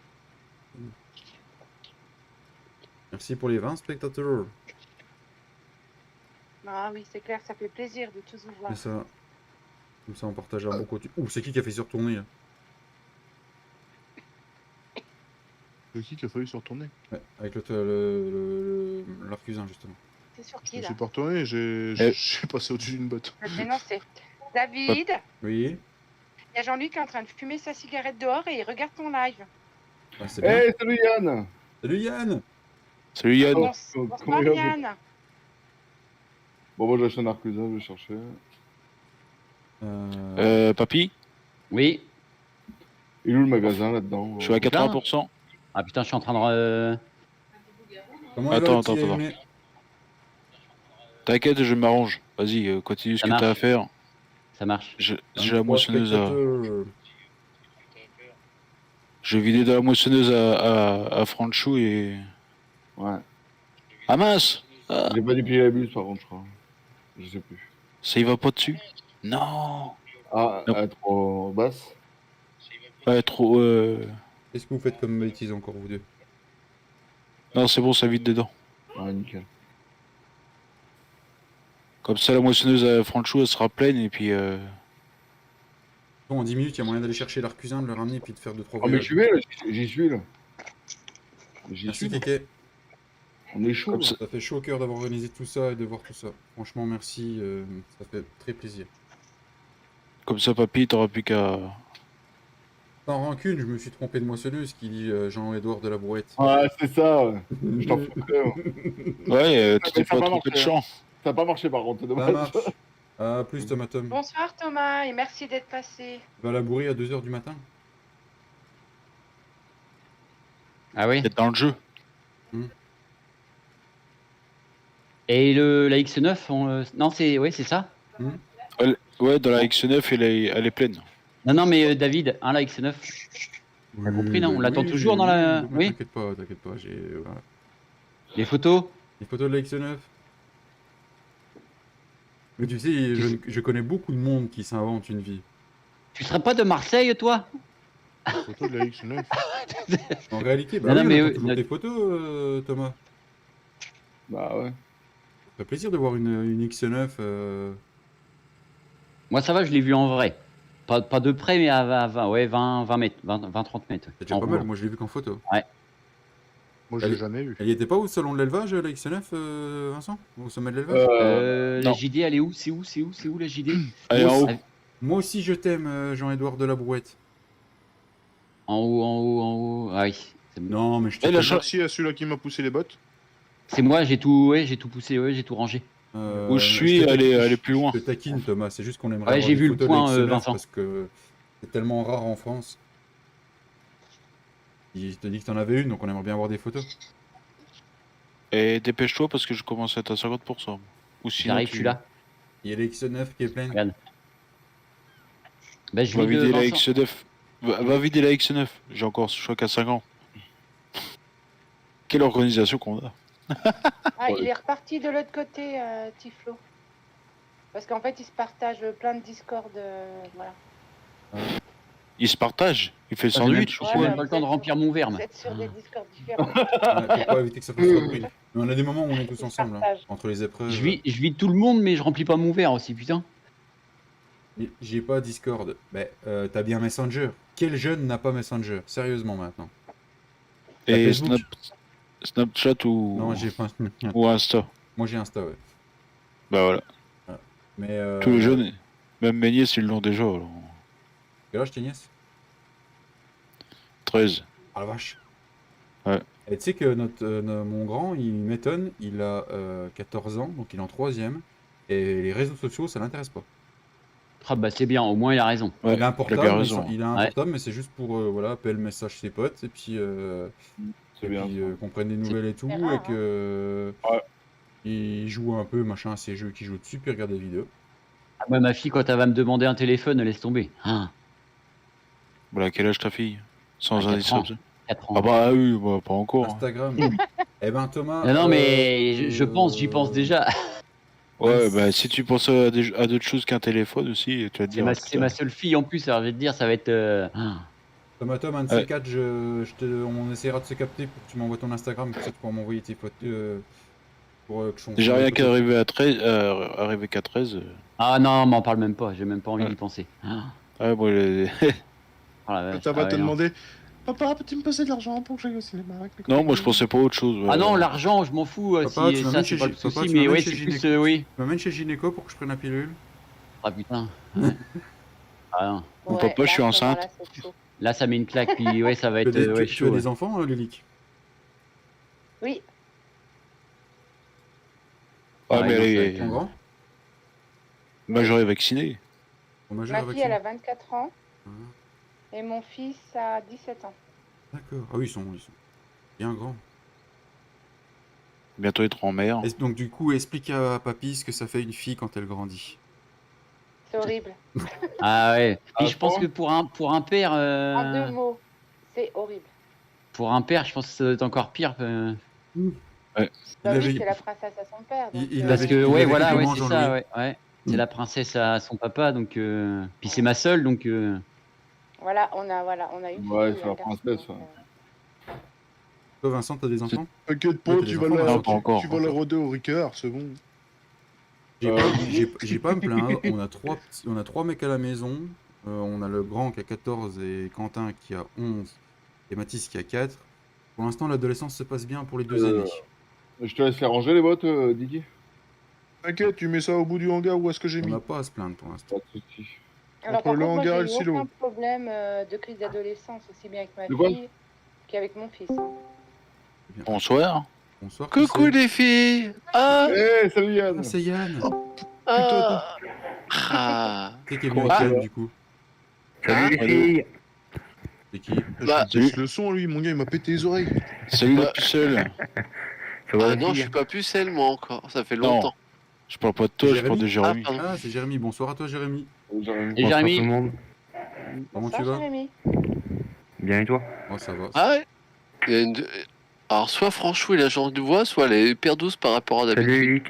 Merci pour les 20 spectateurs. Ah oui, c'est clair, ça fait plaisir de tous vous voir. C'est ça. Comme ça, on partage un bon côté. Ouh, c'est qui a fait se retourner là? C'est qui a failli se retourner? Ouais, avec l'arcusin, justement. C'est sur Je qui, me là suis pas retourné, j'ai Eh. j'ai passé au-dessus d'une botte. Je vais te dénoncer. David, Oui, il y a Jean-Luc qui est en train de fumer sa cigarette dehors et il regarde ton live. ah, c'est bien. Eh, salut Yann! Salut Yann! Salut Yann. Bonsoir, Yann. Bon, moi, j'achète un arcusin, je vais chercher. Papy, Oui. Il est où le magasin là-dedans? je suis à 80%. Ah putain, je suis en train de. Comment il va, Attends, le petit attends. allumé? T'inquiète, je m'arrange. Vas-y, continue ce Ça que t'as à marche. faire. Ça marche. J'ai la 23 moissonneuse à. spectateurs. J'ai vidé de la moissonneuse à Franchou et. Ouais. Ah mince! Ah, J'ai pas déplié la buse, par contre, je crois. Je sais plus. ça y va pas dessus? Non! Ah, Non. elle est trop basse? Ouais, trop. Qu'est-ce que vous faites comme bêtise encore, vous deux? Non, c'est bon, ça vide dedans. Ah, nickel. Comme ça, la moissonneuse à Franchou, elle sera pleine et puis. Bon, en 10 minutes, il y a moyen d'aller chercher l'arcusin, de le ramener, puis de faire 2-3 Oh, mais voyages. tu es là, j'y suis là. J'y Merci, suis. là. Kéké. On est chaud. Comme là. ça. Ça fait chaud au cœur d'avoir organisé tout ça et de voir tout ça. Franchement, merci, ça fait très plaisir. Comme ça, papy, t'auras plus qu'à Sans rancune, je me suis trompé de moissonneuse qui dit Jean-Édouard de la Brouette. Ouais, c'est ça, ouais. Je t'en foutrais, moi. Ouais, tu Mais t'es ça a pas pas trompé de marché, champ. Ça n'a pas marché par contre, c'est Ça dommage. marche. À plus, Tomatom. Bonsoir Thomas et merci d'être passé. Va la bourrer à 2h du matin. Ah oui. Peut-être dans le jeu. Et la X9, non, c'est ça. Ouais, dans la X9, elle est pleine. Non, mais David, la X9. T'as compris, non? On l'attend toujours dans la. Oui. T'inquiète pas, voilà. Les photos? Les photos de la X9. Mais tu sais, je connais beaucoup de monde qui s'invente une vie. Tu serais pas de Marseille, toi? Photo de la X9. En réalité, Non, non, oui, mais on attend toujours tes photos, Thomas. Bah ouais. Ça fait plaisir de voir une X9. Moi, ça va, je l'ai vu en vrai. Pas de près, mais à 20 mètres, 20-30 mètres. C'est déjà pas mal, moi je l'ai vu qu'en photo. Ouais. Moi, je l'ai jamais vu. Elle y était pas au salon de l'élevage, la X9, Vincent? Au sommet de l'élevage? La JD, elle est où? C'est où la JD? Elle est en haut. Moi aussi je t'aime, Jean-Édouard de la Brouette. En haut. Ah oui. Non, mais je t'ai merci à celui-là qui m'a poussé les bottes. C'est moi, j'ai tout poussé, j'ai tout rangé. Où je suis, elle est plus loin. Je te taquine, Thomas, c'est juste qu'on aimerait Ouais, avoir j'ai des vu le photos point, de la X9 Vincent. parce que c'est tellement rare en France. Il te dit que t'en avais une, donc on aimerait bien avoir des photos. Et dépêche-toi parce que je commence à être à 50%. Ou sinon, J'arrive, je suis là. Il y a la X9 qui est pleine. Regarde. Bah, je va vis vider de la Vincent. X9. Va vider la X9. J'ai encore, je crois qu'à 5 ans. Quelle organisation qu'on a. Ah, il est reparti de l'autre côté, Tiflo. Parce qu'en fait, il se partage plein de Discord. Voilà. Il se partage. Il fait le J'ai sandwich. même pas le temps de remplir mon verre. Vous êtes sur des Discords différents. Ouais, pour éviter que ça fasse trop de bruit. Mais on a des moments où on est tous ensemble, hein, entre les épreuves. Je vis tout le monde, mais je remplis pas mon verre aussi, putain. J'ai pas Discord. Mais t'as bien Messenger. Quel jeune n'a pas Messenger? Sérieusement maintenant. T'as Et Facebook? Snapchat ou. Non, j'ai pas. Ou Insta. Moi j'ai Insta, ouais. Bah voilà. Mais Tous les jeunes, même mes nièces, ils l'ont déjà. Alors. Quel âge tes nièces? 13. Ah la vache. Ouais. Et tu sais que mon grand, il m'étonne, il a 14 ans, donc il est en 3ème. Et les réseaux sociaux, ça l'intéresse pas. Ah bah c'est bien, au moins il a raison. Ouais, il a un portable, il a raison. il a un Ouais. portable, mais c'est juste pour voilà, appeler le message ses potes et puis, qu'on prenne des nouvelles et tout, C'est rare, et que il joue un peu machin à ces jeux qu'il joue dessus, puis il regarde des vidéos. Ah bah, ma fille, quand elle va me demander un téléphone, elle laisse tomber. Ah, Voilà, quel âge ta fille? Sans 4 ans. indiscrétion. 4 ans. Ah bah oui, bah, pas encore. hein. Instagram. Eh ben Thomas. Non, mais je pense, j'y pense déjà. Ouais, bah si tu penses à d'autres choses qu'un téléphone aussi, tu vas te dire. C'est ma seule fille en plus, alors je vais te dire, ça va être. Thomas, un de ces quatre, on essaiera de se capter pour que tu m'envoies ton Instagram, pour ça tu pourras m'envoyer tes photos. Que je Déjà rien qu'à arriver à 13, arriver qu'à 13. Ah non, m'en parle même pas, j'ai même pas envie d'y penser. Ah. Ouais, moi, Oh la vache, Ça va ah te ouais, non. demander Papa, peux-tu me passer de l'argent pour que j'aille au cinéma avec mes Non, moi copines je pensais pas à autre chose. Ah non, l'argent, je m'en fous. Papa, tu Si, m'amènes ça, chez c'est pas le Papa, souci, tu mais m'amènes ouais, chez c'est Gynéco. plus. Oui. Tu m'amènes chez Gynéco pour que je prenne la pilule. Ah putain. Ouais. Ah non. Mon papa, je suis enceinte. Là, ça met une claque, puis ouais, ça va être Tu as chaud. des enfants, Lilique? Oui. Ah, mais elle est Ton grand? majeur et vacciné. Ma fille, elle a 24 ans. Et mon fils a 17 ans. D'accord. Ah oui, ils sont bien grands. Bientôt être en mer. Et donc du coup, explique à papy ce que ça fait une fille quand elle grandit. C'est horrible. Ah ouais. Puis Ah, je pense bon que pour un père. En 2 mots, c'est horrible. Pour un père, je pense que ça doit être encore pire. Ouais. Bah oui, c'est la princesse à son père. Donc, Parce que, ouais, voilà, ouais, c'est ça, ouais. C'est la princesse à son papa, donc. Puis c'est ma seule, donc. Voilà, on a une Ouais, fille, c'est la un garçon, princesse. donc, Toi, Vincent, t'as des enfants? T'inquiète pas, Ouais, t'as tu des vas enfants, la, là? tu, tu vas la roder au Ricard, c'est bon. J'ai pas à me plaindre. On a trois mecs à la maison. On a le grand qui a 14 et Quentin qui a 11 et Mathis qui a 4. Pour l'instant, l'adolescence se passe bien pour les deux aînés. Je te laisse les ranger les bottes, Didier. T'inquiète, tu mets ça au bout du hangar où est-ce que j'ai On mis. n'a pas à se plaindre pour l'instant. Pas de soucis. Alors, Entre par le contre, moi, hangar et j'ai le eu silo. aucun problème de crise d'adolescence, aussi bien avec ma De quoi fille qu'avec mon fils. Bonsoir. Bonsoir. Coucou les filles. Ah, Eh, salut Yann. Ah, c'est Yann. ah, ah. C'est qui est venu avec Ah. Yann du coup? Salut les filles. C'est qui? Bah, Je baisse le son, lui, mon gars, il m'a pété les oreilles. Salut la Bah. pucelle. Ça va Ah les non, je filles suis pas pucelle moi encore, ça fait Non. longtemps. Je parle pas de toi, je parle de Jérémy. Ah, pardon. Ah, c'est Jérémy. Bonsoir à toi, Jérémy. Et Bonsoir Jérémy, tout le monde. Comment Bonsoir, tu vas? Jérémy. Bien et toi? Oh, ça va. Ah ouais. Il y a une- Alors soit Franchou il a genre de voix, soit elle est hyper douce par rapport à d'habitude.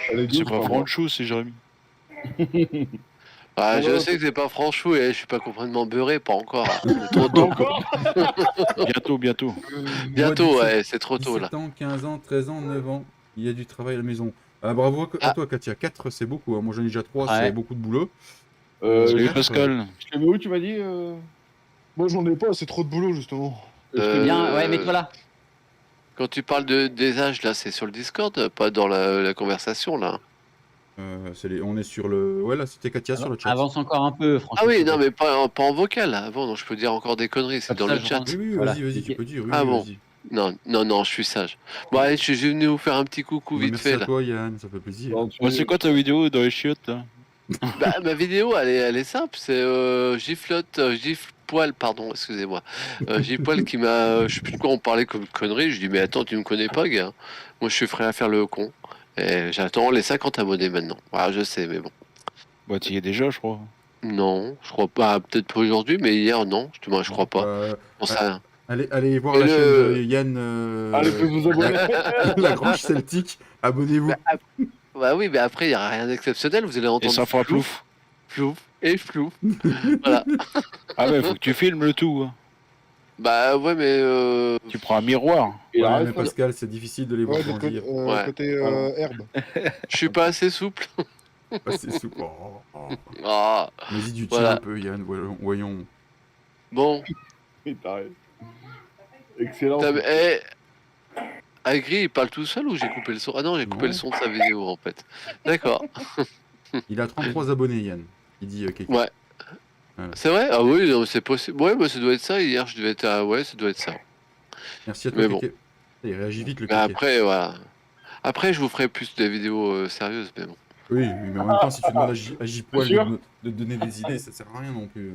Salut Eric. C'est pas Franchou, c'est Jérémy. Ah, je Ouais. sais que c'est pas Franchou et je suis pas complètement beurré, pas encore. C'est trop tôt. Bientôt, bientôt. Bientôt, ouais, c'est trop tôt là. 17 ans, 15 ans, 13 ans, 9 ans. Il y a du travail à la maison. Ah, bravo à toi, Katia. 4, c'est beaucoup. Hein. Moi, j'en ai déjà 3, Ouais. c'est beaucoup de boulot. Salut quatre, Pascal. Je t'ai mis où, tu m'as dit Moi, j'en ai pas, c'est trop de boulot, justement. bien, ouais, mets-toi là. Quand tu parles des âges là, c'est sur le Discord, pas dans la conversation là. On est sur le. Ouais, là, c'était Katia sur le chat. Avance encore un peu, franchement. Ah oui, non mais pas en vocal là. Bon, non, je peux dire encore des conneries, c'est Comme dans ça, le je chat. rentre. Oui, Voilà. vas-y, tu peux dire. Oui, Ah oui, bon. vas-y. Non, je suis sage. Bon, allez, je suis venu vous faire un petit coucou Bah, vite merci fait à là. toi, Yann, ça fait plaisir. Moi, c'est quoi ta vidéo dans les chiottes là? Bah, ma vidéo, elle est simple, c'est Gifpoil, pardon, excusez-moi. Gifpoil qui m'a. Je sais plus de quoi on parlait comme connerie. Je dis, mais attends, tu me connais pas, gars. Moi, je suis prêt à faire le con. Et j'attends les 50 abonnés maintenant. Voilà, je sais, mais bon. Bah, tu y es déjà, je crois. Non, je crois pas. Peut-être pas aujourd'hui, mais hier, non. Justement, je crois pas. On sait rien. Allez voir Et la le- chaîne de Yann. Allez, faites vous abonner. La Grange Celtique. Abonnez-vous. Bah oui, mais après, il n'y a rien d'exceptionnel. Vous allez Et entendre ça fera plouf. Flouf et flouf. Voilà. Ah ouais, faut que tu filmes le tout. Hein. Bah ouais, mais. Tu prends un miroir. Ouais, mais Pascal, c'est difficile de les voir Ouais, de grandir. Ouais. côté herbe. Je suis pas assez souple. Ah, c'est souple. Oh. Ah. Vas-y, du tien Voilà. un peu, Yann. Voyons. Bon. Excellent. Agri, il parle tout seul ou j'ai coupé le son? Ah non, j'ai coupé le son de sa vidéo en fait. D'accord. Il a 33 abonnés, Yann. Il dit Keke. Ouais. Voilà. C'est vrai? Ah oui, non, c'est possible. Ouais, bah ça doit être ça. Hier, je devais être à... Ouais, ça doit être ça. Merci à toi, Mais bon. Keke. Il réagit vite, le Mais Keke. après, voilà. Après, je vous ferai plus des vidéos sérieuses, mais bon. Oui, mais en même temps, si tu demandes à J-Poil Sûr de te donner des idées, ça sert à rien non plus.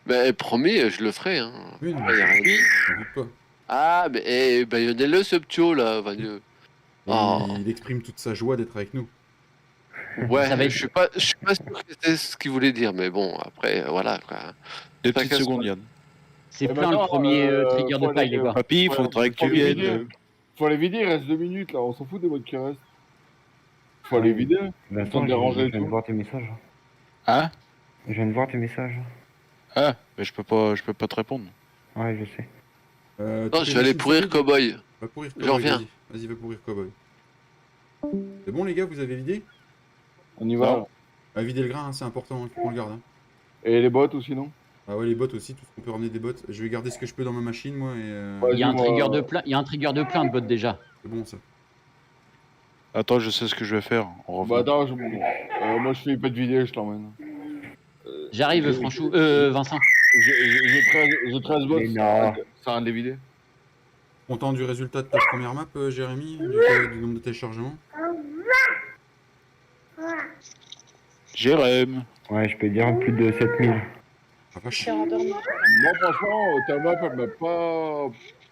Mais promis, je le ferai. Hein. Oui, non, Après, y a rien dit. j'en doute pas. Ah, mais baïonnez-le, ce ptio là, Vagneux. Et Oh. il exprime toute sa joie d'être avec nous. Ouais, Ça va être- je suis pas sûr que c'était ce qu'il voulait dire, mais bon, après, voilà quoi. 2 petites Tracasse secondes, pas. Yann. C'est Eh plein ben le non, premier trigger de faut paille, aller, les gars. Papy, il faudrait que tu aller viennes. vider. Faut aller vider, il reste 2 minutes là, on s'en fout des mots qui restent. Faut aller vider. Vincent, Sans te déranger et je viens de tout. voir tes messages. Hein? Je viens de voir tes messages. Ah, mais je peux pas te répondre. Ouais, je sais. Non, je vais aller pourrir Cowboy. Va pourrir Je Cowboy, reviens. Vas-y, va pourrir Cowboy. C'est bon, les gars, vous avez vidé? On y va. Ah, vider le grain, hein, c'est important, il faut qu'on le garde. Hein. Et les bottes aussi, non? Ah ouais, les bottes aussi, tout ce qu'on peut ramener des bottes. Je vais garder ce que je peux dans ma machine, moi. Et, Il y a un trigger de plein, il y a un trigger de plein de bots déjà. C'est bon, ça. Attends, je sais ce que je vais faire. On Bah revient. attends, moi je fais pas de vidéo, je t'emmène. J'arrive, Franchou. Vincent. J'ai 13 bottes, Mais non. ça rien de les vider. Content du résultat de ta première map, Jérémy, du nombre de téléchargements? Jérém. Ouais, je peux dire plus de 7000. Ah, vache. C'est endormi. Moi franchement, ta map elle m'a pas...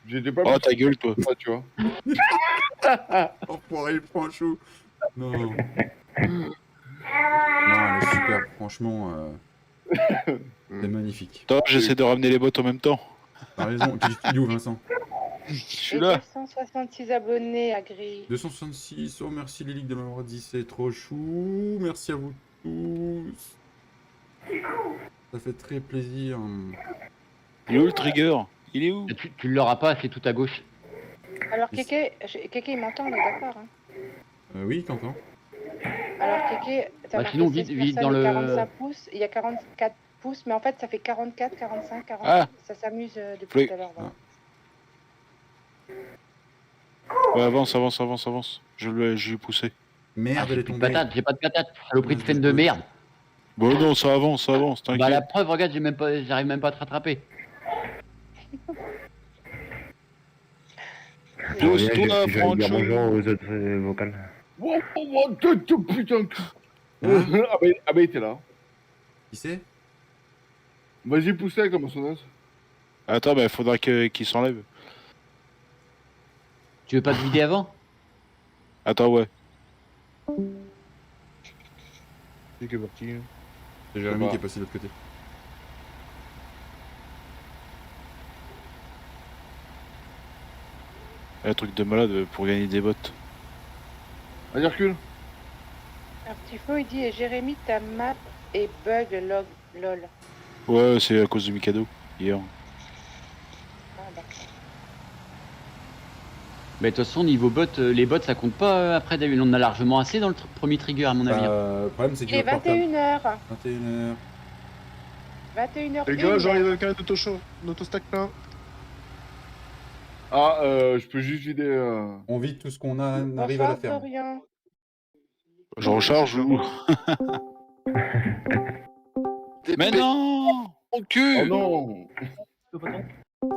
J'étais pas... Oh, ta gueule, toi. Pas, tu vois. Enfoiré, le Franchou. Non. Non, elle est super, franchement. C'est magnifique. Attends, j'essaie de ramener les bottes en même temps. T'as raison. Tu es où, Vincent? Je suis Et là. 266 abonnés à Gris. 266. Oh, merci Lilique de m'avoir dit, c'est trop chou. Merci à vous tous. Ça fait très plaisir. Il est où le trigger? Il est où? Tu l'auras pas, c'est tout à gauche. Alors, Keke, il m'entend, on est d'accord. Hein. Oui, t'entends. Alors, Keke, t'as Bah, marqué sinon, 16 vite dans personnes et le- 45 pouces. Il y a 44 pouces, mais en fait, ça fait 44, 45, 40. Ah. Ça s'amuse depuis Oui. tout à l'heure. Voilà. Ouais, avance. Je lui ai poussé. Merde, elle est J'ai plus de tombée. patates, j'ai pas de patates. Saloperie de scène de merde. Bon, non, ça avance, t'inquiète. Bah la preuve, regarde, j'arrive même pas à te rattraper. Pose-toi, Franchou. Bonjour aux autres vocales. Oh, putain. Ah bah, il était là. Qui c'est? Vas-y, pousse avec la moissonneuse. Attends, bah, faudra qu'il s'enlève. Tu veux pas te vider avant? Attends, ouais. C'est qui est parti. C'est Jérémy qui est passé de l'autre côté. Un truc de malade pour gagner des bottes. Vas-y, recule. Alors, Tifo, il dit, et Jérémy, ta map est bug lol. Ouais, c'est à cause de Mikado, hier. Mais de toute façon, niveau bot, les bots ça compte pas après. On a largement assez dans le premier trigger, à mon avis. Le problème, c'est Il est 21h. 21h. 21h. Les gars, j'arrive avec un autostack plein. Ah, je peux juste vider. On vide tout ce qu'on a, on arrive à la ferme. Dorian. Je recharge ou. Mais non! Mon cul! Oh non!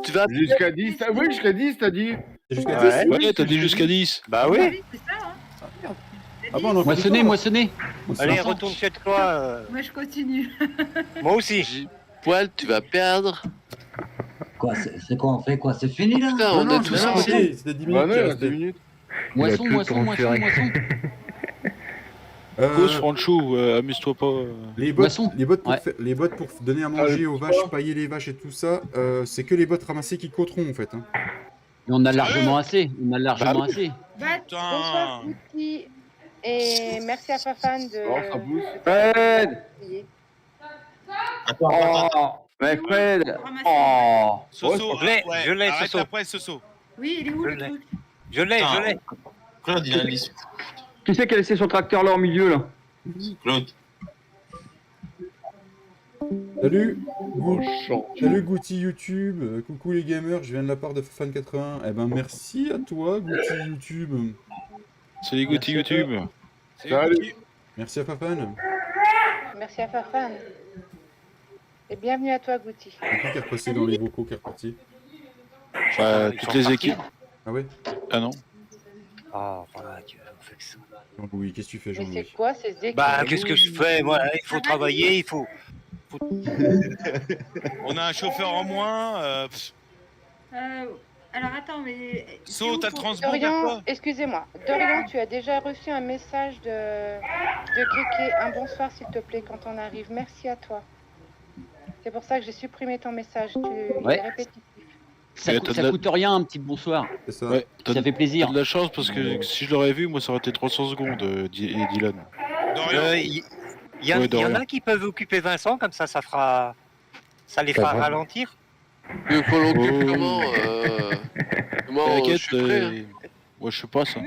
Tu vas jusqu'à 10, oui, jusqu'à 10, t'as dit? Jusqu'à 10? Ouais, t'as dit jusqu'à 10. Bah oui. Ah bon, non, moissonner. Allez, retourne chez toi. Moi, je continue. Moi aussi. Poil, tu vas perdre. Quoi, c'est quoi, on fait quoi? C'est fini là? Putain, on est tous c'était 10 minutes. Bah non, il reste 10 minutes. Moisson. Cause Franchou, amuse-toi pas. Les bots pour donner à manger aux vaches, pailler les vaches et tout ça, c'est que les bots ramassés qui coteront en fait. Hein. Mais on a largement assez. Assez. Bonsoir, Guti. Et merci à Fafan de. Oh, ça bouge. Fred! Oh, mais Fred! Oh! Soso, je l'ai, arrête Soso. après, Soso. Oui, il est où le truc? Je l'ai. Claude, il a liste. Qui c'est qui a laissé son tracteur là au milieu là? Claude. Salut Salut Gouti YouTube, coucou les gamers, je viens de la part de Fan81. Eh ben merci à toi Gouti YouTube. Salut Gouti YouTube. Salut. Merci à Fafan. Merci à Fafan. Et bienvenue à toi, Gouti. C'est qui est repassé dans les vocaux qui est reparti? Toutes les équipes. Ah ouais? Ah non. Oh, voilà, tu fais que ça. Jean-Louis, qu'est-ce que tu fais Mais Jean-Louis? c'est quoi ces équipes? Bah, qu'est-ce que je fais? Moi, il faut travailler, il faut. On a un chauffeur en moins. Alors attends, mais. So, t'as le transbord Dorian, excusez-moi. Dorian, tu as déjà reçu un message de Kéké. Un bonsoir, s'il te plaît, quand on arrive. Merci à toi. C'est pour ça que j'ai supprimé ton message. Il est répétitif. Ça coûte rien, un petit bonsoir. C'est ça. Ouais, ça fait plaisir. T'as de la chance parce que si je l'aurais vu, moi ça aurait été 300 secondes, Dylan. Il y en a qui peuvent occuper Vincent, comme ça, ça les fera ralentir. Mais qu'on l'occupe comment je suis prêt, hein. Ouais, je sais pas ça.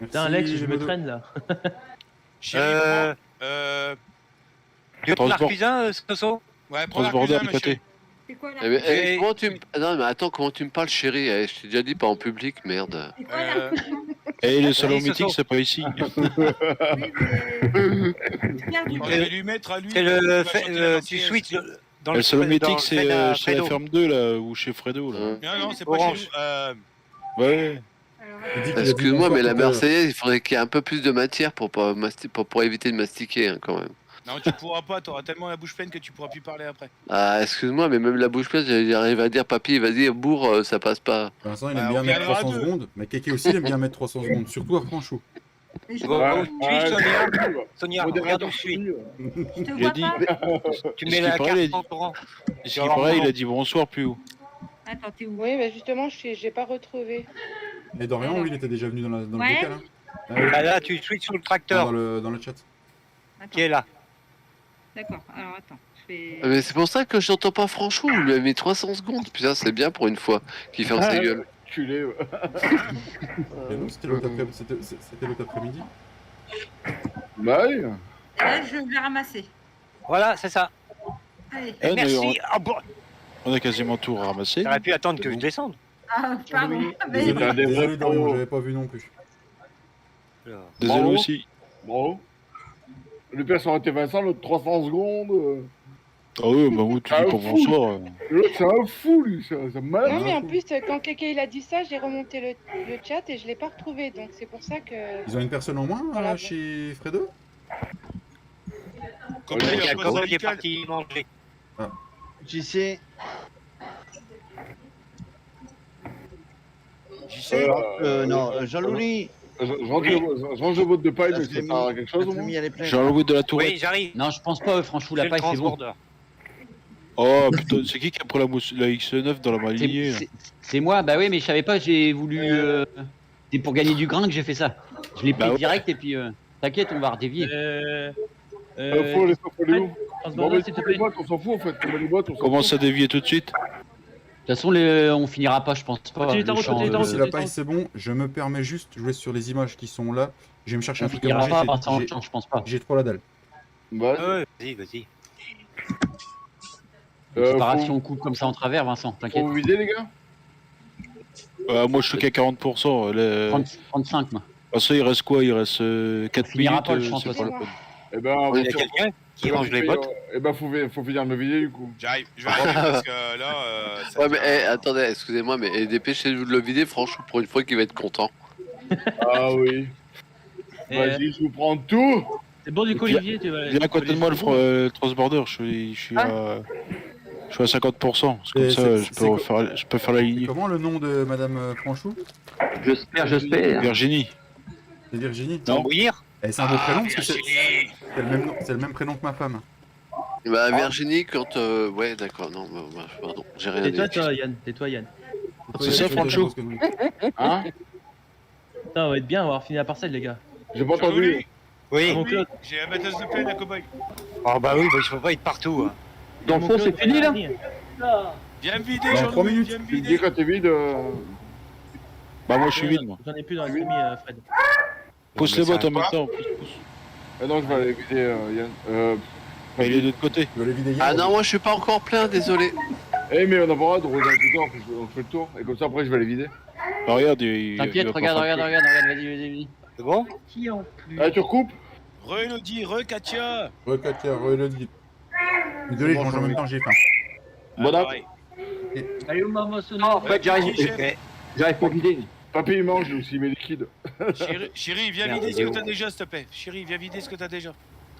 Putain, Alex, je me traîne là. Lieutenant Cuisin, Soso? Ouais, Transborder à côté. C'est quoi là? Comment tu me... Non, mais attends, comment tu me parles, chérie? Je t'ai déjà dit pas en public, merde. C'est quoi là? Et le salon meeting, c'est pas ici. Je vais lui mettre à lui. C'est le. Tu switches dans le salon meeting, c'est chez la ferme 2 là, ou chez Fredo là. Non, c'est pas chez nous. Ouais. Excuse-moi, mais la Marseillaise, il faudrait qu'il y ait un peu plus de matière pour éviter de mastiquer, hein, quand même. Non, tu pourras pas, t'auras tellement la bouche pleine que tu pourras plus parler après. Ah, excuse-moi, mais même la bouche pleine, j'arrive à dire, papy, vas-y, bourre, ça passe pas. Vincent, il aime bien mettre 300 secondes, mais Kéké aussi, il aime bien mettre 300 secondes, surtout à Franchou. Sonia, regarde où je suis. Il a dit. Tu mets la carte en courant. Ce qui paraît, il a dit bonsoir plus haut. Attends, t'es où? Oui, mais justement, j'ai pas retrouvé. Et Dorian, lui, il était déjà venu dans le local. Hein. Ah, là, tu switches sur le tracteur. Dans le chat. Qui est là. D'accord, alors attends. Mais c'est pour ça que je n'entends pas Franchou, il lui a mis 300 secondes. Putain, c'est bien pour une fois qu'il ferme sa gueule. Culé, ouais. Et non, c'était l'autre après-midi. Bah oui. Et là, je vais ramasser. Voilà, c'est ça. Allez. Merci. On a quasiment tout ramassé. T'aurais pu attendre que je descende. Ah, pardon. Désolé Dorian, j'avais pas vu non plus. Désolé aussi. Bravo. Le pire, ça aurait été Vincent, l'autre 300 secondes. Ah ouais, bah oui, tu dis pour bonsoir. L'autre, c'est un fou, lui. C'est malade. Non, mais en plus, quand quelqu'un il a dit ça, j'ai remonté le chat et je l'ai pas retrouvé. Donc c'est pour ça que. Ils ont une personne en moins chez Fredo? Il y a Coco qui est parti manger. Ah. Tu sais. Non, Jean-Louis. Je range le vote de paille, mais ça sert à quelque chose au moins. Jean-Louis de la Tourette. Oui, j'arrive. Non, je pense pas, franchement, la paille, c'est bon. Oh putain, c'est qui a pris la X9 dans la malignée? C'est moi, bah oui, mais je savais pas, j'ai voulu. C'est pour gagner du grain que j'ai fait ça. Je l'ai pris direct et puis. T'inquiète, on va redévier. Faut les où? Bon, mais les boîtes, on s'en fout en fait. Commence à dévier tout de suite. De toute façon, on finira pas, je pense pas. Si la paille c'est bon, je me permets juste, je vais sur les images qui sont là. Je vais me chercher un truc à manger. Je pense pas. J'ai trop la dalle. Vas-y, vas-y. C'est pas grave si on coupe comme ça en travers, Vincent, t'inquiète. Faut vous vider, les gars? Moi je suis qu'à 40%. 35, moi. Ça, il reste quoi? Il reste 4 minutes. Pas, je pense, c'est pas la peine. Eh ben, il y a quelqu'un qui range les bottes. Eh ben, faut finir de me vider du coup. J'arrive, je vais arrêter parce que là. Ouais, mais attendez, excusez-moi, mais dépêchez-vous de le vider, franchement, pour une fois qu'il va être content. Ah oui. Vas-y, je vous prends tout. C'est bon du coup, Olivier, tu vas. Viens à côté de moi le transborder, je suis à 50%. Comme ça, je peux faire la ligne. Comment le nom de Madame Franchou? J'espère. Virginie. C'est Virginie? Non, bouillir. C'est un beau prénom parce que c'est le même prénom que ma femme. Bah, Virginie, quand. Ouais, d'accord, non, pardon, j'ai rien dit. Tais-toi, Yann. C'est ça, Franchou? Hein? Putain, on va être bien, on va avoir fini la parcelle, les gars. J'ai pas entendu. Oui. Mon Claude. J'ai la batteuse de peine à Cowboy. Oh bah oui, il faut pas être partout. Dans le fond, c'est fini là. Viens me vider, Dans 3 minutes. viens me Tu me dis vider. quand t'es vide. Bah, moi je suis vide, moi. J'en ai plus dans la semi, Fred. Pousse les bottes en même temps. Non, je vais aller vider Yann. Il est de l'autre côté. Tu veux les vider Yann? Ah non, moi je suis pas encore plein, désolé. Eh, mais on a pas le droit de rouler un tout on fait le tour. Et comme ça, après, je vais les vider. Ah, regarde, T'inquiète, regarde, vas-y. C'est bon? Qui en plus? Ah, tu recoupes? Re-Elodie, re-Katia. Re-Katia, re-Elodie. Désolé, je mange en même temps, j'ai faim. Bon app. Allez, où maman sonne? Non, Fred, j'arrive pour vider. Papy, il mange, lui aussi, il met liquide. Chérie, viens vider ce que t'as déjà, s'il te plaît. Chérie, viens vider ce que t'as déjà.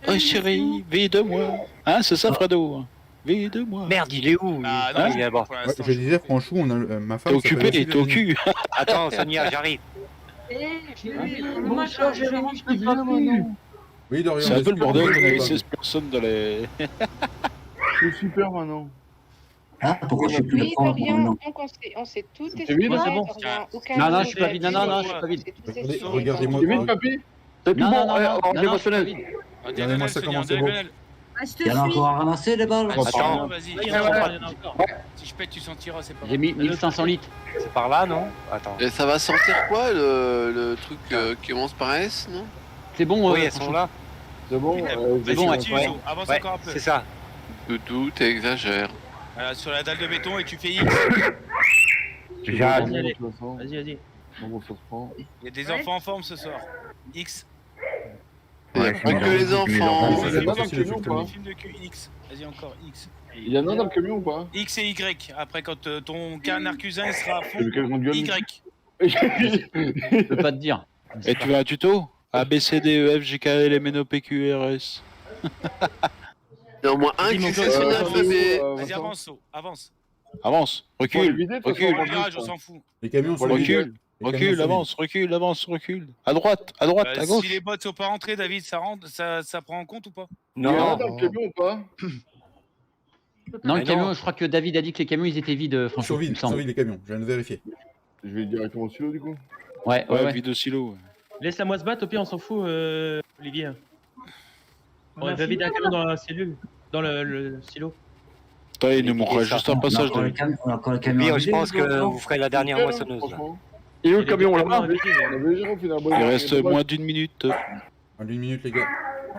Oh chérie, vide-moi. Hein, c'est ça, Fredo? Vide-moi. Merde, il est où? Ah non, il est là-bas. Ouais, je disais, franchement, on a ma femme. T'es occupé, t'es au cul. Attends, Sonia, j'arrive. Moi, je peux pas plus. Oui, Dorian. C'est un peu le bordel, on avait pas. 16 personnes dans les. C'est super maintenant. Ah, pourquoi je suis plus Oui, là Dorian, on s'est tout C'est expliqué. vide, c'est bon. Dorian. Aucun Non, nom je suis pas vide. Non, je suis pas vide. Regardez-moi. C'est vide, papy? Non, je suis pas vide. Regardez-moi ça comment c'est beau. Il y en a encore à ramasser les balles. Attends, vas-y. Il y en a encore. Si je pète, tu sentiras, c'est pas J'ai mis 1500 litres. C'est par là, non? Attends. Et ça va sentir quoi, le truc qui commence par S, non? C'est bon, Oui, elles sont là. C'est bon. Vas-y, bon, continue, ouais. Zo. Avance Ouais, encore un peu. c'est ça. Doudou, t'exagères. Voilà, sur la dalle de béton et tu fais X. Vas-y. Bon, ça se prend. Il y a des enfants en forme ce soir. X. Il n'y a pas que les enfants. Il y en a dans le camion ou pas? Film de cul, X. Vas-y, encore X. Il y en a dans le camion ou pas? X et Y. Après, quand ton canard cousin il sera à fond, Quel grand gueule, Y. Je peux pas te dire. Et tu veux un tuto? A, B, C, D, E, F, G, K, L, M, N, O, P, Q, R, S. Il y en a au moins un qui sait son alphabet. Vas-y, avance, So. Avance. Avance, recule, recule, Virage, on s'en fout. Les camions sont recule, Les recule, camions avance, recule, avance, recule. À droite, à Si gauche. les bottes sont pas rentrées, David, ça prend en compte ou pas? Il y en a dans le camion ou pas? Non, le camion, je crois que David a dit que les camions ils étaient vides, Ils franchement. sont vides, les camions. Je viens de vérifier. Je vais directement au silo du coup. Ouais, vide au silo. Laisse-la-moi se battre, au pire, on s'en fout, Olivier. On va vider un camion dans la cellule, dans le silo. Putain, il nous manquera juste un passage. On a encore le camion. Oui, je pense que vous ferez la dernière moissonneuse. Là. Et où le camion là-bas? Il reste moins d'une minute. En une minute, les gars.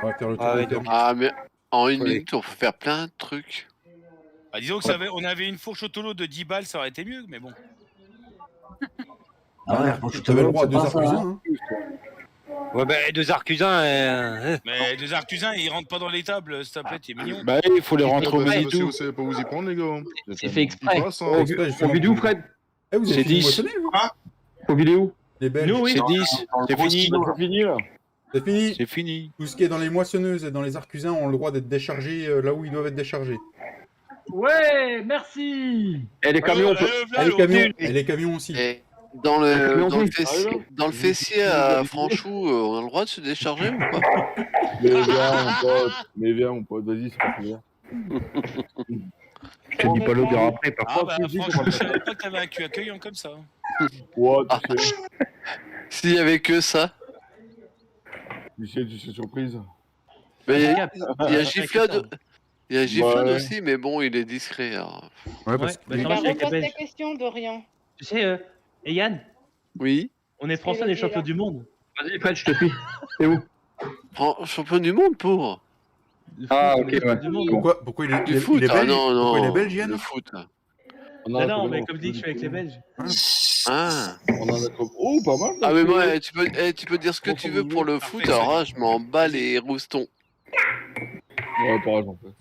On va faire le tour. Ah, mais en une minute, on peut faire plein de trucs. Bah, disons que on avait une fourche autolo de 10 balles, ça aurait été mieux, mais bon. Ah ouais, Tu avais le droit à 2 heures cuisine. Ouais, ben, deux arcusins. Mais deux arcusins, ils rentrent pas dans les tables, s'il te plaît, t'es mignon. Bah, il faut les rentrer au Bah, c'est Manitou. parce que vous savez pas où vous y prendre, les gars. C'est fait exprès. On vidéo, Fred. Eh, vous C'est avez fini de 10. moissonner, vous Au vidéo. Les Belges. Nous, oui. C'est 10. C'est fini. C'est fini, là. C'est fini. C'est fini. Tout ce qui est dans les moissonneuses et dans les arcusins ont le droit d'être déchargés là où ils doivent être déchargés. Ouais, merci. Et les camions, on peut. Et les camions aussi. Et dans le fessier à Franchou, on a le droit de se décharger ou pas? Mais viens, mon pote, vas-y, c'est pas clair. Je te dis pas l'odeur après, par Ah contre. bah franchement, je savais pas que t'avais un cul accueillant comme ça. Ouais, tu sais. S'il y avait que ça. Tu sais, surprise. Mais il y a Giflod. Il y a Giflod Ouais. aussi, mais bon, il est discret. Alors. Ouais, parce Ouais, bah, que... ça Bah, marche avec la repose ta pêche. question, Dorian. Tu sais, et Yann, Oui. on est français, on est champions du monde. Vas-y, Fred, je te prie. T'es où? Champion du monde pour. Ah, ok, ouais. Du monde. Pourquoi il est, Du il est- foot, il est ah belge non, Pourquoi il est non. belge, Yann Le foot. Non, mais comme dit, je suis avec les Belges. Ah. On en a trop. Oh, pas mal. Ah mais moi, tu peux dire ce que tu veux pour le foot, alors là, je m'en bats les roustons. Ouais, pareil, j'en fais.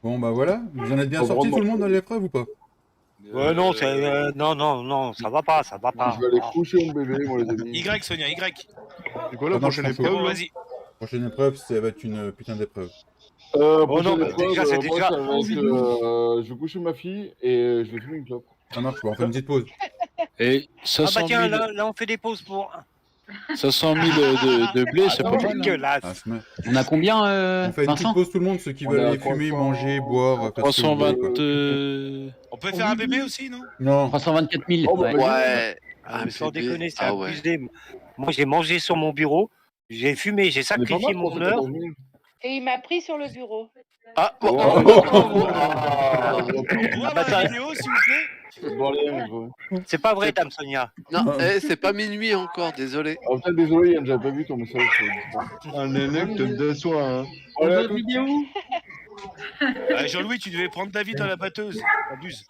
Bon, bah voilà. Vous en êtes bien Pas sortis vraiment. tout le monde dans l'épreuve ou pas? Ouais, non, non, ça va pas, ça va pas. Je vais aller coucher mon bébé, moi, les amis. Y, Sonia, Y. C'est quoi la Ah non, prochaine je pense épreuve Bon, là vas-y. Prochaine épreuve, ça va être une putain d'épreuve. Prochaine non, épreuve, déjà, c'est moi, déjà- ça va être, je vais coucher ma fille et je vais fumer une clope. Ça marche, on fait une petite pause. Et Ah 500 bah 000, tiens, là on fait des pauses pour... 500 000 de blé, ça peut Oh, faire. dégueulasse. Ah, c'est mal. On a combien, On fait une petite Vincent? pause tout le monde, ceux qui On veulent est à aller fumer, 300, manger, boire, faire ce que vous 320. voulez, quoi. On peut faire un bébé aussi, non? Non, 324 000. Oh, bah, ouais. Ouais. Ah, mais sans bébé. déconner, c'est Ah ouais. abusé. Moi, j'ai mangé sur mon bureau, j'ai fumé, j'ai On est pas sacrifié mal pour mon cette heure. année. Et il m'a pris sur le bureau. Ah, bon. Oh. On peut bah, avoir ça- la vidéo, s'il vous plaît? Bon, allez, on va. C'est pas vrai, Dame Sonia. Non, c'est pas minuit encore, désolé. Ah, putain, désolé, Yann, j'avais pas vu ton message. Un nénec de soi, hein. Allez, à tout. vidéo. Jean-Louis, tu devais prendre David dans la batteuse. Abuse.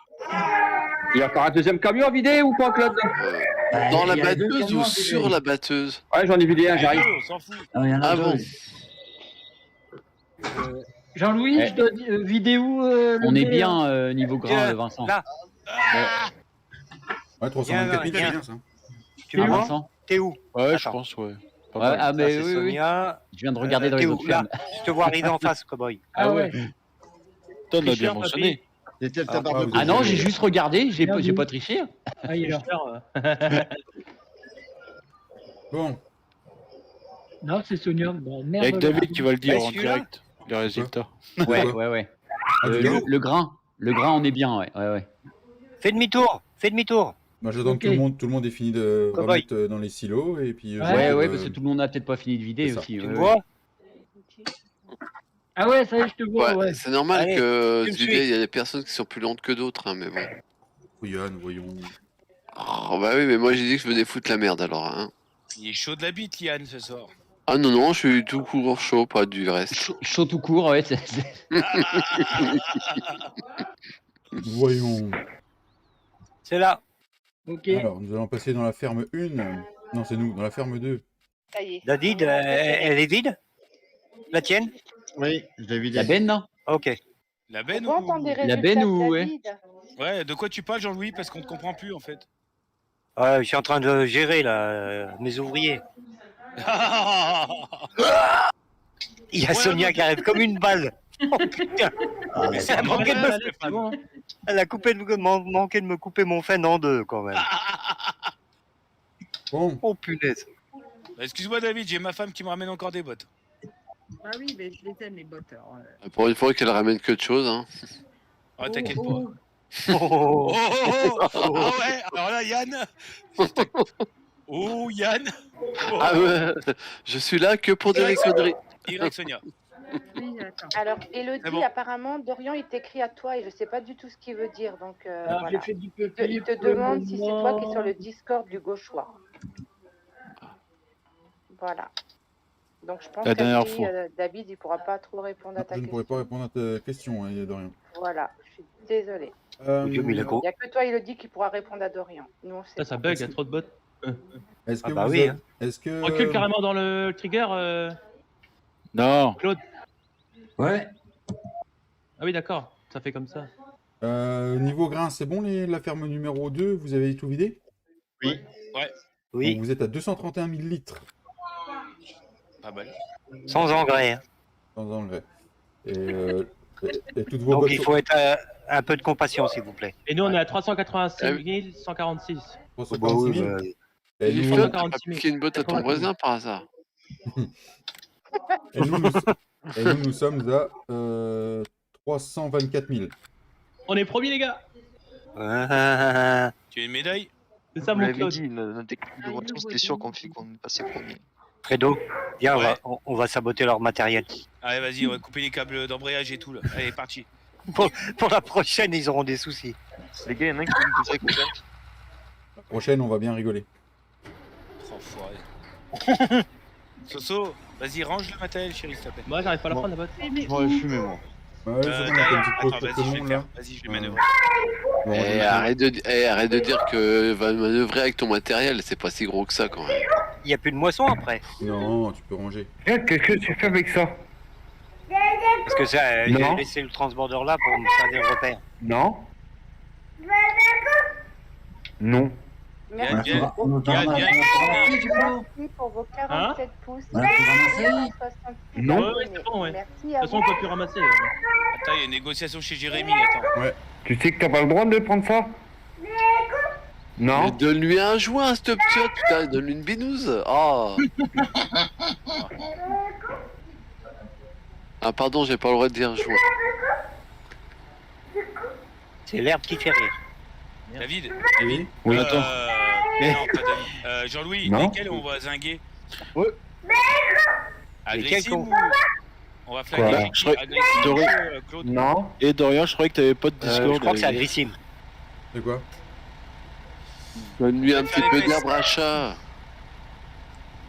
Il y a encore un deuxième camion à vider ou pas, Claude? Dans la il y a deux batteuse camions ou à sur vider. la batteuse? Ouais, j'en ai vidé un, j'arrive. On s'en fout. Ah, il y en a Ah deux. bon. Jean-Louis, Eh. je dois dire, vidéo. On est bien niveau grain, Tiens, Vincent. là, Ouais, 324 000, c'est Viens. bien ça. tu Ah, vois Vincent? T'es où? Ouais, je Attends. pense, ouais. Pas Ouais, mal. ah, Ça, mais c'est oui, oui. Sonia. Je viens de regarder dans T'es les où? autres Là, flammes. je te vois arriver en face, cowboy. Ah ouais. Toi, on a bien Tricheur, mentionné. C'était Ah, ta barbe de vous Ah non, couche. j'ai juste regardé, j'ai Merde. pas triché. Ah, il est là. Bon, Non, c'est Sonia. Bon, Il y merde. a que David qui va le dire Ouais, en celui-là. direct, les résultats. Ouais, ouais. ah, du grain. Le grain, on est bien, ouais. Fais demi-tour, fais demi-tour. Moi, j'attends Ok. que tout le monde ait fini de Cowboy. remettre dans les silos et puis. Ouais, parce que tout le monde a peut-être pas fini de vider c'est ça. aussi. Tu ouais, me ouais. vois? Ah ouais, ça y est, je te vois. Ouais, Ouais. c'est normal Allez, que tu me ce suis. vidéo, il y a des personnes qui sont plus lentes que d'autres, hein, mais bon. Yann, voyons. Oh, bah oui, mais moi j'ai dit que je venais foutre la merde alors. Hein. Il est chaud de la bite, Yann, ce soir. Ah non, non, je suis tout court chaud, pas du reste. Chaud tout court, ouais. Voyons. C'est là. Ok. Alors, nous allons passer dans la ferme 1. Non, c'est nous, dans la ferme 2. Ça y est. David, elle est vide? La tienne? Oui, je l'ai vidé. La benne, non? Ok. La benne On peut entendre des ou... résultats benne de ou- ouais. David. Ouais, de quoi tu parles, Jean-Louis? Parce qu'on te comprend plus, en fait. Ouais, je suis en train de gérer là, mes ouvriers. Il y a Ouais, Sonia ouais. qui arrive comme une balle. Oh putain. c'est Elle a manqué de me- allez, c'est bon. Elle a manqué de me couper mon fin en deux quand même. Bon, Oh punaise. Excuse-moi, David, j'ai ma femme qui me ramène encore des bottes. Ah oui, mais je les aime, les bottes. alors, Pour une fois qu'elle ramène que de choses. Hein. Ah, t'inquiète pas. Oh. Oh, ah ouais, alors là, Yann. Oh, Yann. Oh. Ah ouais, je suis là que pour dire les conneries. Y, Sonia. Oui, attends. Alors, Elodie, C'est bon. apparemment, Dorian, il t'écrit à toi et je sais pas du tout ce qu'il veut dire. Donc, Alors, voilà. j'ai fait du petit. Il te demande si c'est toi qui es sur le Discord du gauchois. Voilà. Donc, je pense La que dernière lui, fois. David, il pourra pas trop répondre à ta je ne question. pourrais pas répondre à ta question, hein, Dorian. Voilà, je suis désolée. Dieu, mais il a Il n'y a que toi, Elodie, qui pourra répondre à Dorian. Nous, on sait Ça pas. bug, il y a trop de bots. Est-ce que Ah bah vous oui, êtes- hein. Est-ce que... Recule carrément dans le trigger, Non. Claude. Ouais. Ah oui, d'accord. Ça fait comme ça. Niveau grain, c'est bon la ferme numéro 2, vous avez tout vidé? Oui. Ouais. Oui. Donc, vous êtes à 231 000 litres. Pas mal. Sans engrais. Hein. Sans engrais. Et toutes vos Donc bottes il faut être un peu de compassion, s'il vous plaît. Et nous, on est à 386 146. 346 000. bah oui. Et Il nous, faut pas piquer une botte à ton voisin par hasard. et nous sommes à 324 000. On est promis, les gars. Tu as une médaille? C'est ça, Vous mon l'avez Claude. dit, notre équipe de voiture, c'était sûr qu'on passait premier. Fredo, viens, Ouais. on va saboter leur matériel. Allez, vas-y, on va couper les câbles d'embrayage et tout là. Allez, parti. Pour la prochaine, ils auront des soucis. Les gars, il y en a un qui peut me poser combien? La prochaine, on va bien rigoler. Enfoiré. Soso, vas-y, range le matériel, chérie, s'il te plaît. Moi, j'arrive pas à la prendre, la botte. J'aurais fumé, moi. Ouais, c'est bon, on a fait une petite pause Attends, pour vas-y, tout je le vais monde, le là. faire. Vas-y, je vais manœuvrer. Bon, Arrête de dire que va manœuvrer avec ton matériel, c'est pas si gros que ça quand même. Il n'y a plus de moisson après. Non, tu peux ranger. Qu'est-ce que tu fais avec ça? Parce que ça, j'ai Non. laissé le transborder là pour me servir de repère. Non. Non. Merci Viens, viens, beaucoup. viens, viens. Merci pour vos 47 pouces. On a tout ramassé? 66 Non. abonnés. Ouais, c'est bon, ouais. Merci De à toute façon, vous. on peut plus ramasser. Attends, il y a une négociation chez Jérémy, attends. Ouais. Tu sais que t'as pas le droit de prendre ça? Non. Mais donne-lui un joint, ce ptiote, putain, donne-lui une binouse. Oh. Ah pardon, j'ai pas le droit de dire joint. C'est l'herbe qui fait rire. David, Oui. Oui. non, pas David. Jean-Louis, Non. lesquels on va zinguer? Ouais. Agressif qu'on- ou... On va Quoi flaguer Je crois- agressif, Doré- Claude? Non. Et Dorian, je croyais que t'avais pas de Discord. Je crois que c'est avec- agressif. C'est quoi? Donne-lui un petit Faire peu les d'herbe à chat.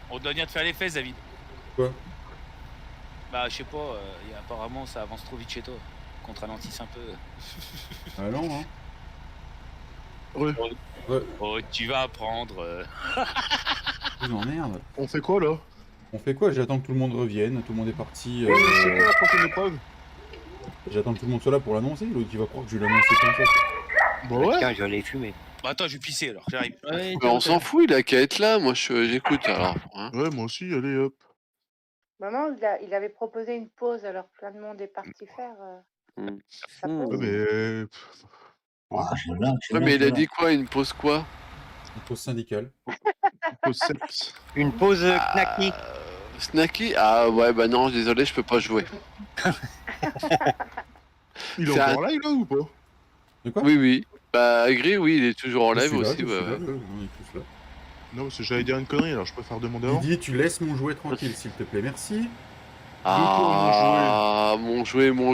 On doit venir te faire les fesses, David. Quoi? Bah, je sais pas, apparemment ça avance trop vite chez toi. Qu'on te ralentisse un peu. Ah non, hein. Ouais. Oh, tu vas apprendre. Je vous emmerde. On fait quoi là? On fait quoi? J'attends que tout le monde revienne. Tout le monde est parti. C'est quoi la prochaine épreuve? J'attends que tout le monde soit là pour l'annoncer. L'autre, il va croire que je vais l'annoncer comme ça. Bah ouais. Tiens, je l'ai fumé. Bah, attends, je vais pisser alors, j'arrive. Ouais, Mais on s'en fout, il a qu'à être là, moi j'écoute alors. Hein. Ouais, moi aussi, allez hop. Maman, il avait proposé une pause, alors plein de monde est parti faire. sa Ouais, pause. mais. Ah, je suis là, je suis Ouais, là, mais je il a suis là. dit quoi? Une pause quoi? Une pause syndicale. Pause sexe. Une pause knacky. Snacky? Ah ouais, bah non, désolé, je peux pas jouer. Il est C'est encore un- en live là ou pas? De quoi? Oui, oui. Bah, Gris, oui, il est toujours en Je live suis là, aussi. je Ouais, suis là, ouais. on est tous là. Non, parce que j'allais dire une connerie, alors je préfère demander avant. Didier, tu laisses mon jouet tranquille, s'il te plaît. Merci. Ah, mon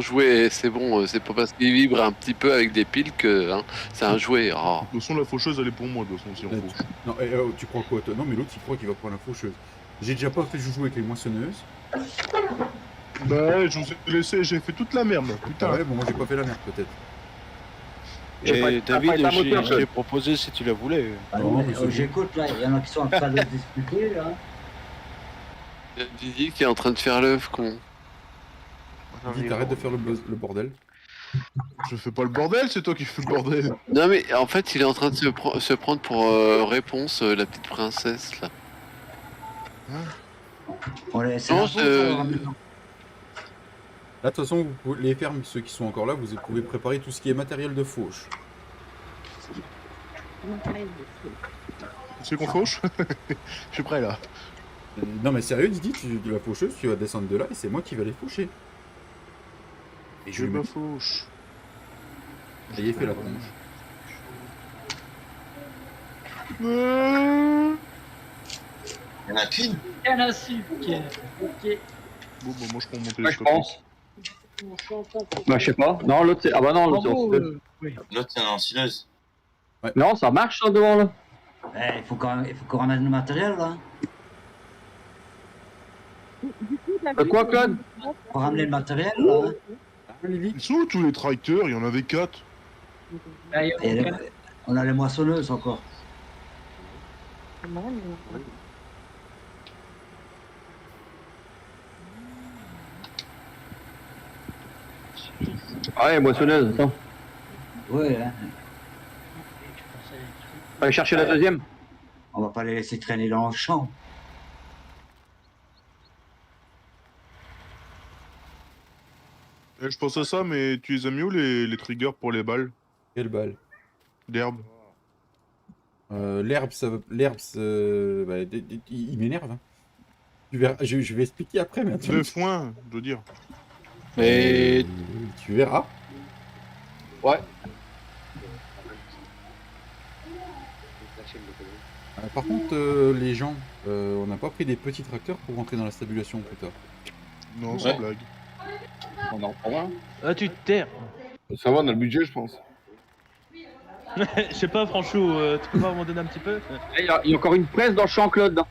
jouet, c'est bon, c'est pas parce qu'il vibre un petit peu avec des piles que hein, c'est un jouet. Oh. De toute façon, la faucheuse, elle est pour moi, de toute façon, si on fauche. Non, tu crois quoi, toi? Non, mais l'autre, il croit qu'il va prendre la faucheuse. J'ai déjà pas fait joujou avec les moissonneuses. Bah ouais, je vous ai laissé, j'ai fait toute la merde, Ah putain. ouais, bon, moi, j'ai pas fait la merde, peut-être. Et David, pas été un moteur, je t'ai proposé si tu la voulais. Ah, Non, mais, mais c'est bon. j'écoute là, il y en a qui sont en train de discuter là. Il y a Didier qui est en train de faire l'œuf, con. Dis, t'arrêtes de faire le bordel. Je fais pas le bordel, c'est toi qui fais le bordel. Non mais en fait, il est en train de se prendre pour réponse la petite princesse là. On laisse Non, la pause, alors, maintenant. Là, de toute façon, les fermes, ceux qui sont encore là, vous pouvez préparer tout ce qui est matériel de fauche. C'est qu'on fauche? Je suis prêt là. Non, mais sérieux, Didi, la faucheuse, tu vas descendre de là et c'est moi qui vais les faucher. Et Je lui me mets- fauche. Ça y est, fait la tronche. Il y en a qu'une. Canne à sucre. Ok. Bon, bah, moi je prends mon Ouais, je télescope. pense. Bah, je sais pas. Non, l'autre, c'est. Ah bah non, l'autre, Bravo, c'est. L'autre, c'est un lancineuse. Non, ça marche, ça, devant, là. Il faut qu'on ramène le matériel là. Quoi, Claude? Faut ramener le matériel là. Ils sont où tous les tracteurs? Il y en avait 4. Ah, il y a Et aucun- on a les moissonneuses encore. Ouais, moissonneuse, attends. Ouais, hein. On va aller chercher la deuxième. On va pas les laisser traîner dans le champ. Je pense à ça, mais tu les aimes mieux les triggers pour les balles? Quelle balle? L'herbe. L'herbe, bah, il m'énerve. Hein. Tu verras, je vais expliquer après, mais attends. Le foin, je veux dire. Mais tu verras. Ouais. Par contre, les gens, on n'a pas pris des petits tracteurs pour rentrer dans la stabulation plus tard. Non, c'est blague. On en prend un. Ah, tu te terres. Ça va, on a le budget, je pense. Je sais pas, Franchou, tu peux pas m'en donner un petit peu? Il y a encore une presse dans le champ, Claude.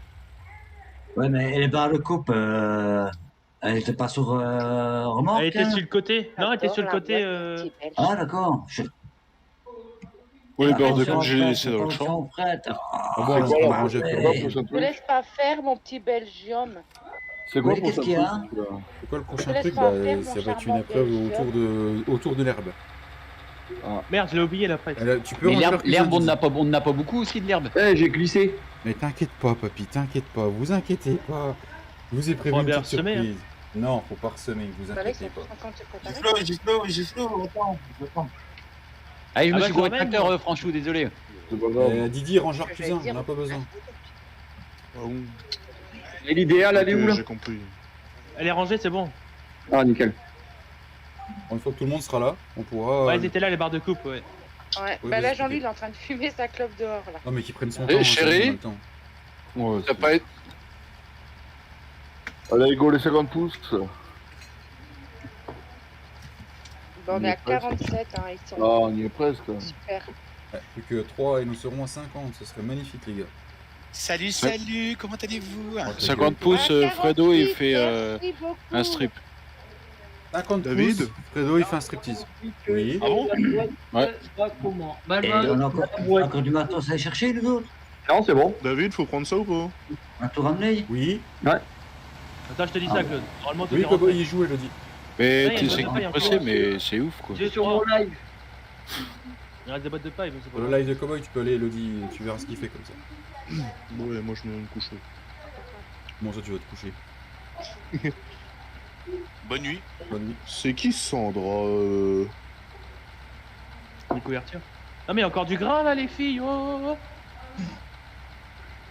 Ouais, mais les barres de coupe, elle était pas sur remorque. Elle était hein sur le côté. Non, elle était sur le côté. Ah, d'accord. Oui, les barres de Attention, coupe, j'ai prête, laissé dans le attention, champ. prête. bon, c'est alors, pas moi, j'ai vrai. fait Je te laisse pas faire, mon petit Belgium. C'est quoi Oui, pour qu'est-ce ça qu'il y a? C'est quoi le prochain laisse truc? pas Bah, faire, mon ça va être une charmant épreuve Belgium. autour de l'herbe. Merde, je l'ai oublié la presse. Tu peux Mais en l'herbe, faire l'herbe, on plusieurs. n'a pas beaucoup aussi de l'herbe. Eh, j'ai glissé. Mais t'inquiète pas, papy, t'inquiète pas, vous inquiétez pas. Je vous ai prévu Faut une bien petite ressemer, surprise. Non, faut pas ressemer, vous Fallait que inquiétez pas. quand tu préparais. J'ai flou, attends. Allez, je Ah me bah, suis je gouré de ramène, tracteur, moi. Franchou, désolé. C'est pas grave. Didier, range Je vais l'arcusin, dire- on n'a pas besoin. Ah bon. Et l'idéal, elle est où là? J'ai compris. Elle est rangée, c'est bon. Ah, nickel. Une fois que tout le monde sera là, on pourra. Ouais, elles étaient là, les barres de coupe, ouais. Ouais, Oui, bah là, vas-y, Jean-Louis, ok. il est en train de fumer sa clope dehors, là. Non, mais qui prennent son Eh, temps. hein, chérie ça, en même temps. Ouais, T'as pas été... Allez, go, les 50 pouces. Bah, on On est est à presque. 47, hein, ils Ah, sont on y est presque. super. Ouais, plus que 3 et nous serons à 50, ce serait magnifique, les gars. Salut, salut, comment allez-vous? 50 pouces, Ah, Fredo, il 48, fait merci beaucoup. un strip. 50 David pouces, Fredo, il fait un striptease. Oui. Ah bon? Ouais. Pas comment. Bah, Et bah, on a encore du matos à aller chercher, les autres. Non, c'est bon. David, faut prendre ça ou pas? On a tout ramené. Oui. Attends, je te dis ça, Claude. Normalement, tout Oui, est rentré. Cowboy, il joue, Elodie. Mais Ouais, il y a tu une sais bonne qu'il est paille pressé, encore. mais c'est ouf quoi. j'ai sur mon live. Il reste des boîtes de paille, mais c'est pas Pour le grave. live de Cowboy, tu peux aller, Elodie, tu verras ce qu'il fait comme ça. Bon, ouais, moi je me couche. Bon, ça, tu vas te coucher. Bonne nuit. Bonne nuit. C'est qui Sandra Une couverture. Non, mais il y a encore du gras là, les filles. Oh, oh, oh.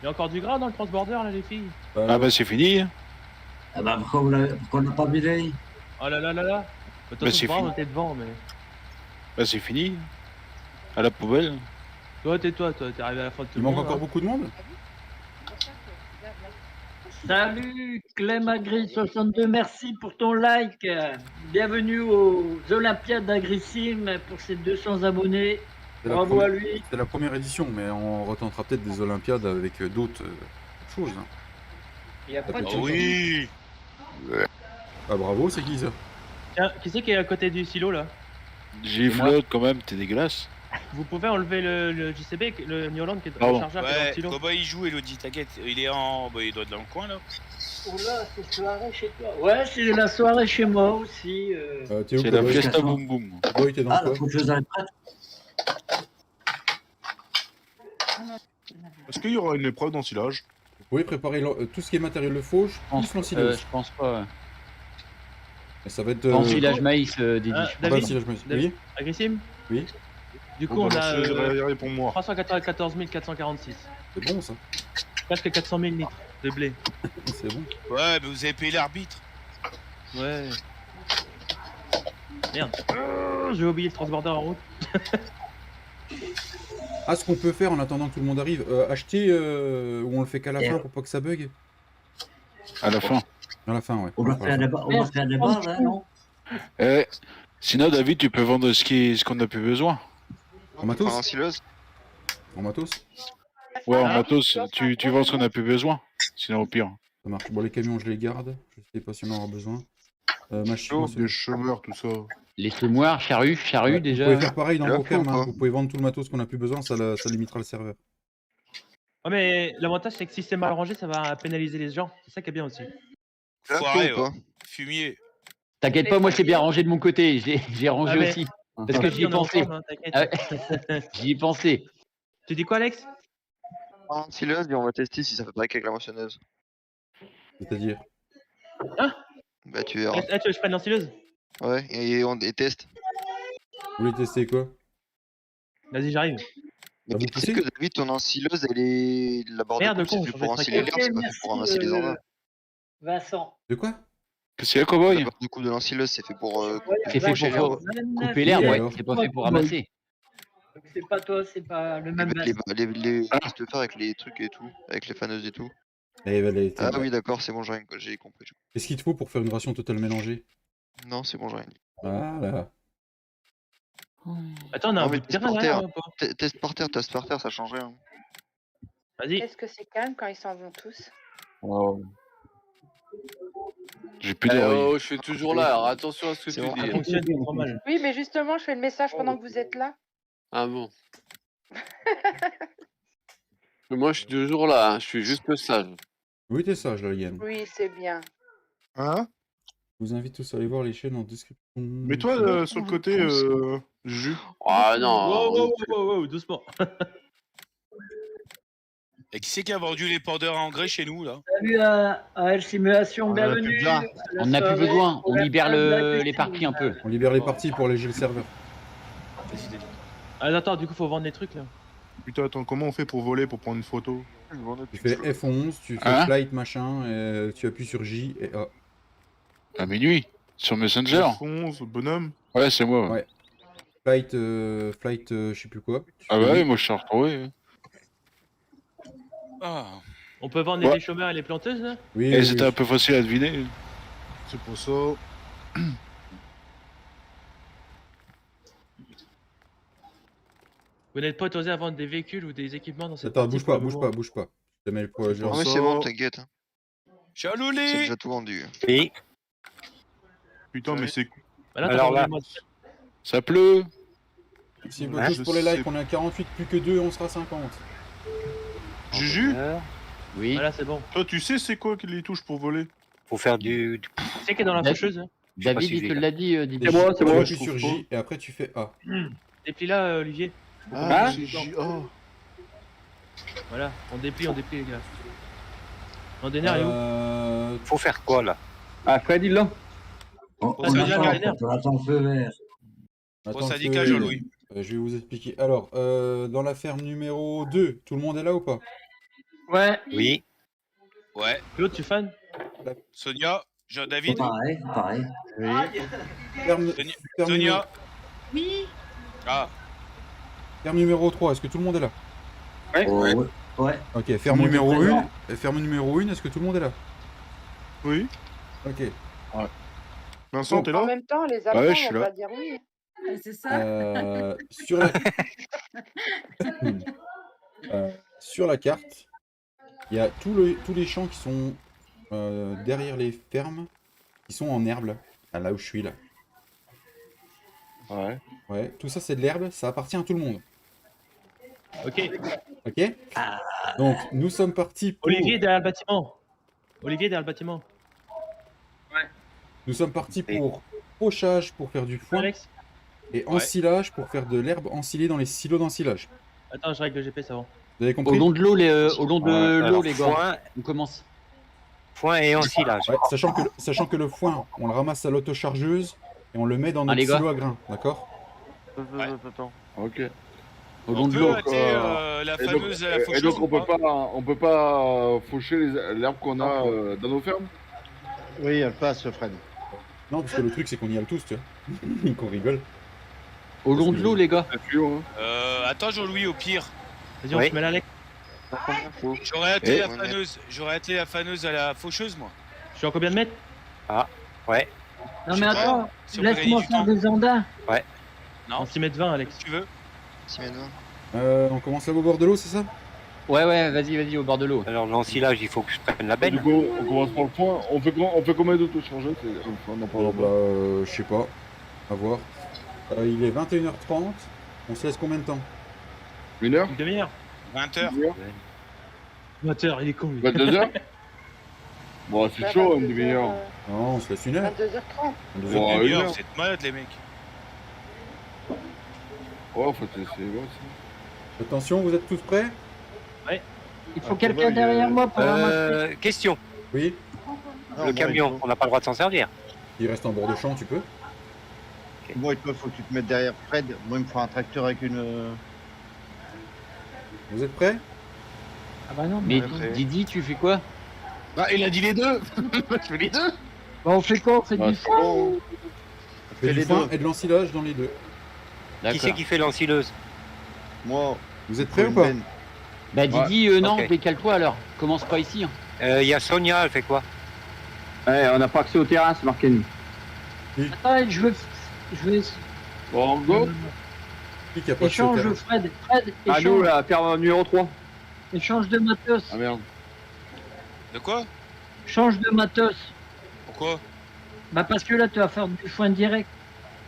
Il y a encore du gras dans le transborder là, les filles. Ah bah c'est fini. Hein. Ah bah, pourquoi on n'a pas vidé? Oh là là là là. De toute Bah, façon, c'est c'est pas grave, fini. on était devant, mais. Bah c'est fini. À la poubelle. Toi, tais-toi, toi, t'es arrivé à la fin de tout Il le manque monde. encore hein. beaucoup de monde? Salut Clem Agri 62, merci pour ton like. Bienvenue aux Olympiades d'Agrissime pour ses 200 abonnés. C'est la Bravo à première- lui. C'est la première édition, mais on retentera peut-être des Olympiades avec d'autres choses. Hein. Il y a pas de Ah oui. Ah bravo, c'est qui ça? Tiens, qui c'est qui est à côté du silo là? Giflotte quand même, t'es dégueulasse. Vous pouvez enlever le JCB, le New Holland qui est Pardon. rechargeable qui est dans le Ouais, silo. Cowboy, il joue, Elodie, t'inquiète. Il est en. Bah, il doit être dans le coin là. Oh là, c'est soirée chez toi. Ouais, c'est la soirée chez moi aussi. T'es où, C'est la Cowboy? fiesta boum boum. Cowboy, t'es dans Ah, quoi? la fouteuse à la prête. Est-ce qu'il y aura une épreuve d'ensilage? Vous pouvez préparer tout ce qui est matériel de fauche, plus l'ensilage. Je pense pas. Ouais. Et ça va être... Ensilage maïs, Didi. Ah, Pas David, d'ensilage maïs. David, Oui. Agrissime. Oui. Du coup, Bon, on bah, a c'est pour moi. 394 446. C'est bon ça. Presque 400 000 litres de blé. C'est bon. Ouais, mais vous avez payé l'arbitre. Ouais. Merde. J'ai oublié le transborder en route. Ah, ce qu'on peut faire en attendant que tout le monde arrive, acheter ou on le fait qu'à la fin pour pas que ça bug? À la fin. À la fin, ouais. On va faire des barres, hein, non? Eh, sinon David, tu peux vendre ce qu'on a plus besoin. En matos? En sileuse. En matos? Ouais, en matos, tu vends ce qu'on a plus besoin. Sinon au pire. Ça marche. Bon, les camions, je les garde. Je sais pas si on en aura besoin. Machine, Les chômeurs, tout ça. Les semoirs, charrues ouais, déjà. Vous pouvez faire pareil dans Là, vos fermes. ou pas Vous pouvez vendre tout le matos qu'on a plus besoin, ça limitera le serveur. Ouais, mais l'avantage, c'est que si c'est mal rangé, ça va pénaliser les gens. C'est ça qui est bien aussi. Foiré, ou pas fumier. T'inquiète pas, moi je l'ai bien rangé de mon côté. J'ai rangé Ah, mais- aussi. Parce que j'y ai on est pensé. ensemble, hein, t'inquiète. Ah ouais. J'y ai pensé. Tu dis quoi, Alex? En sileuse et on va tester si ça fait pareil qu'avec la moissonneuse. C'est-à-dire Hein? Bah tu verras. Ah, tu veux que je prenne l'ensileuse? Ouais, et on teste. Vous voulez tester quoi? Vas-y, j'arrive. Mais tu sais que David, ton ensileuse, elle est. La barre de Merde, coupe, con, c'est fait je pour vais ensiler traquer. l'air, c'est pas fait pour ramasser les endroits. Vincent. De quoi? Qu'est-ce qu'il y a, cowboy? La barre de coupe de l'ensileuse, c'est fait pour. C'est fait pour couper l'herbe, ouais. C'est pas fait pour ramasser. C'est pas toi, c'est pas le même Les Vincent. qu'est-ce que tu veux faire avec les trucs et tout, avec les faneuses et tout. Ah oui, d'accord, c'est bon, j'ai compris. Qu'est-ce qu'il te faut pour faire une ration totale mélangée? Non, c'est bon, j'ai rien dit. Voilà. Attends, on a un bout de terrain là, ou pas? Test par terre, ça change rien. Vas-y. Est-ce que c'est calme quand ils s'en vont tous? Oh. J'ai plus d'oreilles. Oh, je suis toujours là, alors attention à ce que tu dis. Ça fonctionne trop mal. Oui, mais justement, je fais le message pendant que vous êtes là. Ah bon. Moi, je suis toujours là, hein, je suis juste sage. Oui, t'es sage, là, Yann. Oui, c'est bien. Hein? Je vous invite tous à aller voir les chaînes en description. Mets-toi sur le côté, Juju. Ah non. Wow, doucement. Et qui c'est qui a vendu les pendeurs à engrais chez nous, là? Salut à L Simulation, bienvenue. On n'a plus besoin. On libère les parties un peu. On libère les parties pour alléger le serveur. Ah, attends, du coup, faut vendre les trucs là. Putain, attends, comment on fait pour voler, pour prendre une photo? Tu fais F11, tu fais Hein? flight machin, et tu appuies sur J et A. À minuit, sur Messenger. F11, bonhomme. Ouais, c'est moi. Ouais. Flight, je sais plus quoi. Ah bah ouais, moi je suis retrouvé. Ah. On peut vendre les chômeurs et les planteuses là? Oui, Et c'était un peu facile à deviner. C'est pour ça. Vous n'êtes pas autorisé à vendre des véhicules ou des équipements dans cette Attends, partie bouge pas, pour le bouge moment. pas, bouge pas. Je te mets le Ah mais c'est bon, t'inquiète. C'est Chaloulé! déjà tout vendu. Oui. Putain, mais c'est. Bah là, Alors t'as là, vendu le mode. Ça pleut. Si vous Ouais, tous pour les likes, on est à 48, plus que 2, on sera 50. Juju, Oui. Voilà, c'est bon. toi, tu sais c'est quoi les touches pour voler? Faut faire du. Tu sais qui est dans la faucheuse hein? David, si il je te l'ai l'a dit, Didier. C'est moi, c'est Tu moi. appuies sur J et après tu fais A. Déplie là, Olivier. Ah, Hein? c'est J.A. Voilà, on déplie les gars. On dénerve, il est où? Faut faire quoi là? Ah, Freddy, là? On Ça veut dire attend, qu'elle on attend le feu vert. Attends, Au syndicat, Jean-Louis. je vais vous expliquer. Alors, dans la ferme numéro 2, tout le monde est là ou pas? Ouais. Oui. Ouais. Claude, tu fan? Sonia, Jean-David. Pareil, pareil. Ferme, ferme Sonia. Oui. Ah. ferme numéro 3, est-ce que tout le monde est là? Ouais. Ok, ferme Tout le monde numéro est 1. Ferme numéro 1, est-ce que tout le monde est là? Oui. Ok. Vincent, t'es En là? même temps, les absents Ouais, je suis vont là. pas dire oui. C'est ça. Sur la... sur la carte, il y a tous les champs qui sont derrière les fermes, qui sont en herbe, là où je suis là. Ouais. Ouais, tout ça c'est de l'herbe, ça appartient à tout le monde. Ok. Ok? Donc nous sommes partis pour... Olivier derrière le bâtiment. Olivier derrière le bâtiment. Nous sommes partis pour pochage pour faire du foin Alex? et ensilage pour faire de l'herbe ensilée dans les silos d'ensilage. Attends, je règle le GPS avant. Vous avez Au compris? long de l'eau, Alors, les foin, gars. On commence. foin et ensilage. Ouais, sachant que le foin, on le ramasse à l'autochargeuse et on le met dans notre les gars. silo à grains, d'accord? Attends. Ok. On Au long de peut l'eau. hâter la Et donc, fameuse à la et faucheuse donc ou pas? on peut pas faucher l'herbe qu'on a dans nos fermes? Oui, elle passe, Fred. Non, parce que le truc c'est qu'on y aille tous, tu vois. Qu'on rigole. Au long de l'eau, les gars. Attends, Jean-Louis, au pire. Vas-y, on Oui. se met là, Alex. J'aurais attelé Et- la faneuse. J'aurais attelé la faneuse à la faucheuse, moi. Je suis en combien de mètres? Ah, ouais. Non Je mais sais pas, attends, si on peut laisse-moi gagner du faire temps. des andins. Ouais. Non. En 6 mètres 20, Alex. Si tu veux. On commence là au bord de l'eau, c'est ça? Ouais, vas-y, au bord de l'eau. Alors l'ensilage, il faut que je prenne la Du benne. coup, on commence par le point. On fait combien d'autochargeuses? On en parlera pas. Je sais pas. À voir. Il est 21h30. On se laisse combien de temps? Une heure? Une demi-heure. 20h. Amateur, il est con lui. 22h. Bon, c'est chaud, une demi-heure. Non, on se laisse une heure. 22h30. Une 22h30. demi-heure, vous êtes malades les mecs. Oh, faut te laisser. Ouais, c'est- Attention, vous êtes tous prêts? Ouais. Il faut Ah, quelqu'un bah, derrière moi pour ramasser. Question. Oui, Le camion, on n'a pas le droit de s'en servir. il reste en bord de champ, tu peux. Moi, il faut que tu te mettes derrière Fred. Moi, il me faut un tracteur avec une. Vous êtes prêts? Ah bah non, Mais mais. Didi, tu fais quoi? Ah, il a dit les deux. Je fais les deux. Bah, on fait quoi? On fait Ah, du c'est foin. bon. On fait du foin et de l'ensilage dans les deux. Qui c'est qui fait l'ensileuse? Moi. Vous êtes prêts ou pas? Bah Didi, non, Ok. mais cale-toi alors. Commence pas ici. Hein. Il y a Sonia, elle fait quoi? Ouais, on n'a pas accès au terrain, c'est marqué nous. Attends, je vais. Bon, go. Qui a pas accès au Échange, terrain? Fred, Ah, nous, échange. la ferme numéro 3. Échange de matos. Ah merde. De quoi? Change de matos. Pourquoi? Bah, parce que là, tu vas faire du foin direct.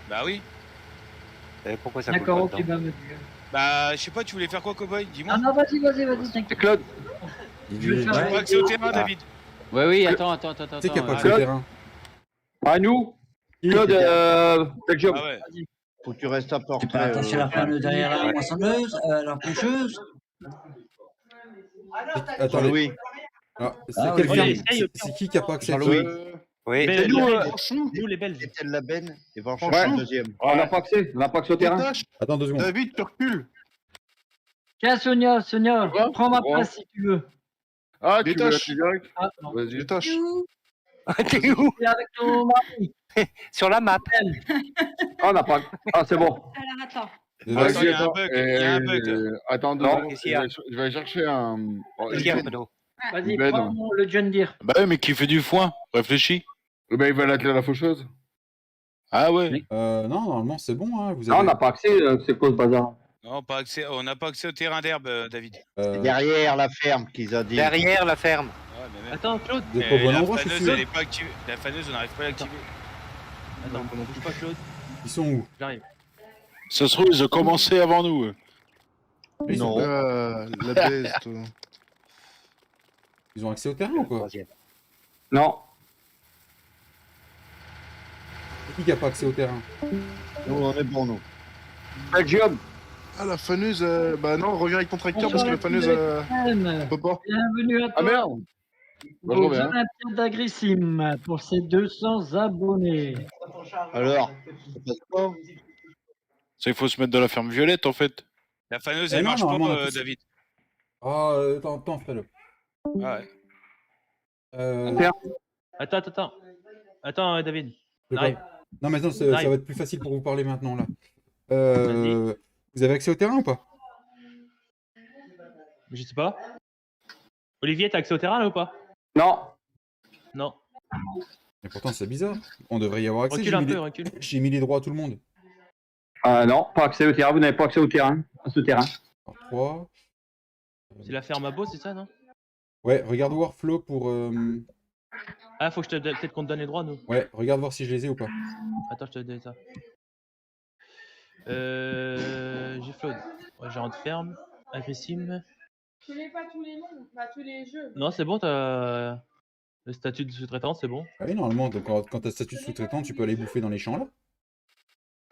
Bah oui. Pourquoi ça coûte D'accord, pas ok, de temps bah, Bah je sais pas, tu voulais faire quoi, cowboy? Dis-moi. Ah non, vas-y, t'inquiète. Claude. Je vais Tu faire. pas accès au terrain, David? Ouais, oui, attends. C'est qui a pas accès arrête. au terrain? Ah, nous. Claude, Belgium. Ah ouais. Faut que tu restes à Tu portée. peux attacher la faneuse derrière la moissonneuse, la pêcheuse. Attends, Louis. Ah, c'est Ah, quelle oui. ferme? Essaye, au C'est qui a pas accès? Jean-Louis. Oui. Mais nous, nous, les Belges. Étienne Labenne et Vanchon, Ouais. le deuxième. On n'a pas accès. On n'a pas accès au terrain. Détache. Attends 2 secondes. David, tu recules. Tiens, Sonia, Quoi prends ma Ouais. place si tu veux. Ah, tu veux la Détache. plus direct? Ah, non. Vas-y. Détache. T'es où? T'es avec ton mari. Sur la map. Ah, on n'a pas. Ah, c'est bon. Alors attends. Désolé. Attends, il y a un bug, il y a un bug. Attends deux Non, secondes, qu'est-ce qu'il y a? je vais aller chercher un. Oh, Qu'est-ce qu'il y a, Fredo? Vas-y, Ben, prends le John Deere. Bah ouais, mais qui fait du foin? Réfléchis. Ben, il va l'atteler à la faucheuse. Ah ouais. Non, normalement c'est bon, hein. Vous Ah, on avez. n'a pas accès, c'est quoi ce bazar? Non, pas accès, on n'a pas accès au terrain d'herbe, David. C'est derrière la ferme qu'ils ont dit. Derrière la ferme. Ouais, mais même. Attends, Claude. Vous êtes pas au bon la endroit, c'est faneuse, sûr. elle est pas activée. La faneuse, on n'arrive pas à l'activer. Attends, bouge pas, Claude. Ils sont où? J'arrive. Ça se trouve, ils ont commencé avant nous. Ils sont- La baisse, toi. Ils ont accès au terrain ou quoi? Troisième. Non. C'est qui a pas accès au terrain? Nous, on est bon, nous. Belgium. Ah, la faneuse, bah non, reviens avec ton tracteur parce que la faneuse, on peut pas. Bienvenue à toi. Ah merde. Bah, je Aux reviens. Olympiades d'Agrissime pour ses 200 abonnés. Alors, ça passe pas. Ça, il faut se mettre dans la ferme violette en fait. La faneuse, Eh elle non, marche pas, normalement, on a tous- David. Ah, attends, Fred. Ah ouais. Attends, David. de quoi? J'arrive. Non, mais non, ça J'arrive. va être plus facile pour vous parler maintenant là. Vous avez accès au terrain ou pas? Je sais pas. Olivier, t'as accès au terrain là ou pas? Non. Non. Mais pourtant, c'est bizarre. On devrait y avoir accès. Recule un peu, recule. J'ai mis les droits à tout le monde. Non, pas accès au terrain. Vous n'avez pas accès au terrain. À ce terrain. 3. C'est la ferme à Beau, c'est ça, non? Ouais, regarde Workflow pour. Ah, faut que je te peut-être qu'on te donne les droits, nous. Ouais, regarde voir si je les ai ou pas. Attends, je te donne ça. J'ai Claude. Ouais, j'ai rentre ferme. Agrissime. Tu n'es pas tous les noms, pas tous les jeux. Non, c'est bon, t'as le statut de sous-traitant, c'est bon. Ah oui, normalement, donc, quand t'as statut de sous-traitant, tu peux aller bouffer dans les champs là.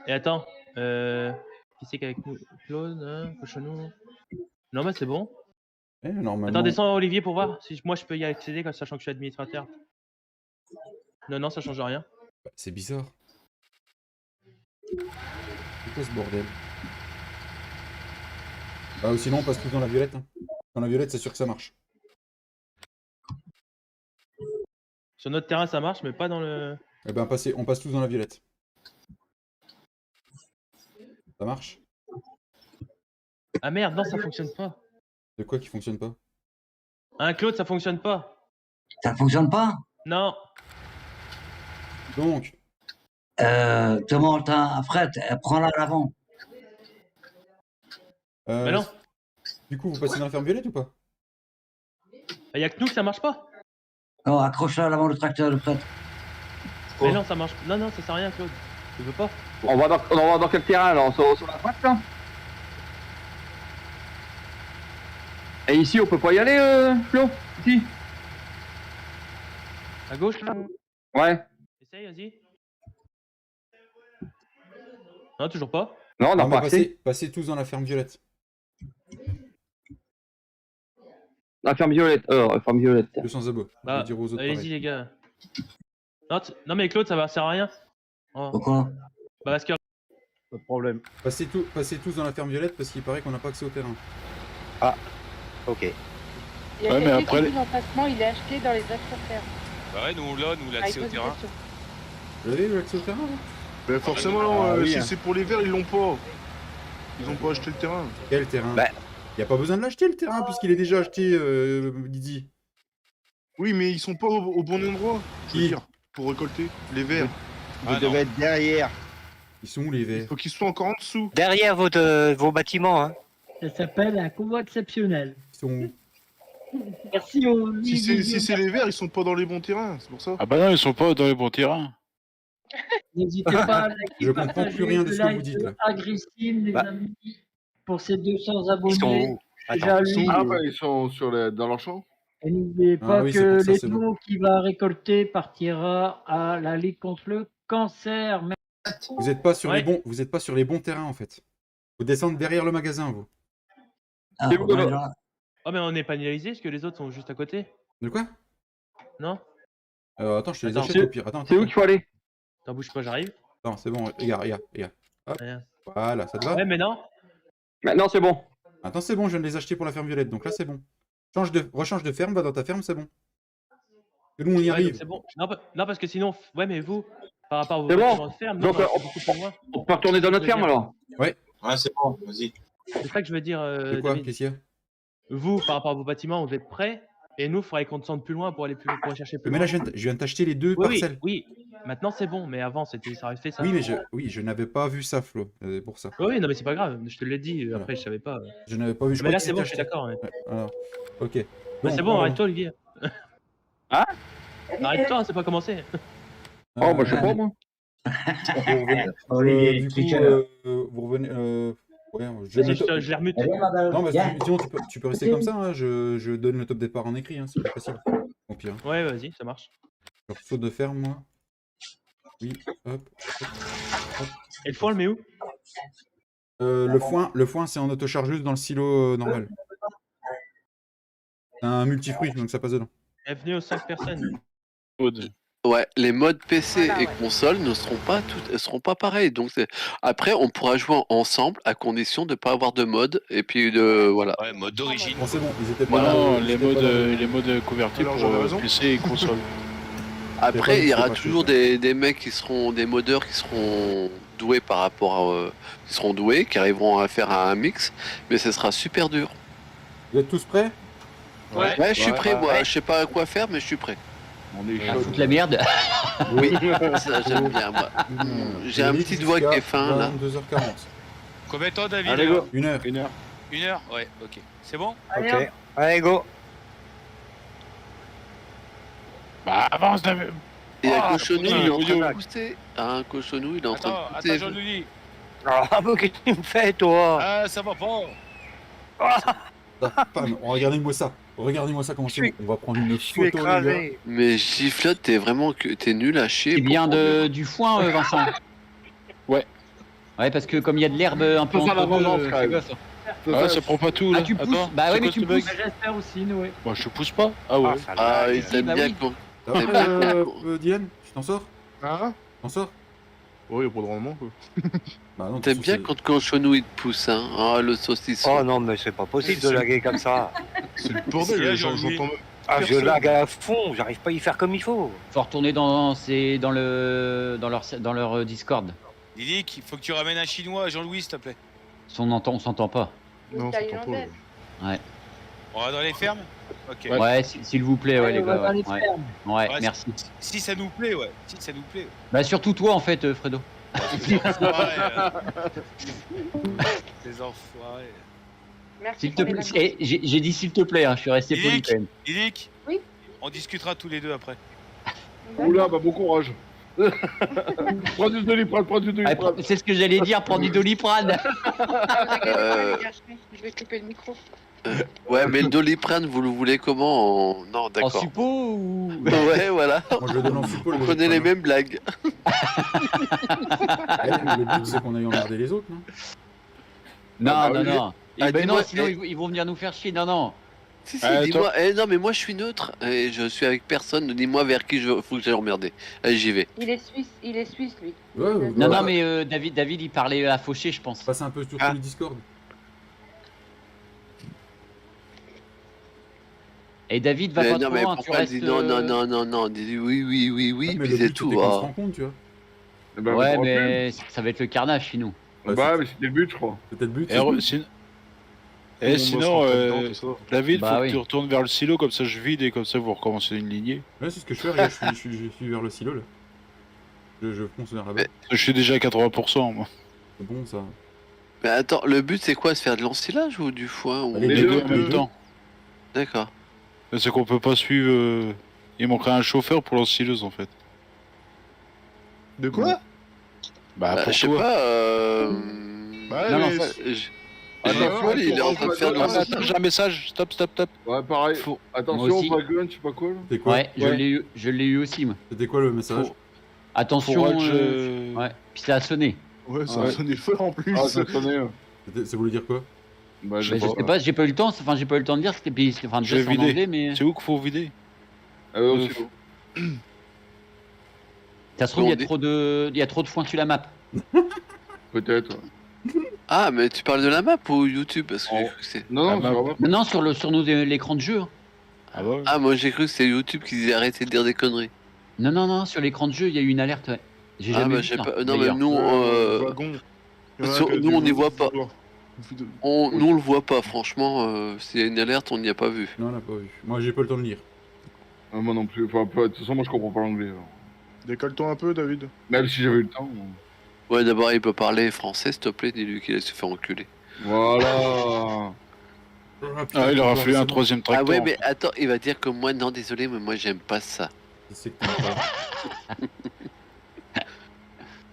Et attends, qui c'est qu'avec nous? Claude, hein, Cochonou. Non, mais c'est bon. Eh, normalement. Attends, descends Olivier pour voir si moi je peux y accéder, sachant que je suis administrateur. Non, ça change rien. Bah, c'est bizarre. C'est quoi ce bordel? Bah, ou sinon, on passe tous dans la violette. Hein. Dans la violette, c'est sûr que ça marche. Sur notre terrain, ça marche, mais pas dans le. Eh ben, on passe tous dans la violette. Ça marche? Ah merde, non, ça fonctionne pas. De quoi qui fonctionne pas? Hein, Claude, ça fonctionne pas. Ça fonctionne pas? Non. Donc. Demande à Fred, prends-la à l'avant. Mais non. Du coup, vous passez dans la ferme violette ou pas? Il y a que nous que ça marche pas. Non, accroche-la à l'avant du tracteur de Fred. Mais non, ça marche. Non, non, ça sert à rien, Claude. Tu veux pas? On va dans quel terrain là? Sur la droite là? Et ici, on peut pas y aller, Flo? Ici? À gauche, là? Ouais. Essaye, vas-y. Non, toujours pas. Non, on n'a Non, pas mais accès. passez tous dans la ferme violette. La ferme violette. Ferme violette. Le sans abo. Je Bah, vais dire aux autres allez-y, pareil. les gars. Non, mais Claude, ça va servir à rien. Oh. Pourquoi? Bah, parce que. Pas de problème. Passez tous dans la ferme violette parce qu'il paraît qu'on n'a pas accès au terrain. Ah, ok. Il y a Ouais, mais quelqu'un après, qui dit l'emplacement, il est acheté dans les affaires. Bah ouais, nous l'accès au terrain. Vous avez eu accès au terrain là Mais forcément, Ah, oui, si hein. c'est pour les verts, ils l'ont pas. Ils ont pas acheté le terrain. Quel terrain Bah. Il n'y a pas besoin de l'acheter le terrain puisqu'il est déjà acheté, Didi. Oui, mais ils sont pas au bon endroit, je veux dire, pour récolter les verts. Vous devez être derrière. Ils sont où les verts? Faut qu'ils soient encore en dessous. Derrière vos bâtiments, hein. Ça s'appelle un convoi exceptionnel. Ils sont où? Merci au. Si c'est les verts, ils sont pas dans les bons terrains, c'est pour ça. Ah bah non, ils sont pas dans les bons terrains. N'hésitez pas à Je comprends plus rien de ce que vous dites là. Agrissime, les Bah. amis, pour ces 200 Ils sont abonnés. où? Déjà Attends. lu. Ah bah ils sont dans leur champ. Et n'oubliez Ah pas oui, c'est que pour ça, les c'est bon. dons qu'il va récolter partira à la Ligue contre le cancer. Vous n'êtes pas sur Ouais. les bons, vous êtes pas sur les bons terrains en fait. Vous descendez derrière le magasin vous. Ah, C'est où, ouais, là? là. Oh, mais on n'est pas pénalisé parce que les autres sont juste à côté. De quoi? Non? Attends, je te les Attends, achète au pire. Attends, C'est où qu'il faut aller? T'en bouge pas, j'arrive. Attends, c'est bon, regarde. Hop. Rien. Voilà, ça te va? Ouais, mais non. Maintenant, c'est bon. Attends, c'est bon, je viens de les acheter pour la ferme violette, donc là c'est bon. Rechange de ferme, va dans ta ferme, c'est bon. Et nous on y Ouais, donc arrive. c'est bon. Non, parce que sinon. Ouais, mais vous, par rapport à vos C'est bon. bâtiments de ferme, nous, Donc, on est beaucoup plus loin. on peut retourner dans notre ferme alors? Ouais. Ouais, c'est bon, vas-y. C'est ça que je veux dire, De quoi? David. Qu'est-ce qu'il y a? Vous, par rapport à vos bâtiments, vous êtes prêts. Et nous, il faudrait qu'on descende plus loin pour aller chercher plus Mais loin. là, je viens de t'acheter les deux Oui, parcelles. oui. Maintenant, c'est bon, mais avant, ça aurait fait ça. Oui, mais je n'avais pas vu ça, Flo. C'est pour ça. Oui, non, mais c'est pas grave. Je te l'ai dit. Voilà. Après, je savais pas. Je n'avais pas vu. Je Mais crois là, que c'est bon, je c'était suis acheté. d'accord. Ouais. Ouais, alors, ok. Mais Bon, c'est bon, arrête-toi, Olivier. Hein? Arrête-toi, c'est pas commencé. Oh, bah, je sais pas, moi. Vous revenez, Olivier, du coup, tricheur. vous revenez. Ouais, Vas-y, je les remute. Non, mais sinon, tu peux rester comme ça. Hein. Je donne le top départ en écrit. Hein. C'est plus facile. Au pire. Ouais, vas-y, ça marche. Alors, saut de ferme, moi. Oui, hop. Et le foin, le met où? Le foin, c'est en autochargeuse dans le silo normal. C'est un multifruit, donc ça passe dedans. Bienvenue aux 5 personnes. Ouais, les modes PC Voilà, et ouais. console ne seront pas pareils. Donc après, on pourra jouer ensemble à condition de ne pas avoir de mode et puis de voilà. Ouais, mode d'origine. Bon, c'est bon, ils étaient pas Voilà, là, les modes couvertis Alors, pour j'avais raison. PC et console. Après, il y aura pas toujours cher. des mecs qui seront des modeurs qui seront doués par rapport à qui seront doués, qui arriveront à faire un mix, mais ce sera super dur. Vous êtes tous prêts? Ouais, je suis prêt, moi. Je sais pas quoi faire, mais je suis prêt. On est Ah, chaud. foutre la merde. Oui, ça j'aime bien, moi. J'ai un petit doigt qui est fin là. 22h40. Combien de temps, David? Allez, go. 1 heure. 1 heure. 1 heure? Ouais, ok. C'est bon? Ok. Allez, go. Bah avance, David. Et un Ah, cochonou, putain, il est en train Yoyo. de pousser. Un cochonou, il est en train Attends, de attends, pousser. Jean-Louis. Ah, mais qu'est-ce que tu me fais, toi? Ah, ça va pas. Regardez-moi ça. Regardez-moi ça comment c'est bon. On va prendre une Je suis photo, les gars. écrasé. Mais Giflotte, t'es nul à chier. C'est bien pour- du foin, Vincent. Ouais. Ouais, parce que comme il y a de l'herbe un peu Faut faire entre deux, l'abondance, fais quand même. gaffe. Ah, ça prend pas tout là. Ah, tu pousses. Attends, Bah ouais, c'est mais quoi tu ce bug? pousses. J'espère aussi, Noé. Moi, je pousse pas. Ah ouais. Ah, il t'aime bah bien oui. quand. Ça va, Diane, tu t'en sors? Hein? T'en sors? Oui, il y a pas de rendement, quoi. Bah non, T'aimes bien quand cochonou il te pousse, hein? Ah, le saucisson. Oh non, mais c'est pas possible de laguer comme ça. C'est le C'est bordel, là, j'entends Jean-Louis. même. Ah, je Personne. lague à fond, j'arrive pas à y faire comme il faut. Faut retourner dans leur Discord. Didic, il faut que tu ramènes un chinois à Jean-Louis, s'il te plaît. Si on s'entend pas. Non, ça t'entend pas. Ouais. On va dans les fermes? Ok. Ouais, s'il vous plaît, ouais, les on va gars. dans Ouais, les ouais. fermes. Ouais, Ouais, merci. Si ça nous plaît, ouais. Si ça nous plaît. Bah surtout toi en fait, Fredo. Les enfoirés. Les enfoirés. Merci S'il te pour les plaît. vacances. J'ai dit s'il te plaît, hein, je suis resté poli Didic, quand même. Didic, Oui. on discutera tous les deux après. Oula, bah bon courage. Prends du Doliprane, prends du Ah, Doliprane. c'est ce que j'allais dire, prends du Doliprane. Ah, vous inquiétez pas, les gars, je vais couper le micro. Ouais, mais le Doliprane, vous le voulez comment Non, En d'accord. suppo ou. Ouais, voilà. Moi, je le donne en suppôt. On connaît les mêmes blagues. Le but, c'est qu'on aille emmerder les autres, non? Non, non, non. Ah, Ben non, dis-moi, sinon ils vont venir nous faire chier. Non, non. Si, dis-moi. Non, mais moi, je suis neutre. Et je suis avec personne. Dis-moi vers qui faut que j'aille emmerder. Allez, j'y vais. Il est suisse, lui. Non, non, mais David, il parlait à Fauché, je pense. Passe un peu sur le Discord. Et David va Mais pas non, trop mais loin, tu pourquoi restes. dis non, dis oui, Mais puis le c'est but, tout. c'était qu'on se Ah. rencontre, tu vois. Eh ben, Ouais, on pourra mais ça va être le carnage chez nous. Bah, mais c'était le but, je crois. C'était le but. Et sinon, David, Bah faut oui. que tu retournes vers le silo, comme ça je vide et comme ça vous recommencez une lignée. Ouais, c'est ce que je fais, regarde, je suis vers le silo là. Je fonce vers là-bas. Je suis déjà à 80%, moi. C'est bon ça. Mais attends, le but c'est quoi? Se faire de l'ensilage ou du foin ou... Les deux en même temps. D'accord. C'est qu'on peut pas suivre. Il manquerait un chauffeur pour l'ensileuse en fait. De quoi? Bah, pour je sais toi. pas. Bah, Non, non, mais- ça- Attends, il est en train de faire de l'ensilage. J'ai un message, stop. Ouais, pareil. Moi Attention, aussi. pas gun, je sais pas quoi. Là. C'était quoi? Ouais, je l'ai eu aussi, moi. C'était quoi le message? Attention. Forage, Ouais, puis ça a sonné. Ouais, ça Ouais. a sonné le feu en plus. Ah, ça sonnait. Ça voulait dire quoi? Bah, Je sais pas, j'ai pas eu le temps, enfin j'ai pas eu le temps de dire, c'était enfin J'ai déjà c'est en vidé. anglais, mais C'est où qu'il faut vider? Aussi. ça se trouve il y a trop de foin sur la map. Peut-être. Ouais. Ah, mais tu parles de la map ou YouTube? Parce que j'ai cru que c'est. Non, c'est vraiment. Non, sur l'écran de jeu. hein. Ah bah ouais. Ah, moi j'ai cru que c'était YouTube qui disait arrêter de dire des conneries. Non, sur l'écran de jeu, il y a eu une alerte. Ouais. J'ai Ah, jamais bah vu j'ai ça, pas. Non, mais d'ailleurs. nous, Wagon. Il y en a sur- que nous, des on n'y jours, voit des pas. jours. Nous on le voit pas, franchement. S'il y a une alerte, on n'y a pas vu. Non, on l'a pas vu. Moi, j'ai pas le temps de lire. Moi non plus. Enfin, de toute façon, moi je comprends pas l'anglais. alors. Décale-toi un peu, David. Même si j'avais eu le temps. Ouais, d'abord, il peut parler français, s'il te plaît, dis-lui qu'il se fait enculer. Voilà. Ah, il aura fallu un troisième Ah tracteur. ouais, mais attends, il va dire que moi, non, désolé, mais moi, j'aime pas ça. C'est que t'aimes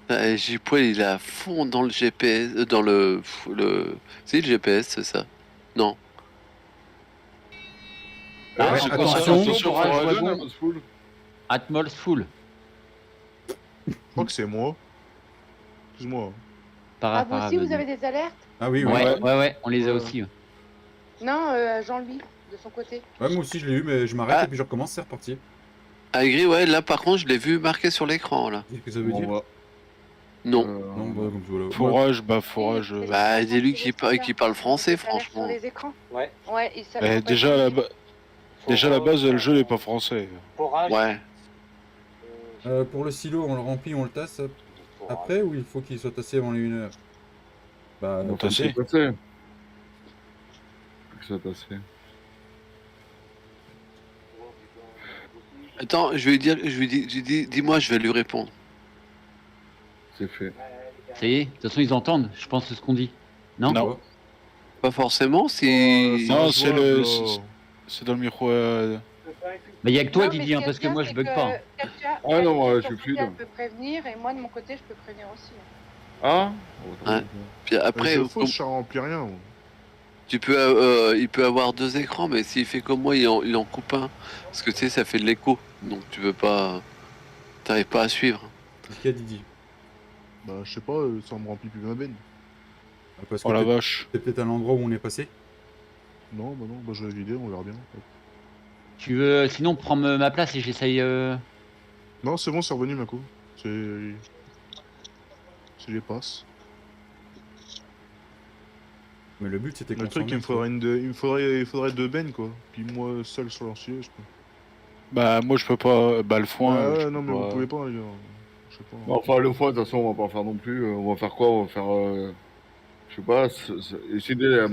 pas. J-Poil, il est à fond dans le GPS, dans le... C'est le GPS, c'est ça? Non. Ah, Ouais, attention, forage wagon. full. Atmols full. Je crois que c'est moi. Excuse-moi. Ah, vous aussi, vous avez des alertes? Ah oui, Ouais, on les a aussi. ouais. Non, Jean-Louis, de son côté. Ouais, moi aussi je l'ai eu, mais je m'arrête et puis je recommence, c'est reparti. Ah, gris, ouais, là, par contre, je l'ai vu marqué sur l'écran, là. Qu'est-ce que ça veut dire? Non. Non, bah, comme voilà. Forage. Bah, dis-lui qui parle français, franchement. Sur les écrans? Ouais. Ouais, il s'appelle. Déjà, à la base, le jeu n'est pas français. Ouais. Pour le silo, on le remplit, on le tasse après ou il faut qu'il soit tassé avant les 1h? Bah, On tassé. C'est tassé. C'est tassé. Attends, je lui dis, dis-moi, je vais lui répondre. C'est fait. Ça y est, de toute façon ils entendent, je pense c'est ce qu'on dit. Non, Non. Pas forcément, si... Non, c'est dans le micro. Mais il y a que toi Non, mais Didier, ce hein, qui parce est que bien, moi je c'est bug que pas. hein. Katia, Ah non, moi, de je son suis côté, fluide. Elle peut prévenir et moi de mon côté, je peux prévenir aussi. Ah Ouais. Puis après, C'est faux, ça remplit rien. moi. il peut avoir deux écrans, mais s'il fait comme moi, il en coupe un. Parce que tu sais, ça fait de l'écho. Donc tu veux pas... T'arrives pas à suivre. Qu'est-ce qu'il y a, Didier? Bah, je sais pas, ça me remplit plus ma veine. Parce que Oh la vache. c'est peut-être à l'endroit où on est passé. Non, bah je vais vider, on verra bien. Tu veux, sinon prends ma place et j'essaye. Non, c'est bon, c'est revenu, Mako. C'est les passes. Mais le but c'était qu'on Le truc, il me faudrait deux bennes, quoi. Puis moi, seul sur l'ancien, je peux. Bah, moi je peux pas. Bah, le foin. je Ouais, non, peux mais pas. vous pouvez pas, les gars. Je sais pas. Enfin, le foie, de toute façon, on va pas en faire non plus. On va faire quoi? On va faire. Je sais pas. Essayer de.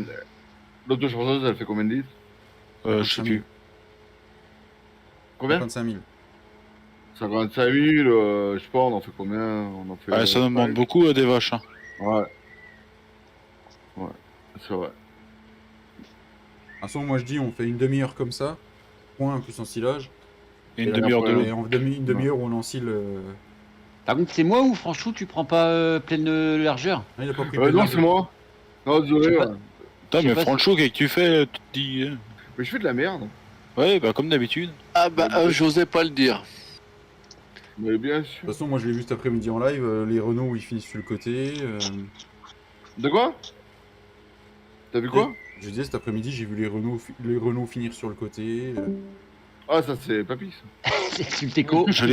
L'autochargeuse, elle fait combien de litres? Je sais plus. Combien? 55 000. 55 000, je sais pas, on en fait combien? On en fait. Ouais, ça nous demande beaucoup des vaches. Hein. Ouais. Ouais, c'est vrai. De toute façon, moi je dis on fait une demi-heure comme ça, point plus ensilage. Et une demi-heure de l'eau. Et en une demi-heure où on ensile. Par contre, c'est moi ou Franchou, tu prends pas pleine largeur? Ah, il a pas pris Non, c'est moi. Non, désolé. Je sais pas. Putain, Je sais mais pas Franchou, qu'est-ce que tu fais? Tu te dis. Mais je fais de la merde. Ouais, bah comme d'habitude. Ah bah, j'osais pas le dire. Mais bien De sûr. toute façon, moi je l'ai vu cet après-midi en live, les Renault où ils finissent sur le côté. De quoi? T'as vu quoi? Je disais cet après-midi, j'ai vu les Renault finir sur le côté. Ah, ça c'est papy ça. C'est Sulteco. Je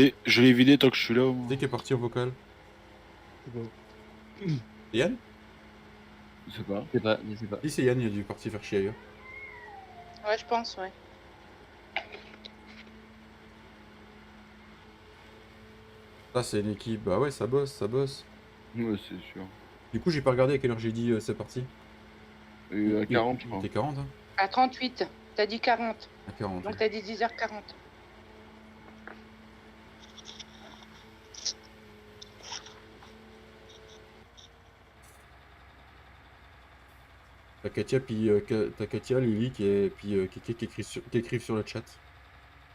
l'ai vidé tant que je suis là. moi. C'est qui est parti en vocal? C'est Yann? Je sais pas. Je sais pas. Si c'est Yann, il a dû partir faire chier ailleurs. Ouais, je pense, ouais. Ça c'est une équipe, bah ouais, ça bosse, ça bosse. Ouais, c'est sûr. Du coup, j'ai pas regardé à quelle heure j'ai dit c'est parti. Et à 40, je crois. T'es 40 hein? À 38. T'as dit 40. À 40. Donc t'as dit 10h40. T'as Katia, puis t'as Katia, Lily puis Kéké qui écrivent sur le chat.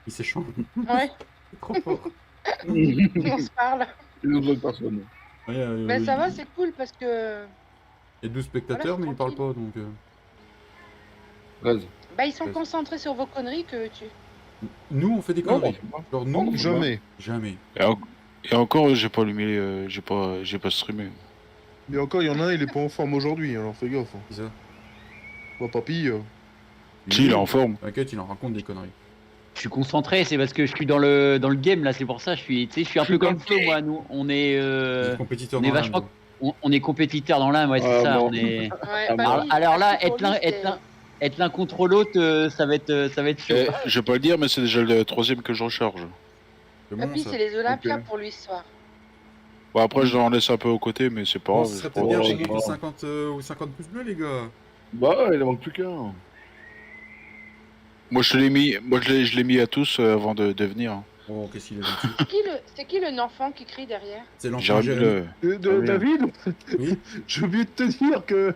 Ils s'échangent. Ouais. C'est trop fort. On se parle. Les autres personnes. Ouais, Ben ça va, c'est cool parce que. Il y a 12 spectateurs, Voilà, mais ils parlent pas donc. 13. Bah ils sont 13. concentrés sur vos conneries que tu. Nous, on fait des Non, conneries. Genre, nous, Jamais. Jamais. Et encore, j'ai pas allumé, j'ai pas streamé. Mais encore, il y en a un, il est pas en forme aujourd'hui, alors fais gaffe. C'est ça. Bah, papy. Si, il est en forme. T'inquiète, il en raconte des conneries. Je suis concentré, c'est parce que je suis dans le game là, c'est pour ça. Tu sais, je suis un peu comme Flo, moi. Nous, on est. Compétiteur On est dans l'âme, vachement. toi. On est compétiteur dans l'âme, ouais, c'est ça. bon. On est. Ouais, bah oui, Alors là, pour lui, c'est- être l'un contre l'autre, ça va être chaud. Je vais pas le dire, mais c'est déjà le 3ème que je recharge. C'est bon, Papy, ça. c'est les Olympiades Ok. pour lui ce soir. Bon, après, je en laisse un peu aux côtés, mais c'est pas Bon, grave. ce serait je peut-être prends- bien Oh, qu'on monte bah. aux 50 ou 50 pouces bleus, les gars. Bah, il en manque plus qu'un. Moi, je l'ai mis à tous avant de venir. Oh, qu'est-ce qu'il est gentil. C'est qui le enfant qui crie derrière? C'est l'enfant Jérémy Jérémy. le... David, Oui. j'ai oublié de te dire que.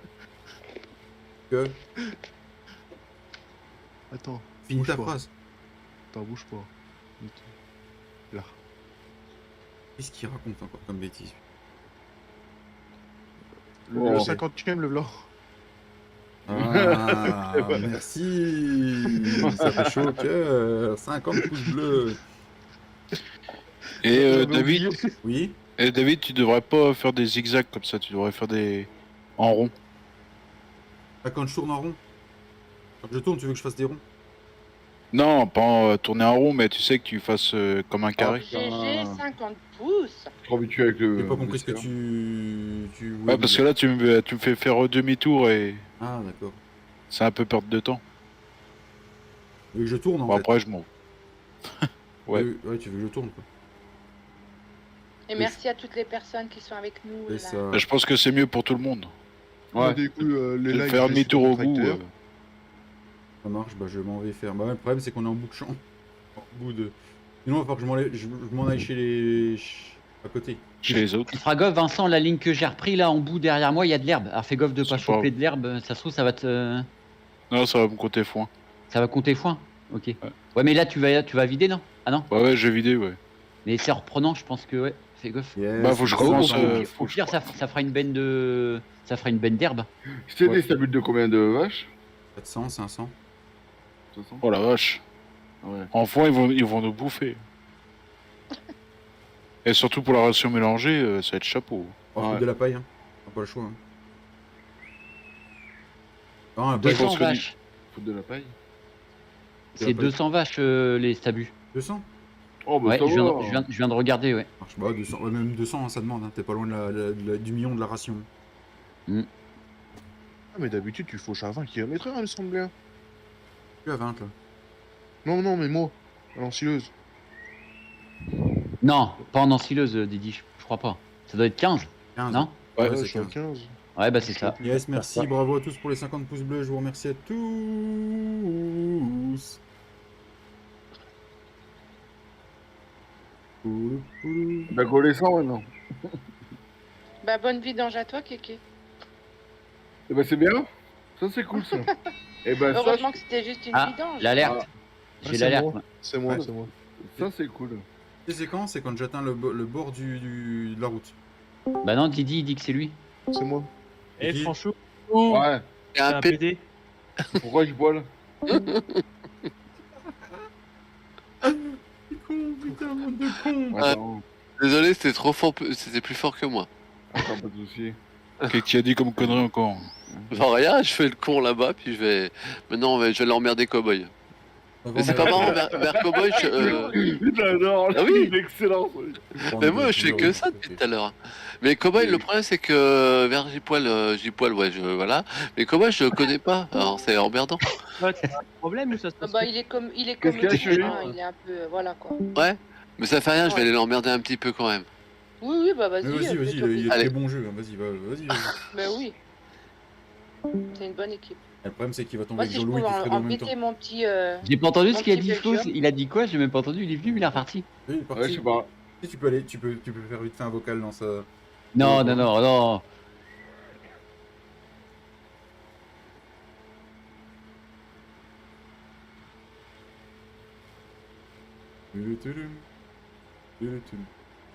Que Attends. Finis bouge ta pas. phrase. Attends, bouge pas. Là. Qu'est-ce qu'il raconte encore comme bêtise? Le Oh. 50e, le blanc. Ah, merci. Ça fait chaud au cœur. 50 pouces bleus. Et J'avais David, oublié. Oui. David, tu devrais pas faire des zigzags comme ça, tu devrais faire des en rond. Ah, quand je tourne en rond. Quand je tourne, tu veux que je fasse des ronds? Non, pas tourner en rond, mais tu sais que tu fasses comme un carré. GG 50 pouces. Trop habitué avec le. J'ai pas compris ce que le tu voulais Ouais, parce me que dire. là, tu me fais faire demi-tour et Ah, d'accord. c'est un peu perte de temps. Tu veux que je tourne en Bon, fait? après, je m'en. Ouais. Ouais, tu veux que je tourne quoi. Et merci à toutes les personnes qui sont avec nous. C'est là. ça. Je pense que c'est mieux pour tout le monde. Moi, Ouais. du coup, les De lives. faire je les suis demi-tour au sur mon bout. tracteur. Ça marche, bah je m'en vais faire. Bah, le problème c'est qu'on est en bout de champ. En bout de. Sinon, il va falloir que je m'en aille chez les. à côté. Chez les autres. Tu feras gaffe, Vincent, la ligne que j'ai repris là en bout derrière moi, il y a de l'herbe. Alors fais gaffe de pas C'est pas- choper de l'herbe, ça se trouve, ça va te. Non, ça va me compter foin. Ça va compter foin. Ok. Ouais, mais là tu vas vider, non? Ah non? Ouais, j'ai vidé, ouais. Mais c'est en reprenant, je pense que ouais. Fais gaffe. Yes. Bah, faut que je Au- commence. au pire, ça fera une benne de. Ça fera une benne d'herbe. Je t'ai Ouais. dit, ça bute de combien de vaches? 400, 500. 500. Oh la vache. Ouais. En foin, ils vont nous bouffer. Et surtout pour la ration mélangée, ça va être chapeau. On va Ouais. foutre de la paille, hein. On a pas le choix. Hein. Non, la Je paille, 200 pense que vaches. Foutre de la paille. C'est 200 vaches les stabus. 200 Oh, bah Ouais, ça je viens, va. de, je viens de regarder, ouais. marche. Bah, 200. Ouais, même 200, hein, ça demande. Hein. T'es pas loin du million de la ration. Ah, mais d'habitude, tu fauches à 20 km/h, il me semble bien. Tu à 20 là. Non, non, mais moi, à l'ensileuse. Non, pas en ensileuse, Didi, je crois pas. Ça doit être 15, 15. non? Ouais, Ouais, c'est je suis à 15. 15. Ouais, bah c'est ça. Yes, merci, bravo à tous pour les 50 pouces bleus. Je vous remercie à tous. Poulou, poulou. T'as collé 100 maintenant. Bah bonne vidange à toi, Kéké. Eh ben c'est bien. Ça c'est cool ça. Eh ben ça, Heureusement que c'était juste une Ah, vidange. l'alerte. J'ai c'est l'alerte. moi. moi. C'est moi, Ouais. c'est moi. ça c'est cool. Tu sais, c'est quand? C'est quand j'atteins le bord de la route. Bah non, Didi, il dit que c'est lui. C'est moi. Et Qui franchement, Ouais. Il y a un PD. Pourquoi je bois là? Putain, monde de con. Attends, Désolé, c'était trop fort, c'était plus fort que moi. attends, pas de soucis. Qu'est-ce que tu as dit comme connerie encore? Enfin, rien, je fais le con là-bas, puis je vais. Maintenant, je vais l'emmerder Cowboy. Mais c'est pas marrant, vers Cowboy, J'adore, Ah oui. il est excellent. Mais moi, je fais que ça depuis tout à l'heure. Mais Cowboy, le problème, c'est que vers J-Poil, ouais, voilà. Mais Cowboy, je le connais pas, alors c'est emmerdant. Ouais, t'as un problème ou ça se passe il est comme Qu'est-ce le qu'il y a chez lui chien, il est un peu, voilà quoi. Ouais, mais ça fait rien, je vais aller l'emmerder un petit peu quand même. Oui, bah vas-y. Vas-y, vas-y, fais-toi il y a Allez. des bons jeux. Vas-y, vas-y. Mais oui. C'est une bonne équipe. Le problème, c'est qu'il va tomber Moi, avec si je Jean-Louis pouvais qui ferait dans le même temps. embêter mon petit. J'ai pas entendu mon ce qu'il a petit dit, Flo. Belgium. Il a dit quoi? J'ai même pas entendu. Il est venu, mais il est reparti. Oui, il est parti. Ouais, je sais pas. Si tu peux aller, tu peux faire vite fait un vocal dans sa. Non, non, non, non.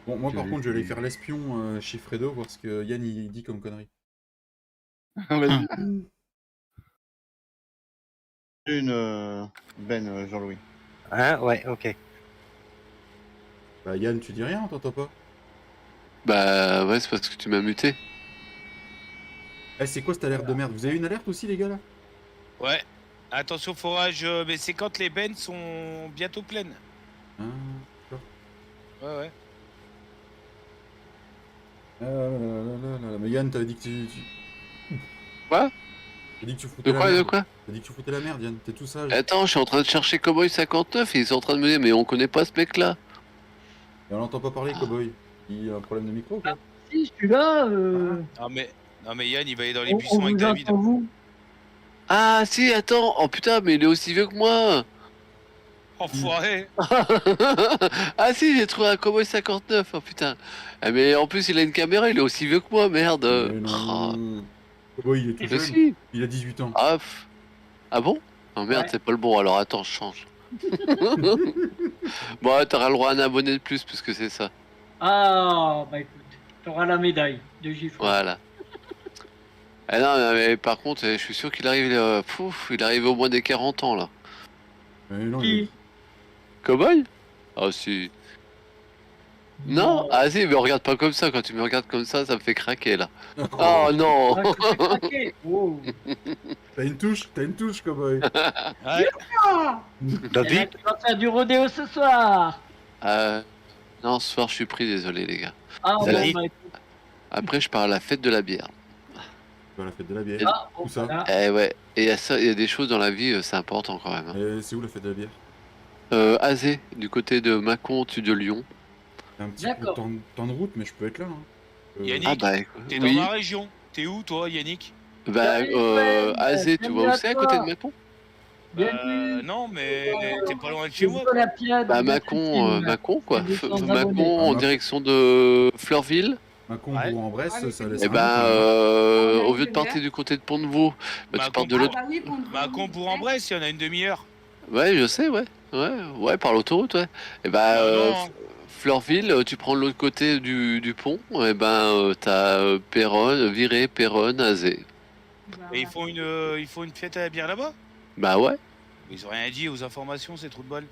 Bon, moi par contre, je vais aller faire l'espion chez Fredo, voir ce que Yann il dit comme connerie. Vas-y. Ben, Jean-Louis. Hein, ouais, ok. Bah Yann, tu dis rien, t'entends pas? Bah ouais, c'est parce que tu m'as muté. Eh, c'est quoi cette alerte de merde? Vous avez une alerte aussi, les gars, là? Ouais. Attention forage, mais c'est quand les bennes sont bientôt pleines. Ah, d'accord. Ouais, ouais. Mais Yann, t'avais dit que Quoi? T'as dit que tu foutais De quoi, la de merde. quoi? T'as dit que tu foutais la merde, Yann, t'es tout sage. Attends, je suis en train de chercher Cowboy 59 et ils sont en train de me dire, mais on connaît pas ce mec-là. Et on l'entend pas parler, Cowboy. Il a un problème de micro, quoi? Si, je suis là. Non mais Yann, il va aller dans les On buissons avec vous David. entend, vous. Ah si, attends, oh putain, mais il est aussi vieux que moi. Enfoiré. Ah si, j'ai trouvé un Cowboy 59, oh putain. Ah, mais en plus, il a une caméra, il est aussi vieux que moi, merde. Ah. Cowboy, il est tout Mais jeune. si. Il a 18 ans. Ah, ah bon? Oh merde, Ouais. c'est pas le bon, alors attends, je change. Bon, ouais, t'auras le droit à un abonné de plus, puisque c'est ça. Ah, bah écoute, t'auras la médaille de Gifle. Voilà. Ah non, mais par contre, je suis sûr qu'il arrive, il arrive au moins des 40 ans, là. Non, Qui? Cowboy? Ah si. Non? Ah si, mais regarde pas comme ça, quand tu me regardes comme ça me fait craquer, là. Oh non. Ah, tu fais craquer. Oh. T'as une touche, Cowboy. Ouais. David, tu vas faire du rodéo ce soir. Non, ce soir, je suis pris, désolé, les gars. Ah, bon, David. bah, écoute. Après, je pars à la fête de la bière. Tu vas à la fête de la bière. Ah, bon, Où ça? voilà. Eh ouais, et il y a des choses dans la vie, c'est important quand même. Et c'est où la fête de la bière? Azé, du côté de Mâcon, au-dessus de Lyon. C'est un petit peu de temps de route, mais je peux être là. Hein. Yannick, Ah bah, écoute, t'es oui. dans ma région. T'es où toi, Yannick? Bah, Azé, tu vois où c'est à côté de Mâcon? Non, mais t'es pas loin de chez moi. Bah, Mâcon, quoi. Mâcon en direction de Fleurville. Mâcon, Bourg-en-Bresse, ça laisse. Et bah, au lieu de partir du côté de Pont-de-Vaux, bah, tu pars de l'autre. Mâcon pour en Bresse, il y en a une demi-heure. Ouais, je sais, ouais. Ouais, par l'autoroute, ouais. Et bah, Fleurville, tu prends l'autre côté du pont, et ben, t'as Péronne, Viré, Péronne, Azé. Et ils font une fête à la bière là-bas? Bah ouais. Ils ont rien dit aux informations, c'est trop de bol.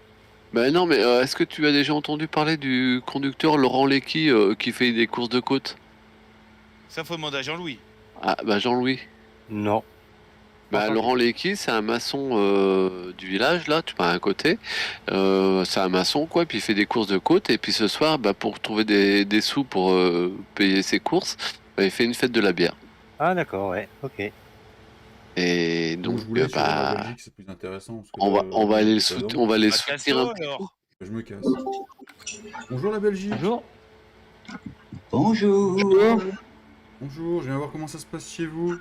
Bah non, mais est-ce que tu as déjà entendu parler du conducteur Laurent Lecky qui fait des courses de côte? Ça, faut demander à Jean-Louis. Ah, bah Jean-Louis. Non. Bah Laurent Lecky, c'est un maçon du village, là, tu vas à côté. C'est un maçon, quoi, puis il fait des courses de côte. Et puis ce soir, bah, pour trouver des sous pour payer ses courses, bah, il fait une fête de la bière. Ah d'accord, ouais, ok. Et donc, La Belgique, c'est plus intéressant. Parce que on va aller on va les soutenir un peu. Je me casse. Bonjour la Belgique. Bonjour. Bonjour, je viens voir comment ça se passe chez vous.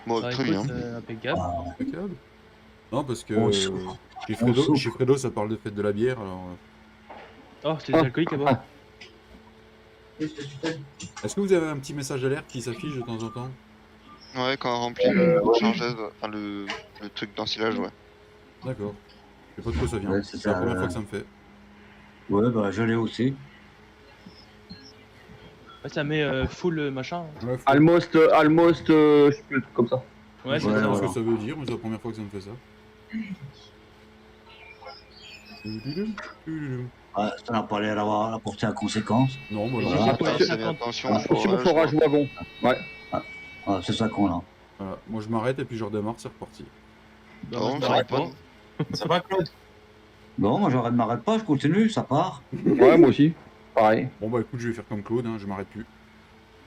Bon, très bien. Impeccable. Impeccable. Non, parce que Bonjour. chez Fredo, ça parle de fête de la bière, alors. Oh, c'est des alcooliques là-bas. Est-ce que vous avez un petit message d'alerte qui s'affiche de temps en temps? Ouais, quand on remplit le chargeuse, enfin le truc d'ensilage, ouais. D'accord. Je sais pas de quoi ça vient. Ouais, c'est la première fois que ça me fait. Ouais, bah je l'ai aussi. Ouais, ça met full machin. Almost, je sais plus, comme ça. Ouais, Je c'est sais ça. pas ce que ça veut dire, mais c'est la première fois que ça me fait ça. Ouais, ça n'a pas l'air d'avoir la portée à conséquence. Non, moi, Voilà. Attention, forage wagon. Ouais. Ah, c'est ça qu'on a. Voilà. Moi, je m'arrête et puis je redémarre, c'est reparti. Non, j'arrête pas. Ça va, Claude? Bon, moi, je m'arrête pas, je continue, ça part. Ouais, moi aussi. Pareil. Bon, bah écoute, je vais faire comme Claude, hein, je m'arrête plus.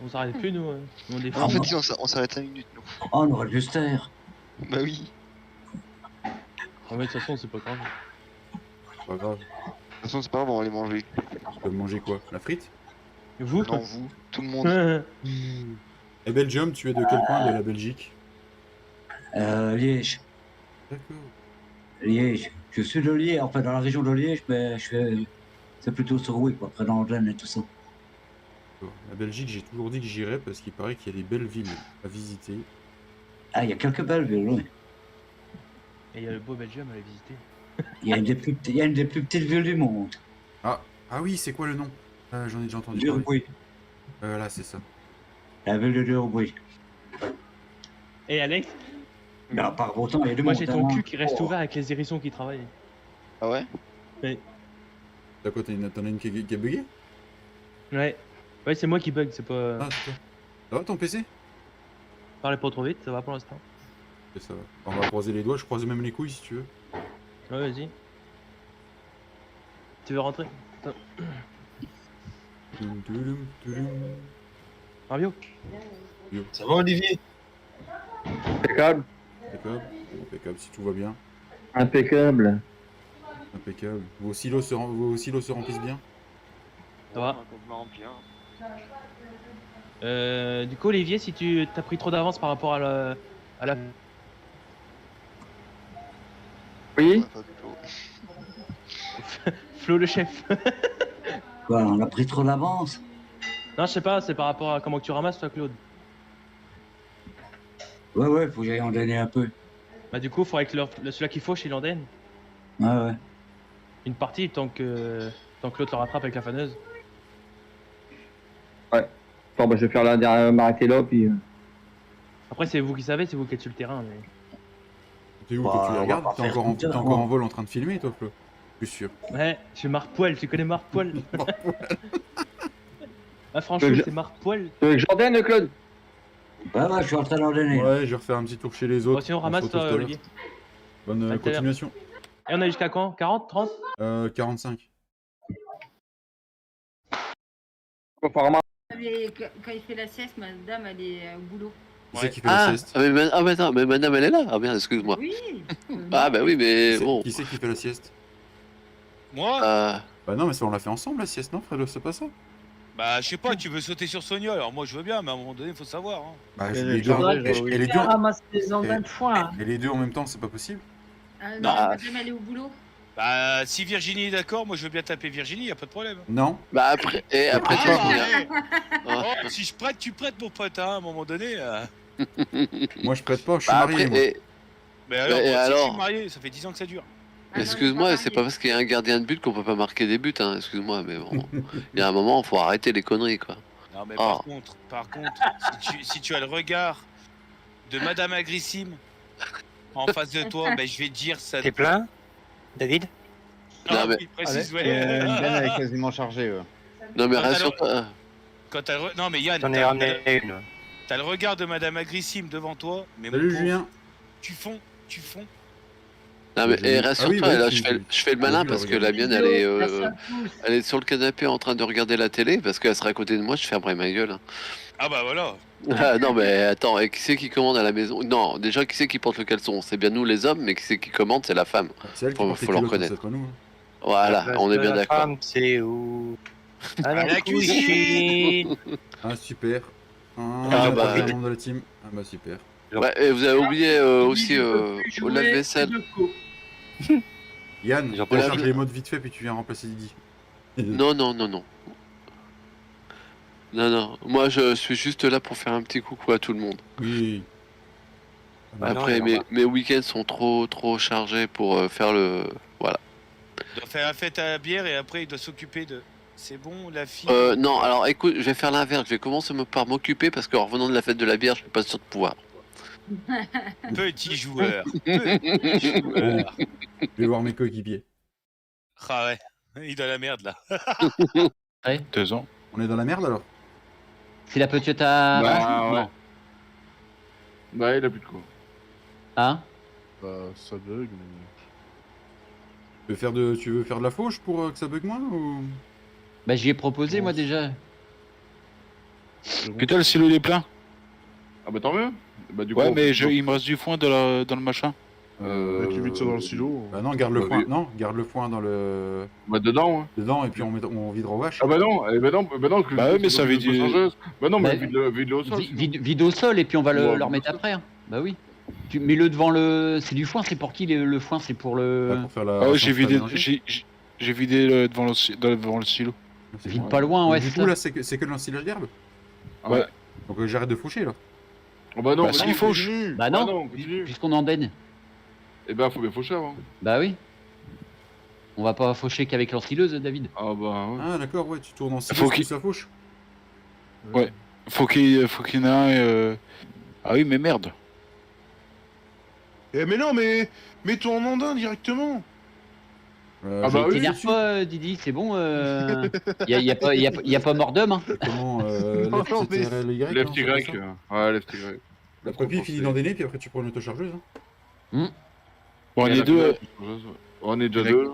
On s'arrête plus, nous. On est En fait, si, on s'arrête à 1 minute, nous. Oh, on aurait dû se taire. Bah oui. Ouais, de toute façon, c'est pas grave. Pas grave. De toute façon, c'est pas grave, on va aller manger. Tu peux manger quoi? La frite? Vous? Non, vous, tout le monde. Et Belgium, tu es de quel coin de la Belgique? Liège. D'accord. Liège. Je suis de Liège, enfin dans la région de Liège, mais c'est plutôt sur oui, quoi, près d'Andeln et tout ça. La Belgique, j'ai toujours dit que j'irais parce qu'il paraît qu'il y a des belles villes à visiter. Ah, il y a quelques belles villes, oui. Et il y a le beau Belgium à aller visiter. Il y a une des plus petites villes du monde. Ah oui, c'est quoi le nom? J'en ai déjà entendu Durbuy. parler. Là, c'est ça. La ville de Durbuy. Et Alex? Mais à part autant, il y a du Moi monde. j'ai ton hein. cul qui reste ouvert avec les hérissons qui travaillent. Ah ouais? Ouais. T'as quoi? T'en as une qui a bugué? Ouais. Ouais, c'est moi qui bug, c'est pas. Ah, c'est toi. Ça va ton PC? Parlez pas trop vite, ça va pour l'instant. Et ça va. On va croiser les doigts, je croise même les couilles si tu veux. Ouais, vas-y. Tu veux rentrer? Attends. Mario? Ça va, Olivier? Impeccable. Impeccable, si tout va bien. Impeccable. Impeccable. Vos silos se remplissent bien? Ça va. Du coup, Olivier, si tu t'as pris trop d'avance par rapport à la. Oui. Flo le chef. Quoi, on a pris trop d'avance? Non, je sais pas, c'est par rapport à comment que tu ramasses, toi, Claude. Ouais, faut que j'aille en donner un peu. Bah, du coup, faudrait que celui-là qu'il faut chez Landenne. Ouais. Une partie tant que l'autre le rattrape avec la faneuse. Ouais. Bon, bah, je vais faire la dernière, m'arrêter là, puis. Après, c'est vous qui savez, c'est vous qui êtes sur le terrain. Mais... T'es où Bah, toi, tu les on va regardes? pas T'es faire encore, tout ça, encore moi. en vol en train de filmer, toi, Flo? Plus sûr. Ouais, je suis Marc Poil, tu connais Marc Poil? Ah, franchement, c'est Marc Poil. Tu veux que j'ordonne, Claude? Ouais, je suis en train d'en donner. Ouais, je vais refaire un petit tour chez les autres. Bon, sinon, On se ramasse retrouve toi, tout à l'heure. Olivier. Bonne À tout à l'heure. continuation. Et on a jusqu'à quand? 40? 30? 45. Mais quand il fait la sieste, madame, elle est au boulot. Qui c'est qui fait la sieste? mais attends, mais madame elle est là. Ah merde, excuse-moi. Oui. Ah bah oui, mais bon. Qui c'est qui fait la sieste? Moi? Bah non, mais ça on l'a fait ensemble la sieste, non Fredo? C'est pas ça? Bah, je sais pas, tu veux sauter sur Sonia, alors moi je veux bien, mais à un moment donné, faut savoir. Hein. Bah, Et les deux, et les deux, ramasse les engins de foin. et les deux en même temps, c'est pas possible? Non, Bah, madame, elle est au boulot. Bah, si Virginie est d'accord, moi je veux bien taper Virginie, y a pas de problème. Non. Bah après, après tu Oh, si je prête, tu prêtes mon pote, hein, à un moment donné. Moi je prête pas, je suis Bah, marié. après, Moi. Mais alors, et moi aussi, je alors suis marié, ça fait 10 ans que ça dure. Excuse-moi, c'est pas parce qu'il y a un gardien de but qu'on peut pas marquer des buts, hein. Excuse-moi, mais bon, il y a un moment, faut arrêter les conneries, quoi. Non, mais Oh. par contre, si tu as le regard de Madame Agrissime en face de toi, ben je vais te dire ça. T'es plein, David? Ah, Non, mais- oui, précise, ouais. Une benne, elle est quasiment chargée. Ouais. Non, mais Quand t'as rassure-toi. Quand t'as non mais Yann, J'en ai ramené une. t'as le regard de Madame Agrissime devant toi, mais Salut mon pauvre, Julien. tu fonds. Non, mais Ah rassure-toi, oui, bah, là, tu- je fais le malin tu parce que regardes. la mienne, elle est sur le canapé en train de regarder la télé parce qu'elle sera à côté de moi, je fermerai ma gueule. Hein. Ah bah voilà. Ah, non, mais attends, et qui c'est qui commande à la maison? Non, déjà, qui c'est qui porte le caleçon? C'est bien nous les hommes, mais qui c'est qui commande? C'est la femme. C'est elle qui Faut porte les le culottes, reconnaître. c'est pas nous. Hein. Voilà, on est bien d'accord. C'est où? À la la cuisine. cuisine. Ah super. Ah, bah, le membre de la team. Ah bah super. Ouais, et vous avez oublié aussi au lave-vaisselle. Yann, Ils ont on pas charge la- les modes vite fait puis tu viens remplacer Didi. Non, non, non, non. Non, non, moi je suis juste là pour faire un petit coucou à tout le monde. Oui. Après, mes week-ends sont trop chargés pour faire le... Voilà. Il doit faire la fête à la bière et après il doit s'occuper de. C'est bon, la fille. Non, alors écoute, je vais faire l'inverse. Je vais commencer par m'occuper parce qu'en revenant de la fête de la bière, je suis pas sûr de pouvoir. Petit joueur. Petit joueur. Je vais voir mes coéquipiers. Ah ouais, il est dans la merde là. Ouais. 2 ans. On est dans la merde alors? C'est la petite à. Bah ouais. Non. Bah il a plus de quoi. Hein? Bah, ça bug, mais. Tu veux faire de la fauche pour que ça bug moins ou... Bah j'y ai proposé moi déjà. Putain, le silo il est plein. Ah bah tant mieux. Bah du coup. Ouais, mais il me reste du foin dans le machin. Tu vides ça dans le silo. Bah non, garde le foin. Non, garde le foin dans le. Bah dedans, ouais. Dedans et puis on videra aux vaches. Ah bah non, Bah ouais, mais ça veut dire. Bah non, mais Bah, vide-le au sol. Vide au sol et puis on va Ouais, le remettre après. Hein. Bah oui. Tu mets-le devant le. C'est du foin, c'est pour qui le foin? C'est pour le. Pour faire la. Ah ouais, j'ai vidé devant le silo. Vide pas loin, ouais. Du coup, là, c'est que de l'ensilage d'herbe? Ouais. Donc j'arrête de faucher là. Oh bah non, bah s'il fauche. Bah non, puisqu'on en daigne. Eh ben faut bien faucher avant. Bah oui. On va pas faucher qu'avec l'ensileuse, David. Ah bah ouais. Ah d'accord, ouais, tu tournes en sileuse puis ça fauche. Ouais. Faut qu'il y en ait un. Ah oui, mais merde. Eh mais non, mais mets-toi en andin directement. Ah bah oui. T'énerve pas, Didi, c'est bon. Y a pas mort d'homme. Hein. Comment Left Y. Ouais, left Y. Après puis il finit d'endainer puis après tu prends une autochargeuse. Bon, on est deux. On est déjà deux.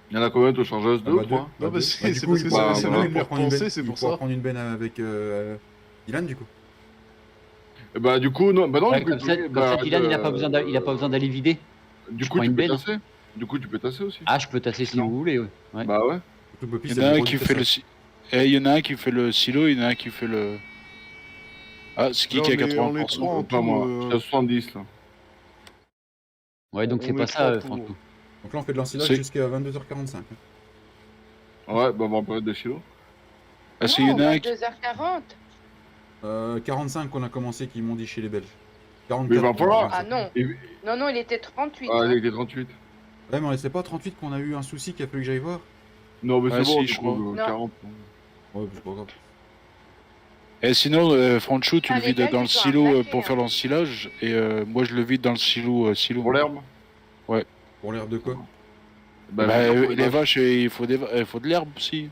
Il y en a combien d'autochargeuses? Deux ou trois? Non, bah c'est parce que c'est même pour penser, c'est pour ça. Prendre une benne avec Dylan du coup. Bah du coup non, bah non. Ouais, comme ça, Dylan il a pas besoin d'aller vider. Du coup tu peux tasser. Du coup tu peux tasser aussi. Ah je peux tasser si vous voulez, ouais. Bah ouais. Il y en a un qui fait le il y en a un qui fait le silo, il y en a un qui fait le. Ah, c'est qui a 80%? Pas moi, j'ai 70 là. Ouais, donc c'est pas ça, Franco. Donc là on fait de l'ensilage jusqu'à 22h45. Ouais, bah on va parler des silos. Ah, c'est y en a un qui. 2h40. 45 qu'on a commencé qui m'ont dit chez les Belges. 44. Mais va falloir. Ah non. Non, il était 38. Ah, il était 38. Ouais, mais c'est pas 38 qu'on a eu un souci qu'il a fallu que j'aille voir. Non, mais c'est bon, si, je crois. 40. Ouais, c'est pas grave. Et sinon, Franchou, tu le les vides Belges, dans le ils sont silo attaqués, pour faire l'ensilage, et moi je le vide dans le silo. Pour l'herbe? Ouais. Pour l'herbe de quoi? Les vaches, il faut de l'herbe aussi.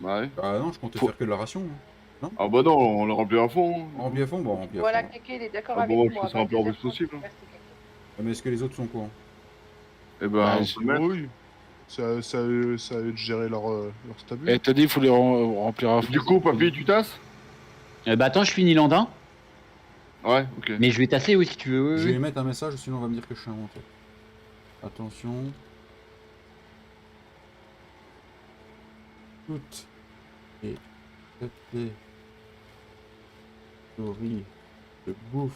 Bah ouais. Ah non, je comptais faire que de la ration. Non ah bah non, on le remplit à fond. On remplit à fond? Bon, on remplit à fond. Voilà, Kéké, il est d'accord ah avec bon, moi. c'est rempli en plus possible. Mais est-ce que les autres sont courants? Eh ben, oui. Ça a eu de gérer leur statut. Et t'as dit il faut les remplir à fond. Du coup, papy, tu tasses? Bah attends, je finis l'andin. Ouais, ok. Mais je vais tasser, oui, si tu veux. Je vais mettre un message, sinon on va me dire que je suis inventé. Attention. Toutes les catégories de bouffe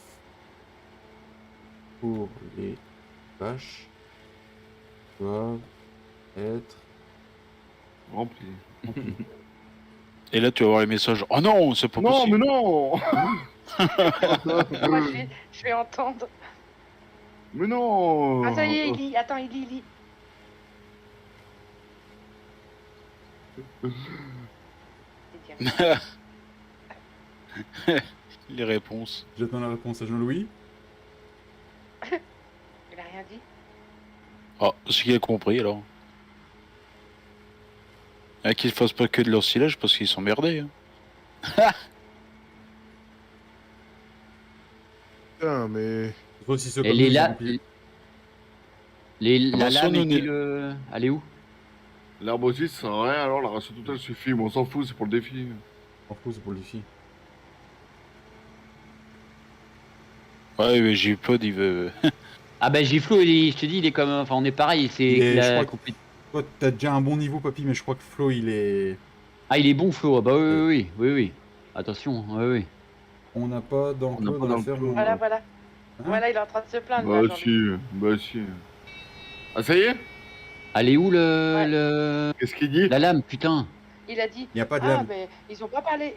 pour les vaches doivent être remplies. Et là, tu vas voir les messages. Oh non, c'est pas possible. Non, mais non. Moi, je vais entendre. Mais non. Ah, ça y est, il lit. Attends, il lit. Les réponses. J'attends la réponse à Jean-Louis. Il a rien dit. Ah, ce qu'il a compris alors. Qu'ils fassent pas que de l'ensilage parce qu'ils sont merdés. Hein. Putain, mais. Et les là. La lame et le. Elle est où? L'herbe aussi, ça sert à rien, alors la ration totale suffit, mais on s'en fout, c'est pour le défi. On s'en fout, c'est pour le défi. Ouais, mais J-Pod, il veut. Ah bah J-Flo, je te dis, il est comme. Enfin, on est pareil, c'est. Toi, t'as déjà un bon niveau, papy, mais je crois que Flo, il est. Ah, il est bon, Flo. Ah bah oui. Attention, oui. On n'a pas d'enclos dans la ferme. Voilà. Hein? Voilà, il est en train de se plaindre. Bah si. Ah, ça y est? Elle est où le. Qu'est-ce qu'il dit? La lame, putain. Il a dit. Il n'y a pas de lame. Mais ils ont pas parlé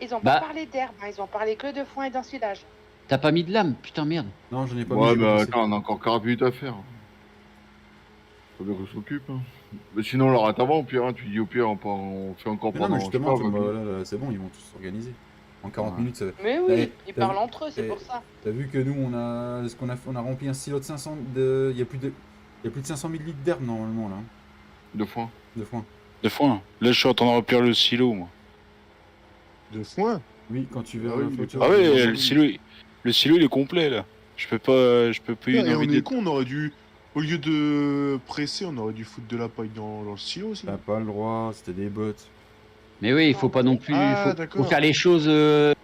d'herbe, hein, ils ont parlé que de foin et d'ensilage. T'as pas mis de lame, putain, merde. Non, j'en ai pas mis. Ouais, bah attends, on a encore 40 minutes à faire. Faut bien qu'on s'occupe. Hein. Mais sinon, on l'arrête avant, au pire, hein, tu dis au pire, on fait encore mais non, mais justement, c'est bon, ils vont tous s'organiser. En 40 minutes, ça va. Mais oui, ils parlent entre eux, c'est pour ça. T'as vu que nous, on a rempli un silo de 500... Il y a plus de 500 000 litres d'herbe, normalement, là. De foin. De foin. De foin. Là, je suis en train de remplir le silo, moi. De foin? Oui, quand tu verras... Ah ouais, le silo, il est complet, là. Je peux plus... Et on est con, on aurait dû... Au lieu de presser, on aurait dû foutre de la paille dans le silo aussi. T'as pas le droit, c'était des bots. Mais oui, il faut pas non plus. Faut faire les choses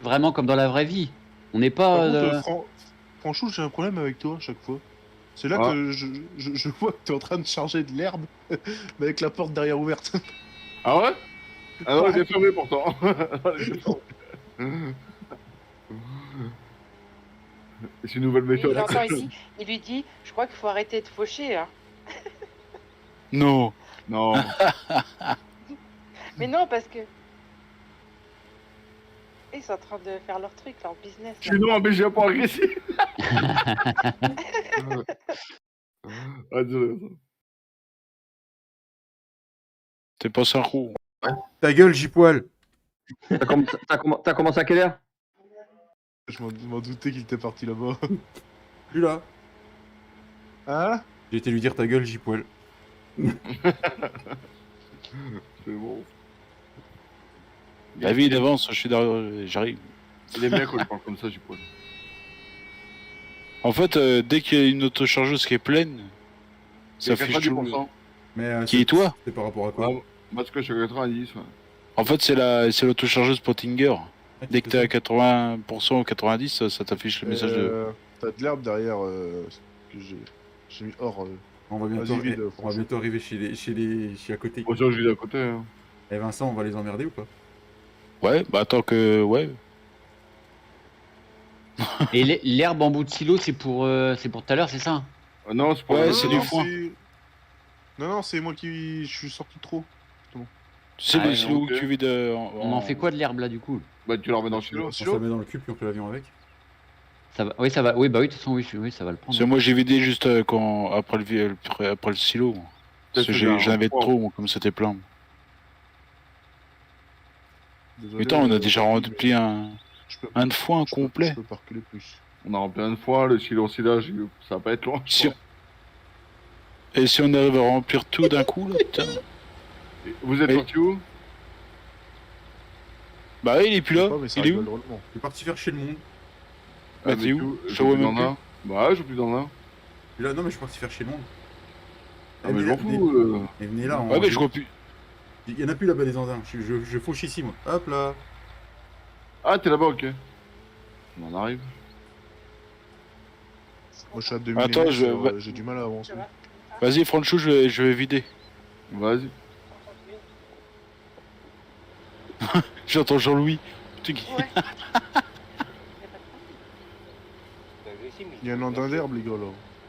vraiment comme dans la vraie vie. On n'est pas. Par contre, franchement, j'ai un problème avec toi à chaque fois. C'est là que je vois que t'es en train de charger de l'herbe, mais avec la porte derrière ouverte. Ah ouais? Ah non, j'ai fermé pourtant. C'est une nouvelle méthode. Il entend ici, il lui dit, je crois qu'il faut arrêter de faucher. Hein. Non. Non. Mais non, parce que... Ils sont en train de faire leur truc, leur business. Je suis non, mais j'ai pas agressif. T'es pas synchro. Ta gueule, J-Poil. T'as commencé à quelle heure? Je m'en doutais qu'il était parti là-bas. Plus là. Hein? J'ai été lui dire ta gueule, J-Poil. C'est bon. David, avance, je suis derrière, j'arrive. Il est bien quand il parle comme ça, J-Poil. En fait, dès qu'il y a une autochargeuse qui est pleine, ça fait chaud. Mais Qui est toi? C'est par rapport à quoi? Parce que je suis à 90, ouais. En fait, c'est l'autochargeuse Pottinger. Dès que t'es à 80% ou 90%, ça t'affiche le message de... T'as de l'herbe derrière que j'ai mis hors... On va bientôt arriver chez à côté. Moi, je vis à côté. Hein. Et Vincent, on va les emmerder ou pas? Ouais, bah attends que... Ouais. Et l'herbe en bout de silo, c'est pour tout à l'heure, c'est ça? Non, c'est pour... Ouais, c'est du foin. Non, c'est moi qui... Je suis sorti trop. Tu sais le silo où tu vis de... On en fait quoi de l'herbe là du coup? Bah tu la remets dans le silo. On se la met dans le cube puis on fait l'avion avec. Ça va, oui, ça va. Oui, bah oui, de toute façon, oui, ça va le prendre. Parce que moi j'ai vidé juste après le silo. Parce que j'en avais trop, moi, comme c'était plein. Désolé, putain, on a déjà rempli un de foin complet. Je peux pas reculer plus. On a rempli un de foin, le silo ensilage, ça va pas être loin. Et si on arrive à remplir tout d'un coup, là, putain. Vous êtes parti où? Bah il est plus là, il est où? Il est parti faire chez le monde. Bah t'es où? Je vois même plus. Bah je suis plus dans l'un. Là, non mais je suis parti faire chez le monde. Ah mais je m'en fous. Et venez là. Ouais mais je vois plus. Il y en a plus là-bas des andins. Je fauche ici moi. Hop là. Ah t'es là-bas, ok. On en arrive. Moi je suis à 2000. Attends, j'ai du mal à avancer. Vas-y Franchou, je vais vider. Vas-y. J'entends Jean-Louis. Ouais. Il y a un andin d'herbe, les gars, là.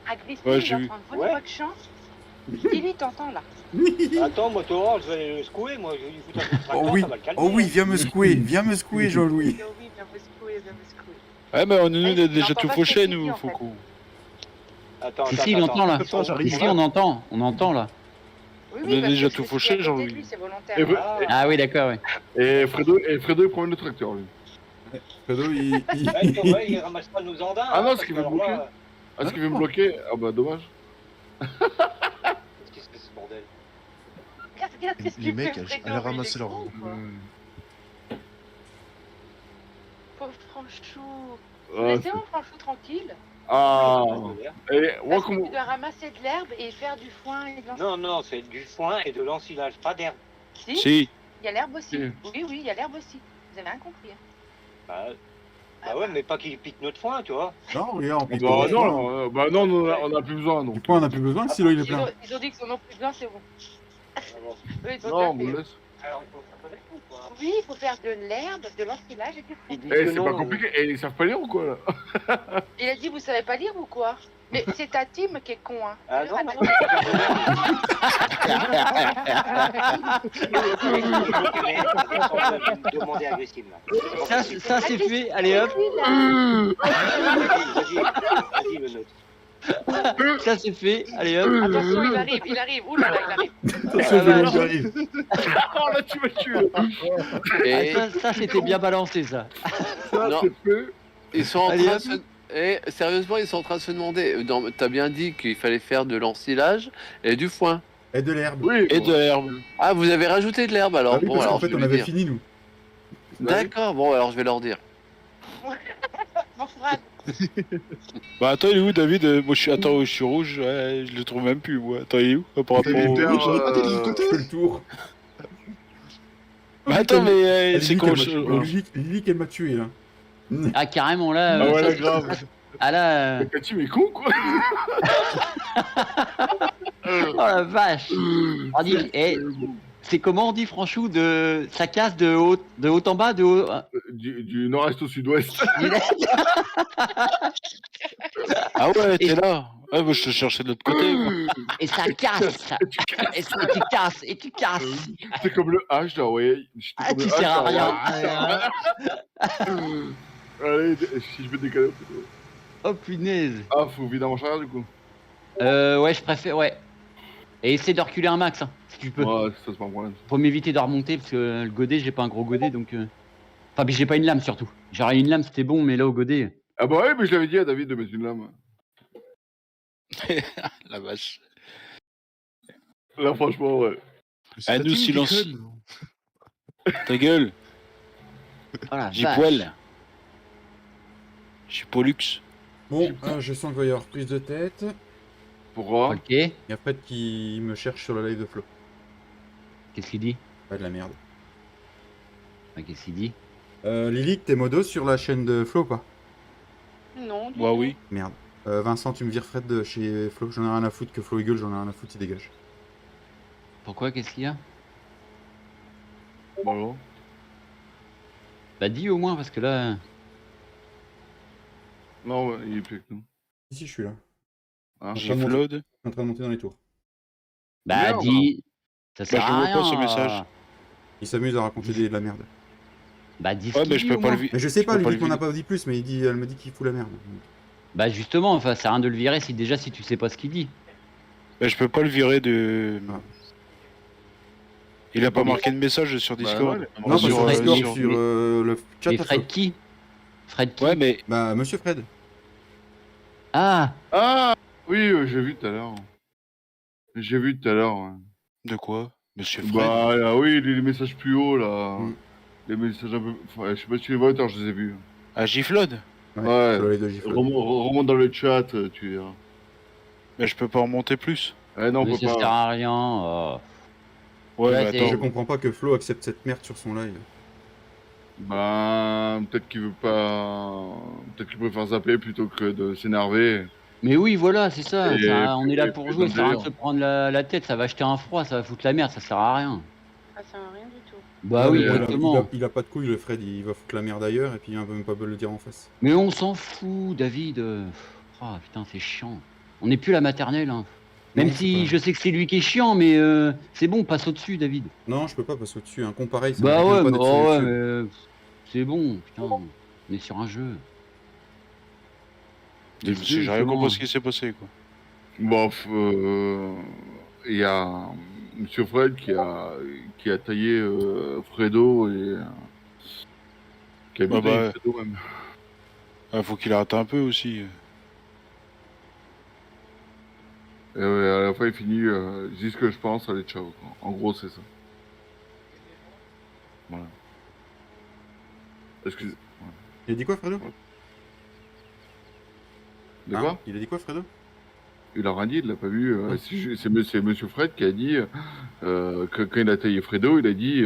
Agressif, Ouais, il est j'ai en vu. train de voler votre chance. Dis-lui, t'entends là. Attends, moi, Torrent, je vais le secouer, moi, je vais lui foutre un coup de tracteur, Oh oui, ça va le calmer. oh oui, viens me secouer, Jean-Louis. Oh oui, viens me secouer. Ouais mais nous on a déjà entend tout pas ce fauché, que tu dis, nous, en faut fait. qu'on... Attends, Ici, il entend là. j'arrive. Ici, on entend là. Oui, On a parce déjà que tout je fauché, suis à côté Jean-Louis. de lui, c'est volontaire. Ah oui, d'accord, oui. Et Fredo, il prend le tracteur, lui. Fredo, il... Ouais, il ramasse pas nos andins. Ah non, parce ce qu'il que veut alors bloquer. là, Ah, ce qu'il veut me bloquer. Ah bah dommage. qu'est-ce que c'est ce bordel? Regarde, qu'est-ce Les qu'il mecs, fait, elle Fredo, a mais ramassé il est leur... con, quoi. Pauvre Franchou. Ah, Laissez-moi Franchou tranquille. Ah. Et moi Parce que comment... tu dois ramasser de l'herbe et faire du foin et de l'ensilage. Non, c'est du foin et de l'ensilage, pas d'herbe. Si. Il y a l'herbe aussi. Si. Oui, il y a l'herbe aussi. Vous avez rien compris. Hein. Bah ouais, mais pas qu'il pique notre foin, tu vois. Non, regarde, on Bah non, on a plus besoin, non. Du coup, on a plus besoin, le silo il est plein. Ils ont dit qu'ils en ont plus besoin, c'est bon. Eux, ils ont Non, on déjà me fait. laisse. Alors il faut faire avec tout, quoi. Oui, il faut faire de l'herbe, de l'ensilage et du foin. Eh, c'est pas compliqué. Et ils savent pas lire ou quoi, là? Il a dit, vous savez pas lire ou quoi? Mais c'est ta team qui est con, hein. Ah non, Demander agressif, là. Ça c'est fait, allez hop. Vas-y, le nôtre. Ça c'est fait. Allez hop. Attention, il arrive. Ouh là là, il arrive. Attention, vélo qui arrive. Oh là, tu m'as tué. Ça c'était bien balancé ça. Non. Ils sont en Allez, train de hop. se... sérieusement, ils sont en train de se demander. T'as bien dit qu'il fallait faire de l'ensilage et du foin. Et de l'herbe. Oui. Et de l'herbe. Ah, vous avez rajouté de l'herbe alors. Ah oui, Bon, parce alors qu'en fait, je vais on lui avait dire. fini, nous. D'accord, bon, alors je vais leur dire. Mon frère. Bah attends, il est où David? Moi je suis rouge, ouais, je le trouve même plus moi. Attends, il est où par rapport au rouge? Je fais le tour. Bah attends, mais c'est quoi Lily qui m'a tué, là. Ah carrément là. Ah ouais, ça, là, grave. Ah là. Mais Cathy, mais con, quoi. Oh la vache. On dit, c'est comment on dit Franchou de ça casse de haut en bas, de haut. Du nord-est au sud-ouest. Ah ouais, t'es là. Ouais, moi je te cherchais de l'autre côté. Quoi. Et ça casse. Et tu casses. Et tu casses. C'est comme le H là, ouais. Ah, tu sers à rien. Allez, si je vais décaler un peu. Oh punaise. Ah, faut vider en charrière du coup. Ouais, je préfère, ouais. Et essaie de reculer un max, hein, si tu peux. Ouais, ça c'est pas un problème. Faut m'éviter de remonter parce que le godet, j'ai pas un gros godet donc. Enfin, puis j'ai pas une lame surtout. J'aurais une lame, c'était bon, mais là au godet. Ah bah ouais, mais je l'avais dit à David de mettre une lame. La vache. Là, franchement, ouais. Ah, nous, silence. Ta gueule. Oh la J'ai vache. poil. Je suis Pollux. Bon, je sens qu'il va y avoir prise de tête. Pourquoi? Ok. Il y a Fred qui me cherche sur le live de Flo. Qu'est-ce qu'il dit? Pas de la merde. Qu'est-ce qu'il dit? Lily, t'es modo sur la chaîne de Flo ou pas? Non, du Bah tout. oui. Merde. Vincent, tu me vires Fred de chez Flo. J'en ai rien à foutre que Flo il gueule, j'en ai rien à foutre, il dégage. Pourquoi? Qu'est-ce qu'il y a? Bonjour. Bah dis au moins parce que là. Non, ouais, il est plus avec nous. Si, je suis là. Hein, Je suis en train de monter- je suis en train de monter dans les tours. Bah Merde. dis. Ça sert je à vois rien. pas ce message. Il s'amuse à raconter de la merde. Bah dis. Ouais, mais je peux pas le Mais je sais je pas, peux pas Lily le qu'on a vider. pas dit plus, mais elle me dit qu'il fout la merde. Bah justement, enfin, ça sert à rien de le virer si tu sais pas ce qu'il dit. Bah, je peux pas le virer de. Il a pas marqué de message sur Discord. ouais, Non, pas sur Discord, sur- sur le chat. Et à Fred Flo. qui? Fred qui? Ouais, mais. Bah, monsieur Fred. Ah. Ah oui, j'ai vu tout à l'heure. J'ai vu tout à l'heure. Ouais. De quoi? Monsieur Fred? Bah là, oui, les messages plus hauts là. Les messages un peu. Enfin, je sais pas si tu les vois, attends, je les ai vus. À Giflode? Ouais. sur les deux gifles. Remonte dans le chat, tu verras. Mais je peux pas remonter plus. Non, on Mais peut ça sert pas. à rien. Oh. Ouais, Ouais, mais c'est- attends. Je comprends pas que Flo accepte cette merde sur son live. Bah, peut-être qu'il veut pas. Peut-être qu'il préfère s'appeler plutôt que de s'énerver. Mais oui, voilà, c'est ça. Et- On est là et- pour et jouer, ça sert à rien de délire. se prendre la tête, ça va acheter un froid, ça va foutre la merde, ça sert à rien. Ça sert à rien du tout. Bah Ouais, oui, mais exactement. il a pas de couilles, le Fred, il va foutre la merde ailleurs et puis il va même pas le dire en face. Mais on s'en fout, David. Ah putain, c'est chiant. On n'est plus à la maternelle, hein. Même Non, c'est si pas- je sais que c'est lui qui est chiant, mais c'est bon, passe au-dessus, David. Non, je peux pas passer au-dessus. Un con pareil, ça Bah me ouais, pas mais, d'être oh ouais, silencieux. mais c'est bon, putain. On est sur un jeu. J'ai rien compris ce qui s'est passé, quoi. Bon, il y a Monsieur Fred qui a taillé Fredo et qui a Bah, taillé bah. Fredo même. Ah, faut qu'il arrête un peu aussi. Et ouais, à la fin il finit, je dis ce que je pense, allez ciao. Quoi. En gros c'est ça. Voilà. Excusez. Ouais. Il a dit quoi, Fredo? De Hein quoi? Il a dit quoi, Fredo? Il a rien dit, il l'a pas vu. C'est Monsieur Fred qui a dit que quand il a taillé Fredo, il a dit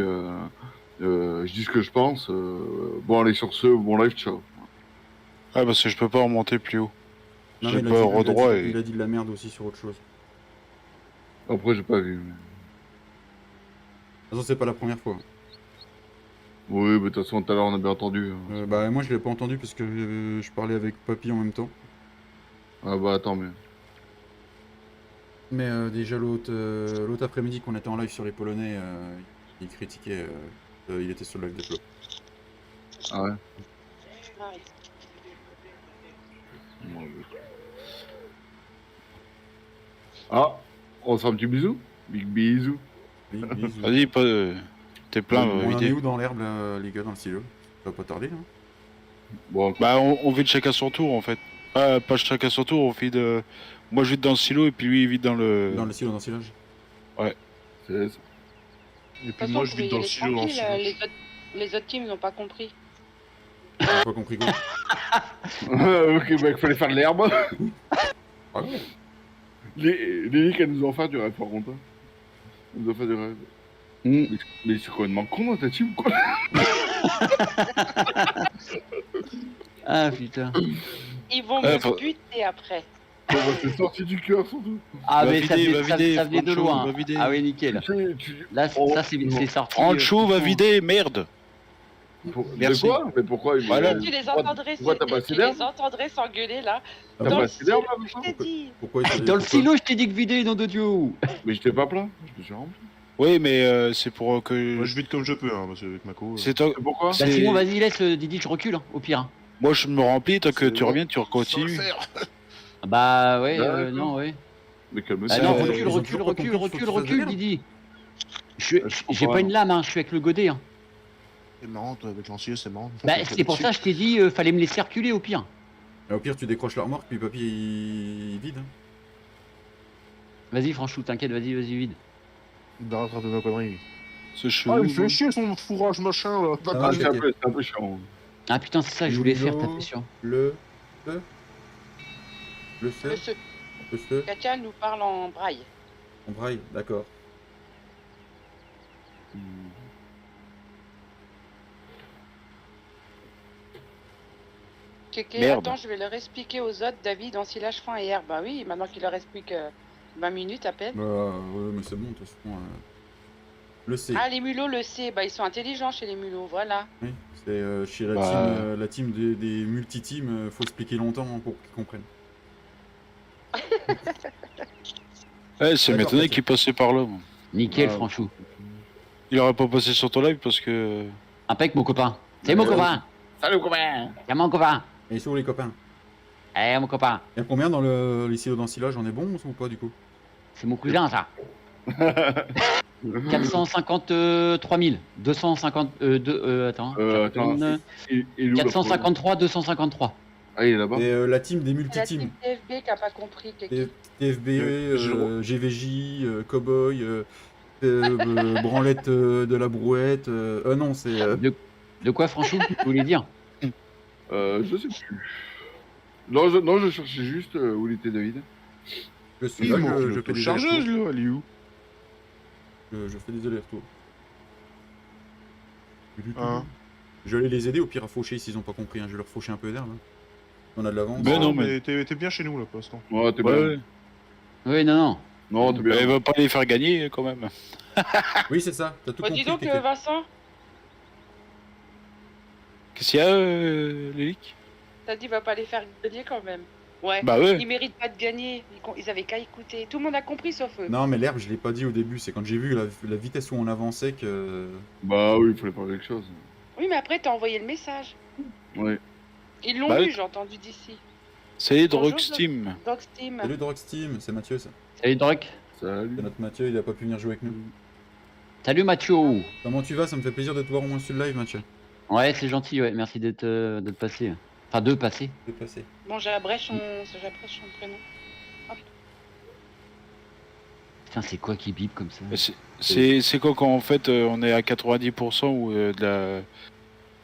je dis ce que je pense. Bon allez sur ce, bon live, ciao. Ah, parce que je peux pas remonter plus haut. Non, J'ai mais pas au droit et. il a dit de la merde aussi sur autre chose. De Après j'ai pas vu. Mais... toute façon, c'est pas la première fois. Oui, mais de toute façon tout à l'heure on a bien entendu. Hein. Bah, moi je l'ai pas entendu parce que je parlais avec Papy en même temps. Ah bah attends mais. Mais déjà l'autre après-midi qu'on était en live sur les Polonais, il critiquait, il était sur le live de Flo. Ah ouais. Ah, on se fait un petit bisou. Big bisou. Vas-y, pas. T'es plein, On en est vider. où dans l'herbe, là, les gars, dans le silo? Ça va pas tarder, hein. Bon, Bah, on vide chacun son tour en fait. Ah, pas chacun son tour, on vide. Moi je vide dans le silo et puis lui il vide dans le. Dans le silo d'ensilage. Ouais. c'est ça. Et De puis toute moi façon, je vous vis dans le pouvez y silo aller dans le tranquille, silo. les autres teams n'ont pas compris. J'ai pas compris quoi. Ok, bah il fallait faire de l'herbe. Ah ouais. Les Lick, elles nous ont fait du rêve par contre. Elles nous ont fait du rêve. Mais ils sont complètement cons dans ta team quoi. Ah putain. Ils vont Ouais, me faut- buter après. C'est sorti du cœur surtout. Ah, Va mais ça vider, venait, va vider, ça venait de Francho, loin. va vider. Ah oui, nickel. Là, ça, c'est sorti. Francho va franchement. vider, merde. Merci. De quoi? Mais pourquoi il Voilà. Tu les Pourquoi- entendrais, pourquoi t'as passé tu d'herbe? les entendrais s'engueuler là. Ah T'as Dans pas le assez d'herbe là, silo, machin? je t'ai dit. Pourquoi Dans le silo, je t'ai dit que vider, nom de Dieu. Mais j'étais pas plein, je me suis rempli. Oui, mais c'est pour que. Moi je vide comme je peux, hein, parce que avec Mako. C'est toi. Pourquoi? Bah, C'est- Simon, vas-y, laisse Didi, je recule, hein, au pire. Moi je me remplis, tant que C'est tu bon. reviens, tu continues. Bah, ouais, D'accord. non, ouais. Mais calme-toi. Ah non, ils ont recule, toujours recule, pas recule, compris qu'il faut recule, que tu fasses de recule, l'herbe. Didi. J'ai comprends pas pas, une lame, hein, je suis avec le godet. Hein. C'est marrant, toi, avec l'ancien, c'est marrant. Bah, c'est pour ça que je t'ai dit, fallait me laisser circuler au pire. Et au pire, tu décroches la remorque, puis papy il vide. Hein. Vas-y, Franchou, t'inquiète, vas-y, vide. D'arrêter un peu ma connerie. C'est chelou. Ah, il fait chier son fourrage machin là. Ah, Ah, ouais, c'est un peu chiant. Ah putain, c'est ça que je voulais faire, Milo, taper sur. Le Monsieur, ce Katia nous parle en braille. en braille, d'accord. Kéké, Merde. attends, je vais leur expliquer aux autres, David, ensilage, foin et herbe. Bah oui, maintenant qu'il leur explique 20 minutes à peine. Bah ouais, mais c'est bon, de toute façon. Le C. Ah, les mulots, le C, bah ils sont intelligents chez les mulots, voilà. Oui, c'est chez la Bah. team, la team des multi-teams, faut expliquer longtemps pour qu'ils comprennent. Ouais, c'est D'accord, m'étonné ok. qu'il passait par là. moi. Nickel, Ah. Franchou. Il aurait pas passé sur ton live parce que. Impec, mon copain. C'est mon copain. Salut copain. C'est mon copain. Et ils sont où les copains? Eh, mon copain. Il y a combien dans les silos d'ensilage? On est bon ou pas du coup? C'est mon cousin, ça. 453 000. 250. Attends. Attends. Et où, là, 453, 253. Ah, il est là-bas. Et la team des C'est la multi-teams. team TFB qui a pas compris, Kéké. TFBE, GVJ, Cowboy, Branlette de la Brouette. Non, c'est. De quoi, Franchou, tu voulais dire? Je sais plus. Non, je cherchais juste où il était David. Je suis là, je fais des chargeuse allers-retours. là, elle est où? Je fais des allers-retours. Hein? Je vais aller les aider au pire à faucher s'ils ont pas compris. Hein. Je vais leur faucher un peu d'herbe. Hein. On a de l'avance. Mais non, mais. T'es bien chez nous là pour l'instant. Ouais, t'es Ouais. bien. Oui, non. Non, t'es bien. Elle va pas les faire gagner quand même. Oui, c'est ça. T'as tout Bah, compris. dis donc, Kéké. Vincent, Qu'est-ce qu'il y a, Lélic? t'as dit va pas les faire gagner quand même. Ouais. Bah ouais. Ils méritent pas de gagner. Ils avaient qu'à écouter. Tout le monde a compris sauf eux. Non, mais l'herbe, je l'ai pas dit au début. C'est quand j'ai vu la vitesse où on avançait que. Bah oui, il fallait faire quelque chose. Oui, mais après, t'as envoyé le message. Ouais. Ils l'ont Bah vu, oui. j'ai entendu d'ici. C'est Bonjour, Drugsteam. Dogsteam. Salut Drugsteam, c'est Mathieu ça. Salut, Druck. Salut. C'est notre Mathieu, il a pas pu venir jouer avec nous. Salut, Mathieu. Comment tu vas? Ça me fait plaisir de te voir au moins sur le live, Mathieu. Ouais, c'est gentil, ouais. Merci d'être passé. Enfin, de passer. De passer. Bon, j'abrège son prénom. Hop. Putain, c'est quoi qui bip comme ça? C'est quoi quand en fait on est à 90% ou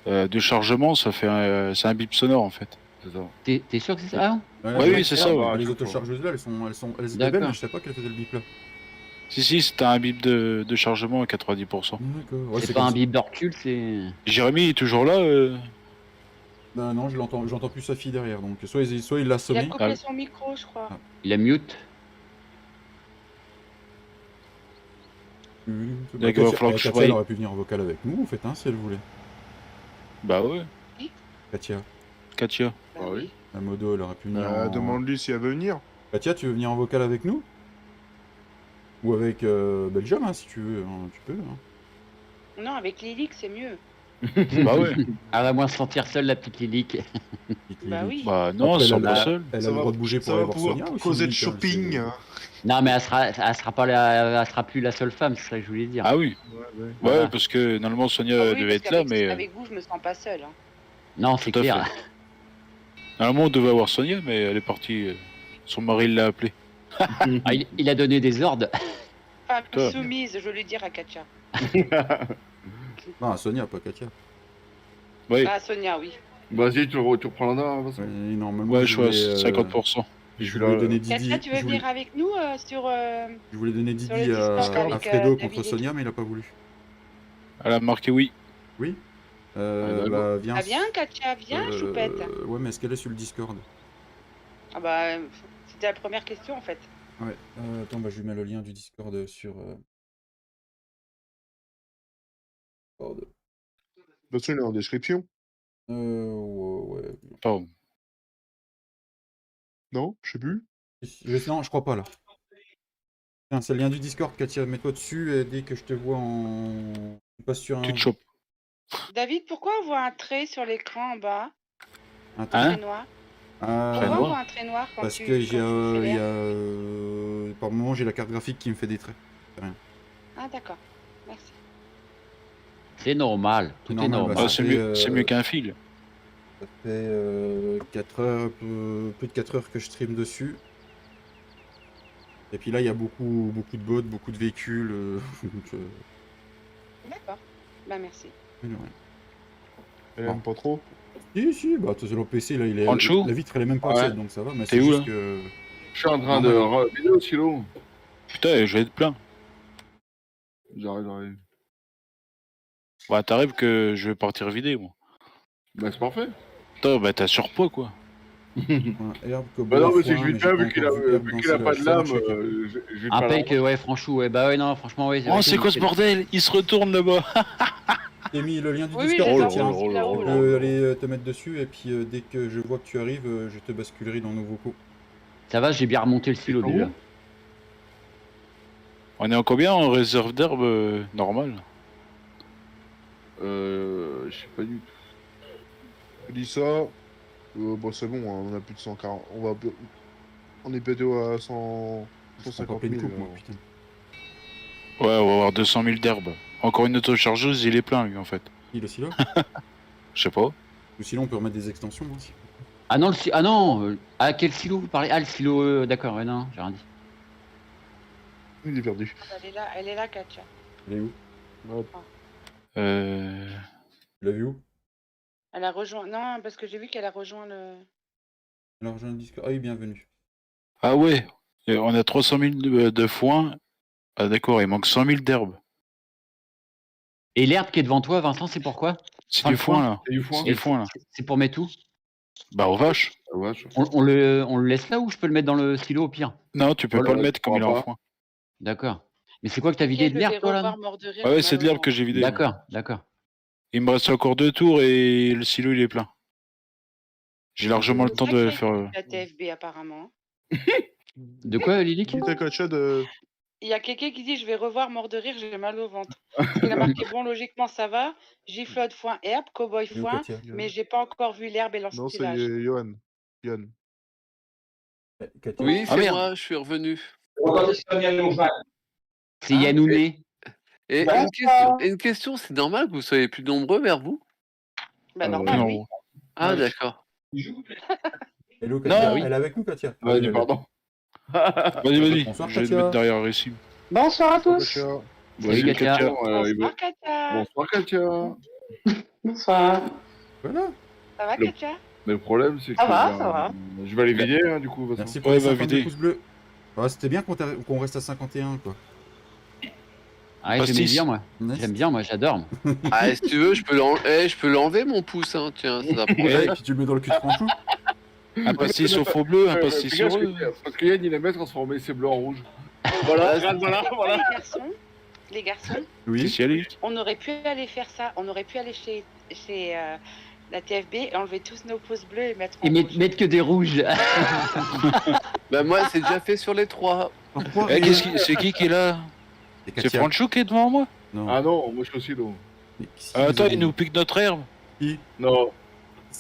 de chargement, ça fait c'est un bip sonore en fait. C'est ça. T'es sûr que c'est ça? Ah, Ouais, oui, c'est ça. Ouais. Les autochargeuses là, elles étaient D'accord. belles, mais je sais pas qu'elles faisaient le bip là. Si, c'était un bip de chargement à 90%. D'accord. Ouais, c'est pas comme un ça. bip de recul, c'est. Jérémy est toujours là Bah non, j'entends plus sa fille derrière, donc soit il l'a Il a sommé. coupé son micro, je crois. Il a mute. D'accord, il va falloir que je Katia, voie. elle aurait pu venir en vocal avec nous, en fait, hein, si elle voulait. Bah ouais. Katia, Katia. Ah oui. la modo, elle aurait pu venir. en... Demande-lui si elle veut venir. Katia, tu veux venir en vocal avec nous? Ou avec Belgium, hein, si tu veux, hein, tu peux. Hein. Non, avec Lilique, c'est mieux. Bah ouais. Elle va moins se sentir seule, la petite Lilique. Bah oui. Bah non, Après, elle se elle sent a- pas seule. Elle a Ça le va- droit de bouger pour ça aller va voir pouvoir Sonia aussi. causer de Lilique, hein, shopping. c'est- Non, mais elle sera pas elle sera plus la seule femme, c'est ça que je voulais dire. Ah oui. Ouais. Ouais, Voilà. parce que normalement Sonia Ah oui, devait parce être là, qu'avec- mais Avec vous, je me sens pas seule. Hein. Non, c'est tout à clair. fait. Normalement on devait avoir Sonia, mais elle est partie. Son mari l'a appelée. Ah, il a donné des ordres. Femme Toi. soumise, je le dire à Katia. Non, Sonia, pas Katia. Oui. Ah, Sonia, oui. Vas-y, tu reprends la main, Vincent. Normalement, Ouais, je je vois voulais, 50%. je voulais donner Didi. Katia, tu veux je voulais- venir avec nous sur. Je voulais donner sur le Didi Discord à avec, Fredo David contre et Sonia, tout. mais il a pas voulu. Elle a marqué oui. Oui. d'accord. Viens. Ah, viens, Katia, viens, choupette. Ouais, mais est-ce qu'elle est sur le Discord? Ah bah, c'était la première question en fait. Ouais. Attends, bah, je lui mets le lien du Discord sur. Discord. De toute façon, il est en description. Ouais. Pardon. Non, je sais plus. Non, je crois pas là. Tiens, c'est le lien du Discord, Katia. Mets-toi dessus et dès que je te vois en. Tu passes sur un. Tu te chopes. David, pourquoi on voit un trait sur l'écran en bas? Un Un trait. trait noir. Pourquoi Pourquoi on voit un trait noir quand Parce tu. que j'ai, quand tu il y accélères a, par moment, j'ai la carte graphique qui me fait des traits. C'est rien. Ah, d'accord. Merci. C'est normal, tout est Normal, normal. bah, Ah, c'est fait, mieux qu'un fil. Ça fait 4 heures, plus de 4 heures que je stream dessus. Et puis là, il y a beaucoup de bots, beaucoup de véhicules. Donc, D'accord. Bah, merci. ouais. Elle aime pas trop. Si, bah, sur le PC, là, Franchou la vitre, elle est même pas Ouais. accès, donc ça va. Mais T'es c'est où, juste là que. Je suis en train de Normal. vider au silo. Putain, je vais être plein. J'arrive. Bah t'arrives que je vais partir vider moi. Bah c'est parfait. Putain, bah t'as surpoids quoi. Herbe, Bah non, mais c'est que foin, je mais vais j'ai bien, pas vu qu'il a, encore vu herbe vu dans qu'il a ce pas de village. Ça lame, va, je vais Un pas pec, ouais, franchement, ouais. Bah ouais, non, franchement, ouais. Oh, c'est quoi ce bordel? Il se retourne là-bas. J'ai mis le lien du Oui, oui, Discord, j'ai Katia. entendu Tu là-haut, là. peux aller te mettre dessus, et puis dès que je vois que tu arrives, je te basculerai dans nos vocaux. Ça va, j'ai bien remonté le stylo déjà. On est en combien en réserve d'herbe normale? Je sais pas du tout. Je dis ça. Bon, c'est bon, hein, on a plus de 140. On est pété à 100. Je prends pas 150 pleine 000. coupe, moi, putain. Ouais, on va avoir 200 000 d'herbe. Encore une autochargeuse, il est plein lui en fait. Il le silo? Je sais pas. Ou sinon, on peut remettre des extensions aussi. Ah non, ah non, à quel silo vous parlez? Ah, le silo, d'accord, ouais, non, j'ai rien dit. Il est perdu. Elle est là, Katia. Elle est où? Tu l'as vu où? Elle a rejoint. Non, parce que j'ai vu qu'elle a rejoint le. Elle a rejoint le Discord. Ah oui, bienvenue. Ah ouais, on a 300 000 de foin. Ah d'accord, il manque 100 000 d'herbe. Et l'herbe qui est devant toi, Vincent, c'est pourquoi? C'est du foin là. C'est du foin. C'est du foin là. C'est pour mettre où? Bah aux vaches. On le laisse là ou je peux le mettre dans le silo au pire? Non, tu peux Voilà, pas le mettre tu comme il est pourras en pas. foin. D'accord. Mais c'est quoi que t'as Ok, vidé je de vais l'herbe toi là? revoir Mort de Rire. Ah ouais, c'est de l'herbe que j'ai vidé. D'accord, d'accord. Il me reste encore 2 tours et le silo il est plein. J'ai largement le temps de faire. La TFB apparemment. De quoi, Lilique? Il y a quelqu'un qui dit je vais revoir Mort de Rire, j'ai mal au ventre. Il a marqué bon, logiquement ça va. Giflode foin herbe, cowboy Il est où, foin, Katia mais j'ai pas encore vu l'herbe et Non, c'est l'ensilage. Johan. Oui, Ah, c'est merde. moi, je suis revenu. C'est Yanouné. Et une question, c'est normal que vous soyez plus nombreux vers vous? Bah normal, oui. Ah Ouais. d'accord. Hello, Katia. oui. Elle est avec nous, Katia? Vas-y, Elle est pardon. Vas-y, Bonsoir, je vais te Katia. mettre derrière ici. Bonsoir à tous. Salut, Vas-y, Katia. Katia. Bonsoir Katia. Bonsoir, Katia. Bonsoir. Voilà. Ça va Le- Katia? Mais le problème, c'est que. Ça va. Je vais aller vider, hein, du coup. Vincent. Merci pour Ouais, les va 52 vider. pouces bleus. Ouais, c'était bien qu'on reste à 51, quoi. Ah, j'aimais Pastis. bien moi. Nice. J'aime bien moi, j'adore. Ah, si tu veux, je peux l'enlever mon pouce, hein, tiens, ça va Ouais, et puis tu le mets dans le cul de Franchou. Un pastis au faux bleu, un pastis au rouge. Parce que Yann, il aimait transformer ses bleus en rouge. Voilà, Les garçons, Oui. Qu'est-ce qu'il y a, lui? on aurait pu aller faire ça. On aurait pu aller chez la TFB et enlever tous nos pouces bleus et mettre en Et rouge. mettre que des rouges. Bah moi, c'est déjà fait sur les 3. Pourquoi Eh, c'est qui est là? C'est Katia. Franchou qui est devant moi? Non. Ah non, moi je suis aussi là. Attends, il nous pique notre herbe. Qui? Non.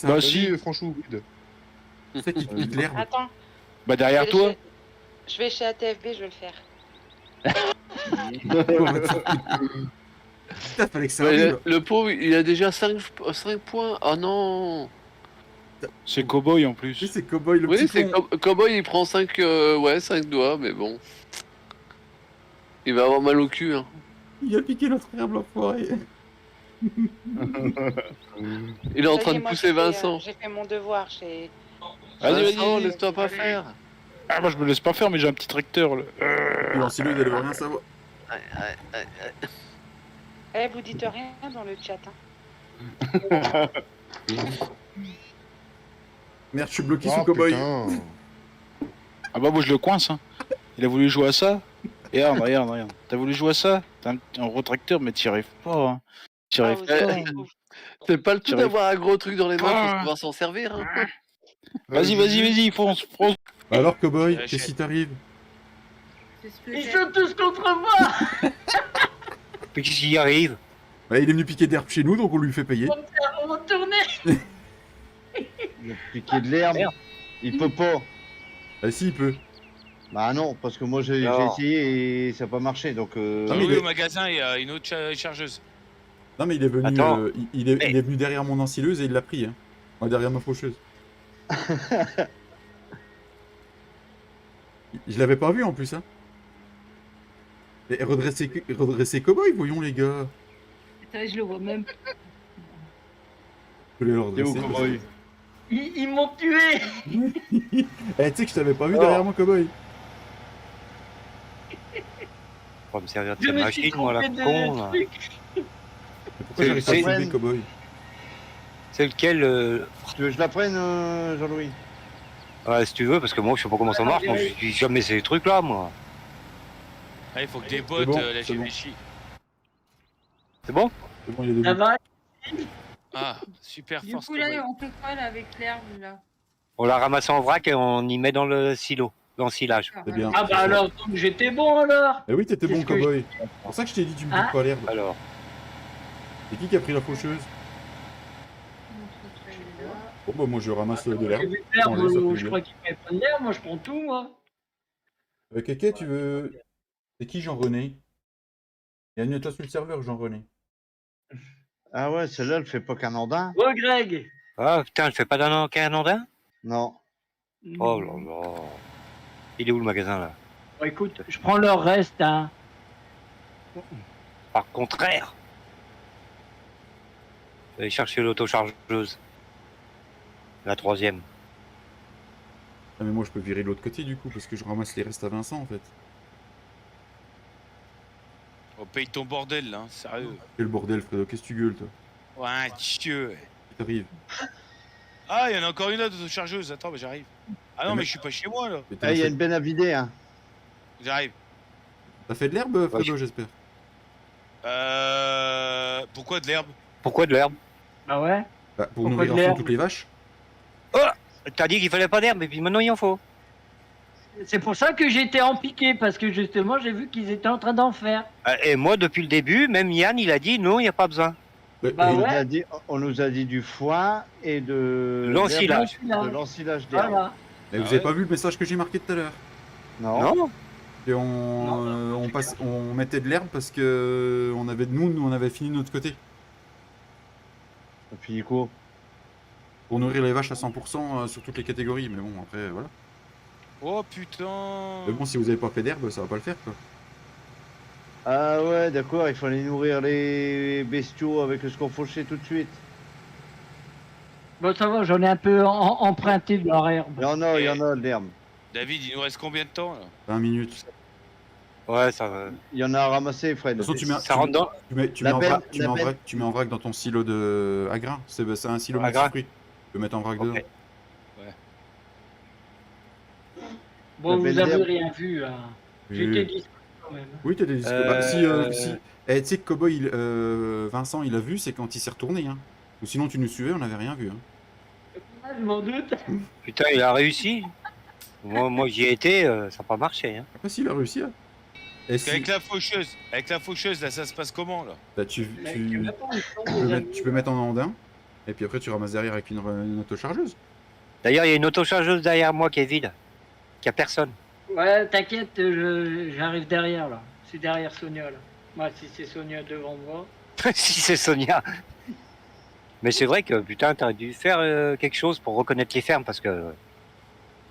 Bah si. Franchement, C'est qui pique l'herbe? Attends. Bah derrière toi. Je vais chez ATFB, je vais le faire. Putain, fallait que ça Ouais, arrive. le pauvre, il a déjà 5 points. Oh non. C'est Cowboy en plus. Oui, c'est Cowboy le Oui, petit c'est con. Cowboy, il prend 5 5 doigts, mais bon. Il va avoir mal au cul. Hein. Il a piqué notre herbe, l'enfoiré. Il est en Ça y train est, de moi, pousser Vincent. J'ai fait mon devoir chez. Vas-y, laisse-toi pas faire. Ah, moi je me laisse pas faire, mais j'ai un petit tracteur là. Et en silo, il veut rien savoir. Eh, vous dites rien dans le chat. Hein. Merde, je suis bloqué sous Cowboy. Ah bah moi je le coince hein. Il a voulu jouer à ça. Et regarde. T'as voulu jouer à ça? T'as un gros tracteur mais t'y arrives pas. Hein. T'y arrives pas. C'est pas le tout T'y arrives d'avoir un gros truc dans les mains, faut pas. pouvoir s'en servir. Hein. Vas-y, fonce. Alors Cowboy, qu'est-ce qui t'arrive? Ils sont tous contre moi. Mais qu'est-ce qui arrive? Bah, il est venu piquer d'herbe chez nous, donc on lui fait payer. On va tourner. Il a piqué de l'herbe. Il peut pas. Bah si, il peut. Bah non, parce que moi j'ai essayé et ça n'a pas marché, donc... Ah oui, au magasin, il y a une autre chargeuse. Non mais il est venu, il est venu derrière mon ensileuse et il l'a pris, hein. Ouais, derrière ma faucheuse. Je l'avais pas vu en plus, hein. Et redresser Cowboy, voyons les gars. Attends, je le vois même. Je vais le redresser. Cowboy? Ils m'ont tué. Eh, tu sais que je t'avais pas vu derrière mon Cowboy. Pour me servir de Je ta me machine, suis moi, la trompé de con, là. truc. Pourquoi j'arrive pas à trouver Cowboy? C'est lequel Tu veux que je la prenne, Jean-Louis? Ouais, si tu veux, parce que moi, je sais pas comment ça marche. Moi, je dis jamais ces trucs-là, moi. Ah, il faut que des bottes, bon, la c'est bon. GVJ. C'est bon? C'est bon, il est Ça debout. va. Ah, super Du force. coup, là, on fait quoi là, avec l'herbe là? On la ramasse en vrac et on y met dans le silo, dans le silage. C'est bien. Ah bah alors, donc j'étais bon alors. Eh oui, t'étais bon Qu'est-ce que Cowboy. C'est pour ça que je t'ai dit, tu me piques Hein pas l'herbe. Alors, C'est qui a pris la faucheuse? Bon bah moi je ramasse de l'herbe. J'ai vu de l'herbe, Prends-les, ça fait je bien. crois qu'il fallait prendre l'herbe, moi je prends tout moi. Kéké, tu veux... C'est qui Jean-René? Il y a une note sur le serveur, Jean-René. Ah ouais, celle-là, elle fait pas qu'un andin? Oh Greg. ah putain, elle fait pas qu'un andin? Non. Oh là là. Il est où le magasin là? Bon, écoute, je prends leur reste, hein. Par contraire. Je vais aller chercher l'autochargeuse. La 3e. Ah mais moi je peux virer de l'autre côté du coup, parce que je ramasse les restes à Vincent en fait. On paye ton bordel là, hein, sérieux. Quel bordel Fredo, qu'est-ce que tu gueules toi? Ouais, Dieu. Qu'est-ce qui t'arrive? Ah, il y en a encore une autre chargeuse. Attends, mais j'arrive. Ah non, mais je suis pas chez moi là. Ah, il y a une benne à vider, hein. J'arrive. T'as fait de l'herbe, Fredo, j'espère? Pourquoi de l'herbe? Pourquoi de l'herbe? Ah ouais? Bah, pour Pourquoi nourrir de à fond l'herbe? toutes les vaches. Oh! T'as dit qu'il fallait pas d'herbe et puis maintenant il en faut. C'est pour ça que j'étais en piqué, parce que justement j'ai vu qu'ils étaient en train d'en faire. Et moi depuis le début, même Yann il a dit non, il n'y a pas besoin. Bah Il ouais. nous a dit- on nous a dit du foin et de... L'ensilage. De l'ensilage d'herbe. Voilà. Mais vous avez pas vu le message que j'ai marqué tout à l'heure? Non. Et on mettait de l'herbe parce que on avait fini de notre côté. Et puis quoi? Pour nourrir les vaches à 100% sur toutes les catégories, mais bon après voilà. Oh putain. Mais bon si vous avez pas fait d'herbe, ça va pas le faire quoi. Ah ouais, d'accord, il fallait nourrir les bestiaux avec ce qu'on fauchait tout de suite. Bon ça va, j'en ai un peu emprunté de leur herbe. Il y en a de l'herbe. David, il nous reste combien de temps là? 20 minutes. Ouais, ça va. Il y en a à ramasser, Fred. De toute façon, tu mets, Ça rentre dans- tu mets en benne, vrac, la benne. tu mets en vrac dans ton silo à grains. C'est un silo À grains. multifruit. Tu peux mettre en vrac dedans. Bon, La vous belle avez herbe. rien vu là. Oui. J'étais discret quand même. Oui, t'as des disques. Bah, si. Eh, tu sais que Cowboy, Vincent, il a vu, c'est quand il s'est retourné. Hein. Ou sinon, tu nous suivais, on n'avait rien vu. Hein. Ah, je m'en doute. Putain, il a réussi. Moi j'y ai été, ça n'a pas marché. Hein. Après, s'il a réussi. Hein. Avec la faucheuse, là, ça se passe comment, là? Bah, tu peux mettre en andin, et puis après tu ramasses derrière avec une autochargeuse. D'ailleurs, il y a une autochargeuse derrière moi qui est vide. Qui a personne. Ouais, t'inquiète, j'arrive derrière, là. C'est derrière Sonia, là. Moi, si c'est Sonia devant moi. Si c'est Sonia. Mais c'est vrai que, putain, t'aurais dû faire quelque chose pour reconnaître les fermes, parce que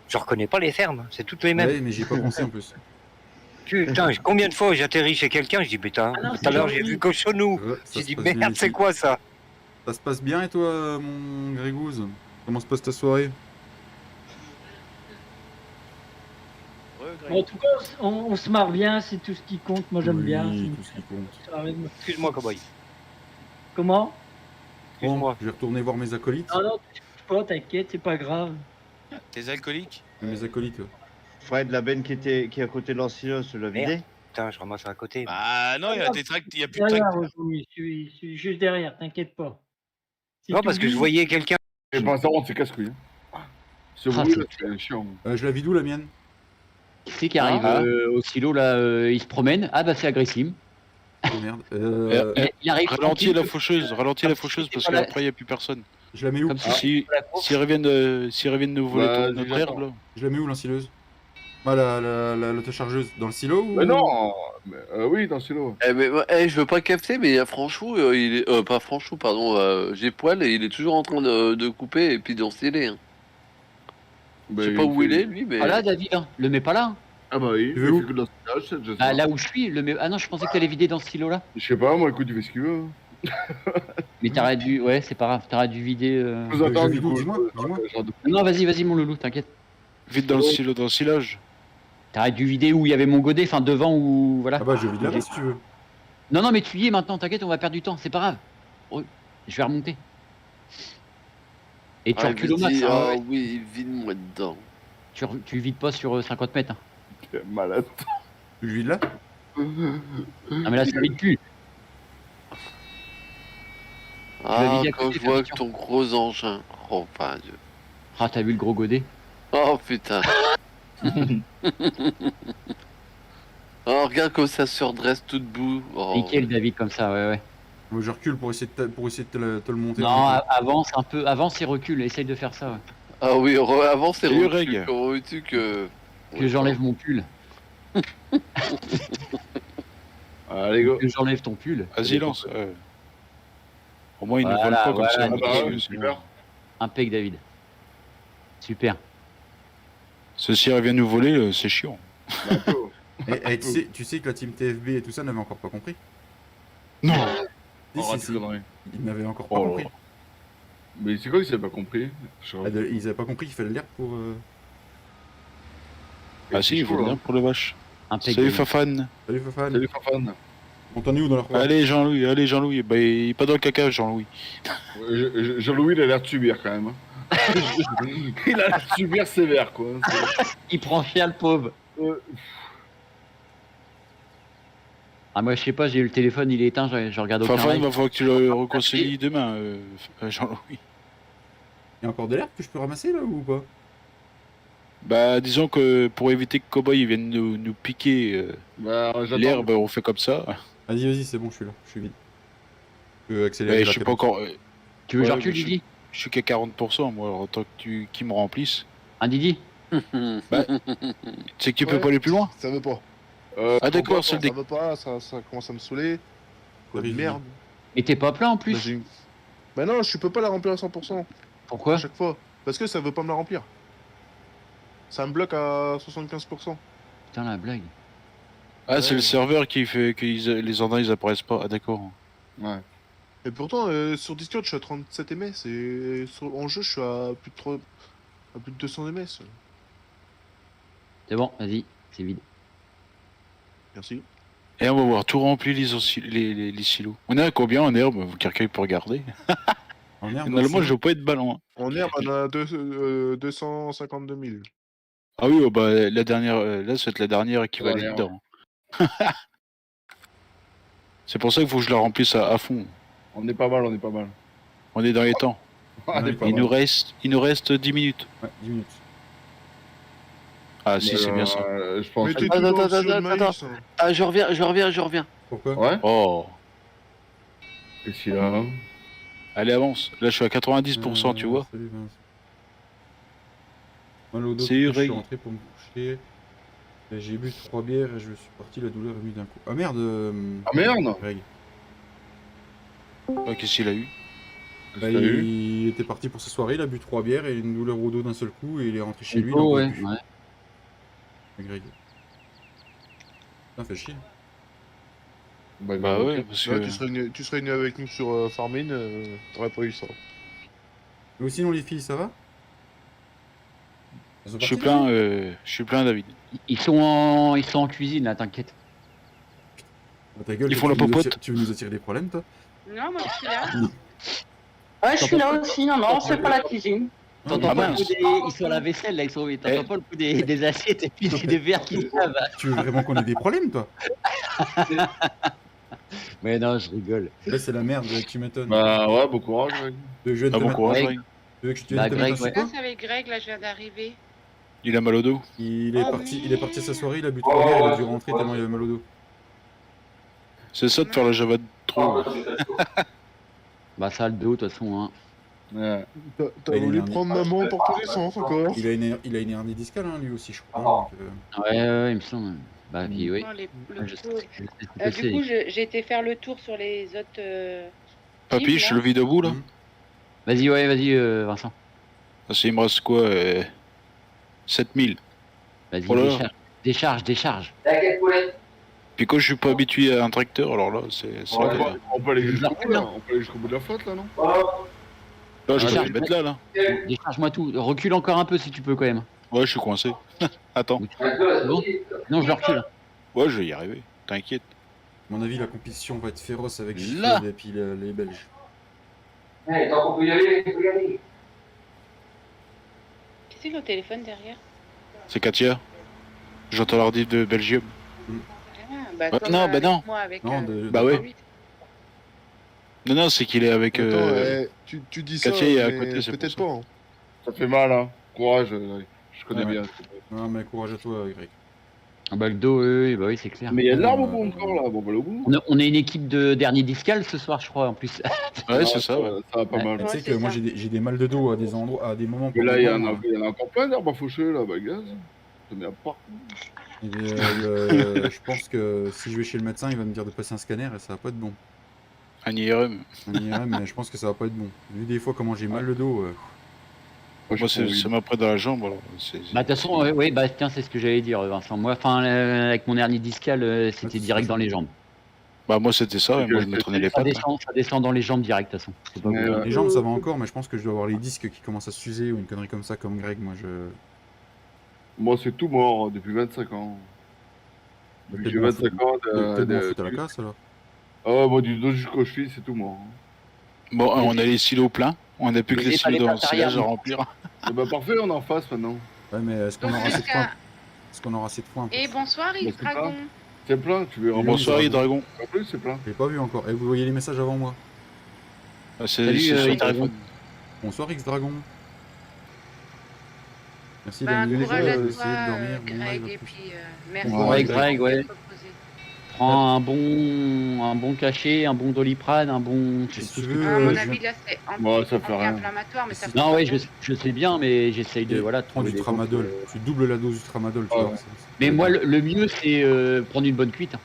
je reconnais pas les fermes, c'est toutes les mêmes. Ouais, mais j'y ai pas pensé en plus. Putain, combien de fois j'atterris chez quelqu'un, je dis putain, tout à l'heure j'ai vu Cochonou. J'ai dit merde, c'est quoi ça? Ça se passe bien et toi, mon Grégouze? Comment se passe ta soirée? En tout cas, on se marre bien, c'est tout ce qui compte. Moi, j'aime bien. Tout ce qui compte. Excuse-moi, cowboy. Comment? Bon, je vais retourner voir mes acolytes. Non, non, pas, t'inquiète, c'est pas grave. Tes alcooliques? Mes acolytes. Fred, la benne qui est à côté de l'ancien, tu l'as vidé? Putain, je ramasse à côté. Ah non, il y a plus de Derrière, tracts. je suis juste derrière, t'inquiète pas. Si Non, tu parce que je oublies- voyais quelqu'un. Je pense que c'est casse-couille. Ce Ah, bruit, là, c'est chiant. Je la vide où la mienne? Qui c'est qui arrive au silo là, il se promène. Ah bah c'est agressime. Oh merde. Il arrive Ralentis tranquille. la faucheuse parce qu'après il n'y a plus personne. Je la mets où? Comme S'ils reviennent nous voler notre herbe là. Je la mets où l'ancileuse? Ah, l'autochargeuse dans le silo ou... Mais non oui, dans le silo. Je veux pas capter, mais il y a Franchou, il est. Pas Franchou, pardon, j'ai poil et il est toujours en train de couper et puis d'enceler. Hein. Je sais pas où il est, lui, mais. Ah là, David, hein, le mets pas là. Hein. Ah bah oui, Tu veux où? que dans ce village, je sais Ah, pas. là où je suis, le mets. Ah non, je pensais que t'allais vider dans ce silo là. Je sais pas, moi écoute, il fait ce qu'il veut. Mais t'aurais dû. Ouais, c'est pas grave, t'aurais dû vider. Je vous attends, du coup, dis-moi. Non, vas-y, mon loulou, t'inquiète. Vite dans le silo, dans le silage. T'aurais dû vider où il y avait mon godet, enfin devant ou. Voilà. Ah bah je vide là si tu veux. Non, mais tu y es maintenant, t'inquiète, on va perdre du temps, c'est pas grave. Oh, je vais remonter. Et tu recules au max. Hein. Ah oui, vide-moi dedans. Tu vides pas sur 50 mètres. Hein. T'es malade. Tu le vides là? Ah, mais là, ça vide plus. Ah, quand je vois que ton gros engin. Oh, pas Dieu. Ah, t'as vu le gros godet? Oh putain. Oh, regarde comme ça se redresse tout debout. Oh. Nickel, David, comme ça, ouais. Moi je recule pour essayer de te le monter. Non, avance un peu, avance et recule, essaye de faire ça. Ouais. Ah oui, avance et Salut, recule. Reg. Comment veux-tu que. Que j'enlève mon pull. Allez, go. Que j'enlève ton pull. Vas-y, lance. Au moins, ils ne Voilà, volent pas comme ça. voilà, Ah bah, nickel. super. Impec, David. Super. Ceux-ci reviennent nous voler, c'est chiant. Et tu sais que la team TFB et tout ça n'avait encore pas compris? Non. Si. Ils n'avaient encore pas Oh là compris. là. Mais c'est quoi qu'ils n'avaient pas compris? Ils avaient pas compris qu'il fallait l'air pour... Ah si, il faut venir pour le vache. Impec, Salut David. Fafan. Salut Fafan. Salut Fafan. On t'en est où dans leur coin? Allez Jean-Louis. Bah, il est pas dans le caca, Jean-Louis. Jean-Louis, il a l'air de subir quand même. Hein. Il a l'air de subir sévère quoi. Il prend cher, le pauvre. Ah, moi, je sais pas, j'ai eu le téléphone, il est éteint, je regarde aucun Fafan, il live. va falloir que tu le réconcilies demain, Jean-Louis. Il y a encore de l'air que je peux ramasser là ou pas? Bah, disons que pour éviter que Cowboy il vienne nous piquer Bah, j'attends. l'herbe, on fait comme ça. Vas-y, c'est bon, je suis là, je suis vide. Je peux accélérer. Mais je suis pas encore. Tu veux Ouais, que je recule, mais Didi? Je suis qu'à 40%, moi, alors autant que qui me remplisse. Un Didi? Bah, c'est que tu peux pas aller plus loin. Ça veut pas. Ah, d'accord, c'est le Ça deck. veut pas, ça commence à me saouler. Quoi de merde. Mais t'es pas plein en plus? Vas-y. Bah non, je peux pas la remplir à 100%. Pourquoi? À chaque fois. Parce que ça veut pas me la remplir. Ça me bloque à 75%. Putain, la blague. Ah, c'est le serveur qui fait que les ordres ils apparaissent pas. Ah, d'accord. Ouais. Et pourtant, sur Discord, je suis à 37 ms. Et en jeu, je suis à plus de 200 ms. C'est bon, vas-y, c'est vide. Merci. Et on va voir tout rempli les silos. On est à combien en herbe? Quelqu'un peut regarder. En herbe, Normalement, je dois pas être ballon. Hein. En herbe, on a 252 000. Ah oui, oh, bah, la dernière, là, c'est la dernière qui va aller Dernière, dedans. C'est pour ça qu'il faut que je la remplisse à fond. On est pas mal. On est dans les temps. On est pas Il mal. nous reste 10 minutes. Ouais, 10 minutes. Ah si, c'est bien ça. Je pense. Mettez Attends, tout dans le attends, silo de attends, maïs. attends. Ah, je reviens. Pourquoi? Ouais. Oh. Qu'est-ce qu'il a? Allez, avance. Là, je suis à 90%, tu vois. Salut Vince. Mal au dos, C'est je suis Ray. rentré pour me coucher. Et j'ai bu 3 bières et je suis parti, la douleur est venue d'un coup. Ah merde Ah merde. Greg. Ouais, qu'est-ce qu'il a eu? Bah, il était parti pour sa soirée, il a bu 3 bières et une douleur au dos d'un seul coup et il est rentré chez lui. Il en ouais, pouvait plus. ouais. Greg. Ça fait chier. Bah ouais, parce Là, que... tu serais venu avec nous sur Farming, t'aurais pas eu ça. Mais sinon les filles, ça va? Elles sont Je suis parties, plein, David. Ils sont en cuisine, là, t'inquiète. Bah, ta gueule, Ils toi, font tu la veux nous popote. attirer- Tu veux nous attirer des problèmes, toi? Non, moi, je suis là. Ouais, je suis là aussi. Non, c'est pas la cuisine. T'entends Ah pas le mince. coup des... Ils sont à la vaisselle, là, t'entends pas le coup des assiettes et puis des verres qui se lavent. Tu veux vraiment qu'on ait des problèmes, toi? Mais non, je rigole. Là, c'est la merde, Greg, tu m'étonnes. Bah ouais, bon courage, Greg. Tu veux que je vienne Ah, te bon mettre- courage, Greg. Greg. Tu veux que je te Bah, vienne te mettre un Greg, ouais. suppôt? C'est avec Greg, là, je viens d'arriver. Il a mal au dos. Il est parti à sa soirée, il a bu 3 bières, il a dû rentrer tellement il avait mal au dos. C'est ça de faire la Java de trop. Bah, ça, le dos, de toute façon. Hein. Ouais. T'as Il a voulu une prendre maman pour tous les sens encore. Il a une hernie discale, hein, lui aussi, je crois. Donc, Ouais, il me semble. Bah, puis oui. Non, Ouais, je sais pauvre. ce que Du c'est. coup, j'ai été faire le tour sur les autres. Papy, teams, je là. suis levé debout là. Vas-y, ouais, vas-y, Vincent. Parce qu'il me reste quoi 7000. Vas-y, Oh là là. décharge. Puis quand je suis pas habitué à un tracteur, alors là, c'est la galère. On peut aller Je jusqu'au la bout, là. On peut aller jusqu'au bout de la flotte, là, non? Là, je vais Décharge. le mettre là. Décharge-moi tout. Recule encore un peu si tu peux, quand même. Ouais, je suis coincé. Attends. C'est bon? Non, je le recule. Ouais, je vais y arriver. T'inquiète. À mon avis, la compétition va être féroce avec Là. Giflod et puis les Belges. Tant qu'on peut y aller, faut y aller. Qui c'est le téléphone derrière? C'est Katia. J'entends l'ordi de Belgium. Ah, bah, Ouais, comme, non, bah non. Moi avec, Non, Bah ouais. Non, c'est qu'il est avec. Attends, tu dis ça, Katia est à mais côté, c'est peut-être pour pas. Hein. Ça fait mal, hein. Courage, je connais Ouais. bien. Non, mais courage à toi, Greg. Ah bah, le dos, bah oui, c'est clair. Mais il y a de l'arbre au bout encore, là. Bon, bah, le bout. On est une équipe de dernier discal ce soir, je crois, en plus. Ouais, c'est ça, ouais. Ça va pas Ouais. mal. Tu sais Ouais, que c'est moi ça. j'ai des mal de dos à des endroits, à des moments. Mais là, il y en par moment, a encore plein d'arbres à faucher, là, bah, gaz. Ça met à part. Et, je pense que si je vais chez le médecin, il va me dire de passer un scanner et ça va pas être bon. Un IRM. Un IRM, mais je pense que ça va pas être bon. Vu des fois comment j'ai mal le dos. Moi, ça m'a pris dans la jambe, alors. Bah, de toute façon, oui, bah, tiens, c'est ce que j'allais dire, Vincent. Moi, avec mon hernie discale, c'était direct dans les jambes. Bah, moi, c'était ça, et moi, je me traînais les Ça pattes. descend dans les jambes direct, de toute façon. C'est pas bon. Les jambes ça va encore, mais je pense que je dois avoir les disques qui commencent à s'user ou une connerie comme ça, comme Greg. Moi, c'est tout mort depuis 25 ans. Depuis que j'ai 25 ans Peut-être foot à la casse alors. Ah ouais, moi, du dos jusqu'aux chevilles, c'est tout mort. Bon, on a les silos pleins. On n'a plus que les silos dans le silage à remplir. Bah, parfait, on est en face maintenant. Ouais, mais est-ce qu'on aura assez de points? Est-ce qu'on aura assez de points? Et bonsoir, Yves c'est Dragon. C'est plein, tu veux. Bonsoir, Yves Dragon. En plus, c'est plein. J'ai pas vu encore. Et vous voyez les messages avant moi? C'est Salut, sur Yves Dragon. téléphone. Bonsoir X Dragon. Merci Bah, d'analyser, courage à essayer toi, de dormir. Bon, Greg, ouais, et puis merci. Ouais, Greg, ouais. Prends un bon cachet, un bon doliprane, un bon. Si tu veux, À mon avis, là, c'est ça fait rien. anti-inflammatoire, mais ça fait Non, pas ouais, bien. je sais bien, mais j'essaye de. Voilà, Prends trouver du des tramadol. trucs, Tu doubles la dose du tramadol. Tu vois, Mais moi, le mieux, c'est prendre une bonne cuite.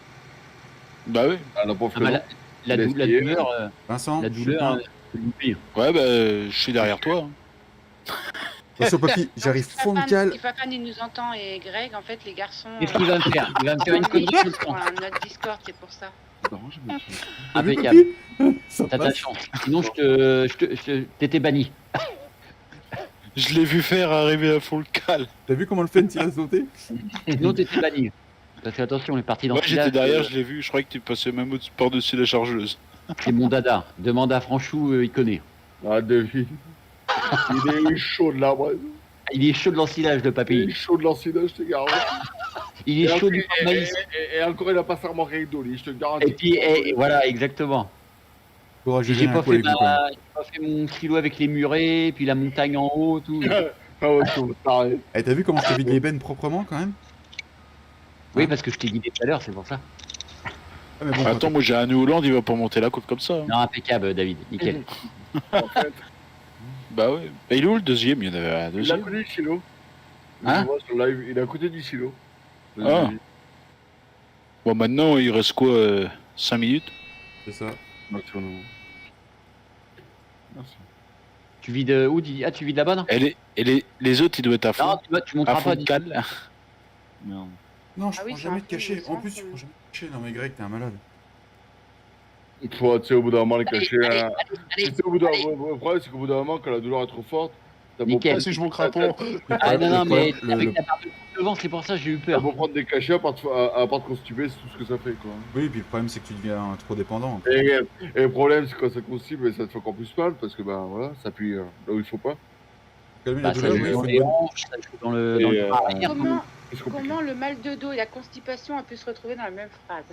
Bah oui. La pauvre Ah bah, la douleur. Vincent, La douleur. Ouais, bah, je suis derrière toi. Attention, papy, j'arrive frontal. Si Fafan, il nous entend et Greg, en fait, les garçons. Qu'est-ce qu'il va me faire? Il va me faire une connerie tout le temps. Notre Discord, c'est pour ça. Impeccable. Ça T'as ta passe. chance. Sinon, t'étais banni. Je l'ai vu faire arriver à full cal. T'as vu comment le Fent il a sauté? Sinon, t'étais banni. T'as fait attention, on est parti dans Moi, ce j'étais village, derrière, je l'ai vu. Je croyais que tu passais même par-dessus la chargeuse. C'est mon dada. Demande à Franchou, il connaît. Ah, David. Il est chaud de l'arbre. Il est chaud de l'ensilage, le papy. Il est chaud de l'ensilage, je te garantis. Il est chaud du maïs. Et encore, il a pas fermé avec d'oli, je te garantis. Et puis, voilà, exactement. Courage, J'ai pas fait mon silo avec les murets, puis la montagne en haut, tout. Ah ouais, tu t'arrêtes. Eh, t'as vu comment je te vide les bennes proprement quand même? Oui, parce que je t'ai guidé tout à l'heure, c'est pour ça. Ah, mais bon, Attends, moi j'ai un New Holland, il va pas monter la côte comme ça. hein. Non, impeccable, David, nickel. Bah ouais. Et il est où le deuxième? Il y en avait un Il est à deuxième. côté du silo. Hein Je vois sur le live, il est à côté du silo. Ah. Bon, maintenant, il reste quoi 5 minutes? C'est ça. Merci. Tu vides où Ah, tu vides là-bas, non? Et les autres, ils doivent être à fond. Non, tu à monteras fond pas. de cale. Merde. Non, je Ah oui, prends c'est jamais un de peu cachet. le En sens, plus, tu prends jamais de cachet. Non, mais Greg, t'es un malade. Toi, tu sais, au bout d'un moment, les cachets. Tu allez, sais, au bout d'un moment, le problème, c'est qu'au bout d'un moment, quand la douleur est trop forte, t'as beau Nickel. prendre- Si je mon crapaud. Ah non, mais le- avec la barre de devant, c'est pour ça que j'ai eu T'as peur. beau prendre des cachets, à part de constiper, c'est tout ce que ça fait, quoi. Oui, puis le problème, c'est que tu deviens trop dépendant. Et le problème, c'est quand ça constipe, ça te fait encore plus mal, parce que, bah, voilà, ça appuie là où il faut pas. Calmer la Bah, ça douleur, joue oui, il dans faut les une bonne- hanches, ça joue dans le bras arrière. Comment le mal de dos et la constipation a pu se retrouver dans la même phrase?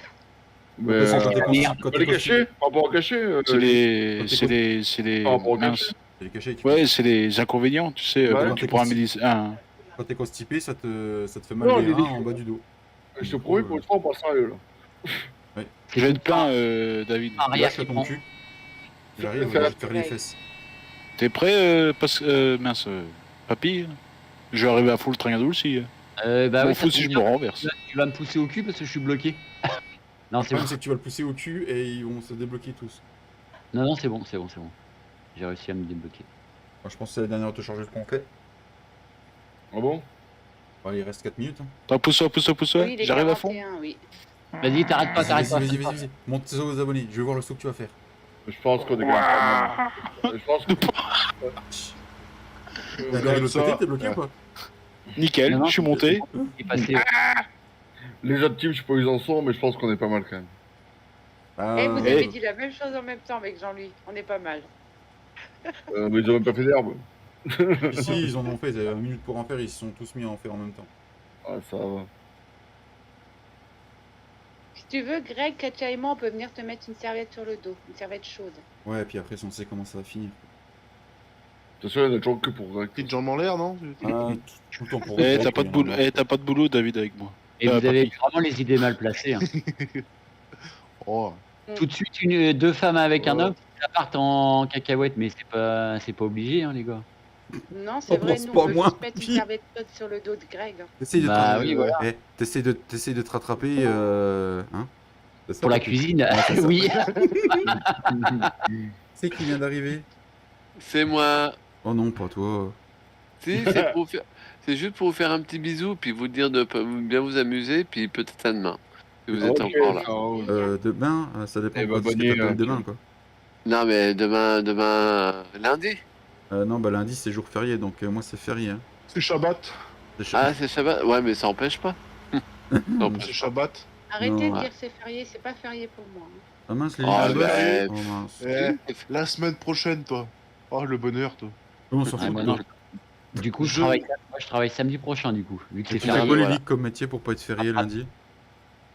Mais Parce que quand t'es quand constipé- les cachets, par rapport aux cachets, C'est les. par rapport aux mince. cachets. C'est les cachets qui- Ouais, c'est les inconvénients, tu sais, Ouais, quand tu prends un médecin. Quand t'es constipé, ça te fait mal Non, les les reins disques. en bas du dos. Je te promets, pour une fois, on parle sérieux, là. Je vais être plein, David. Arrière Lâche qui ton prend. cul. J'arrive, Je je vais vais faire te faire les fesses. T'es prêt, mince, papy? Je vais arriver à full tringadou aussi. Bah M'en oui, fous ça si je tombe me bien. renverse. Tu vas me pousser au cul parce que je suis bloqué. Non, Le c'est bon. problème, c'est que tu vas le pousser au cul et ils vont se débloquer tous. Non, c'est bon. J'ai réussi à me débloquer. Moi, je pense que c'est la dernière autochargeuse qu'on fait. Ah bon? Bon, il reste 4 minutes. Hein. Attends, pousse-toi. Oui, il est J'arrive à fond. 41, oui. Vas-y, t'arrêtes pas. Vas-y. Monte aux abonnés. Je vais voir le saut que tu vas faire. Je pense qu'on est quand même. Je pense que. D'accord, de l'autre côté, t'es bloqué ou pas? Nickel, je suis monté. Il est passé. Les autres teams, je sais pas où ils en sont, mais je pense qu'on est pas mal quand même. Et vous avez dit la même chose en même temps avec Jean-Louis. On est pas mal. Mais ils ont même pas fait d'herbe. Si, ils en ont fait. Ils avaient 1 minute pour en faire. Ils se sont tous mis à en faire en même temps. Ah, ça va. Si tu veux, Greg, Katia et moi, on peut venir te mettre une serviette sur le dos. Une serviette chaude. Ouais, puis après, si on sait comment ça va finir. De toute façon, il y en a toujours que pour Greg. Petite jambe en l'air, non? Ah, tout le temps pour Eh, Greg, t'as pas de il y en a boulot, marre. t'as pas de boulot, David, avec moi. Et vous avez papy. vraiment les idées mal placées. Hein. Oh. Tout de suite, deux femmes avec un homme, ça part en cacahuète, mais c'est pas obligé, hein, les gars. Non, c'est vrai, pense nous, pas on veut moins juste mettre une serviette chaude sur le dos de Greg. T'essayes de, Bah oui, voilà. t'essayes de te rattraper. Hein C'est ça, Pour la tu- cuisine, Ouais, c'est ça. oui. C'est qui vient d'arriver? C'est moi. Oh non, pas toi. Si, c'est juste pour vous faire un petit bisou, puis vous dire de bien vous amuser, puis peut-être à demain. Si vous êtes Ok, encore là. ça roule. Demain, ça dépend Eh quoi, bah, de ce que bonne nuit, t'appelles demain, quoi. Non, mais demain lundi. Non, bah lundi, c'est jour férié, donc moi, c'est férié. Hein. C'est Shabbat. Ah, c'est Shabbat. Ouais, mais ça empêche pas. Non, C'est Shabbat. Arrêtez Non. de dire c'est férié, c'est pas férié pour moi. Ah mince, les Oh, gens, bah, oh, mince. La semaine prochaine, toi. Oh, le bonheur, toi. On s'en Ah, fout. moi, toi. non. Du coup, Je- moi, je travaille samedi prochain, du coup, vu que c'est Tu fais férié. quoi, voilà. Lévique, comme métier pour pas être férié lundi?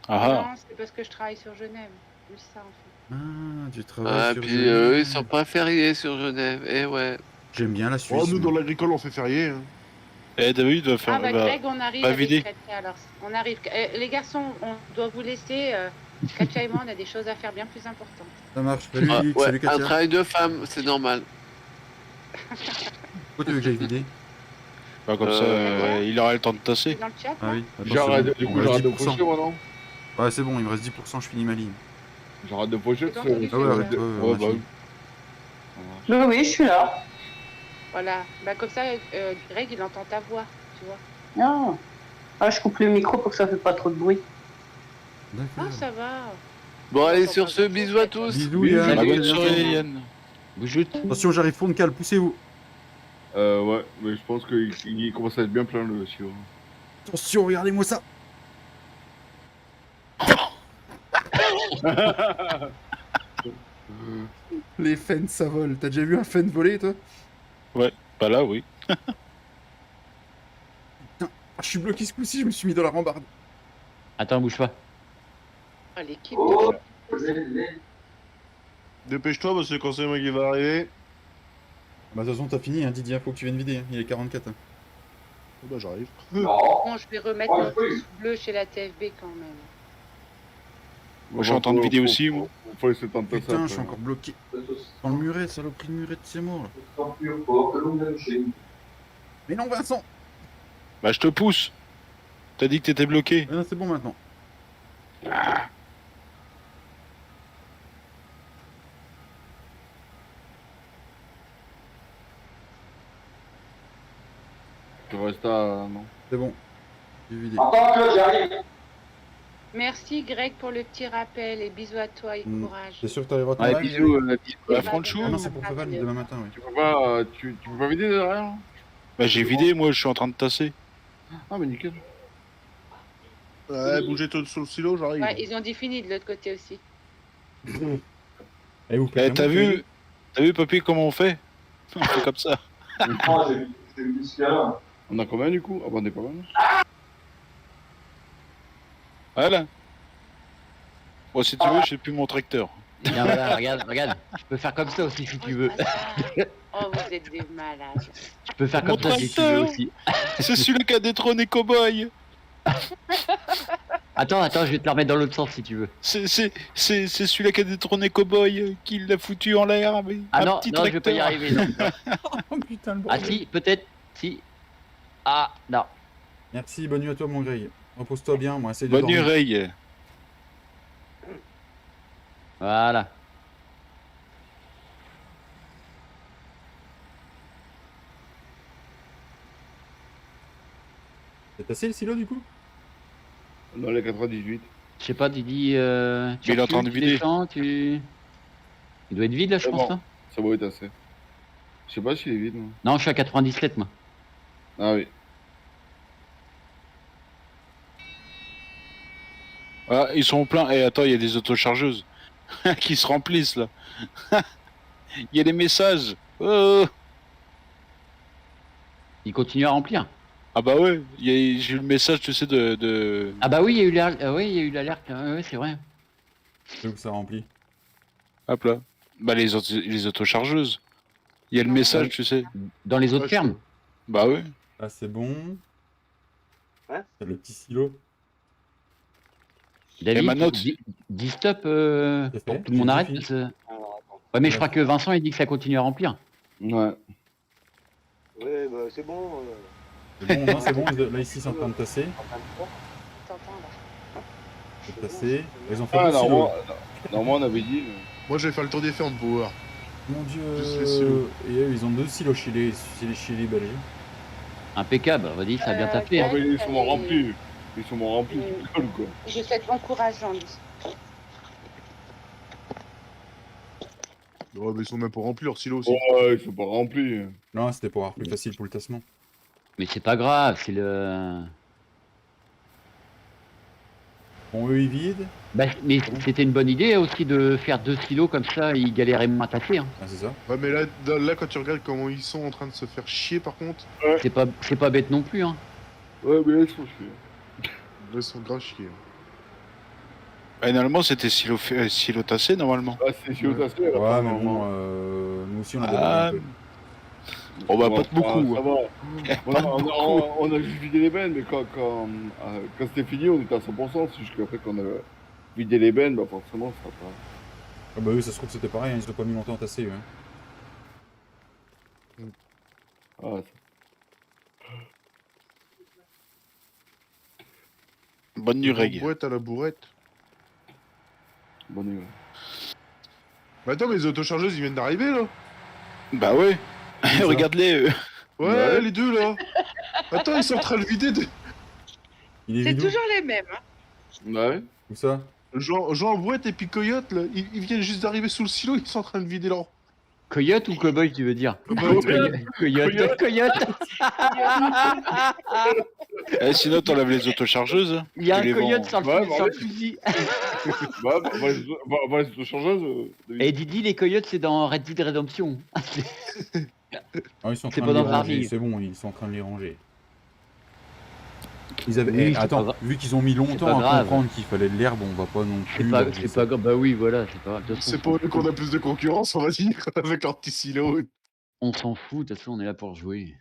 Ah Non, c'est parce que je travaille sur Genève. Juste ça, en fait. Ah, tu travailles Ah, sur puis Genève. eux, ils sont pas fériés sur Genève. Eh ouais. J'aime bien la Suisse. Oh, nous, dans moi. l'agricole, on fait férié. Hein. Eh, David va faire. Ah bah va- Greg, on arrive va avec vider. Katia alors. On arrive. Les garçons, on doit vous laisser. Katia et moi, on a des choses à faire bien plus importantes. Ça marche. Salut, Ah, Lévique, ouais, salut, un Katia. travail de femme, c'est normal. Pourquoi tu veux que j'aille vider? Bah, comme ça, il aura le temps de tasser. Dans le chat, Ah là oui. Attends, J'arrête, c'est bon, du il coup, me reste j'arrête de 10%. pocher, moi, non? Ouais, c'est bon, il me reste 10%, je finis ma ligne. J'arrête de pocher, C'est parce entendu. Ah ouais, arrête, Ouais, on Ouais, a bah fini. oui. Oui, je suis là. Voilà. Bah comme ça, Greg, il entend ta voix, tu vois. Non. Ah, je coupe le micro pour que ça fait pas trop de bruit. Ah, D'accord. ça va. Bon, allez, sur ce, bisous à tous. Bisous, Yann. Ah, bonne À soirée, bientôt. Yann. Attention, j'arrive fond de cale, poussez-vous. Ouais, mais je pense qu'il commence à être bien plein, le sirop. Attention, regardez-moi ça. Les fans, ça vole. T'as déjà vu un fan voler, toi? Ouais, bah là, oui. Putain, je suis bloqué ce coup-ci, je me suis mis dans la rambarde. Attends, bouge pas. Ah, l'équipe. Dépêche-toi, parce que quand c'est moi qui va arriver. Bah, de toute façon, t'as fini, hein, Didier, faut que tu viennes vider. Hein. Il est 44. Hein. Oh bah j'arrive. Bon, je vais remettre mon pouce bleu chez la TFB quand même. Moi, je suis en train de vider aussi, moi. Faut laisser le temps de passer Putain, après. je suis encore bloqué. Dans le muret, saloperie de muret de ces morts là. Mais non, Vincent! Bah, je te pousse. T'as dit que t'étais bloqué. Ah, c'est bon maintenant. Tu restes à... non. C'est bon. J'ai vidé. Merci Greg pour le petit rappel et bisous à toi et courage. T'es sûr que t'arriveras à Ouais, ton bisous, live bisous à Franchou. Ah non, c'est pour Faval demain matin, oui. Tu peux pas vider derrière? Bah, j'ai vidé, moi, je suis en train de tasser. Ah, mais nickel. Ouais, bougez tout sur le silo, j'arrive. Ouais, ils ont dit fini de l'autre côté aussi. Et vous Eh, t'as vu, papy, comment on fait? On fait comme ça. On a combien du coup? Ah bah on est pas mal. Voilà. Bon, si tu veux, j'ai plus mon tracteur. Tiens, voilà, regarde. Je peux faire comme ça aussi si tu veux. Oh, vous êtes des malades. Je peux faire Mon comme ça si tu veux tracteur aussi. C'est celui qui a détrôné Cowboy. Attends, je vais te le remettre dans l'autre sens si tu veux. C'est celui-là qui a détrôné Cowboy, qui l'a foutu en l'air avec Ah un non, petit non, je vais pas y tracteur. arriver, non. Oh putain, le Ah bordel. si, peut-être, si. Ah, non. Merci, bonne nuit à toi, mon Greg. Repose-toi bien, moi, essaye de Bonne nuit, dormir. Ray. Voilà. T'as tassé le silo, du coup? Dans les 98. Je sais pas, Didi, Il est en train de vider. Il doit être vide là, je C'est pense. bon. Hein. Ça doit être assez. Je sais pas s'il est vide. moi. Non, je suis à 97 moi. Ah oui. Ah, ils sont pleins. Et attends, il y a des autochargeuses qui se remplissent là. Il y a des messages. Oh. Il continue à remplir. Ah bah ouais, j'ai eu le message, tu sais, de... Ah bah oui, il y a eu l'alerte. Oui, il y a eu l'alerte. Ouais, c'est vrai. C'est où que ça remplit? Hop là. Bah les autochargeuses. Il y a le message, tu sais. Dans les autres fermes. Bah ouais. Ah, c'est bon. Hein? C'est le petit silo. David, ma note. dis stop C'est pour fait, que tout le monde j'ai arrête. fini. Parce que... Ouais, mais je crois que Vincent il dit que ça continue à remplir. Ouais. Ouais, bah c'est bon. C'est bon, non, c'est bon. Là, ici, c'est en train de tasser. T'entends là. C'est tassé. Ils ont fait Ah, deux silos. normalement on avait dit. Moi je vais faire le tour des fermes pour voir. Mon dieu. Juste les silos. Et eux, ils ont deux silos chez les belges. Impeccable, vas-y, ça a bien tapé. Ah, Hein. mais ils sont remplis. Ils sont remplis, tu rigoles quoi. Je souhaite bon courage, Jean-Louis. Ouais, mais ils sont même pas remplis leur silo aussi. Ouais, ils sont pas remplis. Non, c'était pour avoir plus facile pour le tassement. Mais c'est pas grave, c'est le. Bon, eux, ils vident. Bah, mais c'était une bonne idée aussi de faire deux silos comme ça, ils galéraient moins à tasser. Hein. Ah, c'est ça. Ouais, mais là, quand tu regardes comment ils sont en train de se faire chier par contre, C'est pas bête non plus. Hein. Ouais, mais là ils sont chiés. là ils sont grave chiés. Bah, normalement, c'était silo tassé, normalement. Ah, c'est silo tassé. Ouais, mais bon, nous aussi, on a des Ah. un peu. Oh bah, pas de beaucoup. Ça va. On a juste vidé les bennes, mais quand c'était fini, on était à 100%. C'est juste qu'après, quand on a vidé les bennes, bah forcément, ça va pas. Ah bah oui, ça se trouve c'était pareil, hein, ils ont pas mis longtemps à tasser, eux. Hein. Ah, Bonne nuit, Reg. Boîte à la bourrette. Bonne nuit. Mais attends, mais les autochargeuses ils viennent d'arriver là. Bah ouais. Regarde-les. Ouais, les deux là. Attends, ils sont en train de vider. Il est C'est vide où? toujours les mêmes. Hein. Ouais. Où ça? Jean Brouette et puis Coyote là, ils viennent juste d'arriver sous le silo, ils sont en train de vider leur. Coyote ou cowboy, tu veux dire? Coyote. Eh, sinon, t'enlèves les autochargeuses. Il y a tu un les coyote vends. sur le fusil. Bah, va les autochargeuses. Et Didi, les coyotes, c'est dans Red Dead Redemption. Ah, ils sont en C'est train pas de dans les ranger, Farming. c'est bon, ils sont en train de les ranger. Ils avaient... Oui, eh, c'est pas attends, grave. vu qu'ils ont mis C'est longtemps pas à grave. comprendre qu'il fallait de l'herbe, on va pas non plus... C'est pas grave, bah oui, voilà, c'est pas grave. De toute façon, C'est pas eux qu'on a plus de concurrence, on va dire, avec leur petit silo. on s'en fout, de toute façon, on est là pour jouer.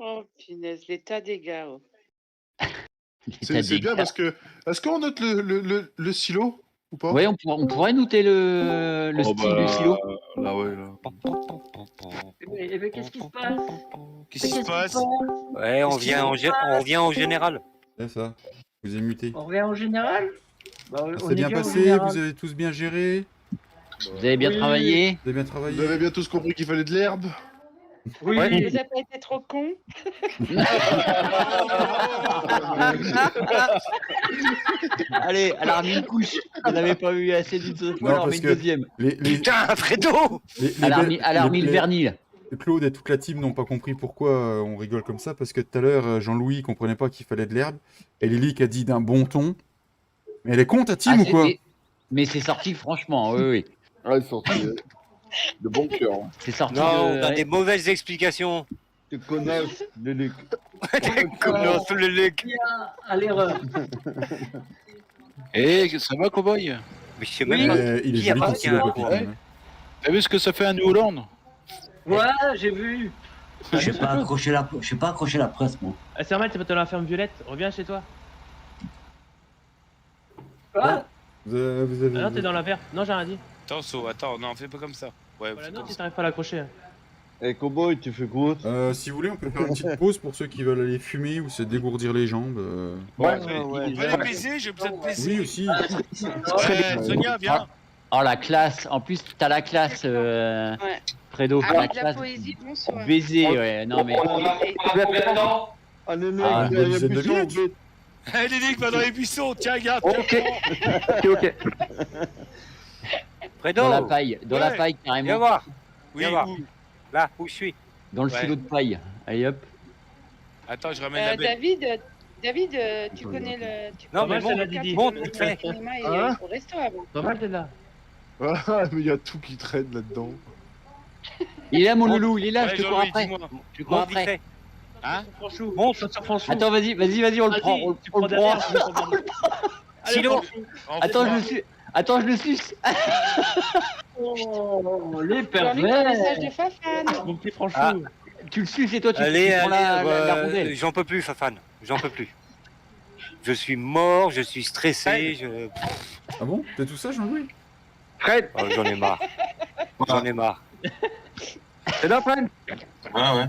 Oh punaise, l'état des gars. Oh. C'est bien parce que. Est-ce qu'on note le silo ou pas? Ouais, on pourrait noter le style du silo. Là, ouais, là. Mais qu'est-ce qui se passe? Qu'est-ce qui se passe? Ouais, on revient au général. C'est ça. Vous êtes muté. On revient en général? Bah, Ça on s'est est bien bien au passé, général. vous avez tous bien géré. Vous avez bien travaillé. Vous avez bien travaillé. Vous avez bien tous compris qu'il fallait de l'herbe? Oui. Vous n'avez pas été trop con. Allez, elle a remis une couche. Elle n'avait pas eu assez d'une seule fois, elle a remis une deuxième. Putain, Fredo! Elle a remis le vernis, là. Claude et toute la team n'ont pas compris pourquoi on rigole comme ça, parce que tout à l'heure, Jean-Louis comprenait pas qu'il fallait de l'herbe, et Lily qui a dit d'un bon ton. Mais elle est con, ta team, ou quoi? Mais c'est sorti franchement, oui, oui. Ah, c'est sorti de bon cœur. C'est sorti Non, on a des mauvaises explications. Tu connais le Luc. Tu connais le Luc. À l'erreur. Eh, ça va, cowboy? Mais je sais même pas. Il est joli ton stylo, Papy. Ouais. T'as vu ce que ça fait à New Holland? Ouais, j'ai vu. Je sais pas accrocher la presse, moi. C'est normal, t'es pas dans la ferme Violette. Reviens chez toi. Quoi? Vous avez... Ah non, t'es dans la verte. Non, j'ai rien dit. Attends, non, fais pas comme ça. Ouais, Voilà, non, si t'arrives pas à l'accrocher. Eh, cowboy, tu fais quoi? Si vous voulez, on peut faire une petite pause pour ceux qui veulent aller fumer ou se dégourdir les jambes. On peut les baiser, j'ai besoin de baiser. Oui, aussi. Ouais, Sonia, viens. Oh, la classe. En plus, t'as la classe, Fredo. Avec la de la classe. poésie, bonsoir. Baiser, ouais. Non, mais. Ah, Néné, Ah, il y a une dizaine de plus chaud, minutes. bête. Allez, Nick, va dans les buissons. Tiens, regarde. Ok. Fredo! Dans la paille. Dans la Ouais. paille, carrément. Viens voir. Oui, Viens voir. où? Là, où je suis. Dans le Ouais. silo de paille. Allez, hop. Attends, je ramène la belle. David, tu connais le. Tu Non, connais mais le monte, cadre monte, de vite fait. cinéma et Hein au resto avant. Pas mal, t'es là. Ah, mais il y a tout qui traîne là-dedans. Il est là, mon loulou. Il est là, Ouais, je te cours Jean-Louis, après. dis-moi. Je te cours Monte vite après. fait. Hein? Franchou. Monte. Saute sur Franchou. Attends, vas-y, on le prend. On Tu le prends derrière. prend. Allez, Silo. Franchou. Attends, je le suce. Oh, les Jean-Luc, un message de pervers. Fafane. Mon petit Franchou. Ah. Tu le suces et toi, tu Allez, prends la rondelle. j'en peux plus, Fafane. J'en peux plus. Je suis mort, je suis stressé, Ah bon? T'es tout ça, Jean-Louis? Fred, Oh, j'en ai marre. J'en ai marre. c'est là, Fred? Ouais.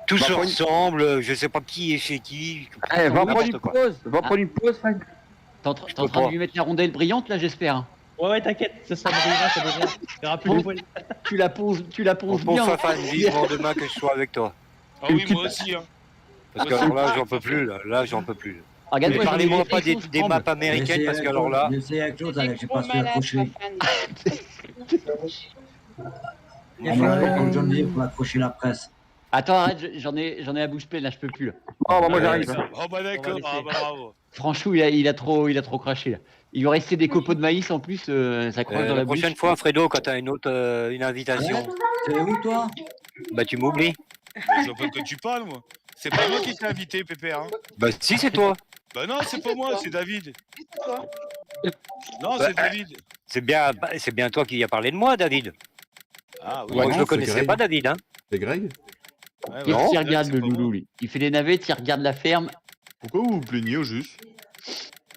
Tous Va prendre- ensemble, je sais pas qui est chez qui. Eh, va prendre une N'importe quoi. pause. Va prendre une pause, Fred. T'es en train de lui mettre la rondelle brillante, là, j'espère. Hein. Ouais, t'inquiète. Ça sera brillant, ça devrait. Il y aura plus de poils. Tu la ponges Bon, bien. Fafane, vivement demain que je sois avec toi. Ah oui, moi aussi. Hein. Parce que alors là, j'en peux plus. Là, j'en peux plus. Ah, regarde, Mais moi, parlez-moi j'en ai pas des des maps américaines parce que alors là. J'essaie avec l'autre, T'es j'ai trop pas su malade, accrocher. Fafane. Comme John disait, pour accrocher la presse. Attends, arrête, j'en ai la bouche pleine, là, je peux plus. Là. Oh, bah, moi, j'arrive. Oh bah d'accord, ah bah bravo. Franchement, il a trop craché, là. Il lui restait des copeaux de maïs en plus, ça croche dans La la bouche. prochaine fois, Fredo, quand t'as une invitation, C'est où, toi? bah tu m'oublies. Je vois pas de quoi tu parles, moi. C'est pas moi qui t'ai invité, Pépère. Hein. Bah si, c'est toi. Bah non, c'est pas moi, c'est David. Non, Bah, c'est David. C'est bien toi qui as parlé de moi, David. Ah oui. Moi, non, je le c'est connaissais Greg. pas, David. Hein. C'est Greg? Ouais, Il ouais, regarde c'est le pas loulou, moi. lui. Il fait les navettes, il regarde la ferme. Pourquoi vous vous plaignez au juste?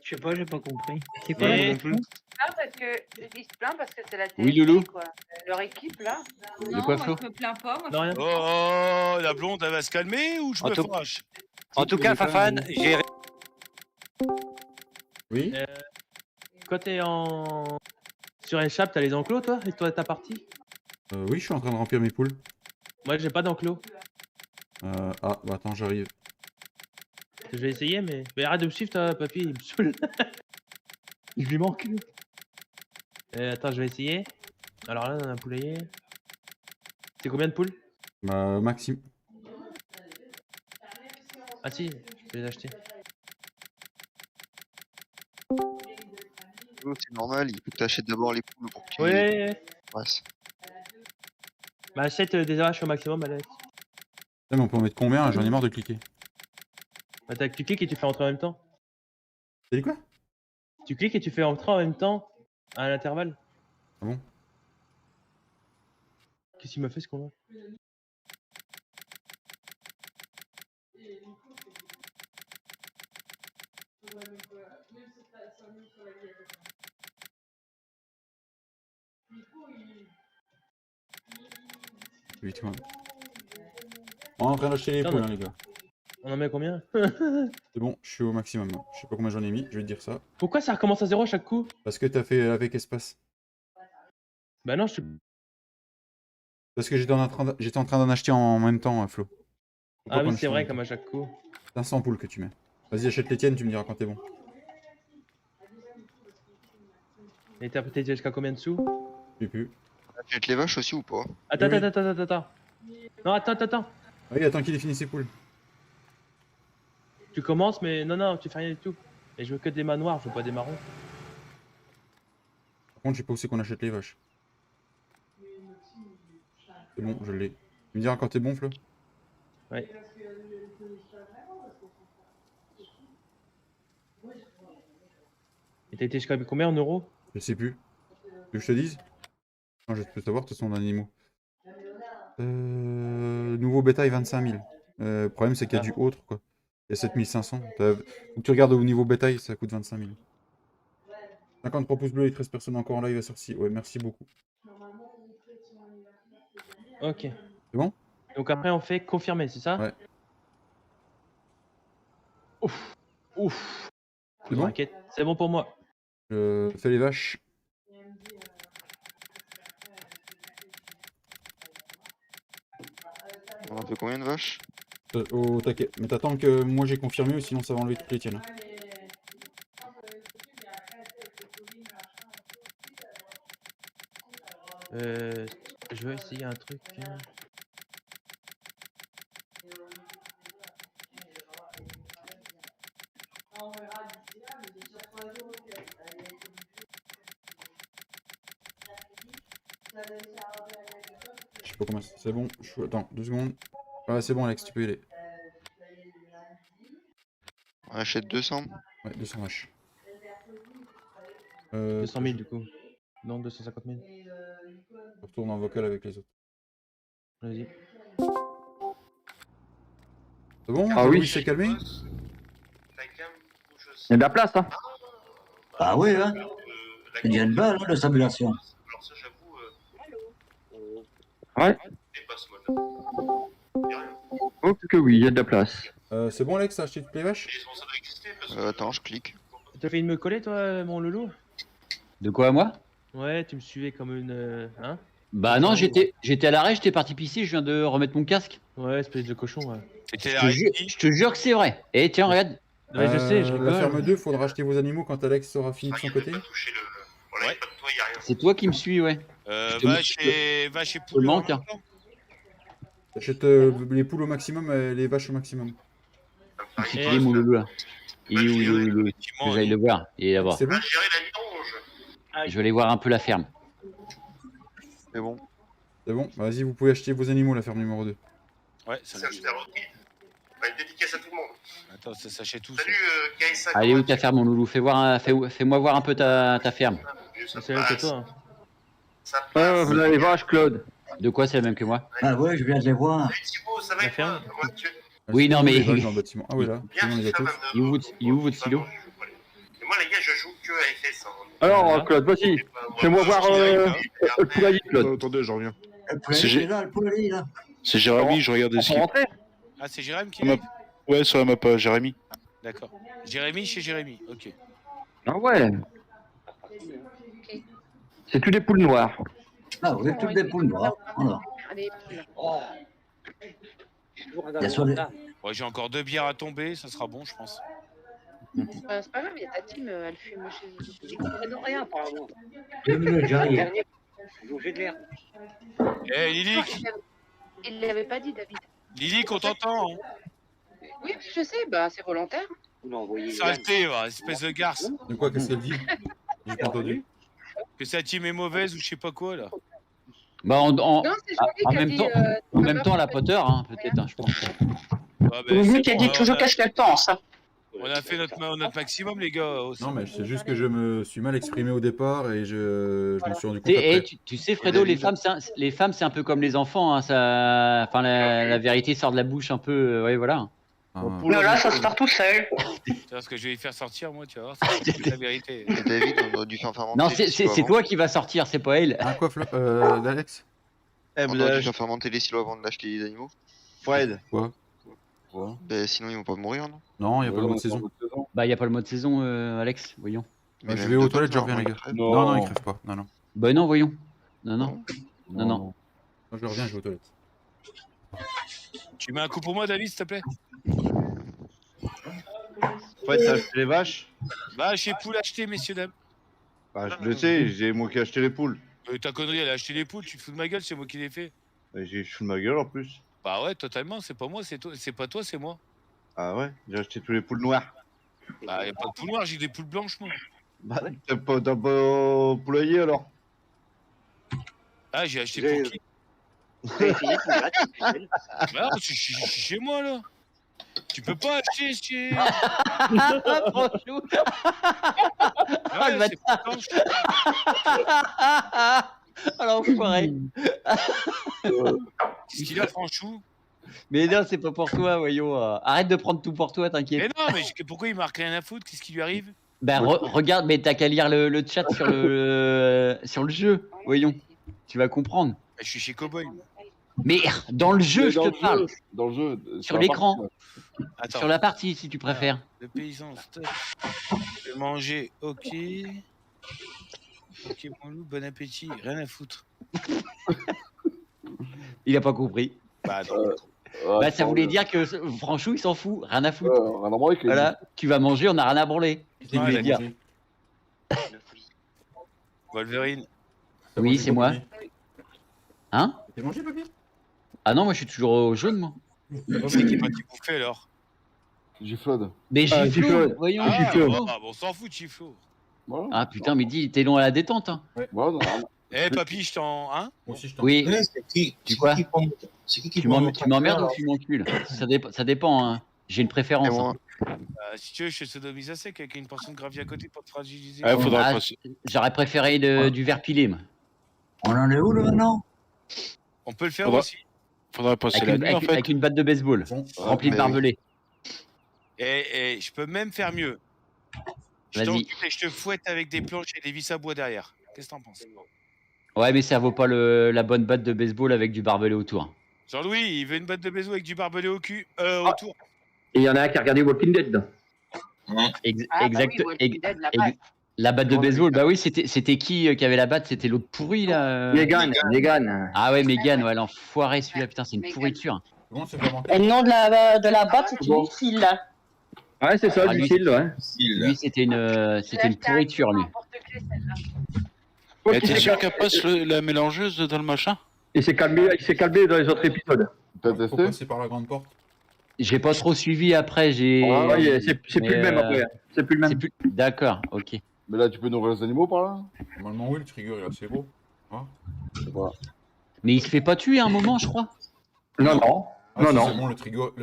Je sais pas, j'ai pas compris. C'est quoi? Et- Non plus. Ah, parce que il se plaint parce que c'est la Oui, TNT, Loulou. quoi. Leur équipe là. Non, quoi, moi, Flo je me plains pas. Moi, Non, rien. Oh, la blonde, elle va se calmer ou je En me tout- fâche? En tout cas, Fafane, j'ai Oui? Quand t'es en. Sur échappe, t'as les enclos, toi? Et toi, ta partie? Oui, je suis en train de remplir mes poules. Moi, j'ai pas d'enclos. Ah, bah attends, j'arrive. Je vais essayer, mais arrête de me suivre, toi, papy, il me saoule. Je lui manque. Attends, je vais essayer. Alors là, on a un poulailler. C'est combien de poules? Bah, Maxime. Ah si, je peux les acheter. C'est normal, il faut que tu achètes d'abord les poules pour que tu Ouais. passes. Bah, achète des arraches au maximum, Alex. Mais on peut en mettre combien? J'en ai marre de cliquer. Bah, tu cliques et tu fais entrer en même temps. T'as dit quoi? Tu cliques et tu fais entrer en même temps à l'intervalle. Ah bon? Qu'est-ce qu'il m'a fait ce con-là? Vite, ouais. On est en train d'acheter les poules, hein, les gars. On en met combien? C'est bon, je suis au maximum. Là. Je sais pas combien j'en ai mis, je vais te dire ça. Pourquoi ça recommence à 0 à chaque coup? Parce que t'as fait avec espace. Bah non, je suis... Parce que j'étais en train d'en acheter en même temps, Flo. Ah oui, c'est vrai, comme à chaque coup. 500 poules que tu mets. Vas-y, achète les tiennes, tu me diras quand t'es bon. Et t'as peut-être jusqu'à combien de sous? Je sais plus. Achète les vaches aussi ou pas? Attends, Oui. attends. Non, attends. Oui, attends qu'il ait fini ses poules. Tu commences, mais non, tu fais rien du tout. Et je veux que des manoirs, je veux pas des marrons. Par contre, je sais pas où c'est qu'on achète les vaches. C'est bon, je l'ai. Tu me diras quand t'es bon, Flo? Ouais. Et t'as été jusqu'à combien en euros? Je sais plus. Tu veux que je te dise? Non, je peux savoir, de toute façon, d'animaux. Nouveau bétail 25 000. Le problème, c'est qu'il y a du autre, quoi. Il y a 7500. Faut que tu regardes au niveau bétail, ça coûte 25 000. 53 pouces bleus et 13 personnes encore en live à sorcier. Ouais, merci beaucoup. Ok. C'est bon? Donc après, on fait confirmer, c'est ça? Ouais. Ouf. C'est bon? C'est bon pour moi. Je fais les vaches. On a fait combien de vaches? Au taquet. Mais t'attends que moi j'ai confirmé ou sinon ça va enlever toutes les tiennes. Je vais essayer un truc. Je sais pas comment c'est bon. Attends, 2 secondes. Ouais, c'est bon, Alex, tu peux y aller. On achète 200? Ouais, 200 vaches. 200 000 du coup. Non, 250 000. Je retourne en vocal avec les autres. Vas-y. C'est bon? Ah oui. Il s'est calmé? Il y a de la place, hein. Ah oui, hein. Il y a une balle, hein, de simulation. Ouais. Oh que oui, il y a de la place. C'est bon, Alex, t'as acheté toutes les vaches? Attends, je clique. T'as fait une me coller, toi, mon loulou? De quoi, moi? Ouais, tu me suivais comme une. Hein? Bah non, j'étais à l'arrêt, j'étais parti pisser, je viens de remettre mon casque. Ouais, espèce de cochon, ouais. Je te jure que c'est vrai. Et tiens, regarde. Ouais, je sais, je rigole. La ferme 2, faudra acheter vos animaux quand Alex aura fini de son côté. Ouais. C'est toi qui me suis, ouais. Vache et Je te poules. manque, hein. T'achètes les poules au maximum et les vaches au maximum. C'est qui mon loulou là? Il est où, il est où, il est où? Que j'aille le voir. Il est là-bas. C'est bon? Je vais aller voir un peu la ferme. C'est bon. C'est bon, vas-y, vous pouvez acheter vos animaux, la ferme numéro 2. Ouais, ça va. Une dédicace à tout le monde. Attends, ça s'achète tout. Salut KSA. Allez, où ta ferme, mon loulou? Fais-moi voir un peu ta ferme. C'est là que toi. Ah, vous avez les vaches, Claude. De quoi c'est la même que moi? Ah ouais, je viens de les voir. La ferme? Oui, non, mais. Dans le bâtiment. Ah oui, là, on les a tous. Il est où votre silo? Moi, les gars, je joue que à FS. Alors, Claude, vas-y. Fais-moi voir le poulailler, Claude. Attendez, je reviens. Le poulailler, là, le poulailler, là. C'est Jérémy, je regarde ici. Ah, c'est Jérémy qui est. Ouais, sur la map, Jérémy. D'accord. Jérémy chez Jérémy, ok. Ah ouais. C'est tous des poules noires. Ah oui, toutes des poules noires. Voilà. Il y a soit des... Ouais, j'ai encore 2 bières à tomber, ça sera bon, je pense. C'est pas grave, il y a ta team, elle fume chez eux. J'y comprends rien, apparemment. 2 minutes, j'arrive. J'ai de l'air. Eh, Lilique! Il l'avait pas dit, David. Lilique, on t'entend, hein. Oui, je sais, bah c'est volontaire. Saleté, va, espèce de garce. De quoi, qu'est-ce qu'elle dit? J'ai pas entendu. Que sa team est mauvaise ou je sais pas quoi, là. Bah, Non, c'est Jolie qui a dit, en même temps, la Potter, hein, peut-être, hein, je pense. Ah, ben, Lily c'est qui a bon, dit toujours qu'est-ce qu'elle pense. On a fait notre maximum, les gars. Aussi. Non, mais c'est juste que je me suis mal exprimé au départ et je me suis rendu compte Et après. tu sais, Fredo, les femmes, c'est un peu comme les enfants. Hein, ça... Enfin, la vérité sort de la bouche un peu. Ouais, voilà. Non, là, ça se part tout seul. Tu vois ce que je vais y faire sortir, moi, tu vas voir, c'est la vérité. David, on aurait dû faire fermenter. Non, les silos c'est avant. toi qui va sortir, c'est pas elle. Un quoi, d'Alex? On aurait dû faire fermenter les silos avant d'acheter les animaux. Fred. Quoi? Ben, sinon ils vont pas mourir, non? Non, il n'y a pas le mode saison. Bah, y a pas le mode saison, Alex, voyons. Bah, je vais aux toilettes, je reviens, les gars. Non, ils crèvent pas. Non. Bah, non, voyons. Non. Moi, je reviens, je vais aux toilettes. Tu mets un coup pour moi, David, s'il te plaît? Fred, t'as acheté les vaches? Bah, chez Poule acheté, messieurs, dames. Bah, je le sais, j'ai moi qui ai acheté les poules. Ta connerie, elle a acheté les poules, tu te fous de ma gueule, c'est moi qui l'ai fait. Je fous de ma gueule en plus. Bah ouais, totalement, c'est pas moi, c'est toi, c'est pas toi, c'est moi. Ah ouais, j'ai acheté tous les poules noires. Bah, y'a pas de poules noires, j'ai des poules blanches, moi. Bah, t'as pas poulailler alors? Ah, j'ai acheté pour qui? Bah, c'est chez moi, là. Tu peux pas acheter chez... Franchement. Ouais, le c'est pas blanche. Alors, enfoiré. Qu'est-ce qu'il a, Franchou? Mais non, c'est pas pour toi, voyons. Arrête de prendre tout pour toi, Mais t'inquiète. non, mais pourquoi il marque rien à foutre? Qu'est-ce qui lui arrive? Bah, regarde, mais t'as qu'à lire le chat sur le jeu, voyons. Tu vas comprendre. Je suis chez Cowboy. Mais dans le jeu, je te parle. Dans le jeu. Sur l'écran. Attends. Sur la partie, si tu préfères. Le paysan, stop. Je vais manger, ok. Ok, mon loup, bon appétit. Rien à foutre. Il a pas compris. Bah, non. Bah, ça voulait dire que Franchou, il s'en fout. Rien à foutre. Rien à branler. Voilà, tu vas manger, on a rien à branler. C'est ce qu'il voulait dire. Wolverine. Oui, c'est moi. Hein? T'as mangé, papy? Ah non, moi je suis toujours au jaune, moi. C'est qui m'a-t-il bouffé alors? Giflode. Mais Giflo, voyons. On s'en fout de Giflo. Ah putain, mais dis, t'es long à la détente. Hein. Eh, papy, je t'en. Hein? Moi aussi, je t'en. Oui. C'est quoi? Tu m'emmerdes ou tu m'encules? Ça dépend. Hein. J'ai une préférence. Hein. Si tu veux, je te sodomise à sec avec une portion de gravier à côté pour te fragiliser. J'aurais préféré du verre pilé. Moi. On en est où là maintenant? On peut le faire aussi. Faudrait passer la nuit en fait. Avec une batte de baseball remplie de barbelés. Et je peux même faire mieux. Je t'occupe et je te fouette avec des planches et des vis à bois derrière. Qu'est-ce que t'en penses? Ouais, mais ça vaut pas la bonne batte de baseball avec du barbelé autour. Jean-Louis, il veut une batte de baseball avec du barbelé au cul, autour. Et il y en a un qui a regardé Walking Dead. Exact. La batte de baseball, bah oui, c'était qui avait la batte? C'était l'autre pourri là. Megan. Ah ouais, Megan, ouais, l'enfoiré celui-là, putain, c'est une pourriture. Et le nom de la batte, c'est une file. Ouais, c'est ça, du fil, ouais. Lui, c'était une pourriture, lui. Et t'es sûr qu'elle passe la mélangeuse dans le machin? Il s'est calmé dans les autres épisodes. T'as testé? Passer par la grande porte. J'ai pas trop suivi après, ouais, c'est plus le même après. C'est plus le même. D'accord, ok. Mais là, tu peux nourrir les animaux par là? Normalement, oui, le trigger il est assez gros. Hein, mais il se fait pas tuer à un moment, je crois. Non. Ah, non. C'est bon, le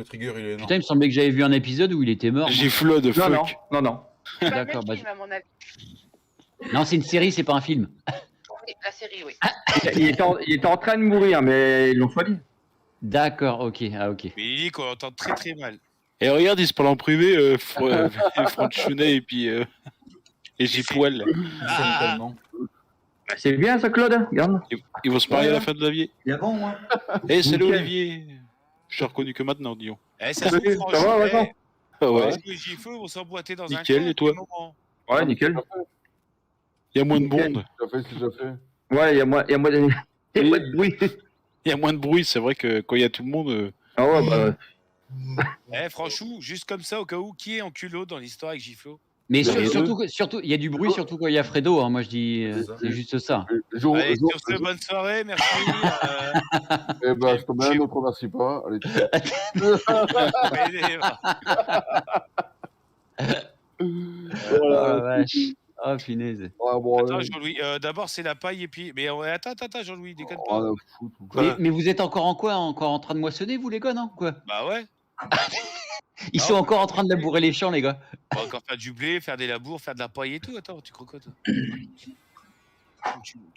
trigger il est énorme. Putain, il me semblait que j'avais vu un épisode où il était mort. J'ai flow de fuck. Non. D'accord, bah. Non, c'est une série, c'est pas un film. La série, oui. Il était en train de mourir, mais ils l'ont choisi. D'accord, ok. Ah, ok. Mais il dit qu'on entend très très mal. Et regarde, ils se parlent en privé, Franchounet et puis. Et Gipoil. C'est bien ça, Claude, regarde. Ils vont se marier à la fin de la vie. Il y a bon, moi. Eh, salut Olivier. Je t'ai reconnu que maintenant, disons. Eh, ça se trouve, Ça va, Vincent? Ouais. Les Gifeux vont s'emboîter dans Nickel, un et toi? Ouais, nickel. Il y a moins de bondes. C'est déjà fait. Ouais, il y a moins de bruit. Il y a moins de bruit, c'est vrai que quand il y a tout le monde. Ah ouais, bah. Eh, franchement, juste comme ça, au cas où, qui est en culot dans l'histoire avec Giflo? Mais surtout, il y a du bruit, surtout quand il y a Fredo. Hein, moi, je dis, c'est juste ça. Allez, sur ce, bonne soirée, merci. Eh ben, je te mets un autre, merci pas. Allez, Oh la vache. Oh, punaise. Attends, Jean-Louis, d'abord, c'est la paille et puis. Mais attends, Jean-Louis, déconne pas. Mais vous êtes encore en quoi? Encore en train de moissonner, vous, les gars, non? Quoi? Bah ouais. Ils sont encore en train de labourer les champs, les gars. On va encore faire du blé, faire des labours, faire de la paille et tout. Attends, tu crois quoi, toi?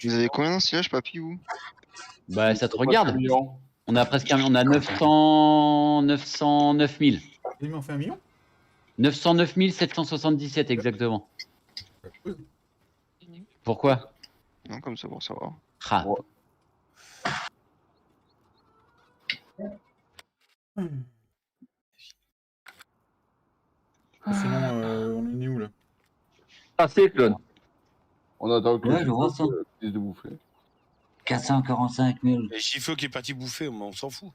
Vous avez combien d'ensilage, papy, vous? Bah, ça te regarde. On a presque on a 909 000. Il m'en fait 1 million 909 777 exactement. Pourquoi? Non, comme ça pour savoir. Ah. Sinon, on en est où là? Ah, c'est Claude. On attend que Ouais, je vois ça. de bouffer. 445 000. Et Giflo qui est parti bouffer, on s'en fout.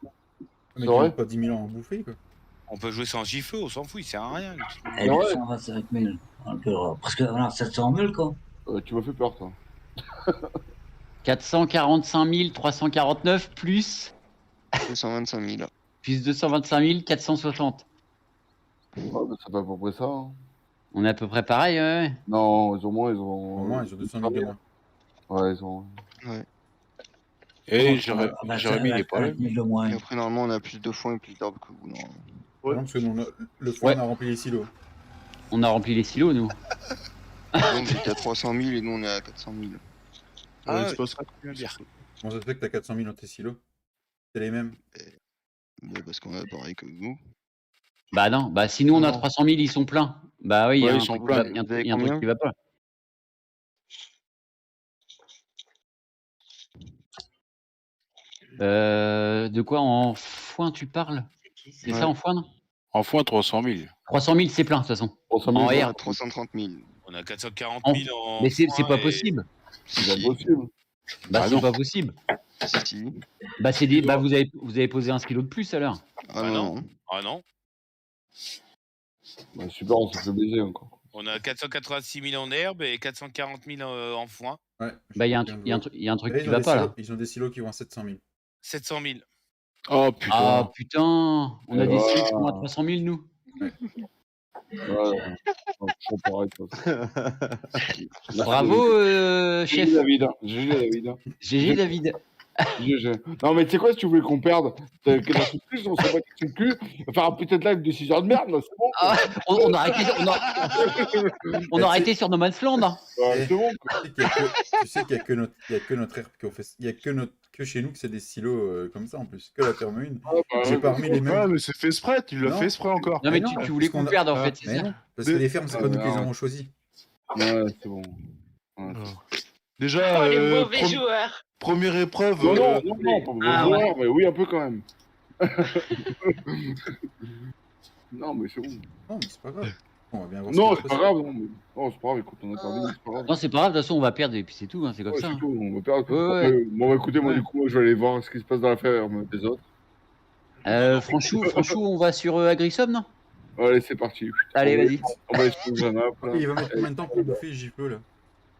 Mais il a pas 10 000 ans à bouffer quoi. On peut jouer sans Giflo, on s'en fout, il sert à rien. Et 225 000. Presque voilà, 700 000 quoi. Tu m'as fait peur, toi. 445 349 plus 225 000. plus 225 460. Ah, bah, ça fait à peu près ça. Hein. On est à peu près pareil, ouais. Non, ils ont moins, ils Au moins, ils ont 200 000 de moins. Ouais, ils ont. Ouais. Et Jérémy, il est pas là. Et après, normalement, on a plus de foin et plus d'arbres que vous. Non. Ouais. Non, parce que nous, le foin, on a rempli les silos. On a rempli les silos, nous. Donc, j'étais à 300 000 et nous, on est à 400 000. Ah, c'est pas ça que tu veux dire. Comment ça se fait que t'as 400 000 dans tes silos? C'est les mêmes? Mais parce qu'on a pareil que vous. Bah non, bah si nous on a 300 000, ils sont pleins. Bah oui, Ouais, il ils sont pleins. y a un Vous avez truc combien qui va pas. De quoi en foin tu parles? C'est ça en foin, non? En foin, 300 000. 300 000, c'est plein de toute façon. 300 000, En On R. a 330 000. On a 440 En- 000 en. Mais c'est foin pas et- possible. C'est pas possible. Bah Ah c'est non. pas possible. Si. Bah c'est des... bah vous avez posé 1 kilo de plus alors. Ah non. Ah non. Bah, super, on s'est fait baiser encore. On a 486 000 en herbe et 440 000 en foin. Ouais. Bah il y a un truc Et qui va pas là. Ils ont des silos qui vont à 700 000. 700 000. Oh putain. Ah putain, on a des Ouais. silos qui vont à 300 000 nous. Ouais. Je pareil, toi. Bravo chef. GG David. GG David. GG David. GG. Non, mais tu sais quoi, si tu voulais qu'on perde, que la surprise, on s'est battu sur le cul, faire un putain de live de 6 heures de merde, là, c'est bon. Ah, on a arrêté sur No Man's Land. Hein. Ouais, c'est bon. Tu sais qu'il y a que notre herbe qui ont fait. Il y a que chez nous que c'est des silos comme ça en plus. Que la ferme 1. J'ai pas remis les mêmes. Ouais, mais c'est fait exprès, tu l'as Non. fait exprès encore. Non mais non, tu voulais qu'on perde en fait, c'est Mais ça. non, parce que les fermes, c'est pas nous qui les avons choisis. Ouais, c'est bon. Ouais. Déjà, Oh, les mauvais joueurs. première épreuve. Non, pas mauvais joueur, mais oui, un peu quand même. Non, mais c'est bon. Non, mais c'est pas grave. On va bien voir. Non, c'est pas grave, non. Mais... Non, c'est pas grave, écoute, on a perdu, c'est pas grave. Non c'est pas grave, de toute façon on va perdre et puis c'est tout, hein, c'est comme Ouais, ça. c'est Hein. tout, on va perdre. Ouais. Bon, écoutez, moi, du coup, je vais aller voir ce qui se passe dans la ferme des autres. Franchou, on va sur Agrisom, non? Allez, c'est parti. Allez, vas-y. On va aller sur Janap. Il va mettre combien de temps pour bouffer JP là?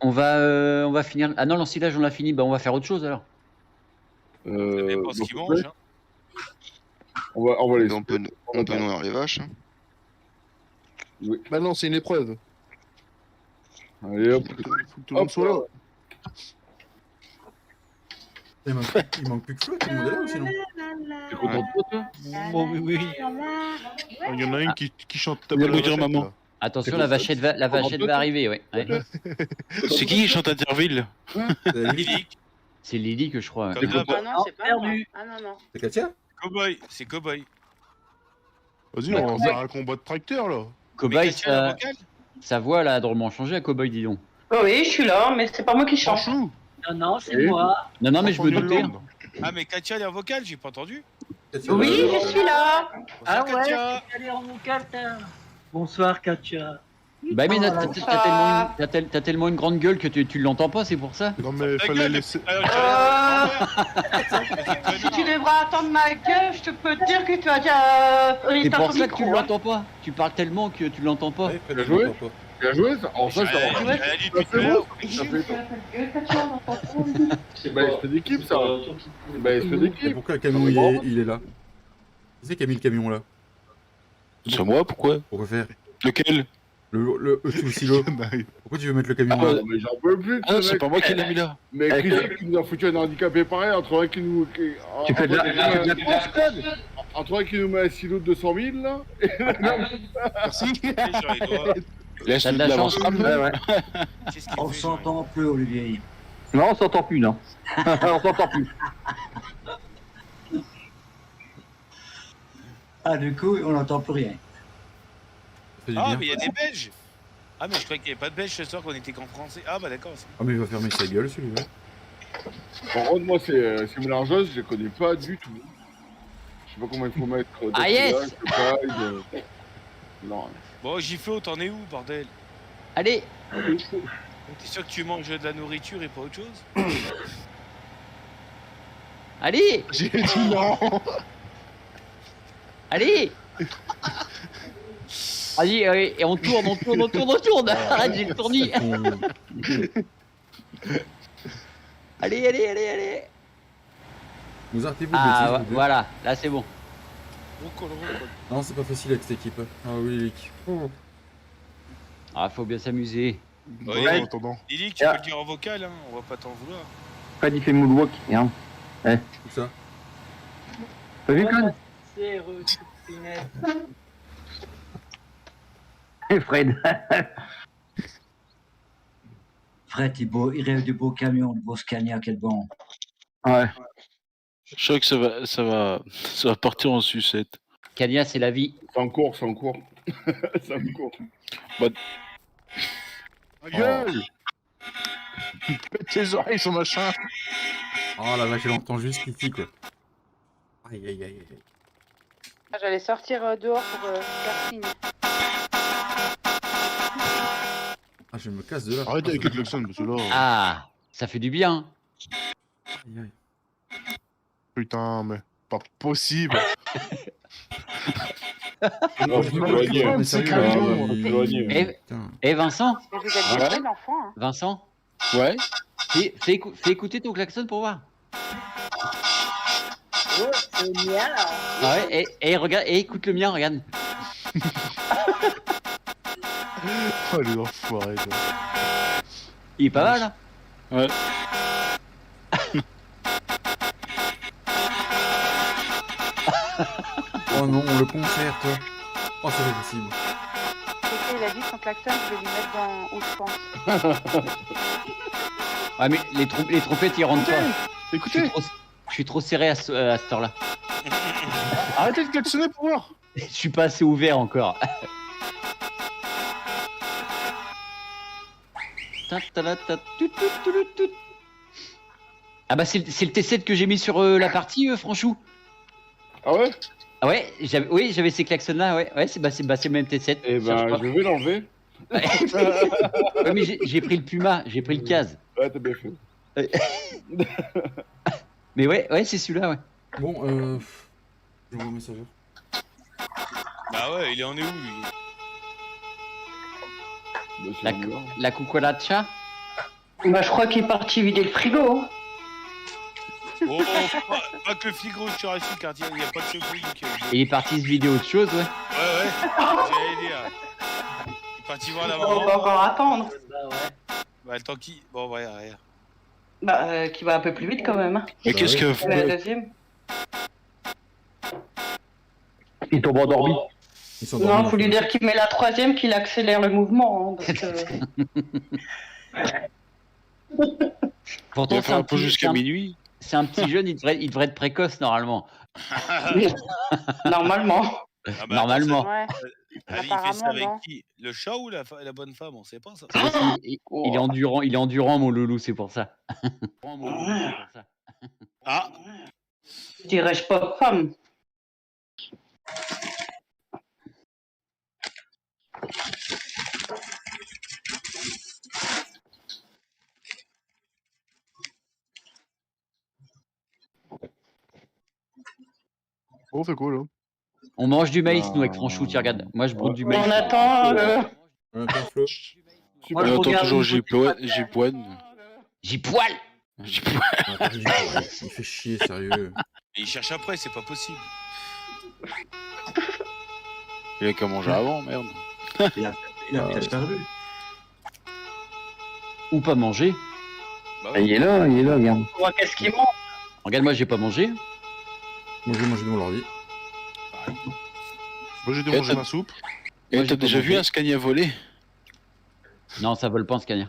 On va finir. Ah non, l'ensilage on l'a fini, bah on va faire autre chose alors. Ça dépend ce qu'ils mangent. Hein. On va les. On peut nourrir les vaches. Hein. Oui. Bah non, c'est une épreuve. Allez, hop. Faut que tout le monde soit là. Il manque plus que Flo, tout le monde est là ou sinon? T'es content de toi, toi? Bon, oui. Il y en a une qui chante ta Il y a le belle dire vachette, maman. là. Attention, la vachette va arriver, ouais. C'est qui chante à Interville? Lily. C'est Lily que je crois. Ouais. Comme d'hab. Ah non, c'est pas moi. Ah non, non. C'est Katia? Cowboy. C'est Cowboy. Vas-y, on va faire un combat de tracteur là. Cowboy, sa voix elle a drôlement changé à Cowboy, dis donc. Oui, je suis là, mais c'est pas moi qui chante. Non, non, c'est moi. Non, mais je me doutais. Hein. Ah, mais Katia, elle est en vocal, j'ai pas entendu. Oui, je suis là. Ah ouais, Katia. elle est en vocal, t'as. Bonsoir, Katia. Bah, mais t'as tellement une grande gueule que tu l'entends pas, c'est pour ça. Non, mais fallait laisser. Si tu devras attendre ma gueule, je te peux te dire que tu as déjà. C'est pour ça que tu l'entends pas. Tu parles tellement que tu l'entends pas. Bien joué. Bien joué, ça. Alors, ça, c'est bon. C'est bah, esprit d'équipe, ça. Bah, esprit Et d'équipe. pourquoi le camion il est là? Qui c'est qui a mis le camion là? C'est moi, pourquoi? Pourquoi faire? Lequel? Le sous le silo. Pourquoi tu veux mettre le camion Ah, là? mais j'en peux plus. Ah, c'est pas moi qui l'ai mis là. Mais qui c'est qui nous a foutu un handicapé pareil entre un qui nous. Tu fais de la Entre un qui nous met un silo de 200 000 là. Merci. Laisse-le T'as de la chance. On s'entend plus, Olivier. Non, on s'entend plus, non. On s'entend plus. Ah, du coup, on n'entend plus rien. fait du Ah, bien. mais il y a des Belges. Ah, mais je croyais qu'il n'y avait pas de Belges ce soir, qu'on était qu'en français. Ah, bah d'accord. Ah, mais il va fermer sa gueule, celui-là. Par contre, moi, c'est Mélangeuse, je les connais pas du tout. Je sais pas comment il faut mettre. Ah, yes. Non. Bon, Giflo, t'en es où, bordel? Allez. T'es sûr que tu manges de la nourriture et pas autre chose? Allez. J'ai dit non. Allez. Allez, allez, et on tourne. Arrête, j'ai le tournis. Allez. Vous arrêtez-vous de Ah, bêtises, vous deux. voilà, là c'est bon. Non, c'est pas facile avec cette équipe. Ah oui, Lick. Ah, faut bien s'amuser. Ouais, Lily, tu peux le dire en vocal, hein, on va pas t'en vouloir. Fred il fait moonwalk, regarde. Ouais. Où ça? T'as vu Con? Fred. Fred, il rêve du beau camion, du beau Scania, quel bon. Ouais. Je crois que ça va partir en sucette. Scania, c'est la vie. C'est en cours. C'est en cours. Bah... Ma gueule. Pète tes oreilles, son machin. Oh la vache, elle entend juste ici, quoi. Aïe. J'allais sortir dehors pour faire signe. Ah, je me casse de là. Arrête avec le klaxon, parce que là. Ah, ça fait du bien. Aïe. Putain, mais pas possible. Eh Vincent? Mais vous êtes bien jeune enfant, hein. Vincent? Ouais. Fais écouter ton klaxon pour voir. Oh, c'est bien. Ah ouais, et regarde, et écoute le mien, regarde. Oh les enfoirés, toi. Il est pas mal, hein? Ouais. Oh non, le concert, toi. Oh, c'est pas possible. Il a dit son klaxon, je vais lui mettre dans où je pense. Ouais, mais les trompettes, ils rentrent pas. Écoutez. Je suis trop serré à cette heure-là. Arrêtez de klaxonner pour voir. Je suis pas assez ouvert encore. Ah bah c'est le T7 que j'ai mis sur la partie, Franchou. Ah ouais? Ah ouais, j'avais ces klaxons là, ouais, c'est le même T7. Eh ben, je vais l'enlever. Ouais, mais j'ai pris le Puma, j'ai pris le Kaz. Ouais, t'as bien fait. Mais ouais, c'est celui-là, ouais. Bon, je vois un message. Bah ouais, il en est où, lui? La cucaracha? Bah, je crois qu'il est parti vider le frigo. Oh, pas que le frigo sur ici, car il n'y a pas que ce frigo qui a eu. Il est parti se vider autre chose, ouais. Ouais, j'allais dire. Il est parti voir la maman. On va encore attendre. Bah, tant qu'il. Bon, ouais, rien. Bah, qui va un peu plus vite quand même. Hein. Mais qu'est-ce que. La deuxième. Il tombe endormi. Non, faut lui dire qu'il met la troisième, qu'il accélère le mouvement. Hein, parce que... Pourtant, Il va faire un peu jusqu'à minuit. C'est un petit jeune, il devrait être précoce normalement. Normalement. Ah bah, Normalement. Ouais. Il fait ça avec non. qui? Le chat ou la bonne femme? On sait pas ça. Il est endurant, mon loulou, c'est pour ça. Ah. Dirais-je pas femme. Oh, fait quoi là? On mange du maïs, nous, avec Franchou, tu regardes. Moi, je broute du maïs. On attend On attend Flo. On attend toujours J-Poil. J-Poil. Il fait chier, sérieux. Et il cherche après, c'est pas possible. Il a qu'à manger avant, merde. Il a peut-être perdu. Ou pas manger. Bah Il est là, regarde. Qu'est-ce qu'il mange? Regarde, moi, j'ai pas mangé. Moi, j'ai mangé dans l'ordi. Moi, j'ai mangé ma soupe. Et t'as déjà vu un Scania voler? Non, ça vole pas un Scania.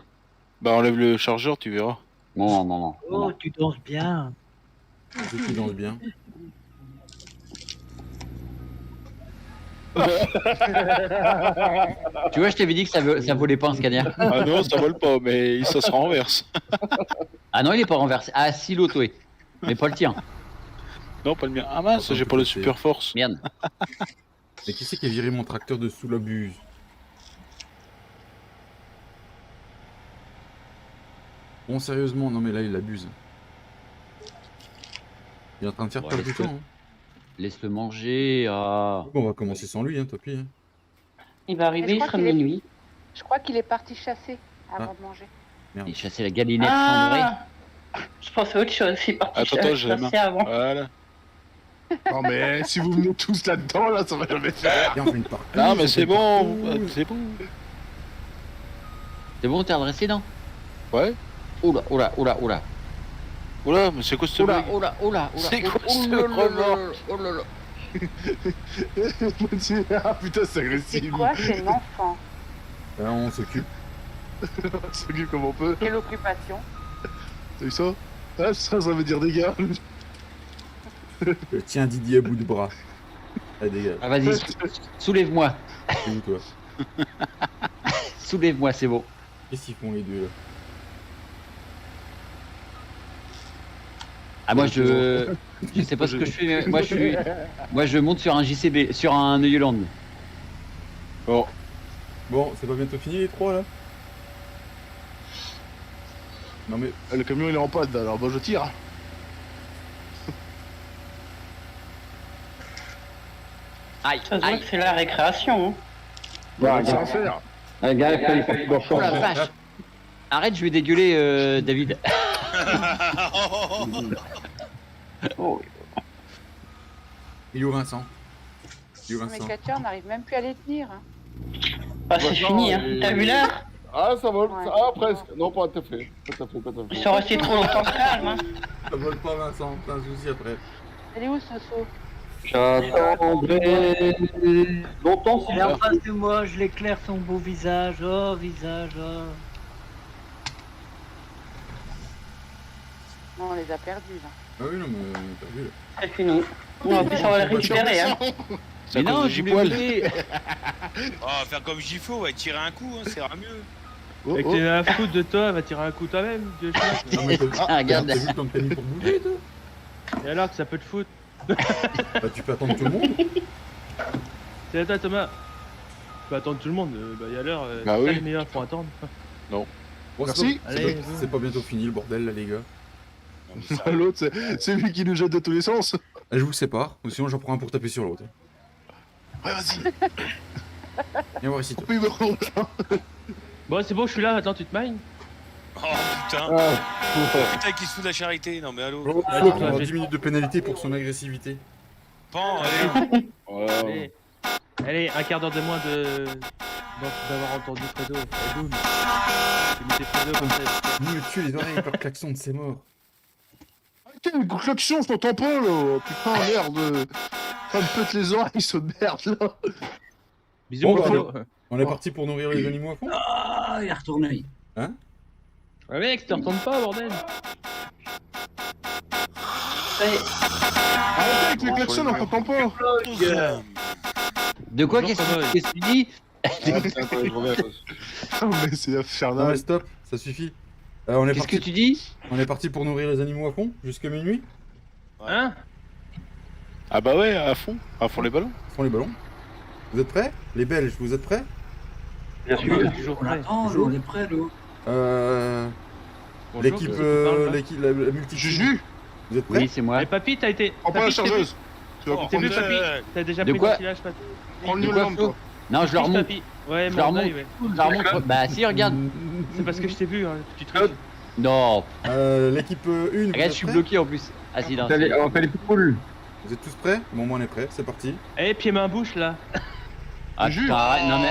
Bah, enlève le chargeur, tu verras. Non. Oh, tu danses bien. Tu danses bien. Tu vois, je t'avais dit que ça volait pas un scanner. Ah non, ça vole pas, mais ça se renverse. Ah non, il est pas renversé. Ah si, l'autre, oui. Mais pas le tien. Non, pas le mien. Ah mince, j'ai pas le super force. Merde. Mais qui c'est qui a viré mon tracteur de sous la buse? Bon, sérieusement, non mais là il abuse. Il est en train de faire perdre du temps. Hein. Laisse-le manger. Ah. Bon, on va commencer sans lui, hein, tant pis. Hein. Il va arriver, il sera minuit. Je crois qu'il est parti chasser avant de manger. Merde. Il chassait la galinette cendrée. Je pensais à autre chose, il est parti Attends, j'ai la main. chasser avant. Voilà. Non mais si vous venez tous là-dedans, là, ça va jamais faire. Viens, on fait une partie. Non mais c'est bon, c'est bon. C'est bon, t'es adressé, non? Ouais. Oula, oula, oula, oula. Oula, mais c'est quoi ce Oula, bug? oula, oula, oula. C'est quoi ce remorque? Oh là là. Ah putain, c'est agressif. C'est quoi, c'est un enfant? Là, on s'occupe. On s'occupe comme on peut. Quelle occupation? T'as vu ça? Ah, ça veut dire des gars. Tiens Didier à bout de bras. Ah, dégage. Ah, vas-y, soulève-moi. C'est où, toi? Soulève-moi, c'est bon. Qu'est-ce qu'ils font les deux là? Ah, moi, je sais pas ce que je fais, mais moi, je monte sur un JCB, sur un Neuland. Bon. Bon, c'est pas bientôt fini les trois là? Non mais... Le camion il est en panne, alors bah je tire. Aïe, Ça se voit que c'est la récréation. Hein. Bah, Ça va faire. Un gars, il faut qu'il Oh la vache. Arrête, je vais dégueuler David. Oh. Il est où Vincent? Il est où Mais Vincent? Katia, on n'arrive même plus à les tenir. Hein. Bah, c'est fini, hein. T'as vu l'heure? Ah, ça vole. Ouais. Ah, presque. Non, pas tout à fait. Pas tout à fait. Ils sont restés trop longtemps calmes. Hein. Ça vole pas Vincent, t'as un souci après. Elle est où Soso? J'attendrai longtemps Il est en face de moi, je l'éclaire son beau visage. Oh, visage, oh. Non, on les a perdus là. Ah oui non mais t'as vu là. C'est fini. On va plus savoir les récupérer. Hein. Mais non, je voulais. Oh, faire comme Gifo, on va tirer un coup, hein, ça ira mieux. Avec tes à foutre de toi, va tirer un coup toi-même. Dieu sait. Non mais regarde. t'as vu le temps que t'as mis pour bouger toi? Et alors que ça peut te foutre. Bah tu peux attendre tout le monde. C'est à toi Thomas. Tu peux attendre tout le monde. Bah y a l'heure. Bah c'est oui. les meilleurs pour attendre. Bon, Merci. c'est pas bientôt fini le bordel là les gars. L'autre, c'est lui qui nous jette de tous les sens. Je vous sépare, ou sinon j'en prends un pour taper sur l'autre. Ouais, vas-y. Viens voir ici toi. Oui, bon. Bon, c'est bon, je suis là. Attends, tu te mines? Oh putain. Putain, qui se fout de la charité. Non mais allô. Flo prend 10 minutes de pénalité pour son agressivité. Pan, allez. Allez. Allez, un quart d'heure de moins d'avoir entendu Fredo. Et boum. J'ai mis tes Fredo comme ça. Il me tue les oreilles par le klaxon de ses morts. Quelle klaxon, je t'entends pas là. Putain, merde. Ça me pète les oreilles, ce merde là. Bisous, Bon, Fredo. on est parti pour nourrir les animaux à fond. Ah, il est retourné. Hein? Ouais, mec, te retourne pas, bordel. Arrêtez avec les klaxons, on t'entend pas. De quoi? Qu'est-ce que tu dis? Oh, mais c'est Non infernal. mais stop, ça suffit. On est Qu'est-ce parti... que tu dis? On est parti pour nourrir les animaux à fond, jusqu'à minuit. Hein? Ah bah ouais, à fond les ballons. Font les ballons. Vous êtes prêts? Les Belges, vous êtes prêts? Bien sûr. Toujours On prêt. attend, Bonjour. on est prêts, nous. Bonjour, L'équipe, c'est qui parle, là l'équipe, la multitude. Juju, Vous êtes prêts? Oui, c'est moi. Et papy, t'as été. prends pas la Papy, t'es vu- chargeuse. Tu vas Oh, T'es vu, prendre papy? T'as déjà De pris quoi? le village, papy? prends le De New quoi, Land, Flo? toi. Non, je leur monte. Papy. Ouais, Je leur mon monte. oeil, ouais. Je leur montre. Bah si, regarde. C'est parce que je t'ai vu, hein. Tu triches. Non. L'équipe 1, vous Regarde, êtes je suis prêts? bloqué en plus. Ah si, non. On fait les poules. Vous êtes tous prêts? Bon, moi on est prêts, c'est parti. Eh, pied main bouche là. Ah, putain, arrête, non mais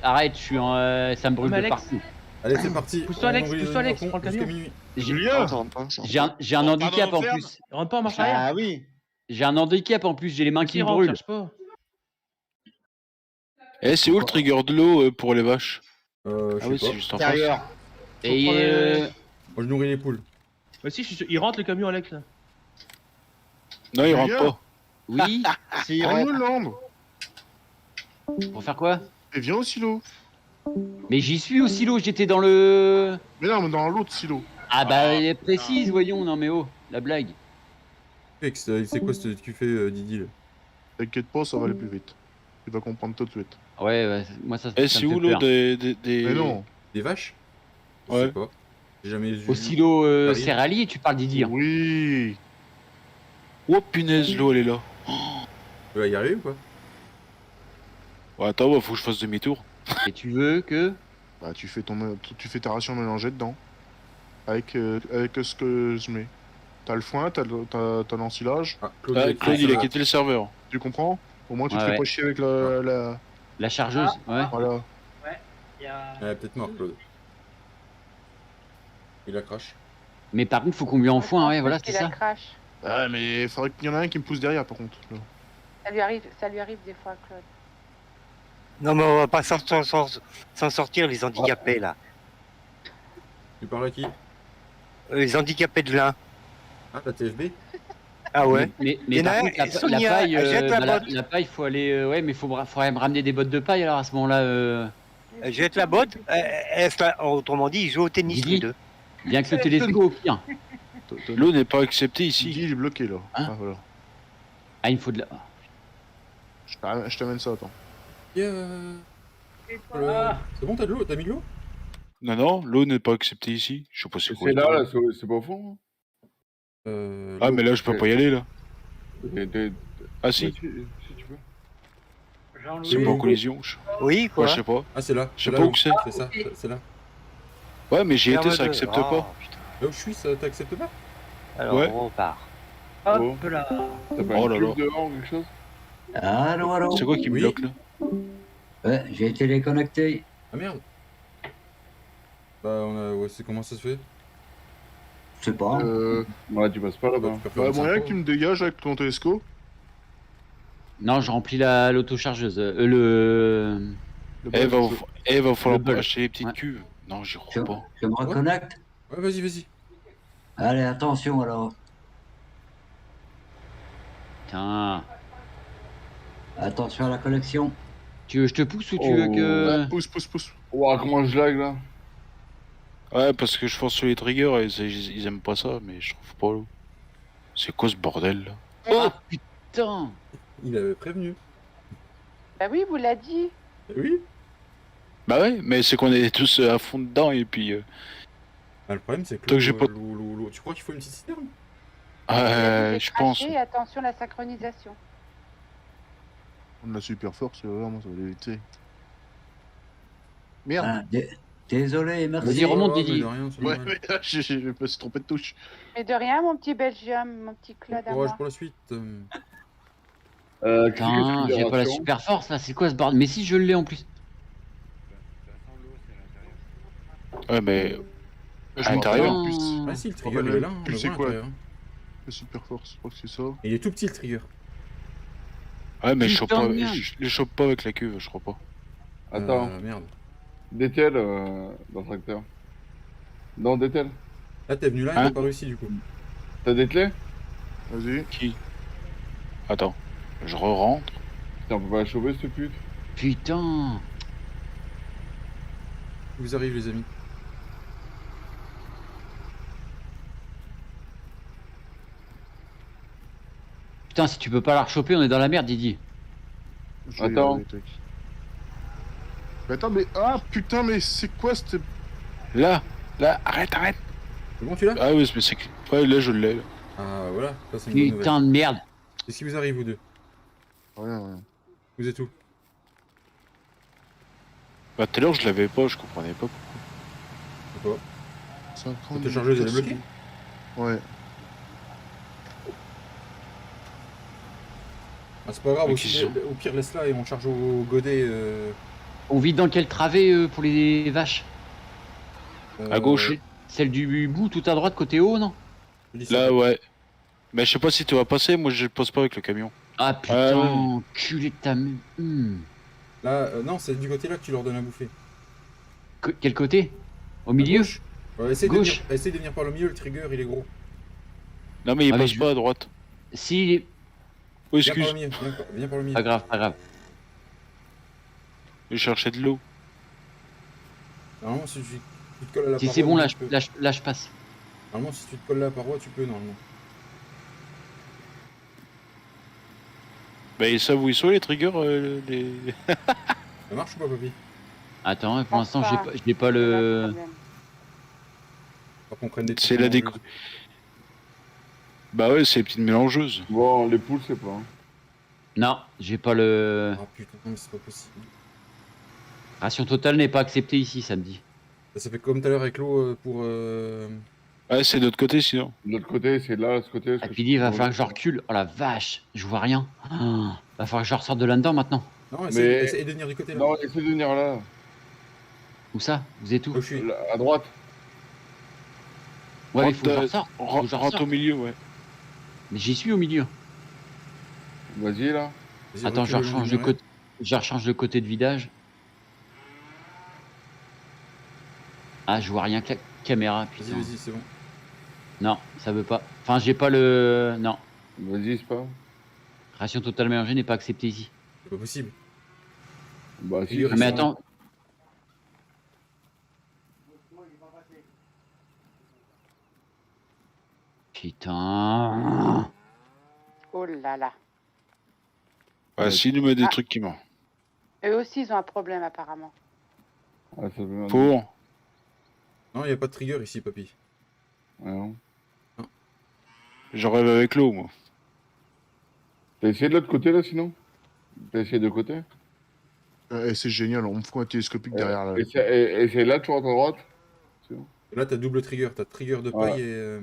arrête, je suis en. Ça me brûle Mais de Alex. partout. Allez, c'est parti. Pousse-toi, On Alex, nourrit les pousse-toi, animaux Alex, à fond prends le jusqu'à camion. minuit. Julien. J'ai un handicap en plus. Rentre pas en marche arrière. Ah oui. J'ai un handicap en plus, j'ai les mains qui Qui me rentre, brûlent. cherche pas. Eh, c'est où le trigger de l'eau pour les vaches? Je Ah oui, sais c'est pas. juste en face. Intérieur. Et Moi je nourris les poules. Bah si, il rentre le camion, Alex là. Non, il rentre Julien. pas. oui. Si, Prends le New Land. Pour faire quoi? Et viens au silo. Mais j'y suis au silo, j'étais dans le... Mais non, mais dans l'autre silo. Ah bah, précise, voyons, non mais oh, la blague. C'est quoi ce que tu fais, Didi là? T'inquiète pas, ça va aller plus vite. Tu vas comprendre tout de suite. Ouais, moi ça Eh, ça c'est me où fait l'eau peur. Mais non. Des vaches? Je Ouais. sais pas. J'ai jamais vu. Au silo Paris. céréalier, tu parles Didier. Oui. Oh punaise, l'eau elle est là. Tu vas y arriver ou pas? Ouais, attends, bah, faut que je fasse demi-tour. Et tu veux que... Bah tu fais ta ration mélangée dedans. Avec ce que je mets. T'as le foin, t'as l'ensilage. Ah, Claude, il a quitté le serveur. Tu comprends? Au moins tu te Ouais, fais ouais. pas chier avec La chargeuse, ouais. Voilà. Ouais, il y a... Elle est peut-être mort, Claude. Il a crash. Mais par contre, faut qu'on lui en foin, ouais, voilà, c'est Il a ça. crash. Ah mais il faudrait qu'il y en a un qui me pousse derrière par contre. Là. Ça lui arrive des fois, Claude. Non, mais on va pas s'en sortir, les handicapés, là. Tu parles à qui? Les handicapés de l'Ain. Ah, la TFB? Ah ouais. Mais Il y en a par un, contre, la Sonia, paille, elle jette la botte. la paille, faut aller... ouais, mais faudrait me ramener des bottes de paille, alors, à ce moment-là... Elle jette la botte. Autrement dit, ils jouent au tennis, Didi. les deux. Bien que le télescope, au pire. L'eau n'est pas acceptée ici. Il est bloqué là. Hein? Ah voilà. Ah, il me faut de la... Je t'amène ça, attends. C'est bon, t'as de l'eau? T'as mis de l'eau? Non, non, l'eau n'est pas acceptée ici. Je sais pas c'est quoi. C'est là, c'est pas au fond. Ah, mais là, je peux pas y aller, là. Ah, si. Si tu veux. C'est pas en collision. Oui, quoi. Ouais, je sais pas. Ah, c'est là. Je sais là pas où c'est. C'est ça, c'est là. Ouais, mais j'y étais, Ferme ça de- accepte Oh, pas. putain. Là où je suis, ça t'accepte pas? Alors, Ouais. on repart. Hop là. T'as pas Oh une là pub là. dehors ou quelque chose? Allô. C'est quoi qui me Oui. bloque, là? Ouais, j'ai été déconnecté. Ah merde. Bah, ouais, c'est comment ça se fait? Je sais pas. Ouais, tu passes pas là-bas. Tu peux faire Bah, ça. moyen que tu me dégages avec ton télescope. Non, je remplis l'autochargeuse. Eh, va falloir bol. acheter les petites Ouais. cuves. Non, j'y Je, crois pas. je me reconnecte. Ouais, vas-y. Allez, attention alors. Putain. Attention à la connexion. Tu veux que je te pousse ou tu veux que... Ouais, pousse. Ouah, comment je lag là? Ouais, parce que je force sur les triggers et ils aiment pas ça, mais je trouve pas l'eau. C'est quoi ce bordel, là? Oh putain. Il avait prévenu. Bah oui, vous l'a dit. Oui. Bah ouais, mais c'est qu'on est tous à fond dedans et puis... Ah, le problème, c'est que Tant que j'ai pas- l'eau. Tu crois qu'il faut une petite citerne? je pense. Et attention à la synchronisation. On a la super force, vraiment, ça va l'éviter. Merde. Ah, désolé, merci. Vas-y, remonte, Oh, mais Didi. de rien, c'est Ouais, normal. mais je me suis trompé de touche. Mais de rien, mon petit Belgium, mon petit Claude à Courage moi. pour la suite. Putain, j'ai pas la super force, là. C'est quoi ce bordel? Mais si, je l'ai en plus. Ouais, mais... Je À me l'intérieur. rappelle plus. Ah si, le Je trigger, me il est rappelle là. on plus le c'est voit à quoi l'intérieur. La super force, je crois que c'est ça. Et il est tout petit, le trigger. Ouais, mais je chope Putain pas, de merde. je les chope pas avec la cuve, je crois pas. Attends, Merde. DTL dans le tracteur. Non, DTL. Là, t'es venu là et Hein t'as pas réussi, du coup. T'as des clés? Vas-y. Qui? Attends, je re-rentre. Putain, on peut pas la choper, cette pute. Putain. Il vous arrive, les amis. Putain, si tu peux pas la rechoper, on est dans la merde, Didi. Je vais y Attends. arriver, tac. Mais attends, mais... Ah, putain, mais c'est quoi cette... Là, arrête. C'est bon, tu l'as? Ah oui, mais c'est que... Ouais, là, je l'ai. là. Ah, voilà. Ça, c'est une bonne nouvelle. Putain de merde. Qu'est-ce qui vous arrive, vous deux? Rien. Vous êtes où? Bah, tout à l'heure, je l'avais pas, je comprenais pas pourquoi. Pourquoi? Ta chargeuse, elle est bloquée? Ouais. Ah, c'est pas grave, Mais aussi, qu'ils ont- au pire, laisse-la et on charge au godet. On vit dans quel travée pour les vaches? À gauche. Celle du bout tout à droite côté haut, non? Là, ouais. Mais je sais pas si tu vas passer, moi je passe pas avec le camion. Ah putain, ouais. enculé de ta... Là, non, c'est du côté là que tu leur donnes à bouffer. Quel côté? Au milieu? Ouais, essaye Gauche. de venir par le milieu, le trigger, il est gros. Non, mais il Ah, mais passe pas à droite. Si... Oh, Viens par excuse. le milieu, viens par le milieu. Pas grave. Je cherchais de l'eau. Normalement, si tu te colles à la Si paroi... c'est bon, là, tu peux. là, je passe. Normalement, si tu te colles à la paroi, tu peux, normalement. Bah, ils savent où ils sont les triggers les... Ça marche ou pas, Papy? Attends, pour l'instant, j'ai pas le... Pas qu'on prenne des C'est la déco... Bah ouais, c'est les petites mélangeuses. Bon, les poules, c'est pas. Hein. Non, j'ai pas le... Ah putain, mais c'est pas possible. Ration totale n'est pas acceptée ici, samedi. Ça fait comme tout à l'heure avec l'eau pour... Ouais, c'est de l'autre côté, sinon. De l'autre côté, c'est là, de ce côté. Et puis il va falloir que je recule. Oh la vache, je vois rien. Ah, va falloir que je ressorte de là-dedans maintenant. Non, essaye de venir du côté là. Non, essaye de venir là. Où ça? Vous êtes où? Je suis. Là, à droite. Ouais, mais faut que je ressorte. Rentre au milieu, ouais. Mais j'y suis au milieu. Vas-y là. Attends, je rechange de côté. Je rechange de côté de vidage. Ah, je vois rien que la caméra, putain. Vas-y, c'est bon. Non, ça veut pas. Enfin, j'ai pas le... Non. Vas-y, c'est pas. Ration totale mélangée n'est pas acceptée ici. C'est pas possible. Bah si. Mais attends. Putain. Oh là là. Ouais, s'il nous met des trucs qui manquent. Eux aussi, ils ont un problème apparemment. Ah, ça veut Pour. Non, il n'y a pas de trigger ici, Papy. Ouais, non. Je rêve avec l'eau, moi. T'as essayé de l'autre côté là sinon? T'as essayé de côté? C'est génial, on me fout un télescopique derrière là. Essaye là, tu rentres à droite. Là, t'as double trigger. T'as trigger de paille et...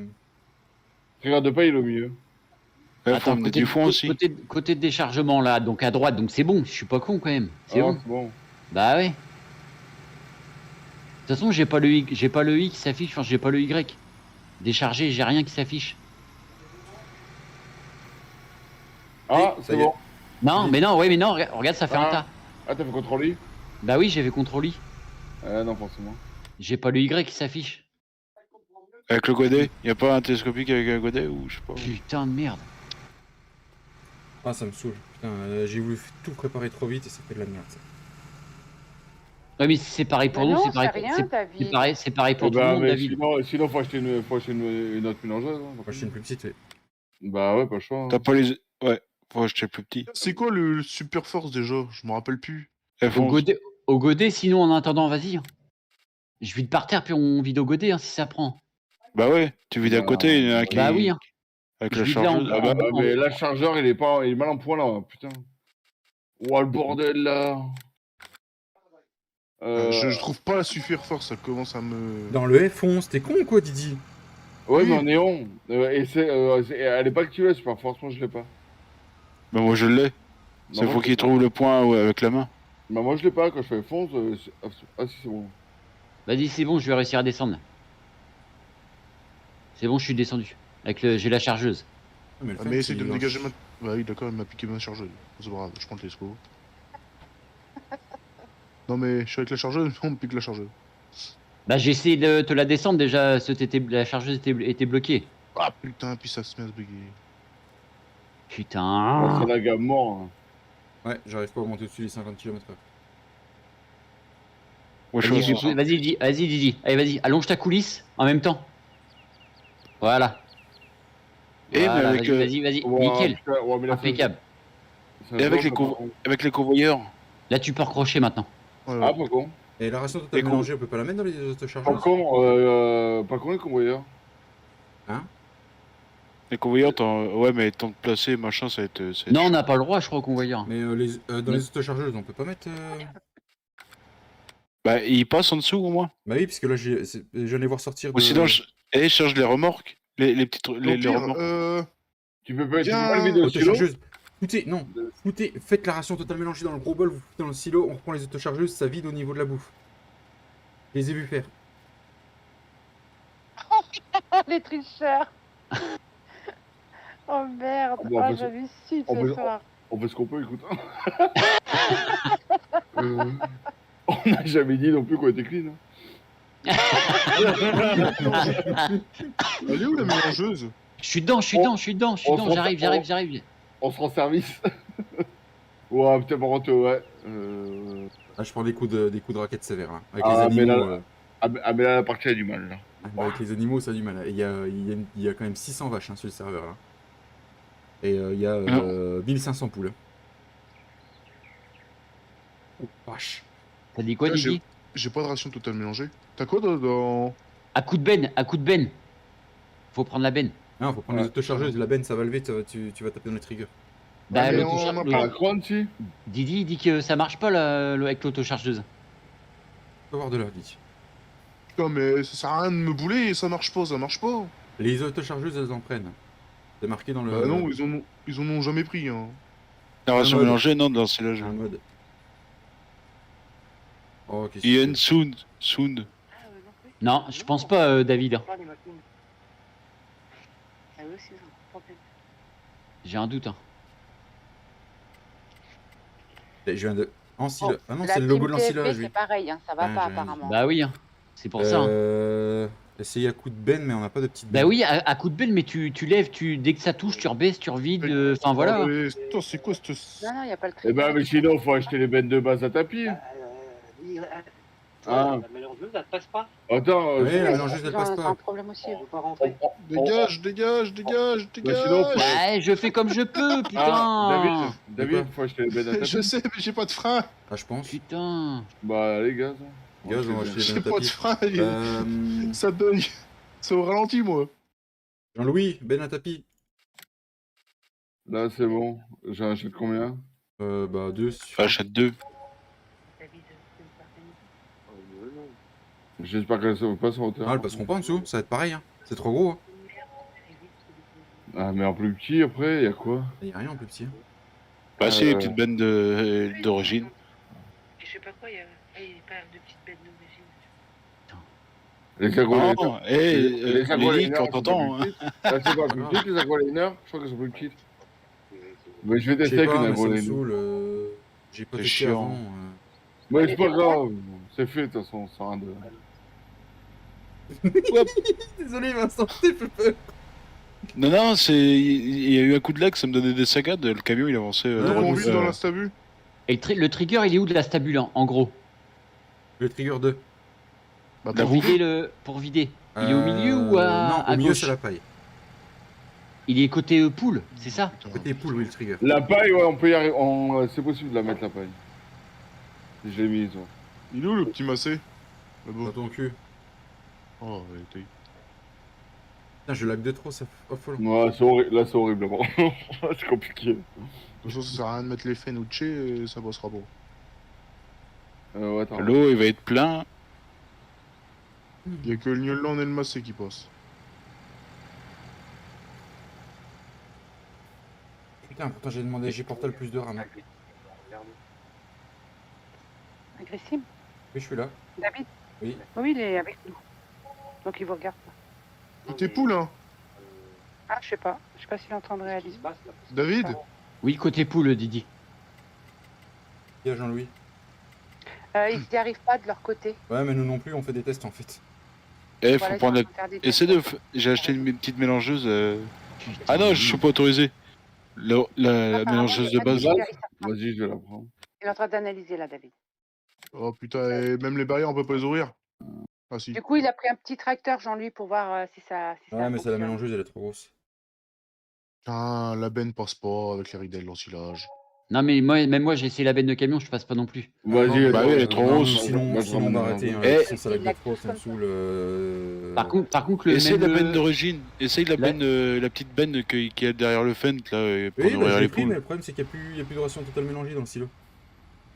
Trigger de paille, il est au milieu. Attends, côté de déchargement là, donc à droite, donc c'est bon, je suis pas con quand même. C'est bon. Bon. Bah ouais. De toute façon, j'ai pas le I qui s'affiche, enfin j'ai pas le Y. Déchargé, j'ai rien qui s'affiche. Ah, c'est bon. Non, mais non, regarde, ça fait un tas. Ah, t'as fait contrôle I? Bah oui, j'ai fait contrôle I. Non, forcément. J'ai pas le Y qui s'affiche. Avec le godet? Y'a pas un télescopique avec un godet ou je sais pas? Putain de merde. Ah, ça me saoule. Putain, j'ai voulu tout préparer trop vite et ça fait de la merde, ça. Ouais, mais c'est pareil pour nous, c'est pareil pour tout le monde, David. Sinon, faut acheter une autre mélangeuse. Faut acheter une plus petite, ouais. Bah ouais, pas le choix. T'as pas les... Ouais, faut acheter plus petit. C'est quoi le super force déjà? Je me rappelle plus. Au godet, sinon en attendant, vas-y. Je vide par terre puis on vide au godet si ça prend. Bah ouais, tu vides à côté, il y en a qui... Bah oui. Avec la chargeuse. Mais là, le chargeur, il est mal en point là, putain. Ouah, le bordel là. Je trouve pas la super force, ça commence à me... Dans le F11, t'es con ou quoi, Didi? Ouais, mais en néon. Elle est pas activée, la super force, moi je l'ai pas. Bah moi je l'ai. C'est faut qu'il trouve le point avec la main. Bah moi je l'ai pas, quand je fais F11, ah si c'est bon. Vas-y, c'est bon, je vais réussir à descendre. C'est bon, je suis descendu. J'ai la chargeuse. Mais essaye de me dégager ma... Bah oui, d'accord, il m'a piqué ma chargeuse. C'est pas grave, je prends le télescope. Non mais je suis avec la chargeuse, on me pique la chargeuse. Bah j'ai essayé de te la descendre déjà, la chargeuse était bloquée. Ah putain, puis ça se met à se bugger. Putain. C'est la gamme mort. Ouais, j'arrive pas à monter au-dessus des 50 km/h. Vas-y, Didi. Allez, vas-y, allonge ta coulisse en même temps. Voilà. Voilà, vas-y, nickel. Impeccable. Et avec les convoyeurs? Là, tu peux recrocher maintenant. Ah, pas con. Et la ration totale mélangée, on peut pas la mettre dans les autres chargeurs? Pas con les convoyeurs. Hein? Les convoyeurs, ouais, mais temps de placer, machin, ça va être... Non, on n'a pas le droit, je crois, au convoyeur. Mais dans les autres chargeuses, on peut pas mettre... Bah, il passe en dessous, au moins. Bah oui, parce que là, j'allais voir sortir de... Ou sinon, je charge les remorques. Les petites remorques. Tu peux pas le vidéo chargeuse. Foutez, faites la ration totale mélangée dans le gros bol, vous foutez dans le silo, on reprend les autochargeuses, ça vide au niveau de la bouffe. Je les ai vus faire. Les tricheurs. Oh merde, j'avais su ce soir. On fait ce qu'on peut, écoute. On n'a jamais dit non plus qu'on était clean. Elle est où la mélangeuse? Je suis dedans, j'arrive. On se rend service. Ouais, putain, par contre, ouais. Ah, je prends des coups de raquette sévères, là. Avec Ah, les mais animaux. là, mais là, la partie a du mal, là. Avec les animaux, ça a du mal. Et il y a quand même 600 vaches hein, sur le serveur, là. Et il y a 1500 poules. Oh, vache. T'as dit quoi, Là, Didi? J'ai pas de ration totale mélangée. T'as quoi dans... À coup de benne. Faut prendre la benne. Non, faut prendre les autochargeuses. La benne, ça va lever, tu vas taper dans les triggers. Bah, mais on en parle. Didi il dit que ça marche pas avec l'autochargeuse. Faut voir de là, Didi. Putain, mais ça sert à rien de me bouler et ça marche pas. Les autochargeuses, elles en prennent. C'est marqué dans le. Bah non, ils en ont jamais pris. Hein. La ration mélangée, non, dans ces loges. Un mode. Oh, qu'est-ce Ian Sound. Non, je pense pas, David. J'ai un doute. Hein. Je viens de. Ensilage. Ah non, La c'est le logo de team l'ensilage, TFP, oui. c'est pareil, hein, ça va pas apparemment. Bah oui, hein. C'est pour ça. Hein. Essayez à coup de benne, mais on n'a pas de petite benne. Bah oui, à coup de benne, mais tu lèves, dès que ça touche, tu rebaisses, tu revides. Enfin voilà. Putain, c'est quoi cette... Non, y a pas le Eh ben, mais sinon, faut acheter les bennes de base à tapis. Ah. La mélangeuse, elle passe pas. Attends, oui, la mélangeuse, elle passe C'est pas. un problème aussi. On va rentrer. Dégage. sinon, Ouais, je fais comme je peux, putain. Ah, David, faut acheter les bennes à tapis. Je sais, mais j'ai pas de frein. Ah, je pense. Putain. Bah, les gars, Gaz, on va acheter les J'ai bennes à pas de tapis. frein. Ça bug. C'est au ralenti, moi. Jean-Louis, benne à tapis. Là, c'est bon. J'en achète combien? Bah, 2. Achète 2. J'espère qu'elles ne pas sur hauteur. Ah, elles passeront pas en dessous, ça va être pareil. Hein. C'est trop gros. Hein. Ah, mais en plus petit, après, y'a quoi? Y a rien en plus petit. Hein. Bah, c'est les petites bennes d'origine. Je sais pas quoi, il y a pas de petites bêtes d'origine. Les agrolainers. Oh, les agrolainers, quand t'entends. Là, c'est pas plus petites, les agrolainers? Je crois qu'elles sont plus petites. Mais je vais tester avec une agrolainer. J'ai pas C'est testé chiant. avant. Mais c'est pas grave, c'est fait de toute façon, ça rien de. Désolé Vincent, t'es fait peur. Non, il y a eu un coup de lag, ça me donnait des saccades, le camion il avançait droit On vit dans la stabule. Et le trigger, il est où de la stabule, en gros? Le trigger 2. Bah, Pour vider. Il est au milieu ou à Non, au milieu gauche? c'est la paille. Il est côté poule, c'est ça? Côté poule, oui, le trigger. La paille, ouais, on peut y arriver. C'est possible de la mettre la paille. Si je l'ai mise. Ouais. Il est où le petit massé? Dans ton cul. Oh, t'es... Putain, je lag de trop, ça folle. Ouais, c'est horrible. Là, c'est horrible. Bon. C'est compliqué. De toute façon, ça sert à rien de mettre les Fenucci et ça bossera pas. Ouais, attends. L'eau, il va être plein. Il y a que le Niolan et le massé qui passent. Putain, pourtant j'ai porté le plus de RAM. Agressif. Oui, je suis là. David? Oui. Oui, il est avec nous. Donc il vous regarde pas. T'es poule, hein? Ah, je sais pas s'il est en train de réaliser. David? Oui, côté poule, Didi. Il y a Jean-Louis. Ils n'y arrivent pas de leur côté. Ouais, mais nous non plus, on fait des tests en fait. Eh, Voilà, faut prendre ils sont en train de faire des Essaie tests. de... J'ai acheté une petite mélangeuse. Ah non, je suis pas autorisé. La mélangeuse de base. Vas-y, je vais la prendre. Il est en train d'analyser là, David. Oh putain, et même les barrières, on peut pas les ouvrir? Ah si. Du coup, il a pris un petit tracteur, Jean-Louis, pour voir si ça. Ouais, mais c'est la mélangeuse, elle est trop grosse. Putain, la benne passe pas avec les ridelles l'ensilage. Non, mais même moi, j'ai essayé la benne de camion, je passe pas non plus. Vas-y, bah oui, elle est trop grosse. Sinon, on va arrêter. Sinon, ça lag de trop, ça me saoule. Par contre, Essaye la benne d'origine. Essaye la petite benne qu'il y a derrière le fent là pour Oui, nourrir bah, les pris, poules. mais le problème c'est qu'il n'y a plus de ration totale mélangée dans le silo.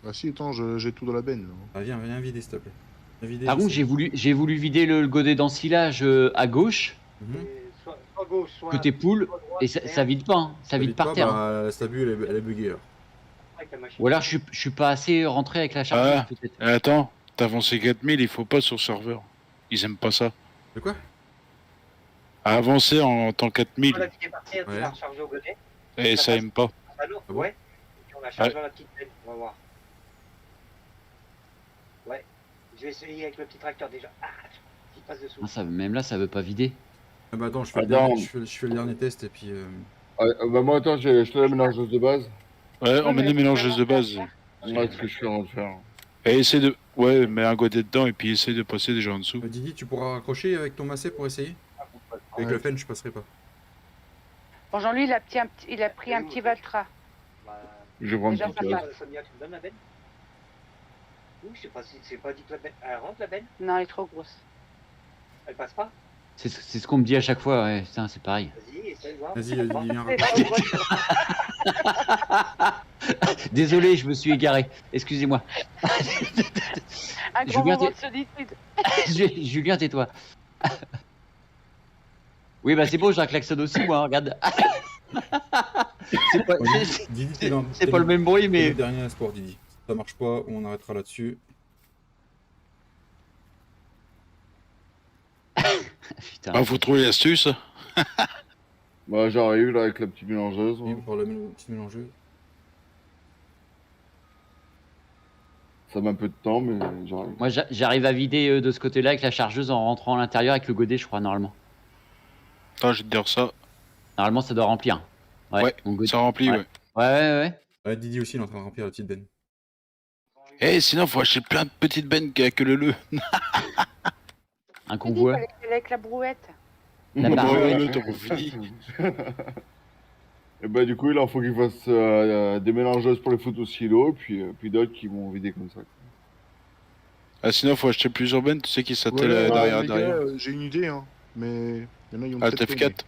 Ah si, attends, j'ai tout dans la benne. Là. Ah, viens vider, s'il te plaît. Vider, Par contre, j'ai voulu vider le godet d'ensilage à gauche, Soit à gauche, soit côté poule, et ça vide pas, hein. Ça vide par terre. Bah, la stabule, elle est buggée alors. Ou alors je suis pas assez rentré avec la charge, Ah, peut-être. attends, t'as avancé 4000, il faut pas sur serveur. Ils aiment pas ça. De quoi? À avancer en tant 4000. Voilà, qui est parti, tu l'as rechargé au godet. Et ça aime pas. Ah non, ouais. Et puis on la charge dans la petite benne, on va voir. Ouais. Je vais essayer avec le petit tracteur déjà. Ah, il passe dessous. Ah, même là, ça veut pas vider. Ah bah attends, je fais le dernier test et puis... Bah moi, attends, je te la mélangeuse de base. Ouais, on met des mélangeuses de base. Ouais, ce que je suis en train de faire. Et essaie de... Ouais, mets un godet dedans et puis essaie de passer déjà en dessous. Didi, tu pourras raccrocher avec ton macet pour essayer? Avec le fen, je passerai pas. Bon, Jean-Louis, il a pris un petit Valtra. Je prends un Déjà, petit ça peu. passe. Sonia, tu me donnes la benne? Oui, je sais pas si c'est pas dit que la benne. Elle rentre la benne? Non, elle est trop grosse. Elle passe pas? C'est ce qu'on me dit à chaque fois, ouais, putain, c'est pareil. Vas-y, essaye de voir. Vas-y, viens. Désolé, je me suis égaré. Excusez-moi. Un grand Julien, moment de solitude. Julien, tais-toi. Oui, bah c'est beau, j'ai un klaxon aussi, moi, regarde. C'est pas, c'est pas le même bruit, mais... Le dernier espoir, Didi. Si ça marche pas, on arrêtera là-dessus. Putain. Ah, faut trouver l'astuce. Bah, j'arrive là avec la petite mélangeuse. Oui, pour la petite mélangeuse. Ça met un peu de temps, mais j'arrive. Moi, j'arrive à vider de ce côté-là avec la chargeuse en rentrant à l'intérieur avec le godet, je crois, normalement. Attends, je vais te dire ça. Normalement, ça doit remplir. Ouais, ça remplit, ouais. Ouais, Didi aussi, il est en train de remplir la petite benne. Eh, sinon, faut acheter plein de petites bennes qui a que le. Un convoi. Avec la brouette. La barouette. Et bah, du coup, il en faut qu'il fasse des mélangeuses pour les foot au silo, puis d'autres qui vont vider comme ça. Ah, sinon, faut acheter plusieurs bennes, tu sais qui s'attellent Ouais, derrière. les gars, j'ai une idée, hein. Mais il y en a, ils ont Ah, peut-être TF4.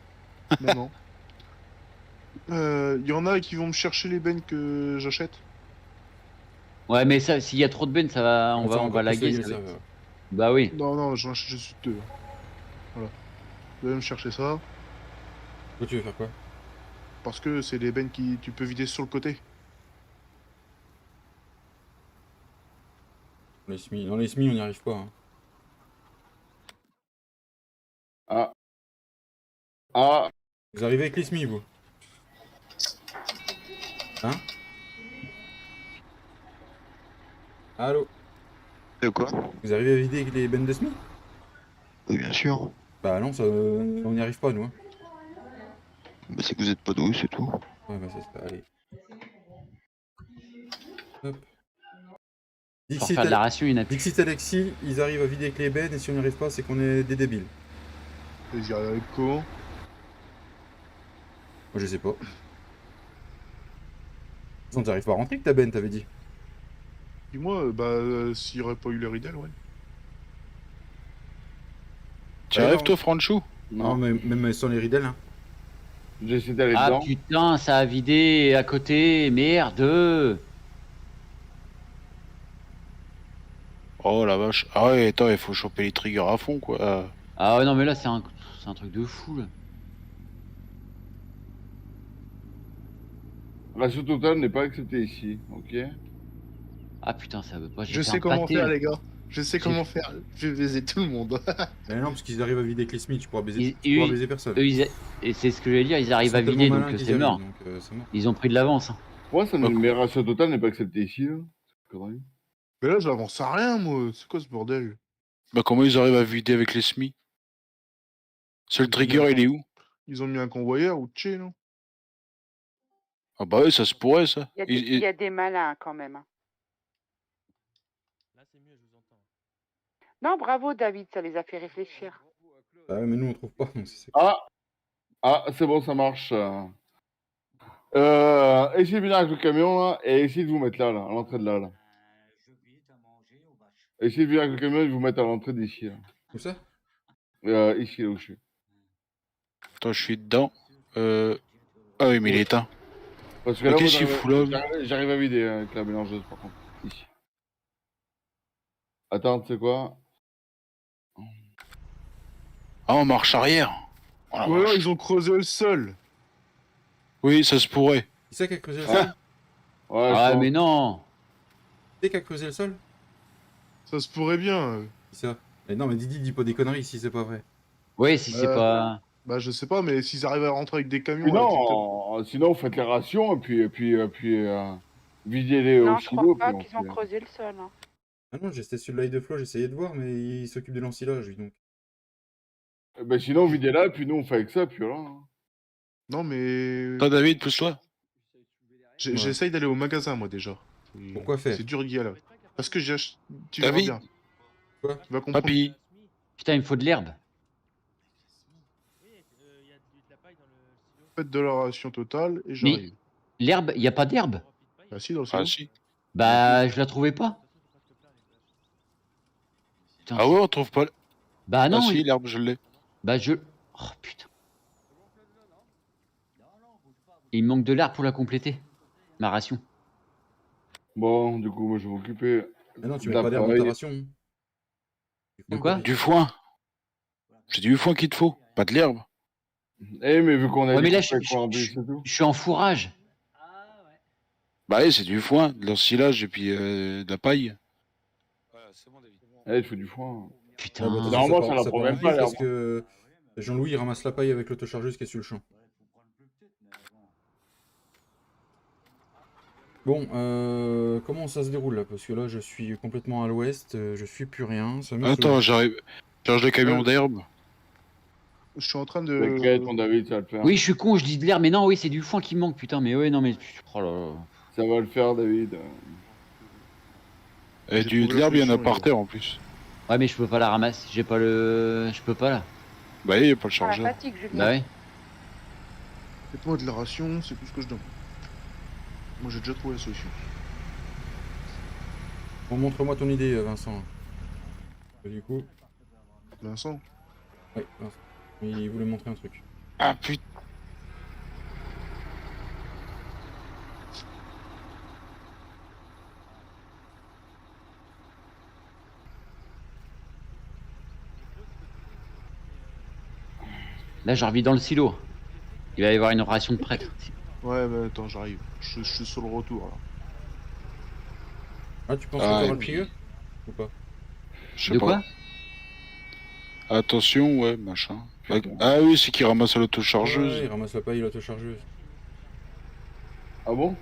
fait, non. Il y en a qui vont me chercher les bennes que j'achète. Ouais, mais ça, s'il y a trop de bennes, ça va, on va laguer. Ça va. Bah oui. Non, je suis deux. Voilà. Vous allez me chercher ça. Toi, tu veux faire quoi? Parce que c'est des bennes qui tu peux vider sur le côté. Dans les SMI, on n'y arrive pas. Hein. Ah. Vous arrivez avec les SMI, vous? Hein? Allô? De quoi? Vous arrivez à vider avec les bennes de SMI? Oui, bien sûr. Bah non, on n'y arrive pas, nous. Hein. Bah, c'est que vous êtes pas doué, c'est tout. Ouais, bah c'est ça, allez. Hop. Pour faire de la ration, il y en a plus. Dixit Alexis, ils arrivent à vider avec les bennes, et si on n'y arrive pas, c'est qu'on est des débiles. Ils y arrivent avec comment? Moi, je sais pas. De toute façon, t'arrives pas à rentrer avec ta benne, t'avais dit. Dis-moi, s'il n'y aurait pas eu les Riddle, ouais. Tu arrives, toi, Franchou? Non, mais même sans les riddles, hein. J'essaie d'aller Ah dedans. putain, ça a vidé à côté, merde. Oh la vache. Ah ouais, attends, il faut choper les triggers à fond, quoi. Ah ouais, non, mais là, c'est un truc de fou, là. Ratio totale n'est pas acceptée ici, ok? Ah putain, ça veut pas. Je sais comment faire, les gars. Je sais comment faire. Je vais baiser tout le monde. Mais non, parce qu'ils arrivent à vider avec les SMI, tu pourras baiser, personne. Et c'est ce que j'allais dire, ils arrivent à vider, donc c'est mort. Ils ont pris de l'avance. Hein. Ouais, ça mais ratio totale n'est pas accepté ici, là. Mais là, j'avance à rien, moi. C'est quoi ce bordel? Bah, comment ils arrivent à vider avec les SMI? C'est le trigger, il est où? Ils ont mis un convoyeur ou tché, non? Ah bah ouais, ça se pourrait, ça. Il y a des malins, quand même. Hein. Non, bravo, David, ça les a fait réfléchir. Ah ouais, mais nous, on trouve pas. Donc C'est bon, ça marche. Essayez de venir avec le camion, là, et essayez de vous mettre là, à l'entrée de là. Essayez de venir avec le camion et de vous mettre à l'entrée d'ici, là. Où ça? Ici, là où je suis. Attends, je suis dedans. Ah oui, mais il est éteint. Parce que là, qu'est-ce qu'il fout là? J'arrive à vider avec la mélangeuse, par contre. Ici. Attends, tu sais quoi? Ah, en marche arrière. Ou alors ils ont creusé le sol. Oui, ça se pourrait. Qui c'est qui a creusé le sol? Ouais, ah, mais non. Qui c'est qui a creusé le sol? Ça se pourrait bien. Qui ça? Mais non, mais Didi, dis pas des conneries si c'est pas vrai. Oui, si c'est pas... Bah, je sais pas, mais s'ils arrivent à rentrer avec des camions... Sinon, vous faites les rations, et puis videz-les au silo. Non, je crois pas qu'ils ont creusé le sol. Hein. Ah non, j'étais sur le live de Flo, j'essayais de voir, mais il s'occupe de l'ensilage, lui, donc. Bah, sinon, videz-la, et puis nous, on fait avec ça, puis voilà. Non, mais... Toi, David, pousse-toi. J'essaye d'aller au magasin, moi, déjà. Pourquoi faire? C'est dur, Guy, là. Parce que tu T'as verras vu bien. Quoi Tu vas comprendre. Papy. Putain, il me faut de l'herbe. Faites de la ration totale et Mais j'arrive. l'herbe, il n'y a pas d'herbe? Ah si, dans le Ah silo. si. Bah, je la trouvais pas. Putain, Ah ouais, on trouve pas. Bah non. Ah si, l'herbe, je l'ai. Bah je... Oh putain. Il me manque de l'herbe pour la compléter. Ma ration. Bon, du coup, moi, je vais m'occuper. Ah non, tu mets pas d'herbe dans ta ration. Hein. De quoi? Du foin. J'ai du foin qu'il te faut, pas de l'herbe. Eh, mais vu qu'on a Ouais, mais dit là, qu'on ferait quoi en plus, c'est tout. je suis en fourrage. Bah ouais, c'est du foin, de l'ensilage et puis de la paille. Eh, il faut du foin. Putain. Ah, bah, de toute Normalement, façon, ça la part prend en même pire pas, parce l'herbe. que Jean-Louis il ramasse la paille avec l'autochargeuse qui est sur le champ. Bon, comment ça se déroule là? Parce que là, je suis complètement à l'ouest, je suis plus rien. Ça me Attends, saoule. j'arrive. Charge les camions d'herbe. Je suis en train de... T'inquiète, mon David, ça va le faire. Oui, je suis con, je dis de l'herbe, mais non, oui, c'est du foin qui me manque, putain. Mais ouais, non, mais... Oh là là. Ça va le faire, David. Et de l'herbe, il y en a par terre en plus. Ouais, mais je peux pas la ramasser, j'ai pas le... Je peux pas là. Bah, il n'y a pas le Ah, chargeur. la fatigue, Julien. Bah ouais. Faites-moi de la ration, c'est tout ce que je demande. Moi, j'ai déjà trouvé la solution. Bon, montre-moi ton idée, Vincent. Et du coup... Vincent? Ouais, Vincent. Il voulait montrer un truc. Ah putain. Là, j'ai envie dans le silo. Il va y avoir une ration de prêtre. Ouais, mais attends, j'arrive. Je suis sur le retour, là. Ah, tu penses que t'auras le trigger ou pas? Je sais De pas. quoi? Attention, ouais, machin. Ah oui, c'est qu'il ramasse l'autochargeuse. Ouais, il ramasse la paille et l'autochargeuse. Ah bon?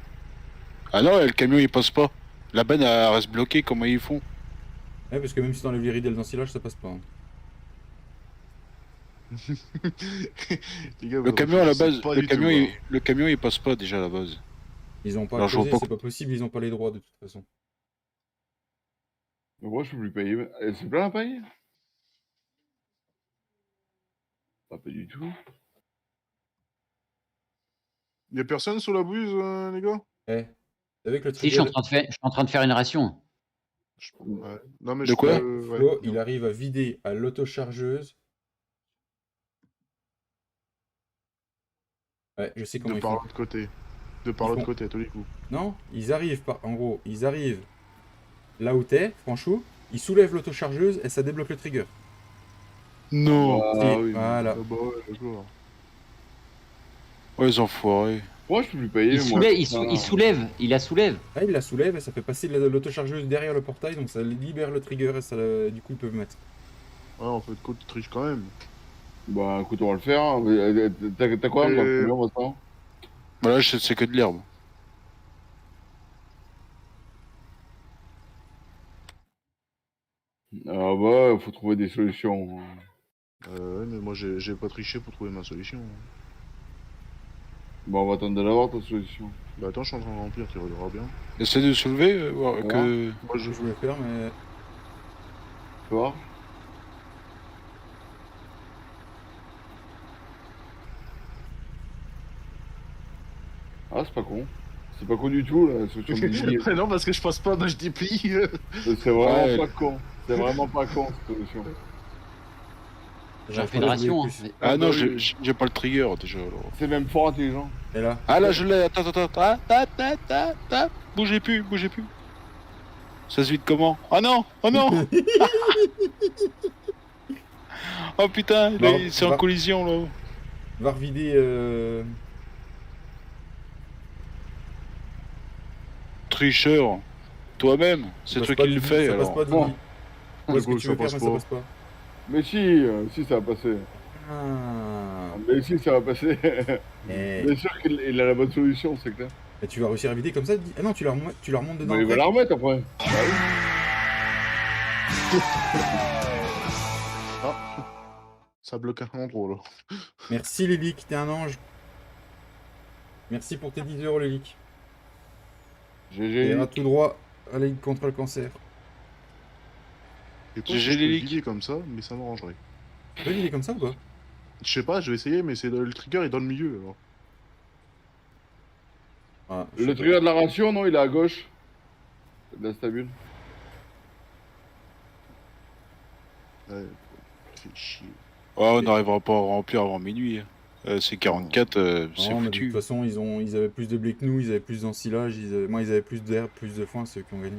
Ah non, le camion il passe pas. La benne elle reste bloquée, comment ils font? Ouais, parce que même si t'enlèves les ridelles d'ensilage, ça passe pas. Hein. Les gars, Le camion à la base, pas le du camion, tout, le camion il passe pas déjà à la base. Ils ont pas Alors, je vois posé, pas- c'est pas possible, ils ont pas les droits de toute façon. Mais moi, je peux plus payer. C'est plein à payer? Pas du tout. Y'a personne sur la buse, les gars? Eh, avec le Si, je suis en train de faire une ration. Ouais. Non, mais De quoi? Flo, il arrive à vider à l'autochargeuse. Ouais, je sais comment De ils par font. l'autre côté. De par Ils l'autre font- côté, à tous les coups. Non, ils arrivent par. En gros, ils arrivent là où t'es, franchement, ils soulèvent l'autochargeuse et ça débloque le trigger. Non. Si, voilà. Ah bah ouais, d'accord. Ouais, les enfoirés. Moi, je peux plus payer, Il moi. soulève, putain. il soulève, il la soulève. Ah, il la soulève et ça fait passer l'autochargeuse derrière le portail, donc ça libère le trigger et ça, du coup ils peuvent mettre. Ouais, en fait, de compte, tu triches quand même. Bah, écoute, on va le faire. Hein. T'as quoi, moi, combien, maintenant? Voilà, c'est que de l'herbe. Ah bah, faut trouver des solutions. Ouais, mais moi, j'ai pas triché pour trouver ma solution. Bon, on va attendre de l'avoir, ta solution. Bah attends, je suis en train de remplir, tu regarderas bien. Essaie de soulever, voir Ouais. que... Moi, Je voulais faire, mais. Tu vois? Ah, c'est pas con. C'est pas con du tout, là, la solution de Didier. Non, parce que je passe pas, bah je déplie. C'est vraiment Ouais. pas con. C'est vraiment pas con, cette solution. J'en fais une ration. Hein. Ah non, bah oui. j'ai pas le trigger déjà alors. C'est même fort intelligent. Et là. Ah là, je l'ai, attends. Bougez plus. Ça se vide comment? Oh non. Oh putain, Non, c'est en va- collision là. Va revider. Tricheur. Toi-même, c'est passe toi pas, qui le Didi, fais ça alors. passe pas, Didi. Où est-ce que coup, tu ça veux faire, passe mais ça pas. passe pas. Mais si, ça va passer. Ah. Mais si, ça va passer. Eh. Bien sûr qu'il a la bonne solution, c'est clair. Et tu vas réussir à vider comme ça, Didi. Ah non, tu la remontes dedans. Mais il va après. la remettre après. Bah oui. Ça bloque un endroit là. Merci Lélic, t'es un ange. Merci pour tes 10 €, Lélic. GG. Et à tout droit à la Ligue contre le cancer. Je sais pas J'ai si je peux les le leaks. vider comme ça, mais ça m'arrangerait. Tu veux il est comme ça ou pas? Je sais pas, je vais essayer, mais c'est le trigger est dans le milieu alors. Ah, Le trigger de la ration, non, il est à gauche. De la stabule. Ouais, fait chier. Oh, on n'arrivera pas à remplir avant minuit. C'est 44, c'est Non, mais de foutu. toute façon, ils avaient plus de blé que nous, ils avaient plus d'ensilage, moi ils avaient plus d'herbe, plus de foin, c'est eux qui ont gagné.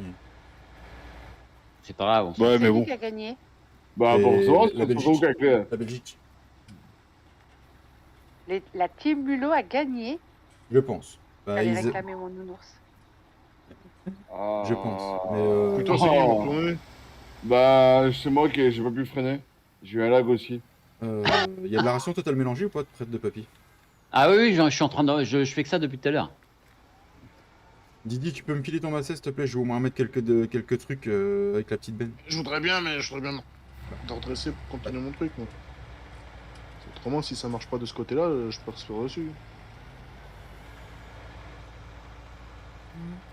C'est pas grave. Ouais, mais C'est bon. qui a gagné? Bah, Et forcément, la Belgique. La Belgique, La team Mulot a gagné. je pense. Bah, J'allais ils- réclamer mon nounours. Je pense. Mais Putain, c'est qui qui m'a retourné? Bah, c'est moi qui j'ai pas pu freiner. J'ai eu un lag aussi. il y a de la ration totale mélangée ou pas de prête de papy? Ah oui, je suis en train de. Je fais que ça depuis tout à l'heure. Didi, tu peux me filer ton massé s'il te plaît? Je vais au moins mettre quelques trucs avec la petite benne. Je voudrais bien, mais je voudrais bien de redresser pour continuer mon truc, moi. Autrement, si ça marche pas de ce côté-là, je peux se faire dessus.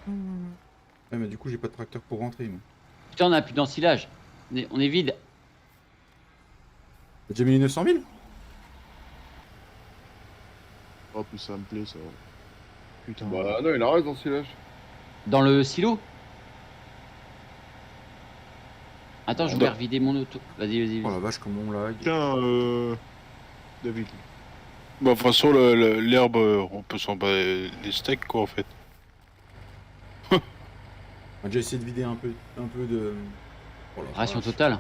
Ouais, mais du coup, j'ai pas de tracteur pour rentrer. Moi. Putain, on a plus d'ensilage. On est vide. T'as déjà mis les 900 000? Oh, plus ça me plaît, ça. Putain. Bah, non, il en reste dans ce village. Dans le silo? Attends, je vais revider mon auto. Vas-y. Oh la vache, comment on lag. Tiens, David. Bah, de toute façon, l'herbe, on peut s'en battre les steaks, quoi, en fait. On a déjà essayé de vider un peu de... Oh la Ration vache. totale.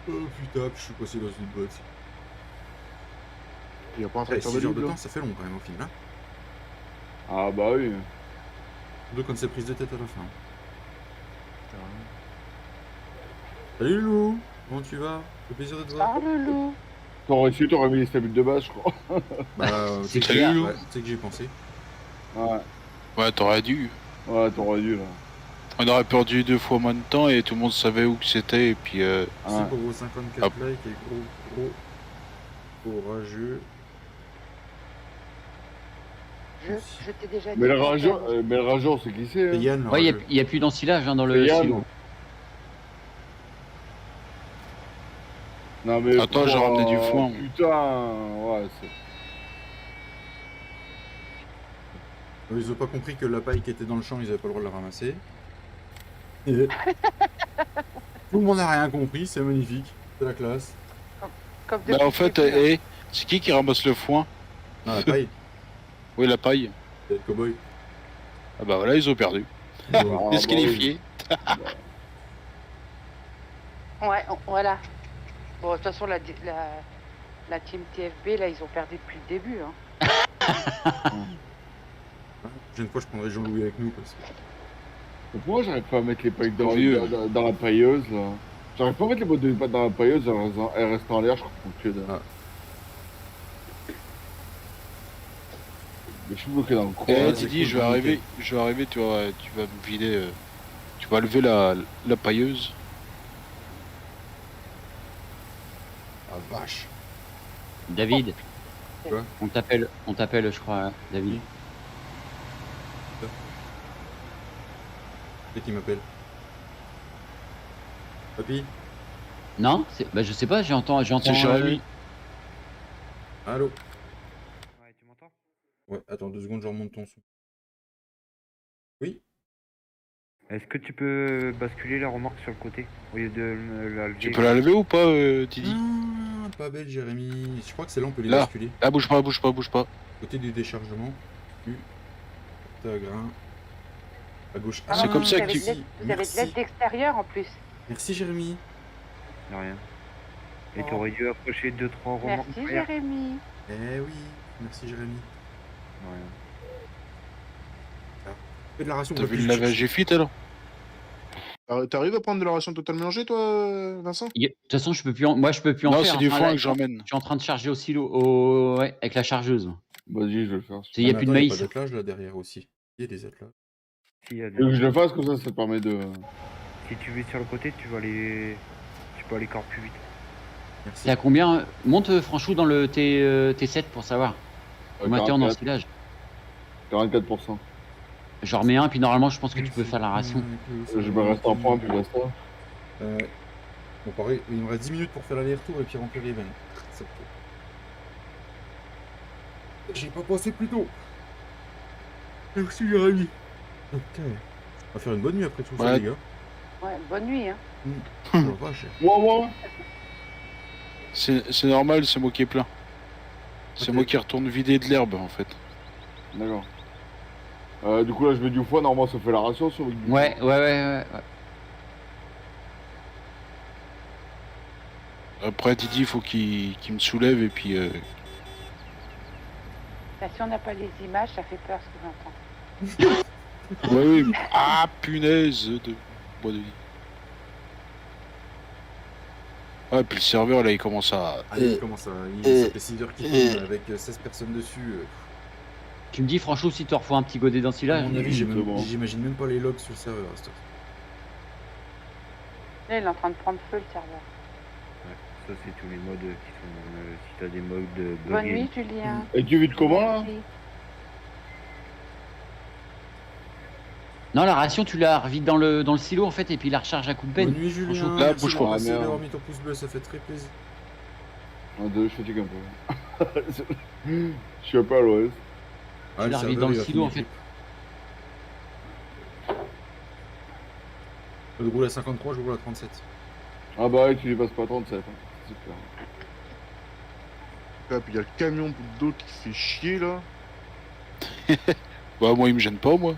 Oh putain, je suis passé dans une botte. Il y a pas un Ouais, tracteur 6 heures de de libre, temps, ça fait long quand même au final. Hein. Ah bah oui. Surtout quand c'est prise de tête à la fin. Salut Loulou, comment tu vas? Le plaisir de te voir. Ah, Loulou. T'aurais su, t'aurais mis les stables de base, je crois. Bah, c'est Salut, clair, Loulou. ouais, c'est que j'y ai pensé. Ouais. Ouais, t'aurais dû. Ouais, t'aurais dû, là. On aurait perdu 2 fois moins de temps et tout le monde savait où que c'était, et puis... Merci pour vos 54 Hop. likes et gros courageux. Je t'ai déjà dit. Mais le rageur, c'est qui c'est? C'est Hein. Yann, le Ouais, rageux. il y a plus d'ensilage hein, dans C'est le Yann. silo. Non mais Attends, j'ai ramené du foin. Putain, ouais, c'est... Ils ont pas compris que la paille qui était dans le champ, ils avaient pas le droit de la ramasser. Et... Tout le monde n'a rien compris, c'est magnifique, c'est la classe. Comme Bah, en fait, c'est qui ramasse le foin? Non, la paille, Oui, la paille. c'est le cow-boy. Ah bah voilà, ils ont perdu. Ah, Disqualifié. Ouais, voilà. Bon, de toute façon, la team TFB, là, ils ont perdu depuis le début. Hein. La prochaine fois, je prendrai Jean-Louis avec nous parce que... Pourquoi j'arrive pas à mettre les pailles Vieux. dans la pailleuse, là? J'arrive pas à mettre les bottes de pâte dans la pailleuse, elles restent en l'air, je comprends que dalle. Ah. Mais je suis bloqué dans le coin. Eh c'est Didi, cool, je vais nickel. arriver, tu vas me vider, tu vas lever la pailleuse. Ah vache. David. Quoi? On t'appelle, je crois, David. C'est qui m'appelle? Papy? Non, bah je sais pas, j'entends. C'est Jérémy. Allô? Ouais, tu m'entends? Ouais, attends 2 secondes, je remonte ton son. Oui? Est-ce que tu peux basculer la remorque sur le côté au lieu de la lever? Tu peux la lever ou pas, Didi? Ah, pas bête, Jérémy. Je crois que c'est là on peut les Là. basculer. Ah, bouge pas. Côté du déchargement. T'as grain. À gauche. Ah, c'est comme ça que tu... Vous avez de l'aide d'extérieur en plus. Merci Jérémy. De rien. Et t'aurais dû approcher 2-3 remorques. Merci Jérémy. Eh oui, merci Jérémy. De rien. Fais de la ration. T'as vu le lavage et fit alors? T'arrives à prendre de la ration totale mélangée, toi, Vincent? De toute façon, je peux plus en faire. Non, c'est du Enfin, foin là, que j'emmène. Je suis en train de charger au silo, ouais, avec la chargeuse. Vas-y, je vais le faire. Il n'y a plus de Il y a maïs. pas d'attelage là derrière aussi. Il y a des attelages. Si, y a Que je le fasse comme ça te permet de... Si tu vis sur le côté, tu peux aller encore plus vite. Merci. T'es à combien? Monte Franchou dans le T7 pour savoir. Combien t'es en 44. ensilage? 44%. J'en remets un, puis normalement, je pense que tu peux faire la ration. Je me reste en point, puis basta. Bon, pareil, il me reste 10 minutes pour faire l'aller-retour et puis remplir les veines. J'ai pas pensé plus tôt. Merci, Jérémy. Ok. On va faire une bonne nuit après tout ça, les gars. Ouais, bonne nuit, hein. Oh, la vache. C'est normal, c'est moi qui ai plein. C'est moi qui retourne vider de l'herbe en fait. D'accord. Du coup là je mets du foie, normalement ça fait la ration sur du Ouais. Après Didi il faut qu'il me soulève et puis Bah, si on n'a pas les images, ça fait peur ce que j'entends. ouais, oui. Ah punaise de bois de lit. Ouais, puis le serveur là il commence à. Ah, il commence à. Ça fait 6 heures qu'il tourne avec 16 personnes dessus. Tu me dis, franchement, si tu reçois un petit godet d'ensilage. À mon avis, j'imagine même pas les logs sur le serveur. Là, il est en train de prendre feu le serveur. Ouais, ça c'est tous les modes qui sont. Si t'as des modes buggés. Bonne nuit, Julien. Et tu vis de comment là? Non, la ration, tu la revides dans le silo en fait, et puis la recharge à coup de peine. Bonne nuit, Julien. Là, bouge pas. Merci d'avoir mis ton pouce bleu, ça fait très plaisir. Je fatigue un peu. Je suis un peu à l'ouest. Tu la revides dans le silo en fait. Je roule à 53, je roule à 37. Ah bah ouais, tu dépasses pas 37. Hein. Super. Là, puis il y a le camion d'eau qui fait chier là. Bah moi il me gêne pas moi.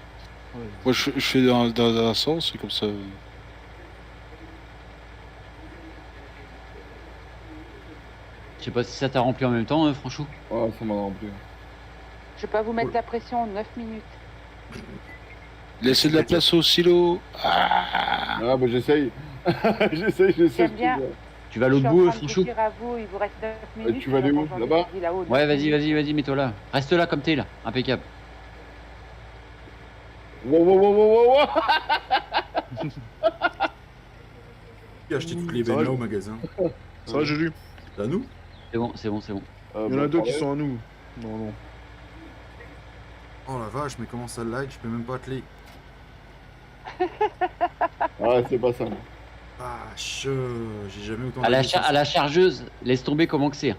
Ouais. Moi je fais dans un sens, c'est comme ça. Je sais pas si ça t'a rempli en même temps, Franchou. Ouais, ça m'a rempli. Je vais pas vous mettre la pression, 9 minutes. Laissez de la place au silo. Ah bah j'essaye. j'essaye. J'aime bien. Tu vas à l'autre bout, Franchou. À vous, il vous reste 9 minutes. Tu vas aller où? Là-bas? Ouais, vas-y, mets-toi là. Reste là comme t'es là, impeccable. Wow. J'ai acheté toutes les veines là au magasin. Ça va, j'ai lu. C'est à nous? C'est bon. Il y en a deux qui sont à nous. Non. Oh la vache, mais comment ça lag? Je peux même pas atteler. Ah, c'est pas ça. Ah, j'ai jamais autant. À la chargeuse, laisse tomber comment que c'est.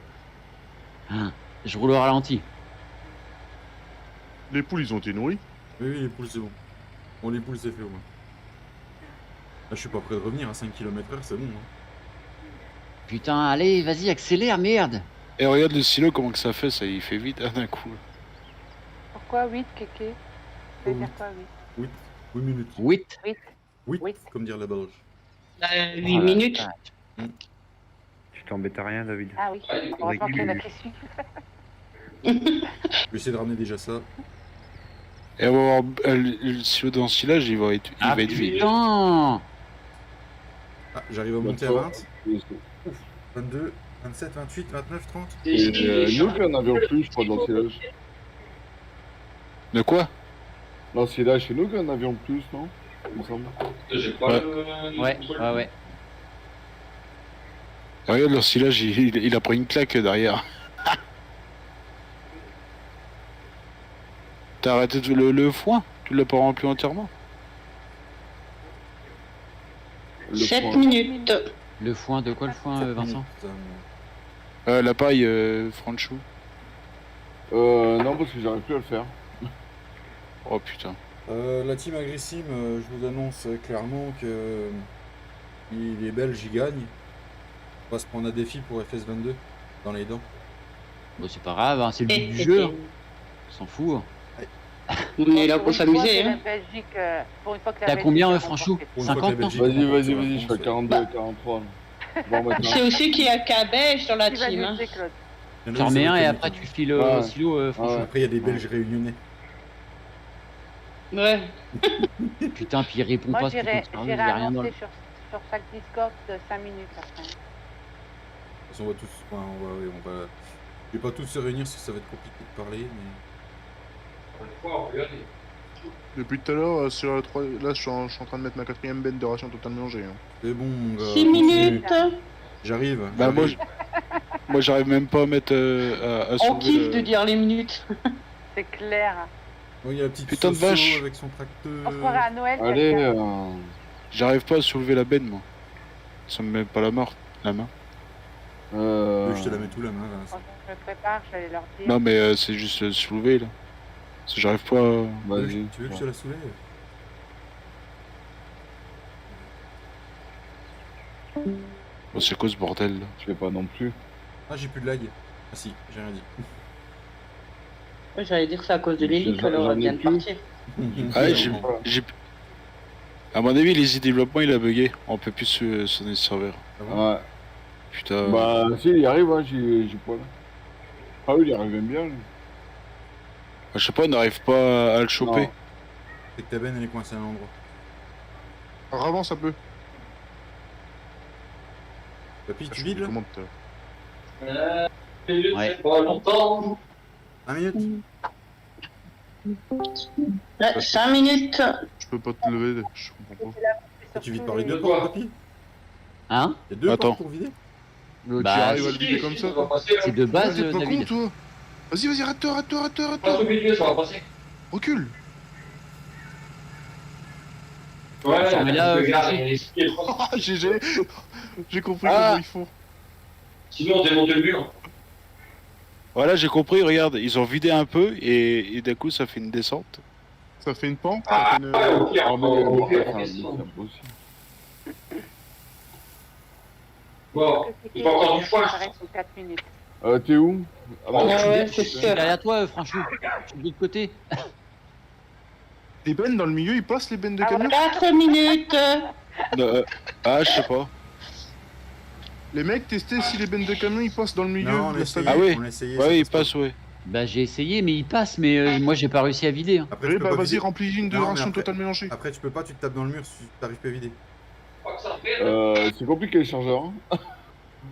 Ah, je roule au ralenti. Les poules, ils ont été nourris? Oui, les poules, c'est bon. Bon, les poules, c'est fait au moins. Là, je suis pas prêt de revenir à 5 km/h, c'est bon. Hein. Putain, allez, vas-y, accélère, merde. Et regarde le silo, comment que ça fait, ça il fait vite d'un coup. Pourquoi 8, Kéké? Ça veut dire quoi, 8? 8 minutes. 8, comme dire la Belge. 8 minutes. Tu t'embêtes à rien, David. Ah oui, heureusement qu'il y en a qui suivent. Je vais essayer de ramener déjà ça. Et on va voir le silo d'ensilage, il va être vide. Putain. Ah, j'arrive à monter à 20. 22, 27, 28, 29, 30. Nous qui en avions plus, je crois, dans l'ensilage. De quoi? L'ensilage, c'est nous qui en avions plus, non? Il me semble. Ouais. Regarde, l'ensilage, il a pris une claque derrière. T'as arrêté le foin? Tu l'as pas rempli entièrement? 7 minutes. Le foin, de quoi le foin, Vincent? La paille, Franchou. Non, parce que j'arrive plus à le faire. Oh putain. La team Agrissime, je vous annonce clairement que les Belges y gagnent. On va se prendre un défi pour FS22 dans les dents. Bon, c'est pas grave, hein, c'est le but du jeu. On s'en fout. Hein. On est là pour s'amuser. Hein. T'as combien, Franchou? 50 non? Vas-y, je fais 42, 43. C'est aussi qu'il y a Cabège dans la team. Hein. Tu remets un et après tu files au silo, Franchou. Après, il y a des Belges réunionnais. Ouais. Putain, puis il répond pas. Moi, j'irai annoncer sur chaque Discord de 5 minutes après. De toute façon, on va tous. Enfin, on va. Je vais pas tous se réunir parce que ça va être compliqué de parler, mais. Depuis tout à l'heure, sur la 3... là je suis en train de mettre ma 4ème benne de ration totalement mélangée. Hein. C'est bon, mon gars. 6 minutes. J'arrive. Bah, moi j'arrive même pas à mettre à On sauver kiffe de dire les minutes. C'est clair. Oh, il y a la petite Putain de Soso vache. avec son tracteur. On fera à Noël. Allez, quelqu'un. J'arrive pas à soulever la benne, moi. Ça me met pas la main. Je te la mets tout la main, Vincent. Quand je me prépare, j'allais leur dire. Non, mais c'est juste soulever, là. Parce que j'arrive pas à... vas-y. Tu veux que je te la soulève? Bon, c'est quoi ce bordel, là? Je fais pas non plus. Ah, j'ai plus de lag. Ah si, j'ai rien dit. Ouais, j'allais dire que c'est à cause de l'hélice, alors elle vient de partir. Ah ouais, j'ai... À mon avis, les développements, il a bugué. On peut plus sonner le serveur. Ouais. Putain. Bah, si, il y arrive, hein, j'ai pas là. Ah oui, il arrive même bien, lui. Je sais pas, on n'arrive pas à le choper. Non. C'est que ta benne, elle est coincée à un endroit. Avance un peu. Papy, tu vides là? Ouais. Pas longtemps. 1 minute? Ouais, 5 minutes. Je peux pas te lever, je comprends pas. Tu vides par les deux portes, Papy? Hein? Il y a deux Attends. portes pour vider? Tu Bah, arrives à le vider comme ça? C'est de base, T'es pas con, David. toi. Vas-y, arrête-toi. Passe au milieu, ça va passer. Recule. Ouais, mais là, GG. J'ai compris comment ils font. Sinon, on démonte le mur. Voilà, j'ai compris, regarde, ils ont vidé un peu et d'un coup ça fait une descente. Ça fait une pente, ça fait une... Bon, il faut encore du foin. T'es où? Ouais, Je c'est suis sûr. derrière toi, Franchou. Je suis de l'autre côté. Les bennes dans le milieu, ils passent les bennes de camion? 4 minutes. Ah, je sais pas. Les mecs, testez si les bennes de camion, ils passent dans le milieu. Non, on de a la essayé. salle. Ah oui, On a essayé, ouais, ça ils passe pas. passent, ouais. Bah j'ai essayé, mais il passe, mais moi j'ai pas réussi à vider. Hein. Après, Oui, tu peux bah pas vas-y, vider. remplis une de Non, mais ration après- totale mélangée. Après, tu peux pas, tu te tapes dans le mur si t'arrives pas à vider. C'est compliqué les chargeurs. Hein.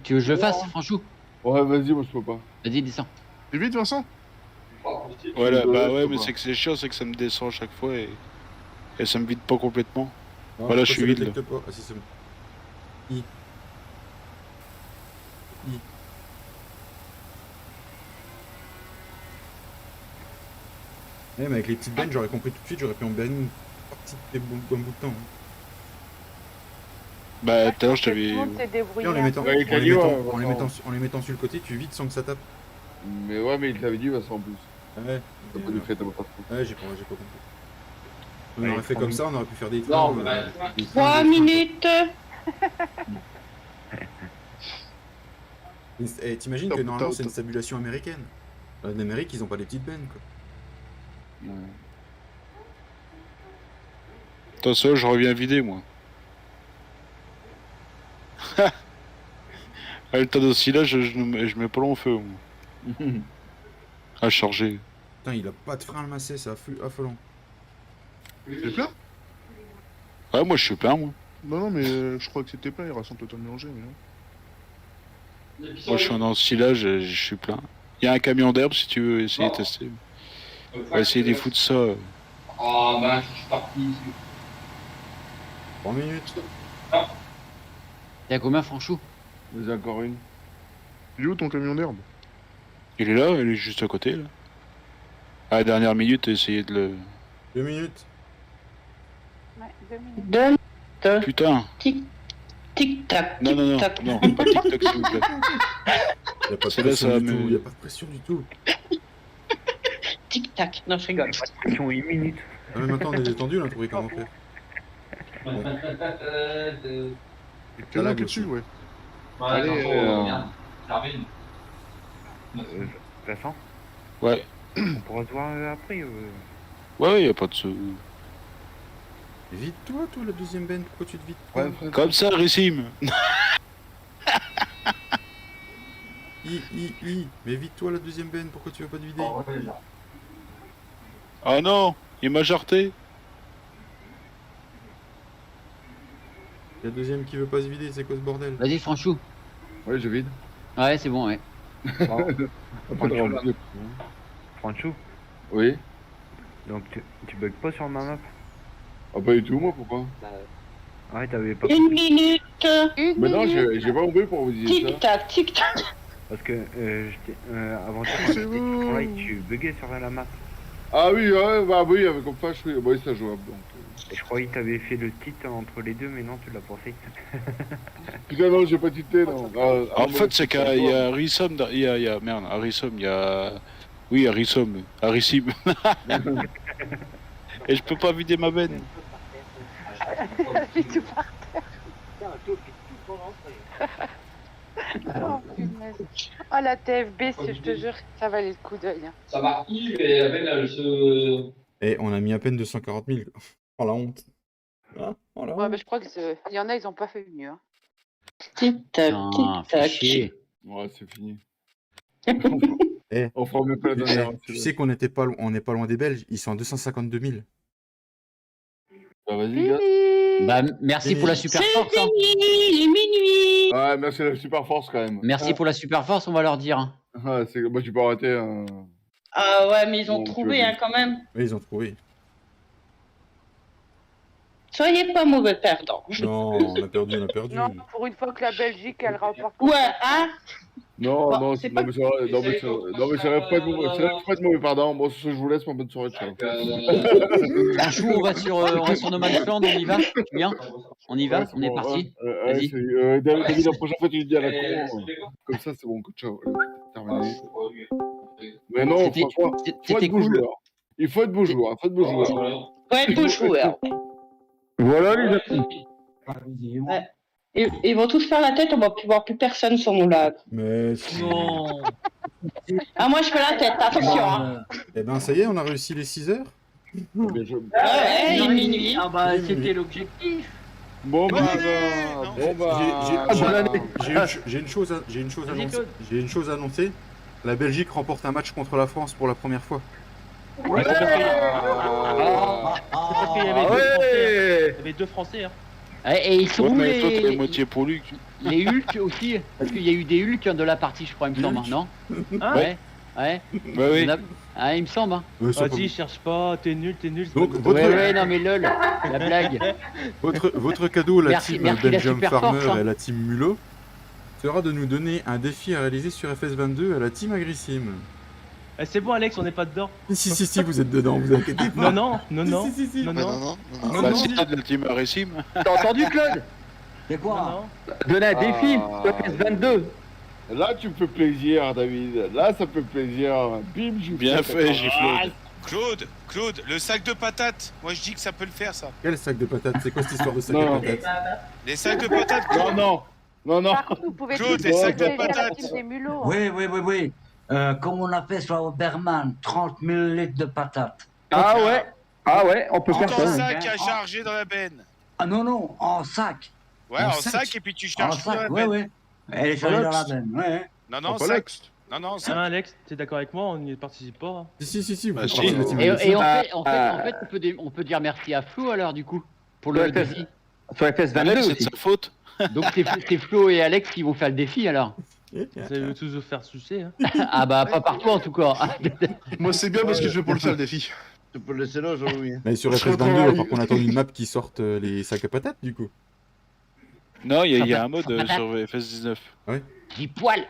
Tu veux que je le fasse, Franchou? Ouais, vas-y, moi je peux pas. Vas-y, descends. T'es vite, Vincent? Voilà, bah je ouais, peux mais pas. c'est que c'est chiant, c'est que ça me descend à chaque fois et ça me vide pas complètement. Non, Voilà, pourquoi je suis ça vide, détecte pas? Ah si, c'est bon. I. Ouais, mais avec les petites bennes, j'aurais compris tout de suite, j'aurais pu en benner une partie de un bout de temps. Hein. Bah, tout à l'heure, je Tout le t'avais... monde s'est Et débrouillé. en les un mettant, peu. Ouais, Cali, ouais, en les mettant sur le côté, tu vides sans que ça tape. Mais ouais, mais il t'avait dit, Vincent, en plus. Ouais. T'as pas dû faire ta boîte. Ouais, j'ai pas compris. On aurait fait comme ça, on aurait pu faire des trucs. Non, mais 3 minutes. Et t'imagines que normalement c'est une stabulation américaine. En Amérique, ils ont pas des petites bennes quoi. Attention, je reviens vider, moi. Le tas aussi là, je mets pas long feu, moi. À charger. Putain, il a pas de frein à le masser, c'est affolant. T'es plein? Ouais, moi je suis plein, moi. Non, mais je crois que c'était plein, les rations totales mélangées, mais non. Moi je suis en ensilage, je suis plein. Il y a un camion d'herbe si tu veux essayer de tester. On va essayer de foutre ça. Ah, bah, je suis parti. 3 minutes. T'as combien, Franchou? Vas-y, encore une. Il est où ton camion d'herbe? Il est là, il est juste à côté, là. À la dernière minute, essayer de le... 2 minutes. Ouais, 2 minutes. 2 minutes. Putain. Tic-tac, Non, non, non, tic-tac. non, pas tic-tac, s'il vous plaît. Y a pas de C'est là, pression ça du me- tout, y a pas de pression du tout. Tic-tac. Non, je rigole. Pression 8 minutes. Ah, mais maintenant on est détendu, on a trouvé comment faire. Bon. Le camion qui est dessus, ouais. Allez, Vincent, Ouais. on pourra se voir après. Ouais, y a pas de sou. Vide-toi, toi, la deuxième benne, pourquoi tu te vides pas? Ouais, Comme ça, Rissim. Mais vide-toi la deuxième benne, pourquoi tu veux pas te vider? Ah non, il m'a jarté. La deuxième qui veut pas se vider, c'est quoi ce bordel? Vas-y, Franchou. Ouais, je vide. Ouais, c'est bon, ouais. Après, de remplir. Franchou, Oui. donc tu bugs pas sur ma map? Ah, pas du tout, moi, pourquoi? Ouais, t'avais pas 1 minute. Mais non, j'ai pas compris pour vous dire ça. Tic-tac, tic-tac. Parce que avant C'est tu bon. travailles, tu buguais sur la map. Ah oui, ouais, bah oui, avec comme fâche, oui, bah, c'est jouable. Donc, Je croyais que t'avais fait le titre entre les deux, mais non, tu l'as pas fait. Putain, non, j'ai pas tité, non. En fait, c'est qu'il y a Harrison, merde, Harrison, il y a... Oui, Harrison, Harrissim. Et je peux pas vider ma veine. J'ai tout par terre. Oh, punaise. Oh, la TFB, je te jure, ça valait le coup d'œil. Hein. Ça va, et la peine, elle se... Et on a mis à peine 240 000. Oh la honte. Ah, oh, la honte. Ouais, mais je crois qu'il y en a, ils ont pas fait mieux. Hein. Tic-tac, tic-tac. Ouais, c'est fini. Eh, On fera même pas la dernière. tu sais qu'on était pas, on n'est pas loin des Belges, ils sont à 252 000. Bah vas-y, gars. Bah, merci pour la super force. Hein. Il est minuit. Ouais, merci la super force quand même. Merci pour la super force, on va leur dire. Ah, bah, tu peux arrêter. Ah ouais, mais ils ont Bon, trouvé hein, quand même. Oui, ils ont trouvé. Soyez pas mauvais perdants. Non, on a perdu, on a perdu. Non, pour une fois que la Belgique, elle remporte. Ouais, hein. Non, Bon, non, c'est non, pas- mais c'est vrai, non, mais c'est vrai, pas de mauvais pardon. Bon, ce que je vous laisse, ma bonne soirée, ciao. Chou, on va sur No Man's Land, on y va? Tu viens? On y va? Ouais, On est bon, parti? ouais, Vas-y. David, la prochaine fois, tu lui dis à la con. Comme ça, c'est bon, ciao. Terminé. Mais non, C'était- franchement, faut c'était être beau cool. joueur. Il faut être beau joueur, faut être beau joueur. Ouais, beau joueur. Voilà les amis. Ouais. Ils vont tous faire la tête, on va plus voir plus personne sur mon live. Mais Non. Ah, moi je fais la tête, attention. Hein. Eh ben ça y est, on a réussi les 6 heures. Mais je- Ouais, il est minuit. Ah bah c'était l'objectif. Bon bah, bon bah. J'ai une chose à Vas-y, annoncer. Claude. J'ai une chose à annoncer. La Belgique remporte un match contre la France pour la première fois. Ouais, c'est parce qu'il y avait deux Français. Il y avait deux Français. Hein. Et ils sont Ouais, où mais toi, t'es les moitié pour lui. les Hulk aussi? Parce qu'il y a eu des Hulk de la partie, je crois, il me semble, non? Hein? Ouais. Ouais. Bah oui. On a- Ah, il me semble. Hein. Vas-y, cherche pas, t'es nul, c'est Donc, pas votre- Ouais, non, mais lol, la blague. Votre cadeau, la Merci- team merci la Belgium super Farmer force, hein. et la team Mulot, sera de nous donner un défi à réaliser sur FS22 à la team Agrissim. Eh, c'est bon, Alex, on n'est pas dedans. Si, vous êtes dedans, vous inquiétez pas. Non, Si. non. Bah, c'est toi de la team Harrison. T'as entendu, Claude? C'est quoi? Donner un défi Ah. sur PS22. Là, tu me fais plaisir, David. Là, ça me fait plaisir. Bim, je Bien fait, Giflode. Claude, le sac de patates. Moi, je dis que ça peut le faire, ça. Quel sac de patates? C'est quoi cette histoire de sac Non. de patates? Les sacs de patates, Non, Claude. non. Par contre, vous pouvez Claude, tous les sacs de partager à la patates. team des mulots. Oui. Comme on a fait sur Oberman, 30 000 litres de patates. Ah ouais, on peut Tout faire en ça. sac à charger dans la benne. Ah non, en sac. Ouais, en sac, et puis tu En charges tout dans la sac, benne. ouais. Elle est chargée dans la benne, ouais. Non, Pas sac. Lex. Non, sac. Hein, Alex, t'es d'accord avec moi? On n'y participe pas. Hein. Si, vous Bah, faites si. partie de la team Et Agrissim. en fait, on peut dire merci à Flo alors, du coup, pour le Ouais, défi. Sur FS22 Alex, c'est de aussi. sa faute. Donc c'est Flo et Alex qui vont faire le défi alors. Vous allez tous vous faire sucer. Hein. Ah bah pas partout en tout cas. Moi, c'est bien parce que je vais pour le faire le défi. Tu peux le laisser là, Jean-Louis. Mais sur Je serai au FS22, il va travail. falloir qu'on attende une map qui sorte les sacs à patates, du coup. Non, il y a un Sans mode patate. sur FS19. J-poil.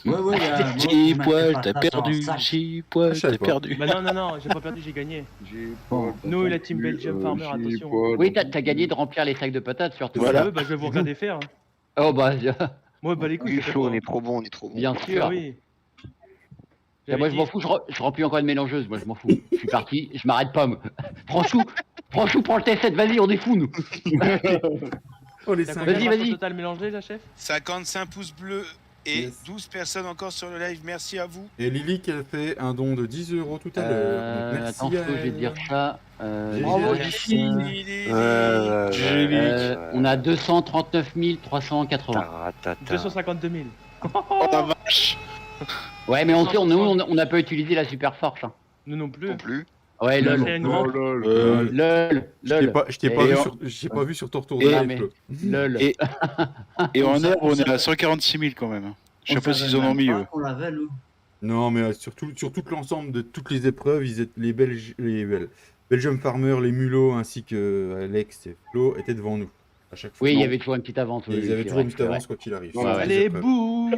Ouais, J-poil, t'as perdu. J-poil, Je savais t'as pas. perdu. Bah non, j'ai pas perdu, j'ai gagné. Nous et la team Belgium Farmer, attention. Oui, t'as gagné de remplir les sacs de patates surtout. Voilà. Bah je vais vous regarder faire. Hein. Oh bah Moi, bah les couilles, Oui, je fais Flo, pas. on est trop bon, on est trop bon. bien Ah sûr. oui. Et moi je m'en fous, je remplis encore une mélangeuse, moi je m'en fous. Je suis parti, je m'arrête pas. Franchou, prends le T7, vas-y, on est fous nous. Oh, les T'as 5 combien de Vas-y, marques vas-y. au total mélangé, la chef? 55 pouces bleus et Yes. 12 personnes encore sur le live. Merci à vous. Et Lily qui a fait un don de 10 € tout à l'heure. Donc, merci Attends, à Flo, je vais te dire ça. Bravo, Merci. On a 239 380. 252 000. Oh la vache. Ouais, mais on n'a pas utilisé la super force. Hein. Nous non plus. Non plus. Ouais, lol. C'est une grande. Lol. Je t'ai pas vu sur ton retour de Et- live, mais- Flo. Lol. Et en herbe, on est à 146 000 quand même. Je sais pas s'ils en ont mis eux. On l'avait, nous. Non, mais sur tout l'ensemble de toutes les épreuves, les Belgium Farmer, les Mulots ainsi que Alex et Flo étaient devant nous. À chaque fois. Oui, il y Non. avait toujours une petite avance. Il y avait toujours une petite avance quoi qu'il arrive. Allez, bouh.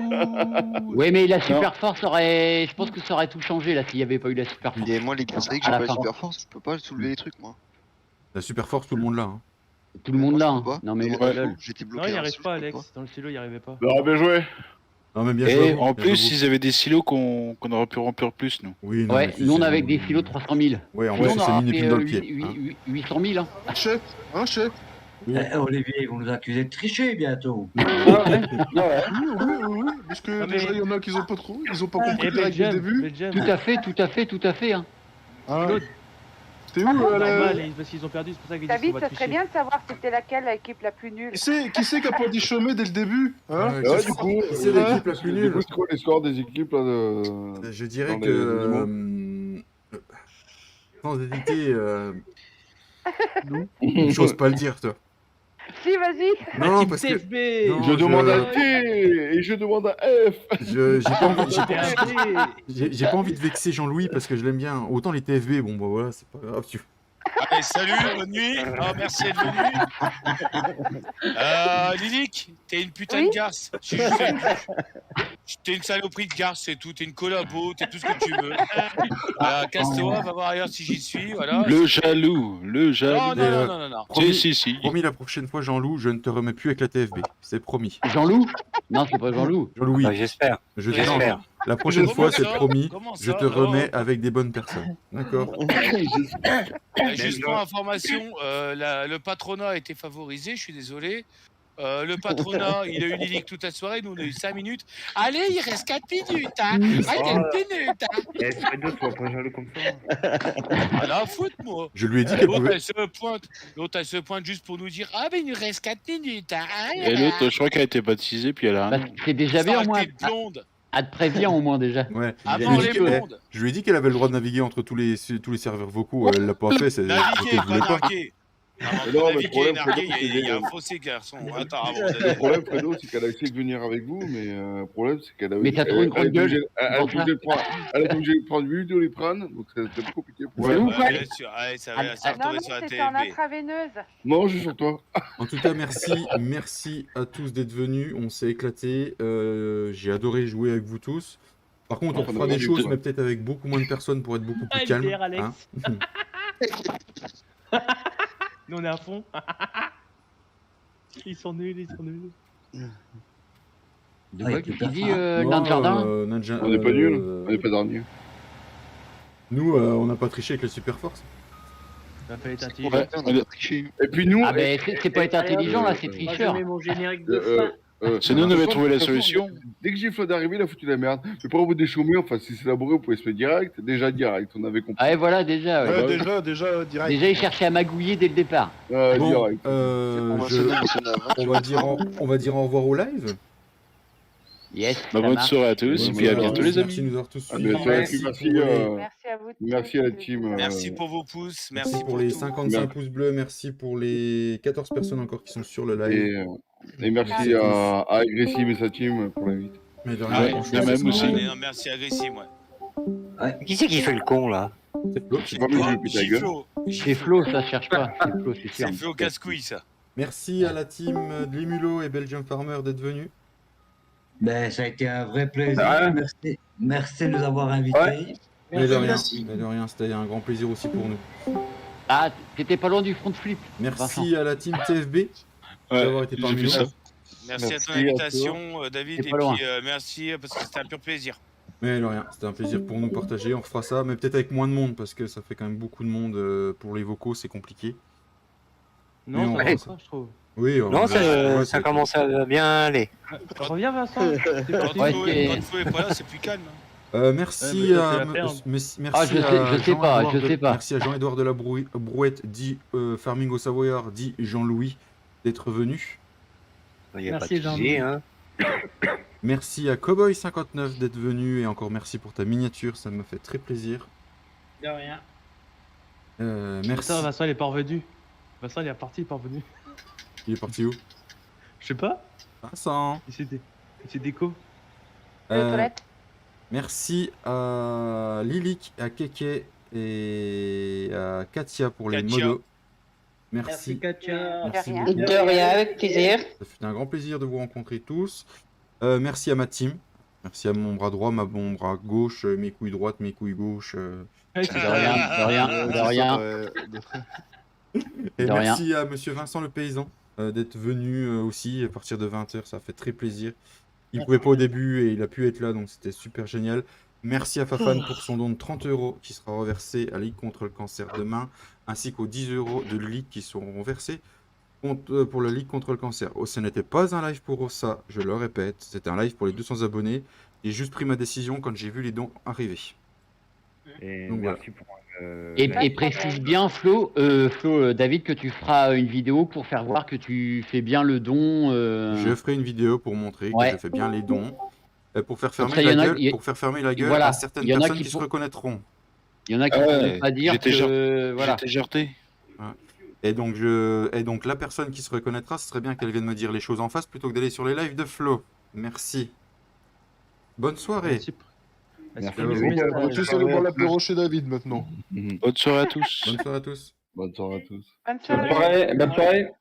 Oui, mais la super force aurait. Je pense que ça aurait tout changé là s'il n'y avait pas eu la super force. Et moi, les gars, c'est vrai que j'ai pas la super force, je peux pas soulever les trucs, moi. La super force, tout le monde là. Hein. Tout le monde là. je hein. peux pas. Non, mais Ouais, j'étais bloqué. Non, il n'y dans le arrive silo, pas, je peux Alex. Dans le silo, il n'y arrivait pas. Bah, bien joué. Non, mais bien Et joué. en Bien plus, joué. ils avaient des silos qu'on aurait pu remplir plus, nous. Oui, non, Ouais, mais nous on c'est- avait des silos de 300 000. Ouais, en Sinon, plus, on ça s'est aura mis une fait, épine dans le pied. hein. 800 000. Hein. Chef, hein, chef. Olivier, ils vont nous accuser de tricher bientôt. Oui, parce que déjà, il y en a qui ont pas trop, ils ont pas compris les règles du début. Tout à fait, tout à fait, tout à fait. Hein. Ah, Claude. t'es où, Normal, parce qu'ils ont perdu, c'est pour ça qu'ils disent qu'on David, va ça serait tricher. bien de savoir c'était laquelle l'équipe la plus nulle. Qui c'est qui a pas dit chômer dès le début hein Ouais, du coup, C'est l'équipe la plus Du nulle. coup, c'est quoi les scores des équipes là de... Je dirais dans que. les animaux Sans hésiter. J'ose pas le dire, toi. Si, vas-y. Non, parce que. TFB. Non, Je demande à T et je demande à F. J'ai pas envie, j'ai pas envie de vexer Jean-Louis parce que je l'aime bien. Autant les TFB, bon bah voilà, c'est pas grave. Allez, salut, bonne nuit. Ah, merci d'être venu. Lilic, t'es une putain Oui de garce. T'es une saloperie de garce, c'est tout. T'es une collabo, t'es tout ce que tu veux. Casse-toi, va voir ailleurs si j'y suis. Voilà. Le jaloux, le jaloux. Non. Si. Promis, la prochaine fois, Jean-Loup, je ne te remets plus avec la TFB. C'est promis. Jean-Loup Non, c'est pas Jean-Loup. Jean-Louis. J'espère. Je te J'espère. La prochaine fois, c'est ça promis. Comment Je ça te remets avec des bonnes personnes. D'accord. Juste pour information, le patronat a été favorisé, je suis désolé. Le patronat, il a eu Lilic toute la soirée, nous on a eu 5 minutes. Allez, il reste 4 minutes, hein. Allez, 4 minutes, hein. Eh, Fredo, tu vas pas jaloux comme ça. Rien à foutre, moi. Je lui ai dit qu'elle L'autre, pouvait. L'autre, elle se pointe juste pour nous dire ah, mais il nous reste 4 minutes, hein. Et l'autre, je crois qu'elle a été baptisée, puis elle a Bah, un. c'est déjà bien au moins. Arrêtez de blonde. À te prévient au moins déjà. Ouais. Avant les blondes. Je lui ai dit qu'elle avait le droit de naviguer entre tous les serveurs vocaux. Elle l'a pas fait. C'est Naviguer, qu'elle voulait pas pas. narguer. Non, mais le Naviguer, problème, narguer, Fredo, il y a un c'est fossé, garçon. Attends, avant le d'aller. problème, Fredo, c'est qu'elle a essayé de venir avec vous, mais le problème, c'est qu'elle a Mais t'as trop une grande gueule. Elle est obligée de prendre 8 Doliprane, donc c'est un peu compliqué pour C'est elle. où, Ouais, bien sûr. Allez, ça va ça va Non, retomber non, sur la c'était en TFB. intraveineuse. Non, je suis sur toi. En tout cas, merci à tous d'être venus. On s'est éclaté. J'ai adoré jouer avec vous tous. Par contre, on Enfin, fera non, des du choses, tout. mais peut-être avec beaucoup moins de personnes pour être beaucoup plus calme. MDR, Alex. Hein. Nous on est à fond. Ils sont nuls. De quoi tu dis, Non, dans le jardin Ninja- On n'est pas nuls, on n'est pas dernier. Nous, on n'a pas triché avec la super force. Ça fait être intelligent. Ouais, on a triché. Et puis nous, Ah ben c'est pas être intelligent là, c'est tricheur. Moi, je mets mon générique de fin. C'est nous, on avait trouvé la solution. Dès que Giflod est arrivé, il a foutu la merde. Mais pour vous déchaumer, enfin, si c'est labouré, vous pouvez se mettre direct. Déjà direct, on avait compris. Ah ouais, voilà déjà. Ouais. Ouais, déjà, direct. Déjà il cherchait à magouiller dès le départ. Bon, direct. on va dire au revoir au live. Yes. Bah, ça bonne marche. soirée à tous, et puis à bientôt, les Merci de amis. nous avoir tous Ah, suivis. bien sûr, Merci merci, pour les- Merci à vous. Merci à la team. Merci pour vos pouces. Merci Merci pour les tout. 55 pouces bleus, merci pour les 14 personnes encore qui sont sur le live. Et merci à Aggressive et sa team pour l'invite. Mais de Ah, rien, ouais, franchement, même aussi. non, merci agressif, moi. Qui c'est qui fait le con là? C'est pas mieux, putain, ta gueule. Giflo. C'est Flo, ça se cherche pas. C'est Flo, c'est sûr. C'est fait au casse-couille, ça. Merci à la team de Limulo et Belgium Farmer d'être venus. Ben, ça a été un vrai plaisir. Ouais. Merci de nous avoir invités. Ouais. Mais de rien, c'était un grand plaisir aussi pour nous. Ah, t'étais pas loin du front flip. Merci à la team TFB d'avoir été j'ai parmi vu nous. ça. Merci à ton à invitation, David, T'es et pas loin. puis merci parce que c'était un pur plaisir. Mais de rien, c'était un plaisir pour nous de partager. On refera ça, mais peut-être avec moins de monde parce que ça fait quand même beaucoup de monde pour les vocaux, c'est compliqué. Mais Non, on ça va va ça. pas, je trouve. Oui, Non, ouais, ça commence à bien aller. Reviens, Vincent. T'es Quand parti. Ouais, Flo est pas là, c'est plus calme. Merci Ouais, mais à c'est la perte. merci Ah, je sais- à je sais pas, Jean-Édouard je de- sais pas. Merci à Jean-Édouard de la Brouette, dit Farming au Savoyard, dit Jean-Louis d'être venu. Il n'y a Merci, pas de souci, hein. Merci à Cowboy59 d'être venu et encore merci pour ta miniature, ça me fait très plaisir. De rien. Merci. Putain, Vincent, il est pas revenu. Vincent, il est reparti, il est pas revenu. Il est parti où? Je sais pas. Vincent. Il s'est déco. Merci à Lilic, à Keke et à Katia pour les Katia. modos. Merci. Katia. Merci De rien. beaucoup. De rien, avec plaisir. Ça fait un grand plaisir de vous rencontrer tous. Merci à ma team. Merci à mon bras droit, mon bras gauche, mes couilles droites, mes couilles gauches. De rien, de rien, de rien. Et De merci à monsieur Vincent le paysan d'être venu aussi à partir de 20h. Ça fait très plaisir. Il ne pouvait pas au début et il a pu être là, donc c'était super génial. Merci à Fafan pour son don de 30 € qui sera reversé à la Ligue contre le cancer demain, ainsi qu'aux 10 € de Ligue qui seront versés pour la Ligue contre le cancer. Oh, ce n'était pas un live pour ça, je le répète, c'était un live pour les 200 abonnés. J'ai juste pris ma décision quand j'ai vu les dons arriver. Et Donc, merci pour. Et précise bien, Flo, David, que tu feras une vidéo pour faire voir que tu fais bien le don. Je ferai une vidéo pour montrer que je fais bien les dons. Pour faire fermer ça, la y en a- gueule, y- pour faire fermer la gueule voilà, à certaines y en a personnes qui qui se pour- reconnaîtront. Il y en a qui ne pourront pas dire que. Voilà. J'étais jarté. Ouais. Et donc la personne qui se reconnaîtra, ce serait bien qu'elle vienne me dire les choses en face plutôt que d'aller sur les lives de Flo. Merci. Bonne soirée. Tous allez boire l'apéro chez David maintenant. Bonne soirée à tous. Bonne soirée à tous. Bonne soirée à tous. Bonne Bonne soirée. Bonne soirée.